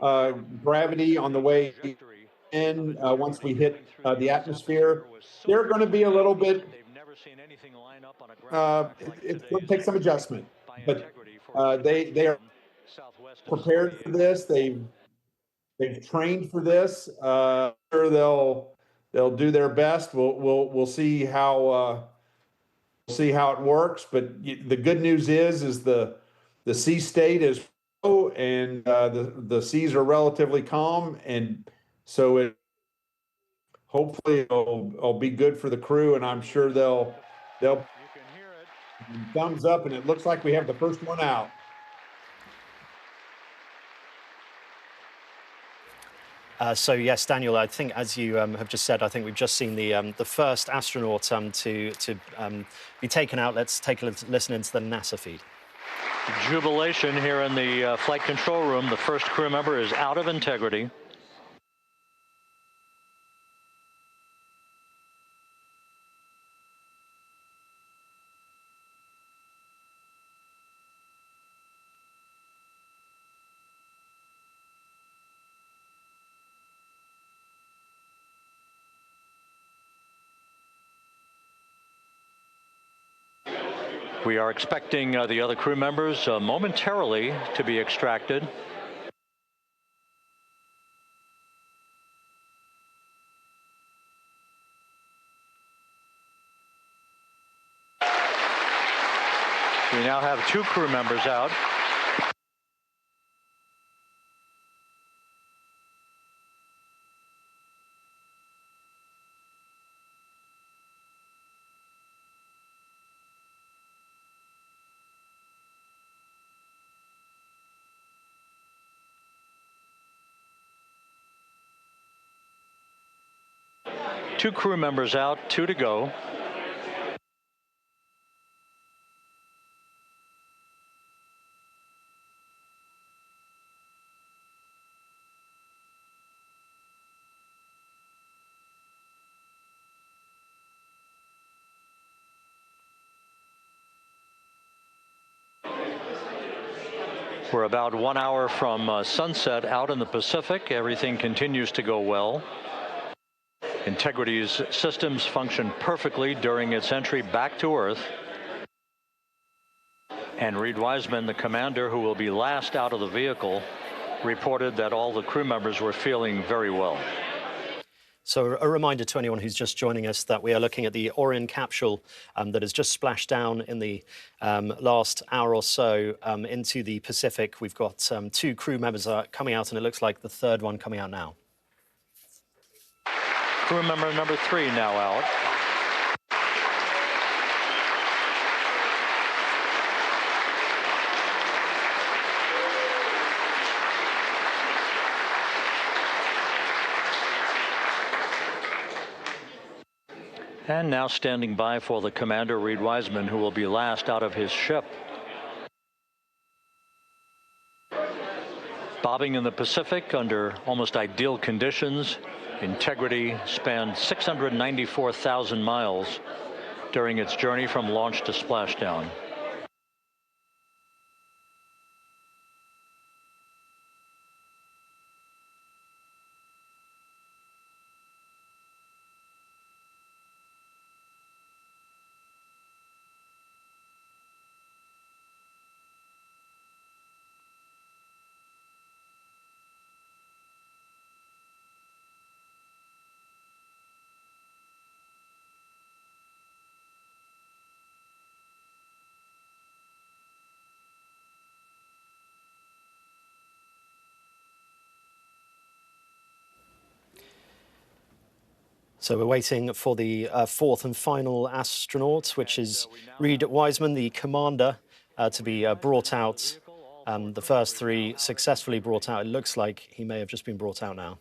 of gravity on the way in. Once we hit the atmosphere, they're going to be a little bit. It's going to take some adjustment, but they are prepared for this. They've trained for this. Sure, they'll do their best. We'll see how it works. But the good news is the sea state is low and the seas are relatively calm, and so hopefully it'll be good for the crew, and I'm sure they'll thumbs up, and it looks like we have the first one out. So yes, Daniel, I think as you have just said, I think we've just seen the first astronaut to be taken out. Let's take a listen into the NASA feed. Jubilation here in the flight control room. The first crew member is out of Integrity. We are expecting the other crew members momentarily to be extracted. We now have 2 crew members out. 2 crew members out, 2 to go. We're about 1 hour from sunset out in the Pacific. Everything continues to go well. Integrity's systems function perfectly during its entry back to Earth. And Reed Wiseman, the commander, who will be last out of the vehicle, reported that all the crew members were feeling very well. So a reminder to anyone who's just joining us that we are looking at the Orion capsule that has just splashed down in the last hour or so into the Pacific. We've got 2 crew members coming out, and it looks like the 3rd one coming out now. Crew member number 3 now out. And now standing by for the commander, Reed Wiseman, who will be last out of his ship. Bobbing in the Pacific under almost ideal conditions, Integrity spanned 694,000 miles during its journey from launch to splashdown. So we're waiting for the 4th and final astronaut, which is Reed Wiseman, the commander, to be brought out. The first 3 successfully brought out. It looks like he may have just been brought out now.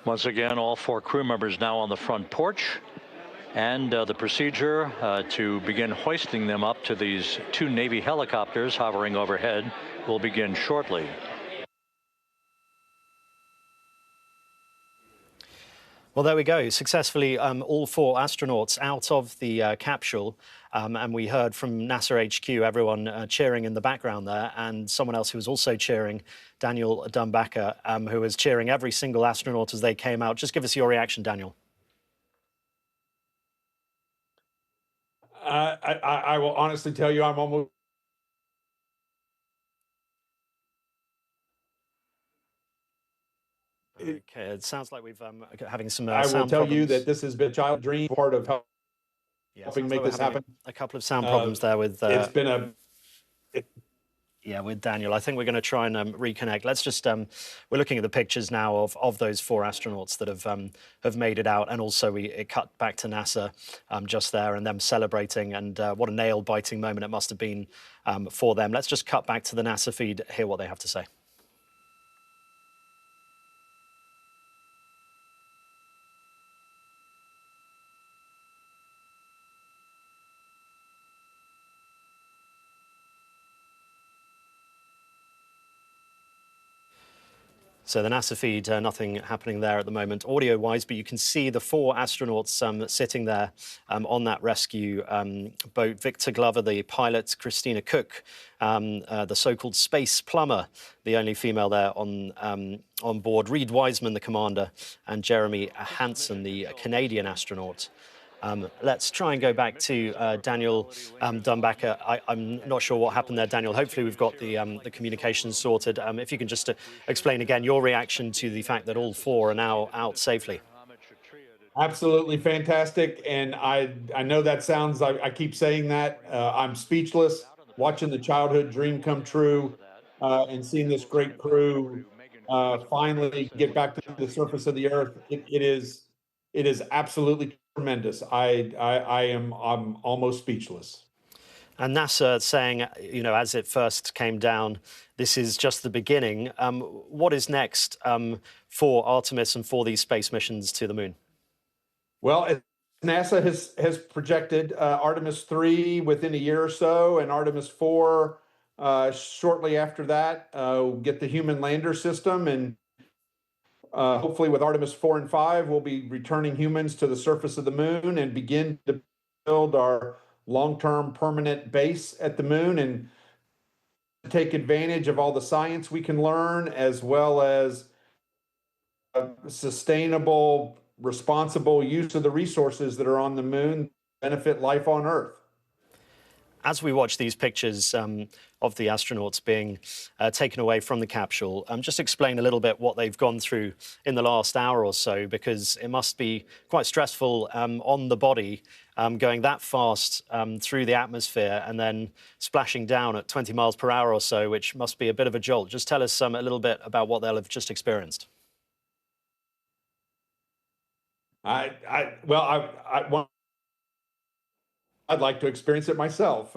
Once again, all 4 crew members now on the front porch, and the procedure to begin hoisting them up to these 2 Navy helicopters hovering overhead will begin shortly. Well, there we go. Successfully, all 4 astronauts out of the capsule. And we heard from NASA HQ, everyone cheering in the background there, and someone else who was also cheering, Daniel Dumbacher, who was cheering every single astronaut as they came out. Just give us your reaction, Daniel. I will honestly tell you, I'm almost... Okay, it sounds like we've having some I sound will tell problems. you that this has been a child dream part of helping make this happen. A couple of sound problems there with... it's been a... Yeah, with Daniel. I think we're going to try and reconnect. Let's just... we're looking at the pictures now of those 4 astronauts that have made it out, and also it cut back to NASA just there and them celebrating, and what a nail-biting moment it must have been for them. Let's just cut back to the NASA feed, hear what they have to say. So the NASA feed, nothing happening there at the moment, audio-wise, but you can see the 4 astronauts sitting there on that rescue boat. Victor Glover, the pilot, Christina Cook, the so-called space plumber, the only female there on board, Reed Wiseman, the commander, and Jeremy Hansen, the Canadian astronaut. Let's try and go back to Daniel Dunbacker. I'm not sure what happened there, Daniel. Hopefully we've got the communications sorted. If you can just explain again your reaction to the fact that all four are now out safely. Absolutely fantastic. And I know that sounds, I keep saying that. I'm speechless watching the childhood dream come true and seeing this great crew finally get back to the surface of the earth. It is absolutely tremendous. I'm almost speechless. And NASA saying, you know, as it first came down, this is just the beginning. What is next for Artemis and for these space missions to the moon? Well, NASA has projected Artemis III within a year or so, and Artemis IV shortly after that. We'll get the human lander system, and hopefully with Artemis 4 and 5, we'll be returning humans to the surface of the moon and begin to build our long-term permanent base at the moon and take advantage of all the science we can learn, as well as sustainable, responsible use of the resources that are on the moon benefit life on Earth. As we watch these pictures of the astronauts being taken away from the capsule, just explain a little bit what they've gone through in the last hour or so, because it must be quite stressful on the body going that fast through the atmosphere and then splashing down at 20 miles per hour or so, which must be a bit of a jolt. Just tell us a little bit about what they'll have just experienced. I'd like to experience it myself.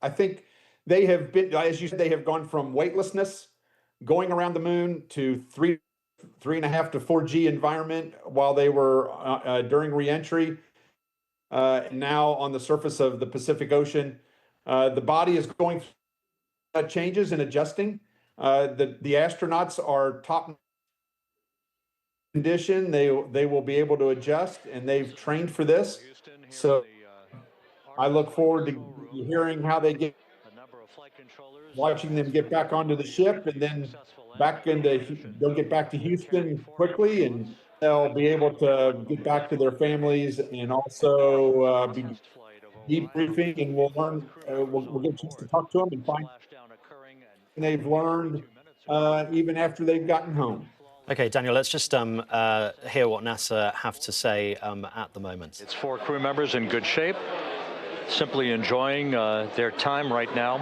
I think they have been, as you said, they have gone from weightlessness, going around the moon, to 3.5 to 4G environment while they were during reentry. Now on the surface of the Pacific Ocean, the body is going through changes and adjusting. The astronauts are top condition. They will be able to adjust, and they've trained for this. So I look forward to hearing how they get, watching them get back onto the ship, and then they'll get back to Houston quickly, and they'll be able to get back to their families and also be debriefing, and we'll learn, we'll get a chance to talk to them and find they've learned even after they've gotten home. Okay, Daniel, let's just hear what NASA have to say at the moment. It's 4 crew members in good shape, simply enjoying their time right now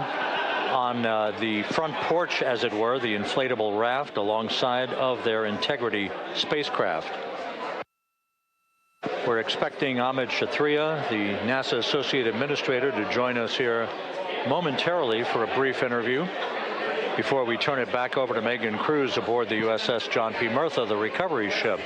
on the front porch, as it were, the inflatable raft alongside of their Integrity spacecraft. We're expecting Ahmed Shatria, the NASA Associate Administrator, to join us here momentarily for a brief interview before we turn it back over to Megan Cruz aboard the USS John P. Murtha, the recovery ship.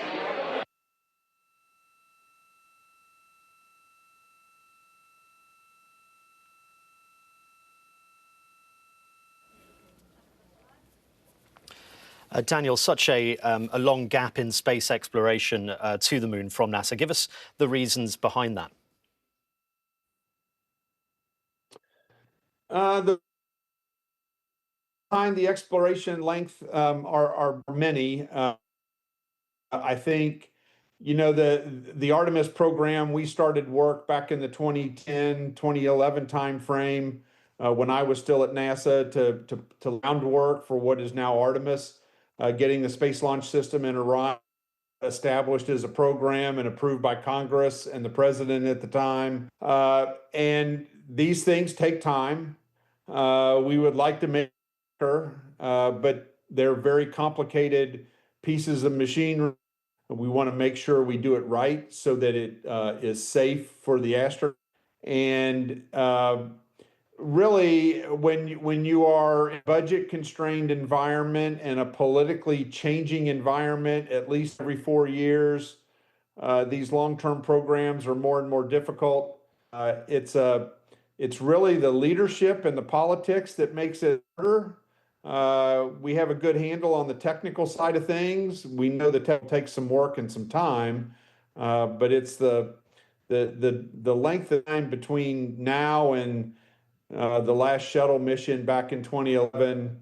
Daniel, such a long gap in space exploration to the moon from NASA. Give us the reasons behind that. Behind the exploration length are many. I think, you know, the Artemis program, we started work back in the 2010, 2011 timeframe when I was still at NASA to groundwork for what is now Artemis, getting the Space Launch System in Orion established as a program and approved by Congress and the president at the time. And these things take time. We would like to make but they're very complicated pieces of machinery. We want to make sure we do it right so that it is safe for the astronaut. And really, when you are in a budget-constrained environment and a politically changing environment, at least every 4 years, these long-term programs are more and more difficult. It's really the leadership and the politics that makes it harder. We have a good handle on the technical side of things. We know the tech takes some work and some time, but it's the length of time between now and the last shuttle mission back in 2011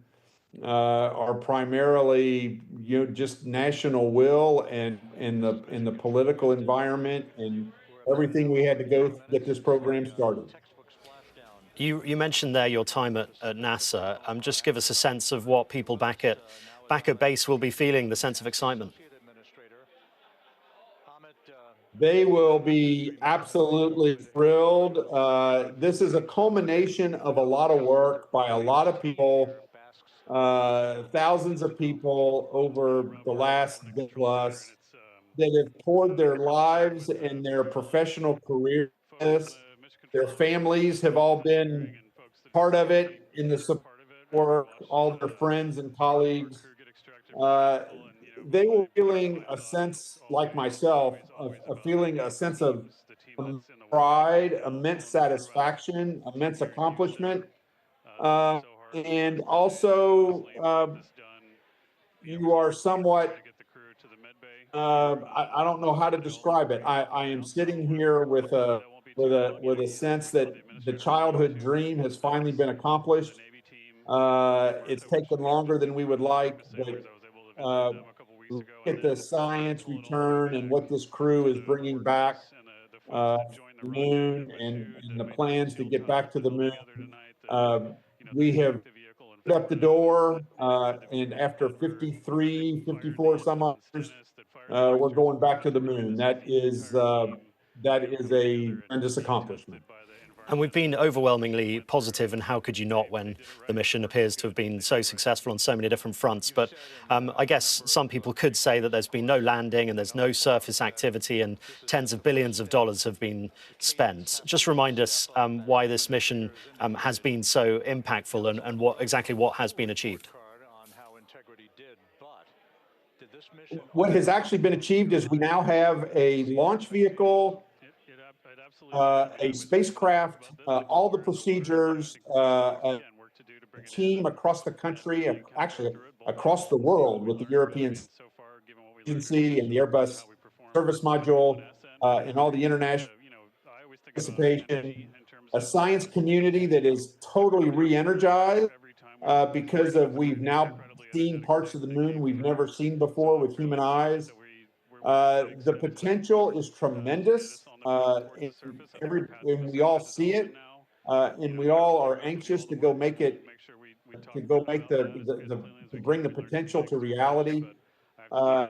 are primarily, you know, just national will and in the political environment and everything we had to go through to get this program started. You mentioned there your time at NASA. Just give us a sense of what people back at base will be feeling, the sense of excitement. They will be absolutely thrilled. This is a culmination of a lot of work by a lot of people, thousands of people over the last decade plus that have poured their lives and their professional careers. Their families have all been part of it in the support, all their friends and colleagues. They were feeling a sense, like myself, of feeling a sense of pride, immense satisfaction, immense accomplishment, and also you are somewhat. I don't know how to describe it. I am sitting here with a sense that the childhood dream has finally been accomplished. It's taken longer than we would like, but look at the science return and what this crew is bringing back to the moon and the plans to get back to the moon. We have up the door, and after 53, 54 some odd years, we're going back to the moon. That is a tremendous accomplishment. And we've been overwhelmingly positive, and how could you not when the mission appears to have been so successful on so many different fronts. But I guess some people could say that there's been no landing and there's no surface activity and tens of billions of dollars have been spent. Just remind us why this mission has been so impactful and exactly what has been achieved. What has actually been achieved is we now have a launch vehicle, a spacecraft, all the procedures, a team across the country, actually across the world with the European Agency and the Airbus service module, and all the international participation, a science community that is totally re-energized because we've now seen parts of the moon we've never seen before with human eyes. The potential is tremendous, and we all see it, and we all are anxious to go make it, to bring the potential to reality. A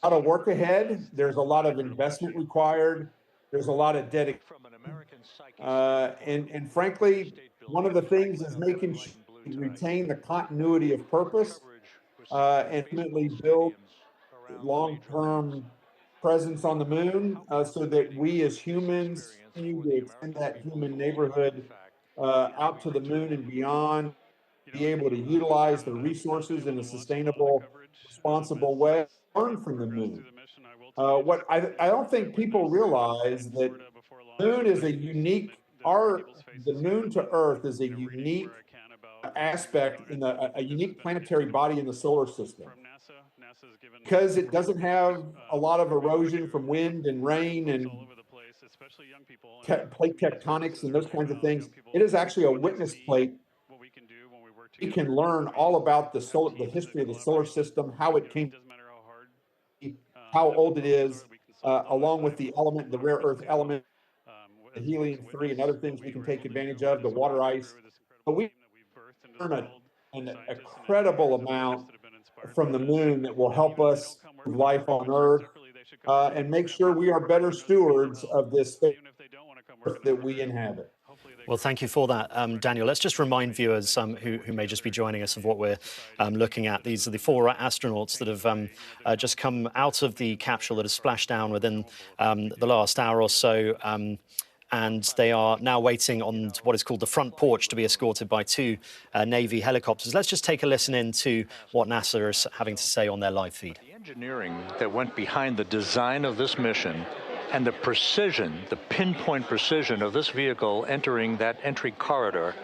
lot of work ahead. There's a lot of investment required. There's a lot of dedication. And frankly, one of the things is making sure we retain the continuity of purpose and ultimately build long-term presence on the moon so that we as humans continue to extend that human neighborhood out to the moon and beyond, be able to utilize the resources in a sustainable, responsible way, learn from the moon. What I don't think people realize that the moon is a unique, the moon to Earth is a unique aspect in a unique planetary body in the solar system. Because it doesn't have a lot of erosion from wind and rain and plate tectonics and those kinds of things, it is actually a witness plate. We can learn all about the history of the solar system, how it came, how old it is, along with the rare earth element, the helium-3 and other things we can take advantage of, the water ice. But we learn an incredible amount from the moon that will help us live life on Earth and make sure we are better stewards of this Earth that we inhabit. Well, thank you for that, Daniel. Let's just remind viewers who may just be joining us of what we're looking at. These are the 4 astronauts that have just come out of the capsule that has splashed down within the last hour or so. And they are now waiting on what is called the front porch to be escorted by 2 Navy helicopters. Let's just take a listen in to what NASA is having to say on their live feed. The engineering that went behind the design of this mission and the precision, the pinpoint precision of this vehicle entering that entry corridor,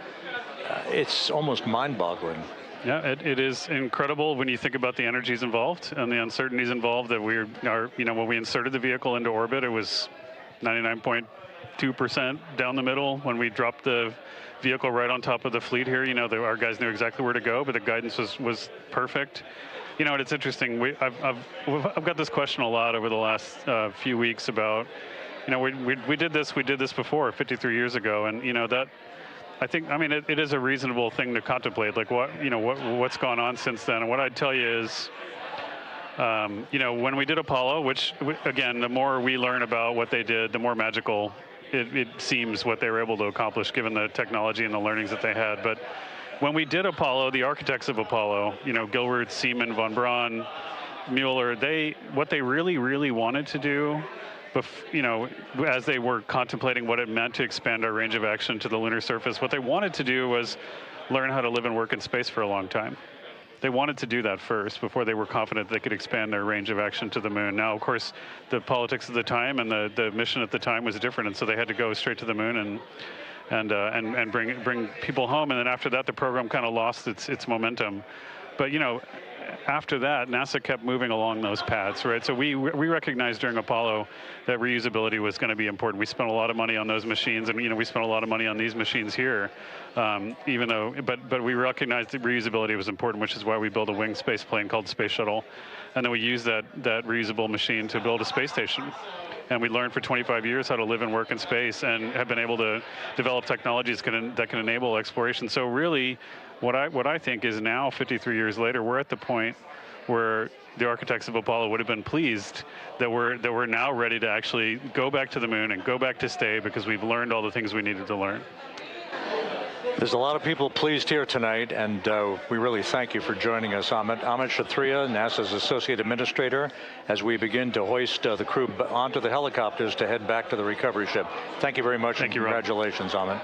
it's almost mind-boggling. Yeah, it is incredible when you think about the energies involved and the uncertainties involved. That when we inserted the vehicle into orbit, it was 99.2% down the middle. When we dropped the vehicle right on top of the fleet here, our guys knew exactly where to go, but the guidance was perfect. And it's interesting. I've got this question a lot over the last few weeks about, You know, we did this before 53 years ago, and you know that. I mean, it is a reasonable thing to contemplate, like what's gone on since then. And what I'd tell you is, you know, when we did Apollo, which again, the more we learn about what they did, the more magical it seems what they were able to accomplish given the technology and the learnings that they had. But when we did Apollo, the architects of Apollo, you know, Gilbert, Seaman, von Braun, Mueller, what they really wanted to do, you know, as they were contemplating what it meant to expand our range of action to the lunar surface, what they wanted to do was learn how to live and work in space for a long time. They wanted to do that first before they were confident they could expand their range of action to the moon. Now, of course, the politics of the time and the mission at the time was different, and so they had to go straight to the moon and bring people home. And then after that, the program kind of lost its momentum. But you know, after that, NASA kept moving along those paths, right? So we recognized during Apollo that reusability was going to be important. We spent a lot of money on those machines, and you know, we spent a lot of money on these machines here, even though, but we recognized that reusability was important, which is why we built a winged space plane called Space Shuttle, and then we used that reusable machine to build a space station. And we learned for 25 years how to live and work in space, and have been able to develop technologies that can enable exploration. So really, what I think is now, 53 years later, we're at the point where the architects of Apollo would have been pleased that we're now ready to actually go back to the moon and go back to stay, because we've learned all the things we needed to learn. There's a lot of people pleased here tonight, and we really thank you for joining us. Amit Kshatriya, NASA's Associate Administrator, as we begin to hoist the crew onto the helicopters to head back to the recovery ship. Thank you very much. Thank you, congratulations, Amit.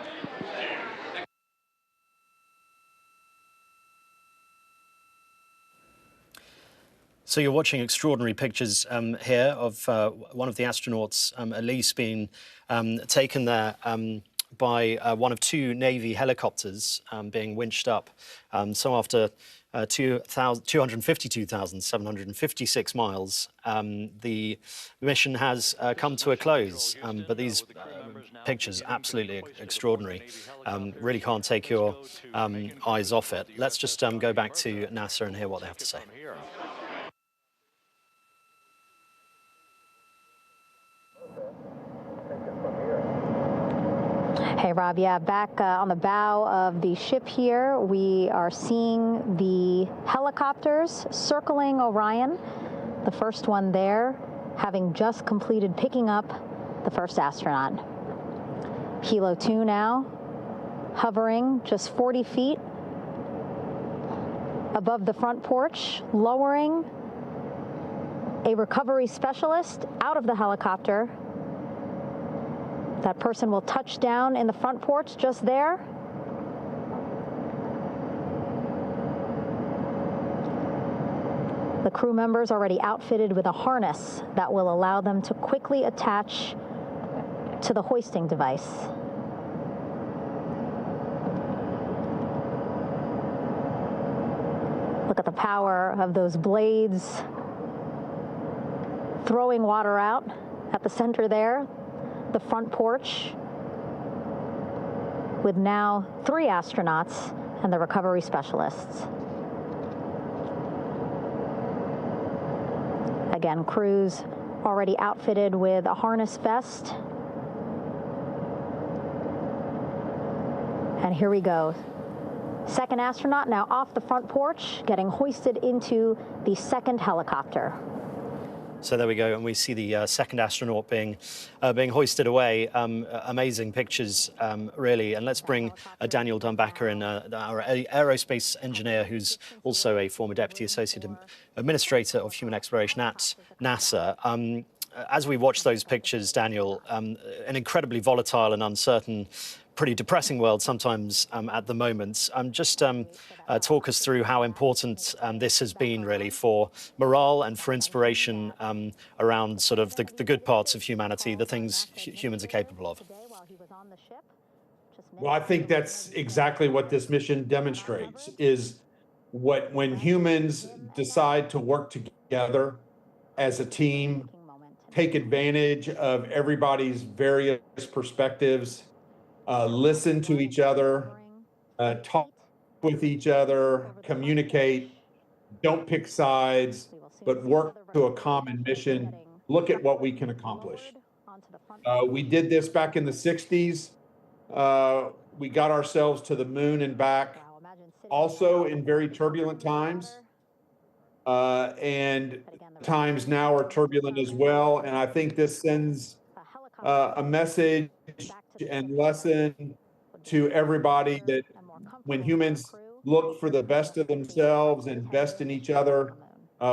So you're watching extraordinary pictures here of one of the astronauts, Elise, being taken there by one of two Navy helicopters being winched up. So after 252,756 miles, the mission has come to a close. But these pictures, absolutely extraordinary. Really can't take your eyes off it. Let's just go back to NASA and hear what they have to say. Hey, Rob, yeah, back on the bow of the ship here, we are seeing the helicopters circling Orion, the first one there, having just completed picking up the first astronaut. Helo 2 now, hovering just 40 feet above the front porch, lowering a recovery specialist out of the helicopter. That person will touch down in the front porch just there. The crew members already outfitted with a harness that will allow them to quickly attach to the hoisting device. Look at the power of those blades throwing water out at the center there. The front porch with now 3 astronauts and the recovery specialists. Again, crews already outfitted with a harness vest. And here we go. Second astronaut now off the front porch, getting hoisted into the second helicopter. So there we go, and we see the second astronaut being hoisted away. Amazing pictures, really. And let's bring Daniel Dumbacher in, our aerospace engineer, who's also a former Deputy Associate Administrator of Human Exploration at NASA. As we watch those pictures, Daniel, an incredibly volatile and uncertain, pretty depressing world sometimes at the moment. Just talk us through how important this has been really for morale and for inspiration around sort of the good parts of humanity, the things humans are capable of. Well, I think that's exactly what this mission demonstrates, is when humans decide to work together as a team, take advantage of everybody's various perspectives, listen to each other, talk with each other, communicate, don't pick sides, but work to a common mission. Look at what we can accomplish. We did this back in the 60s. We got ourselves to the moon and back, also in very turbulent times. And times now are turbulent as well. And I think this sends a message and lesson to everybody that when humans look for the best of themselves and best in each other,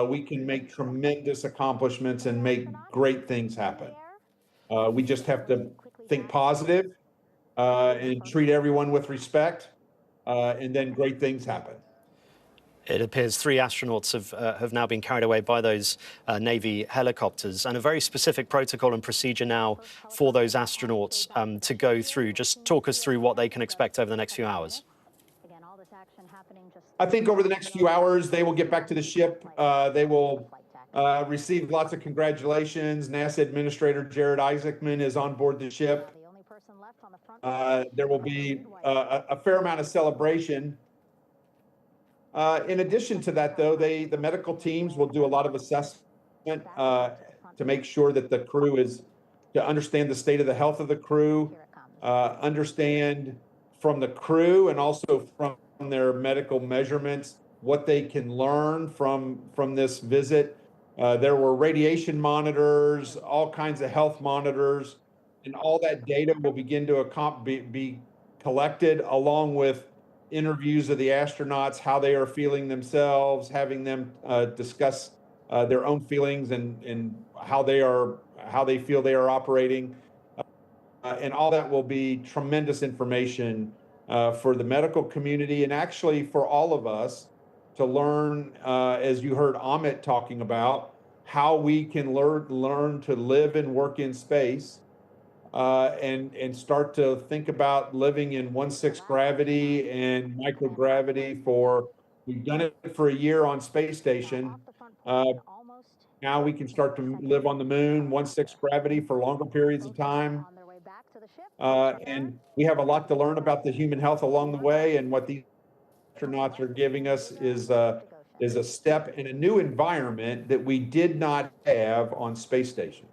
we can make tremendous accomplishments and make great things happen. We just have to think positive and treat everyone with respect, and then great things happen. It appears 3 astronauts have now been carried away by those Navy helicopters, and a very specific protocol and procedure now for those astronauts to go through. Just talk us through what they can expect over the next few hours. I think over the next few hours, they will get back to the ship. They will receive lots of congratulations. NASA Administrator Jared Isaacman is on board the ship. There will be a fair amount of celebration. In addition to that, though, the medical teams will do a lot of assessment to make sure that the crew to understand the state of the health of the crew, understand from the crew and also from their medical measurements what they can learn from this visit. There were radiation monitors, all kinds of health monitors, and all that data will begin to be collected along with interviews of the astronauts, how they are feeling themselves, having them discuss their own feelings and how they feel they are operating. And all that will be tremendous information for the medical community and actually for all of us to learn, as you heard Amit talking about, how we can learn to live and work in space. And start to think about living in 1/6 gravity and microgravity we've done it for a year on space station. Now we can start to live on the moon, 1/6 gravity for longer periods of time. And we have a lot to learn about the human health along the way, and what these astronauts are giving us is a step in a new environment that we did not have on space station.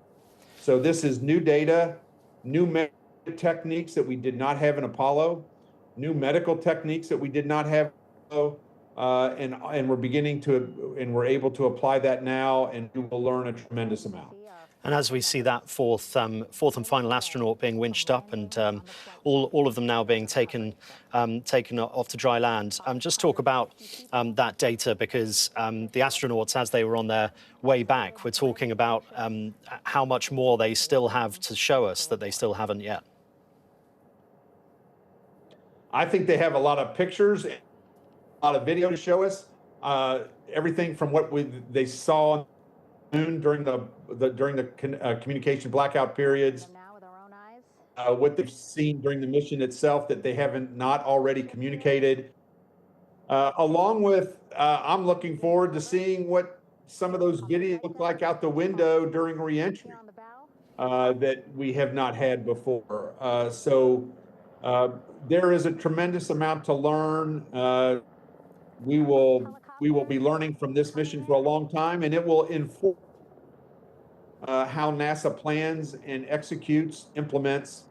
So this is new data, new techniques that we did not have in Apollo, new medical techniques that we did not have, and we're able to apply that now, and we will learn a tremendous amount. And as we see that fourth and final astronaut being winched up, and all of them now being taken off to dry land, just talk about that data, because the astronauts, as they were on their way back, were talking about how much more they still have to show us that they still haven't yet. I think they have a lot of pictures, a lot of video to show us. Everything from what they saw on the moon during the communication blackout periods, what they've seen during the mission itself that they haven't not already communicated. Along with, I'm looking forward to seeing what some of those videos look like out the window during reentry that we have not had before. So there is a tremendous amount to learn. We will be learning from this mission for a long time, and it will inform how NASA plans and implements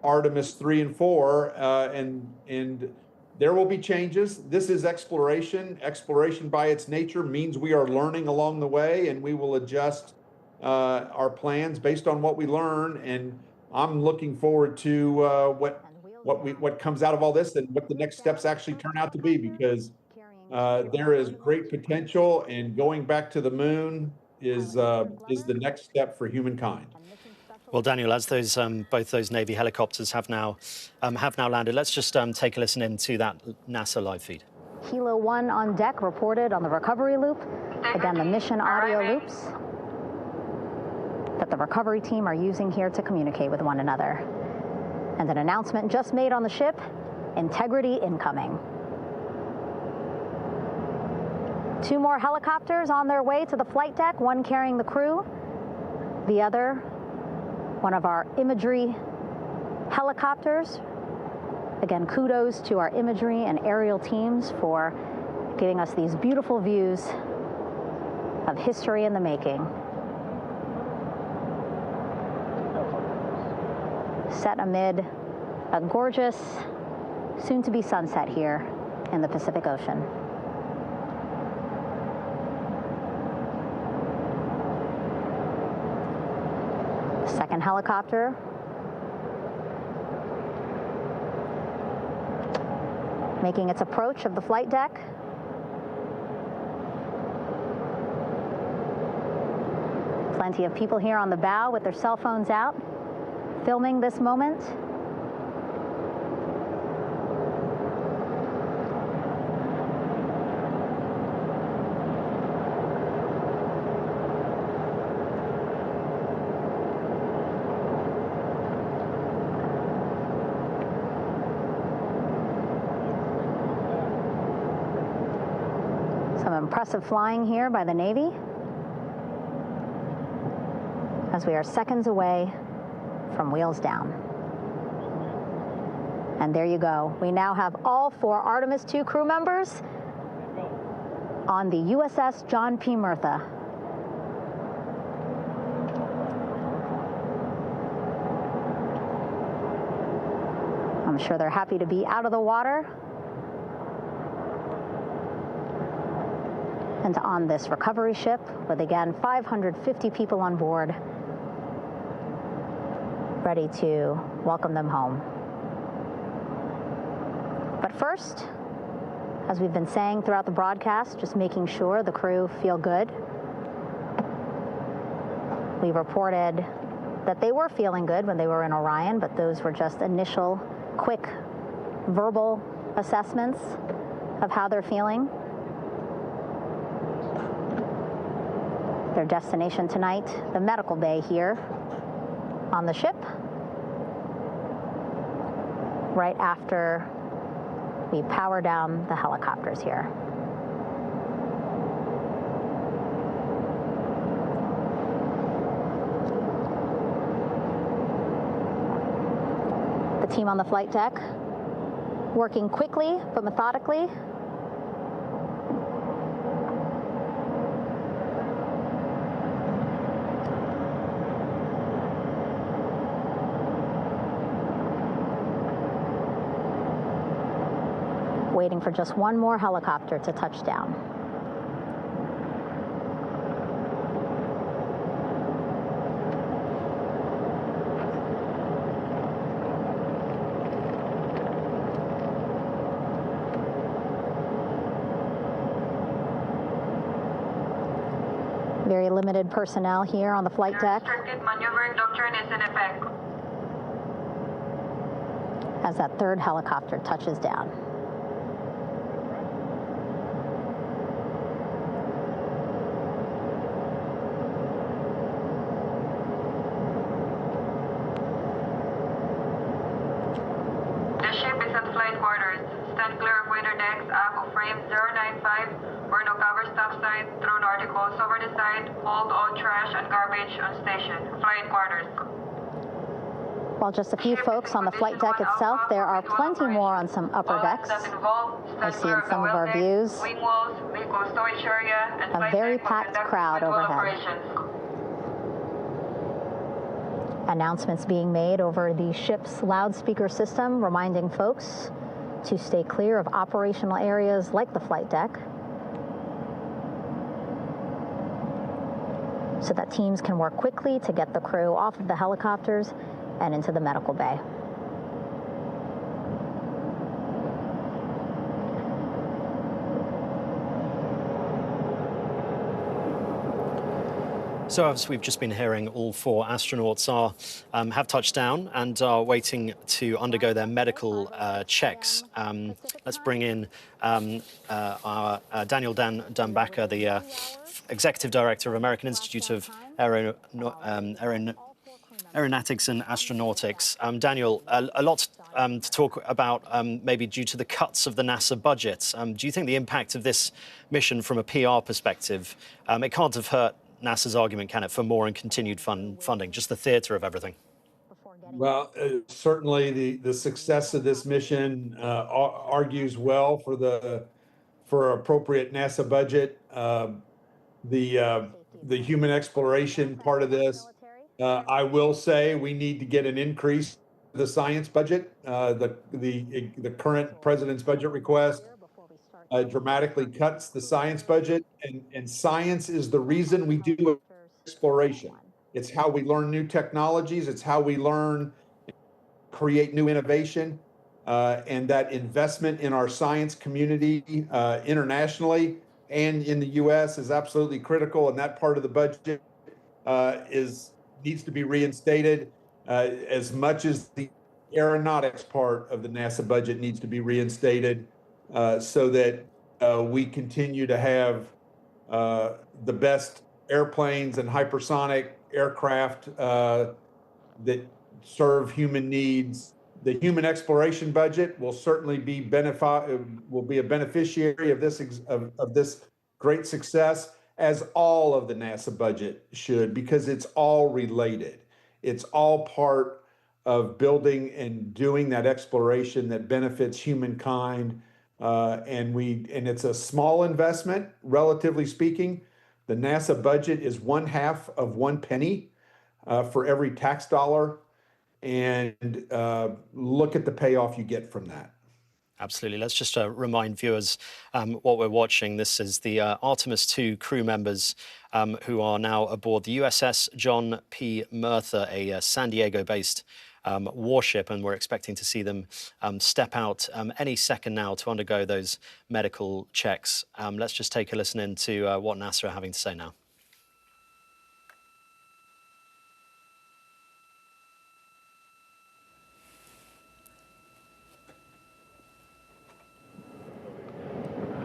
Artemis 3 and 4, and there will be changes. This is exploration. Exploration by its nature means we are learning along the way, and we will adjust our plans based on what we learn. And I'm looking forward to what comes out of all this and what the next steps actually turn out to be, because there is great potential, and going back to the moon is the next step for humankind. Well, Daniel, as both those Navy helicopters have now landed, let's just take a listen into that NASA live feed. Kilo 1 on deck reported on the recovery loop. Again, the mission audio loops that the recovery team are using here to communicate with one another. And an announcement just made on the ship: integrity incoming. 2 more helicopters on their way to the flight deck, one carrying the crew, the other one of our imagery helicopters. Again, kudos to our imagery and aerial teams for giving us these beautiful views of history in the making. set amid a gorgeous, soon-to-be sunset here in the Pacific Ocean. Second helicopter making its approach of the flight deck. Plenty of people here on the bow with their cell phones out, filming this moment. Some impressive flying here by the Navy, as we are seconds away from wheels down. And there you go. We now have all 4 Artemis II crew members on the USS John P. Murtha. I'm sure they're happy to be out of the water and on this recovery ship with, again, 550 people on board, ready to welcome them home. But first, as we've been saying throughout the broadcast, just making sure the crew feel good. We reported that they were feeling good when they were in Orion, but those were just initial, quick, verbal assessments of how they're feeling. Their destination tonight, the medical bay here on the ship, right after we power down the helicopters here. The team on the flight deck working quickly but methodically. Waiting for just one more helicopter to touch down. Very limited personnel here on the flight deck. Restricted maneuvering doctrine is in effect. As that third helicopter touches down. The ship is at flight quarters. Stand clear of waiter decks, ACO frame 095, burn no cover stop sign, thrown articles over the side, hold all trash and garbage on station. Flight quarters. While just a few folks on the flight deck itself, there are plenty more on some upper decks. I see in some of our views a very packed crowd overhead. Announcements being made over the ship's loudspeaker system, reminding folks to stay clear of operational areas like the flight deck, so that teams can work quickly to get the crew off of the helicopters and into the medical bay. So as we've just been hearing, all 4 astronauts have touched down and are waiting to undergo their medical checks. Let's bring in our Daniel Dunbacker, the Executive Director of American Institute of Aeronautics and Astronautics. Daniel, a lot to talk about, maybe due to the cuts of the NASA budget. Do you think the impact of this mission from a PR perspective, it can't have hurt NASA's argument, can it, for more and continued funding, just the theater of everything? Well, certainly the success of this mission argues well for appropriate NASA budget. The human exploration part of this, I will say we need to get an increase the science budget. The current president's budget request dramatically cuts the science budget, and science is the reason we do exploration. It's how we learn new technologies. It's how we learn, create new innovation, and that investment in our science community internationally and in the U.S. is absolutely critical. And that part of the budget needs to be reinstated, as much as the aeronautics part of the NASA budget needs to be reinstated, so that we continue to have the best airplanes and hypersonic aircraft that serve human needs. The human exploration budget will certainly be a beneficiary of this great success, as all of the NASA budget should, because it's all related. It's all part of building and doing that exploration that benefits humankind. And it's a small investment, relatively speaking. The NASA budget is 1/2 of 1 penny for every tax dollar. And look at the payoff you get from that. Absolutely. Let's just remind viewers what we're watching. This is the Artemis II crew members who are now aboard the USS John P. Murtha, a San Diego-based warship, and we're expecting to see them step out any second now to undergo those medical checks. Let's just take a listen into what NASA are having to say now.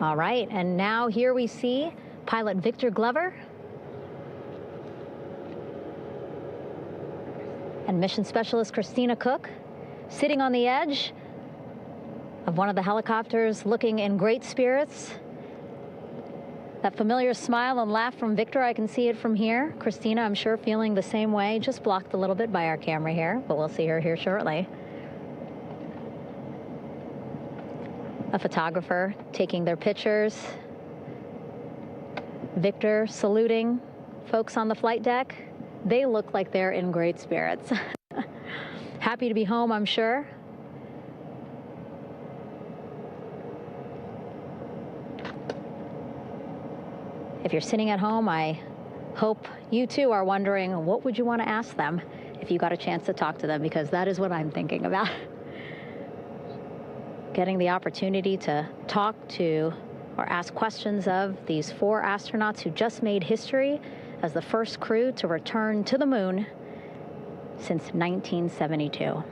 All right, and now here we see pilot Victor Glover and mission specialist Christina Cook sitting on the edge of one of the helicopters, looking in great spirits. That familiar smile and laugh from Victor, I can see it from here. Christina, I'm sure, feeling the same way, just blocked a little bit by our camera here, but we'll see her here shortly. A photographer taking their pictures. Victor saluting folks on the flight deck. They look like they're in great spirits. Happy to be home, I'm sure. If you're sitting at home, I hope you too are wondering, what would you want to ask them if you got a chance to talk to them? Because that is what I'm thinking about. Getting the opportunity to talk to or ask questions of these 4 astronauts who just made history as the first crew to return to the moon since 1972.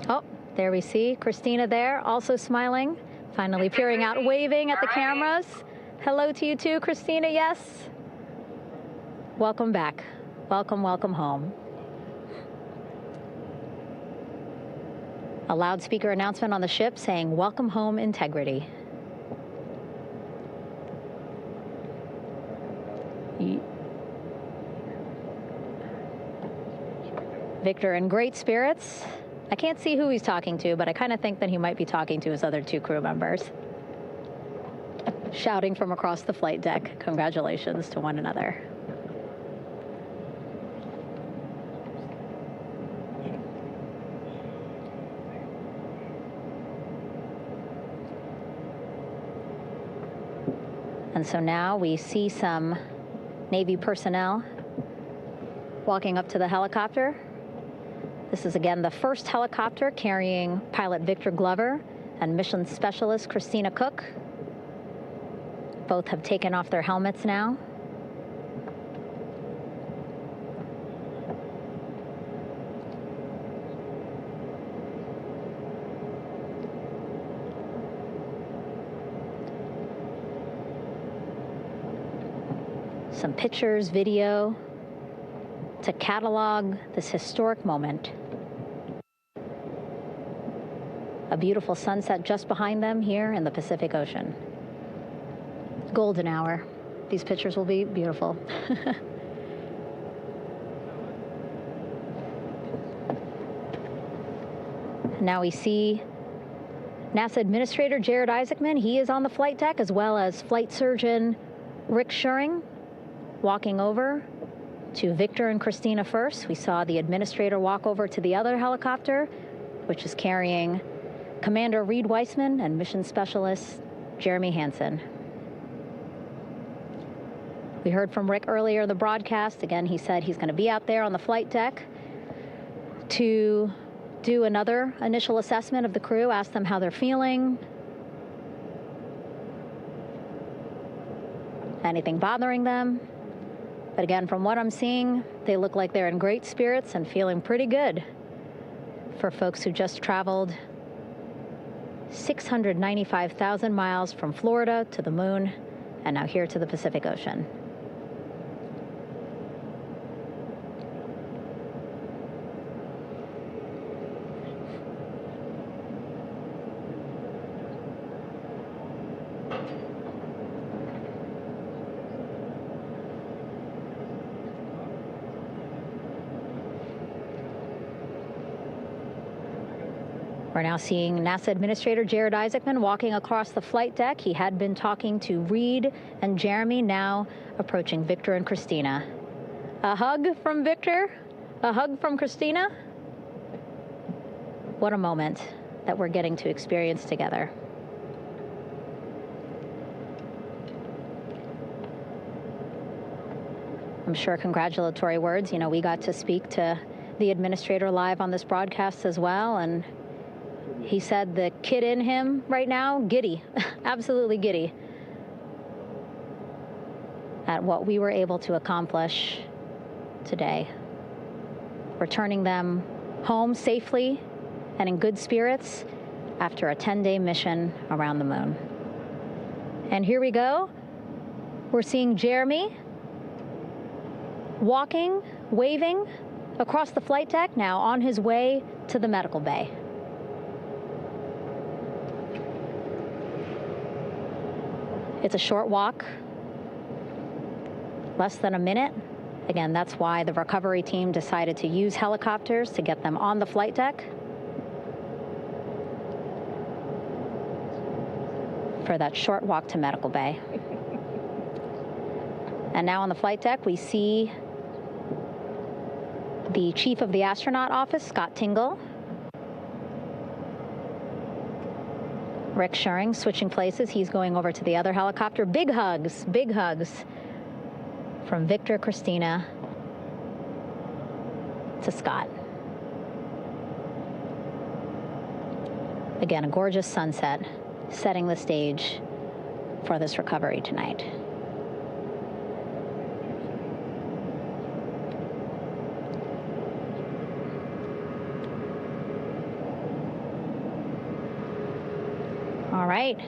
Oh, there we see Christina there, also smiling. Finally peering out, waving at the cameras. Hello to you too, Christina, yes. Welcome back. Welcome, welcome home. A loudspeaker announcement on the ship saying, "Welcome home, Integrity." Victor in great spirits. I can't see who he's talking to, but I kind of think that he might be talking to his other 2 crew members. Shouting from across the flight deck, congratulations to one another. And so now we see some Navy personnel walking up to the helicopter. This is again the first helicopter carrying pilot Victor Glover and mission specialist Christina Cook. Both have taken off their helmets now. Some pictures, video, to catalog this historic moment. A beautiful sunset just behind them here in the Pacific Ocean. Golden hour. These pictures will be beautiful. Now we see NASA Administrator Jared Isaacman. He is on the flight deck, as well as flight surgeon Rick Schuring walking over to Victor and Christina first. We saw the administrator walk over to the other helicopter, which is carrying Commander Reed Weissman and mission specialist Jeremy Hansen. We heard from Rick earlier in the broadcast. Again, he said he's going to be out there on the flight deck to do another initial assessment of the crew, ask them how they're feeling, anything bothering them. But again, from what I'm seeing, they look like they're in great spirits and feeling pretty good for folks who just traveled 695,000 miles from Florida to the moon and now here to the Pacific Ocean. We're now seeing NASA Administrator Jared Isaacman walking across the flight deck. He had been talking to Reed and Jeremy, now approaching Victor and Christina. A hug from Victor, a hug from Christina. What a moment that we're getting to experience together. I'm sure congratulatory words. You know, we got to speak to the administrator live on this broadcast as well, and he said the kid in him right now, giddy, absolutely giddy at what we were able to accomplish today. Returning them home safely and in good spirits after a 10-day mission around the moon. And here we go. We're seeing Jeremy walking, waving across the flight deck, now on his way to the medical bay. It's a short walk, less than a minute. Again, that's why the recovery team decided to use helicopters to get them on the flight deck for that short walk to medical bay. And now on the flight deck, we see the chief of the astronaut office, Scott Tingle. Rick Schuring switching places. He's going over to the other helicopter. Big hugs from Victor, Christina to Scott. Again, a gorgeous sunset setting the stage for this recovery tonight. All right,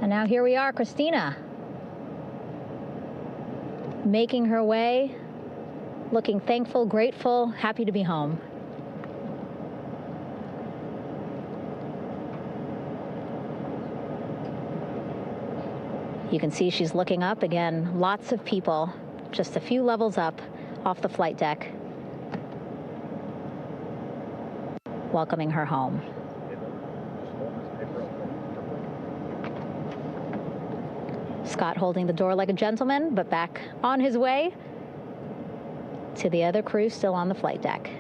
and now here we are, Christina, making her way, looking thankful, grateful, happy to be home. You can see she's looking up. Again, lots of people, just a few levels up off the flight deck, welcoming her home. Scott holding the door like a gentleman, but back on his way to the other crew still on the flight deck.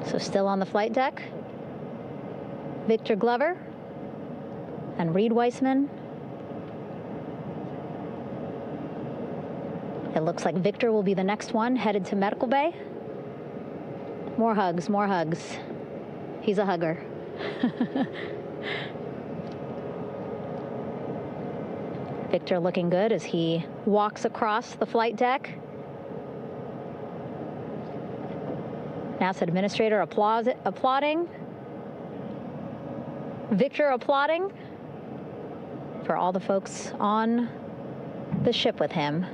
So still on the flight deck, Victor Glover and Reed Weissman. It looks like Victor will be the next one headed to medical bay. More hugs, more hugs. He's a hugger. Victor looking good as he walks across the flight deck. NASA Administrator applauding. Victor applauding for all the folks on the ship with him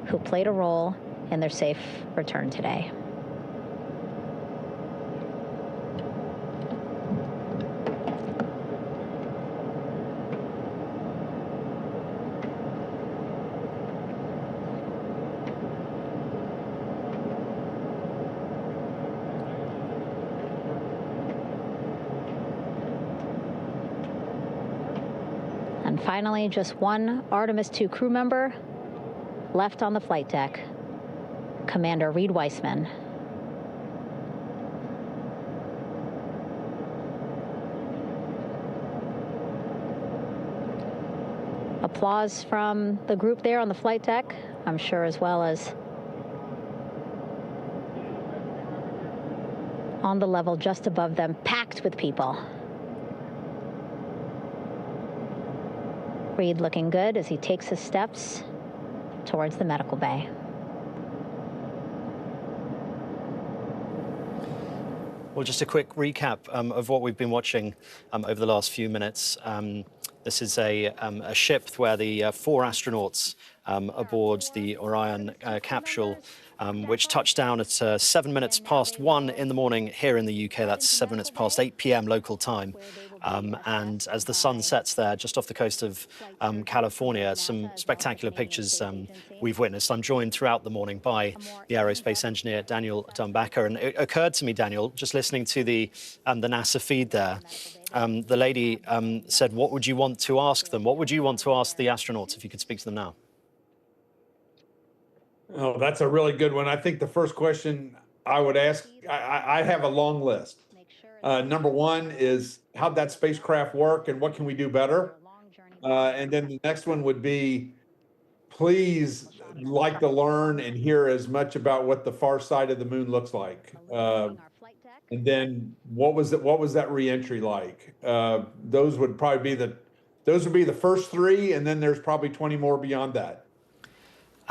who played a role in their safe return today. And finally, just one Artemis II crew member left on the flight deck, Commander Reed Weissman. Applause from the group there on the flight deck, I'm sure, as well as on the level just above them, packed with people. Reed looking good as he takes his steps towards the medical bay. Well, just a quick recap of what we've been watching over the last few minutes. This is a ship where the 4 astronauts aboard the Orion capsule, which touched down at 7 minutes past 1 in the morning here in the UK. That's 7 minutes past 8 p.m. local time. And as the sun sets there, just off the coast of California, some spectacular pictures we've witnessed. I'm joined throughout the morning by the aerospace engineer, Daniel Dumbacher. And it occurred to me, Daniel, just listening to the NASA feed there, the lady said, what would you want to ask them? What would you want to ask the astronauts if you could speak to them now? Oh, that's a really good one. I think the first question I would ask, I have a long list. Number one is, how'd that spacecraft work and what can we do better? And then the next one would be, please like to learn and hear as much about what the far side of the moon looks like. And then what was that reentry like? Those would be the first 3, and then there's probably 20 more beyond that.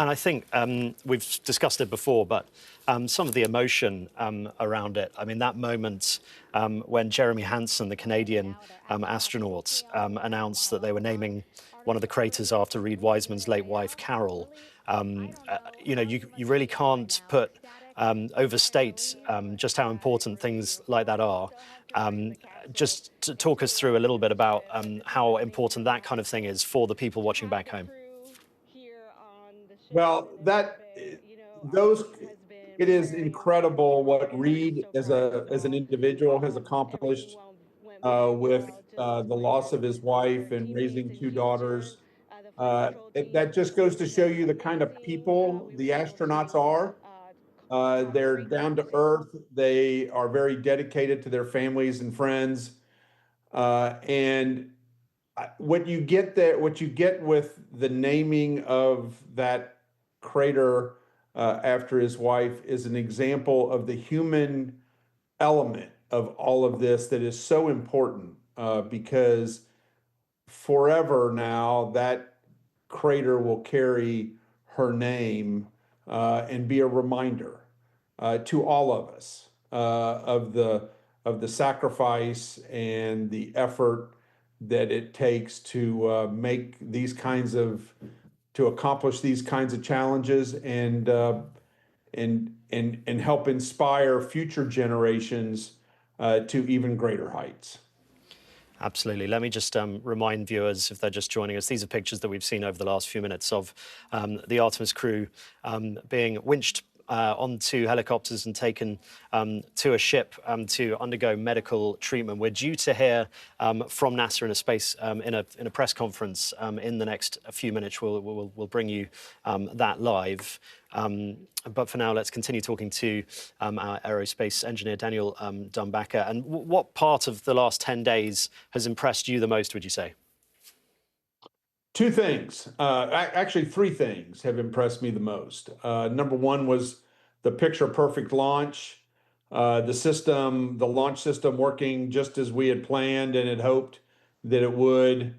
And I think we've discussed it before, but some of the emotion around it. I mean, that moment when Jeremy Hansen, the Canadian astronaut, announced that they were naming one of the craters after Reed Wiseman's late wife, Carol. You know, you really can't overstate just how important things like that are. Just to talk us through a little bit about how important that kind of thing is for the people watching back home. Well, it is incredible what Reed as an individual has accomplished with the loss of his wife and raising 2 daughters. That just goes to show you the kind of people the astronauts are. They're down to earth. They are very dedicated to their families and friends. And what you get with the naming of that crater after his wife is an example of the human element of all of this that is so important because forever now that crater will carry her name and be a reminder to all of us of the sacrifice and the effort that it takes to accomplish these kinds of challenges and help inspire future generations to even greater heights. Absolutely. Let me just remind viewers, if they're just joining us, these are pictures that we've seen over the last few minutes of the Artemis crew being winched onto helicopters and taken to a ship to undergo medical treatment. We're due to hear from NASA in a press conference in the next few minutes. We'll bring you that live. But for now, let's continue talking to our aerospace engineer, Daniel Dumbacher. And what part of the last 10 days has impressed you the most, would you say? 2 things, actually 3 things have impressed me the most. Number one was the picture-perfect launch, the launch system working just as we had planned and had hoped that it would,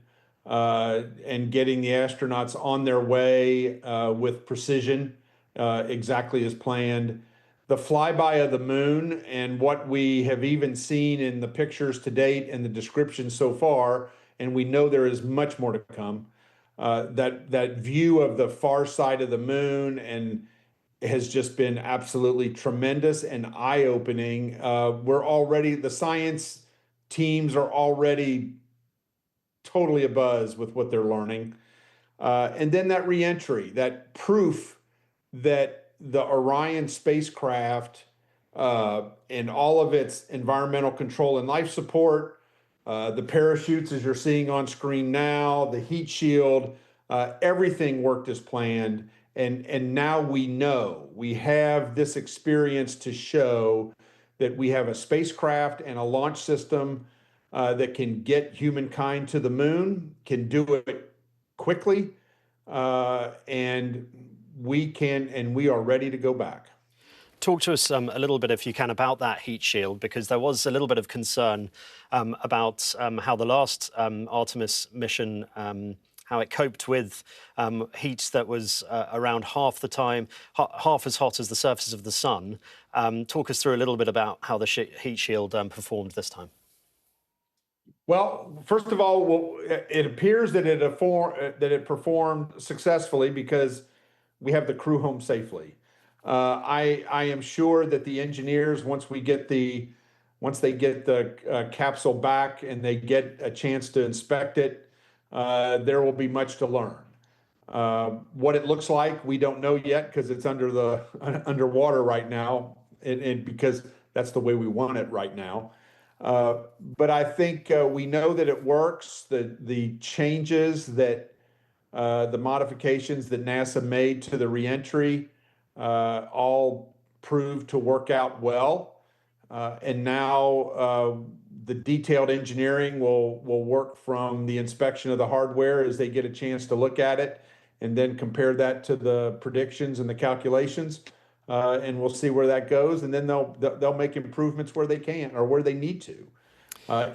and getting the astronauts on their way with precision, exactly as planned. The flyby of the moon and what we have even seen in the pictures to date and the description so far, and we know there is much more to come. That view of the far side of the moon and has just been absolutely tremendous and eye-opening. The science teams are already totally abuzz with what they're learning. And then that reentry, that proof that the Orion spacecraft and all of its environmental control and life support The parachutes, as you're seeing on screen now, the heat shield, everything worked as planned. And now we know, we have this experience to show that we have a spacecraft and a launch system that can get humankind to the moon, can do it quickly, and we are ready to go back. Talk to us a little bit, if you can, about that heat shield, because there was a little bit of concern about how the last Artemis mission, how it coped with heat that was around half the time, half as hot as the surface of the sun. Talk us through a little bit about how the heat shield performed this time. Well, first of all, it appears that it performed successfully because we have the crew home safely. I am sure that the engineers, once they get the capsule back and they get a chance to inspect it, there will be much to learn. What it looks like, we don't know yet because it's underwater right now, and because that's the way we want it right now. But I think we know that it works. The changes that the modifications that NASA made to the reentry all proved to work out well. And now the detailed engineering will work from the inspection of the hardware as they get a chance to look at it, and then compare that to the predictions and the calculations. And we'll see where that goes. And then they'll make improvements where they can or where they need to,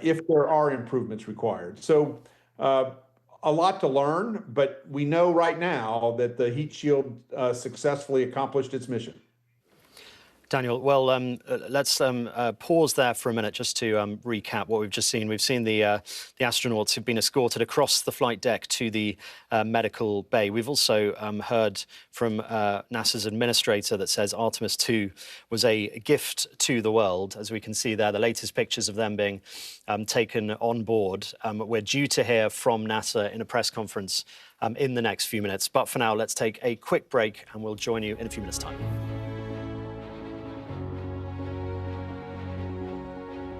if there are improvements required. So a lot to learn, but we know right now that the heat shield successfully accomplished its mission. Daniel, well, let's pause there for a minute just to recap what we've just seen. We've seen the astronauts who've been escorted across the flight deck to the medical bay. We've also heard from NASA's administrator that says Artemis II was a gift to the world. As we can see there, the latest pictures of them being taken on board. We're due to hear from NASA in a press conference in the next few minutes. But for now, let's take a quick break and we'll join you in a few minutes' time.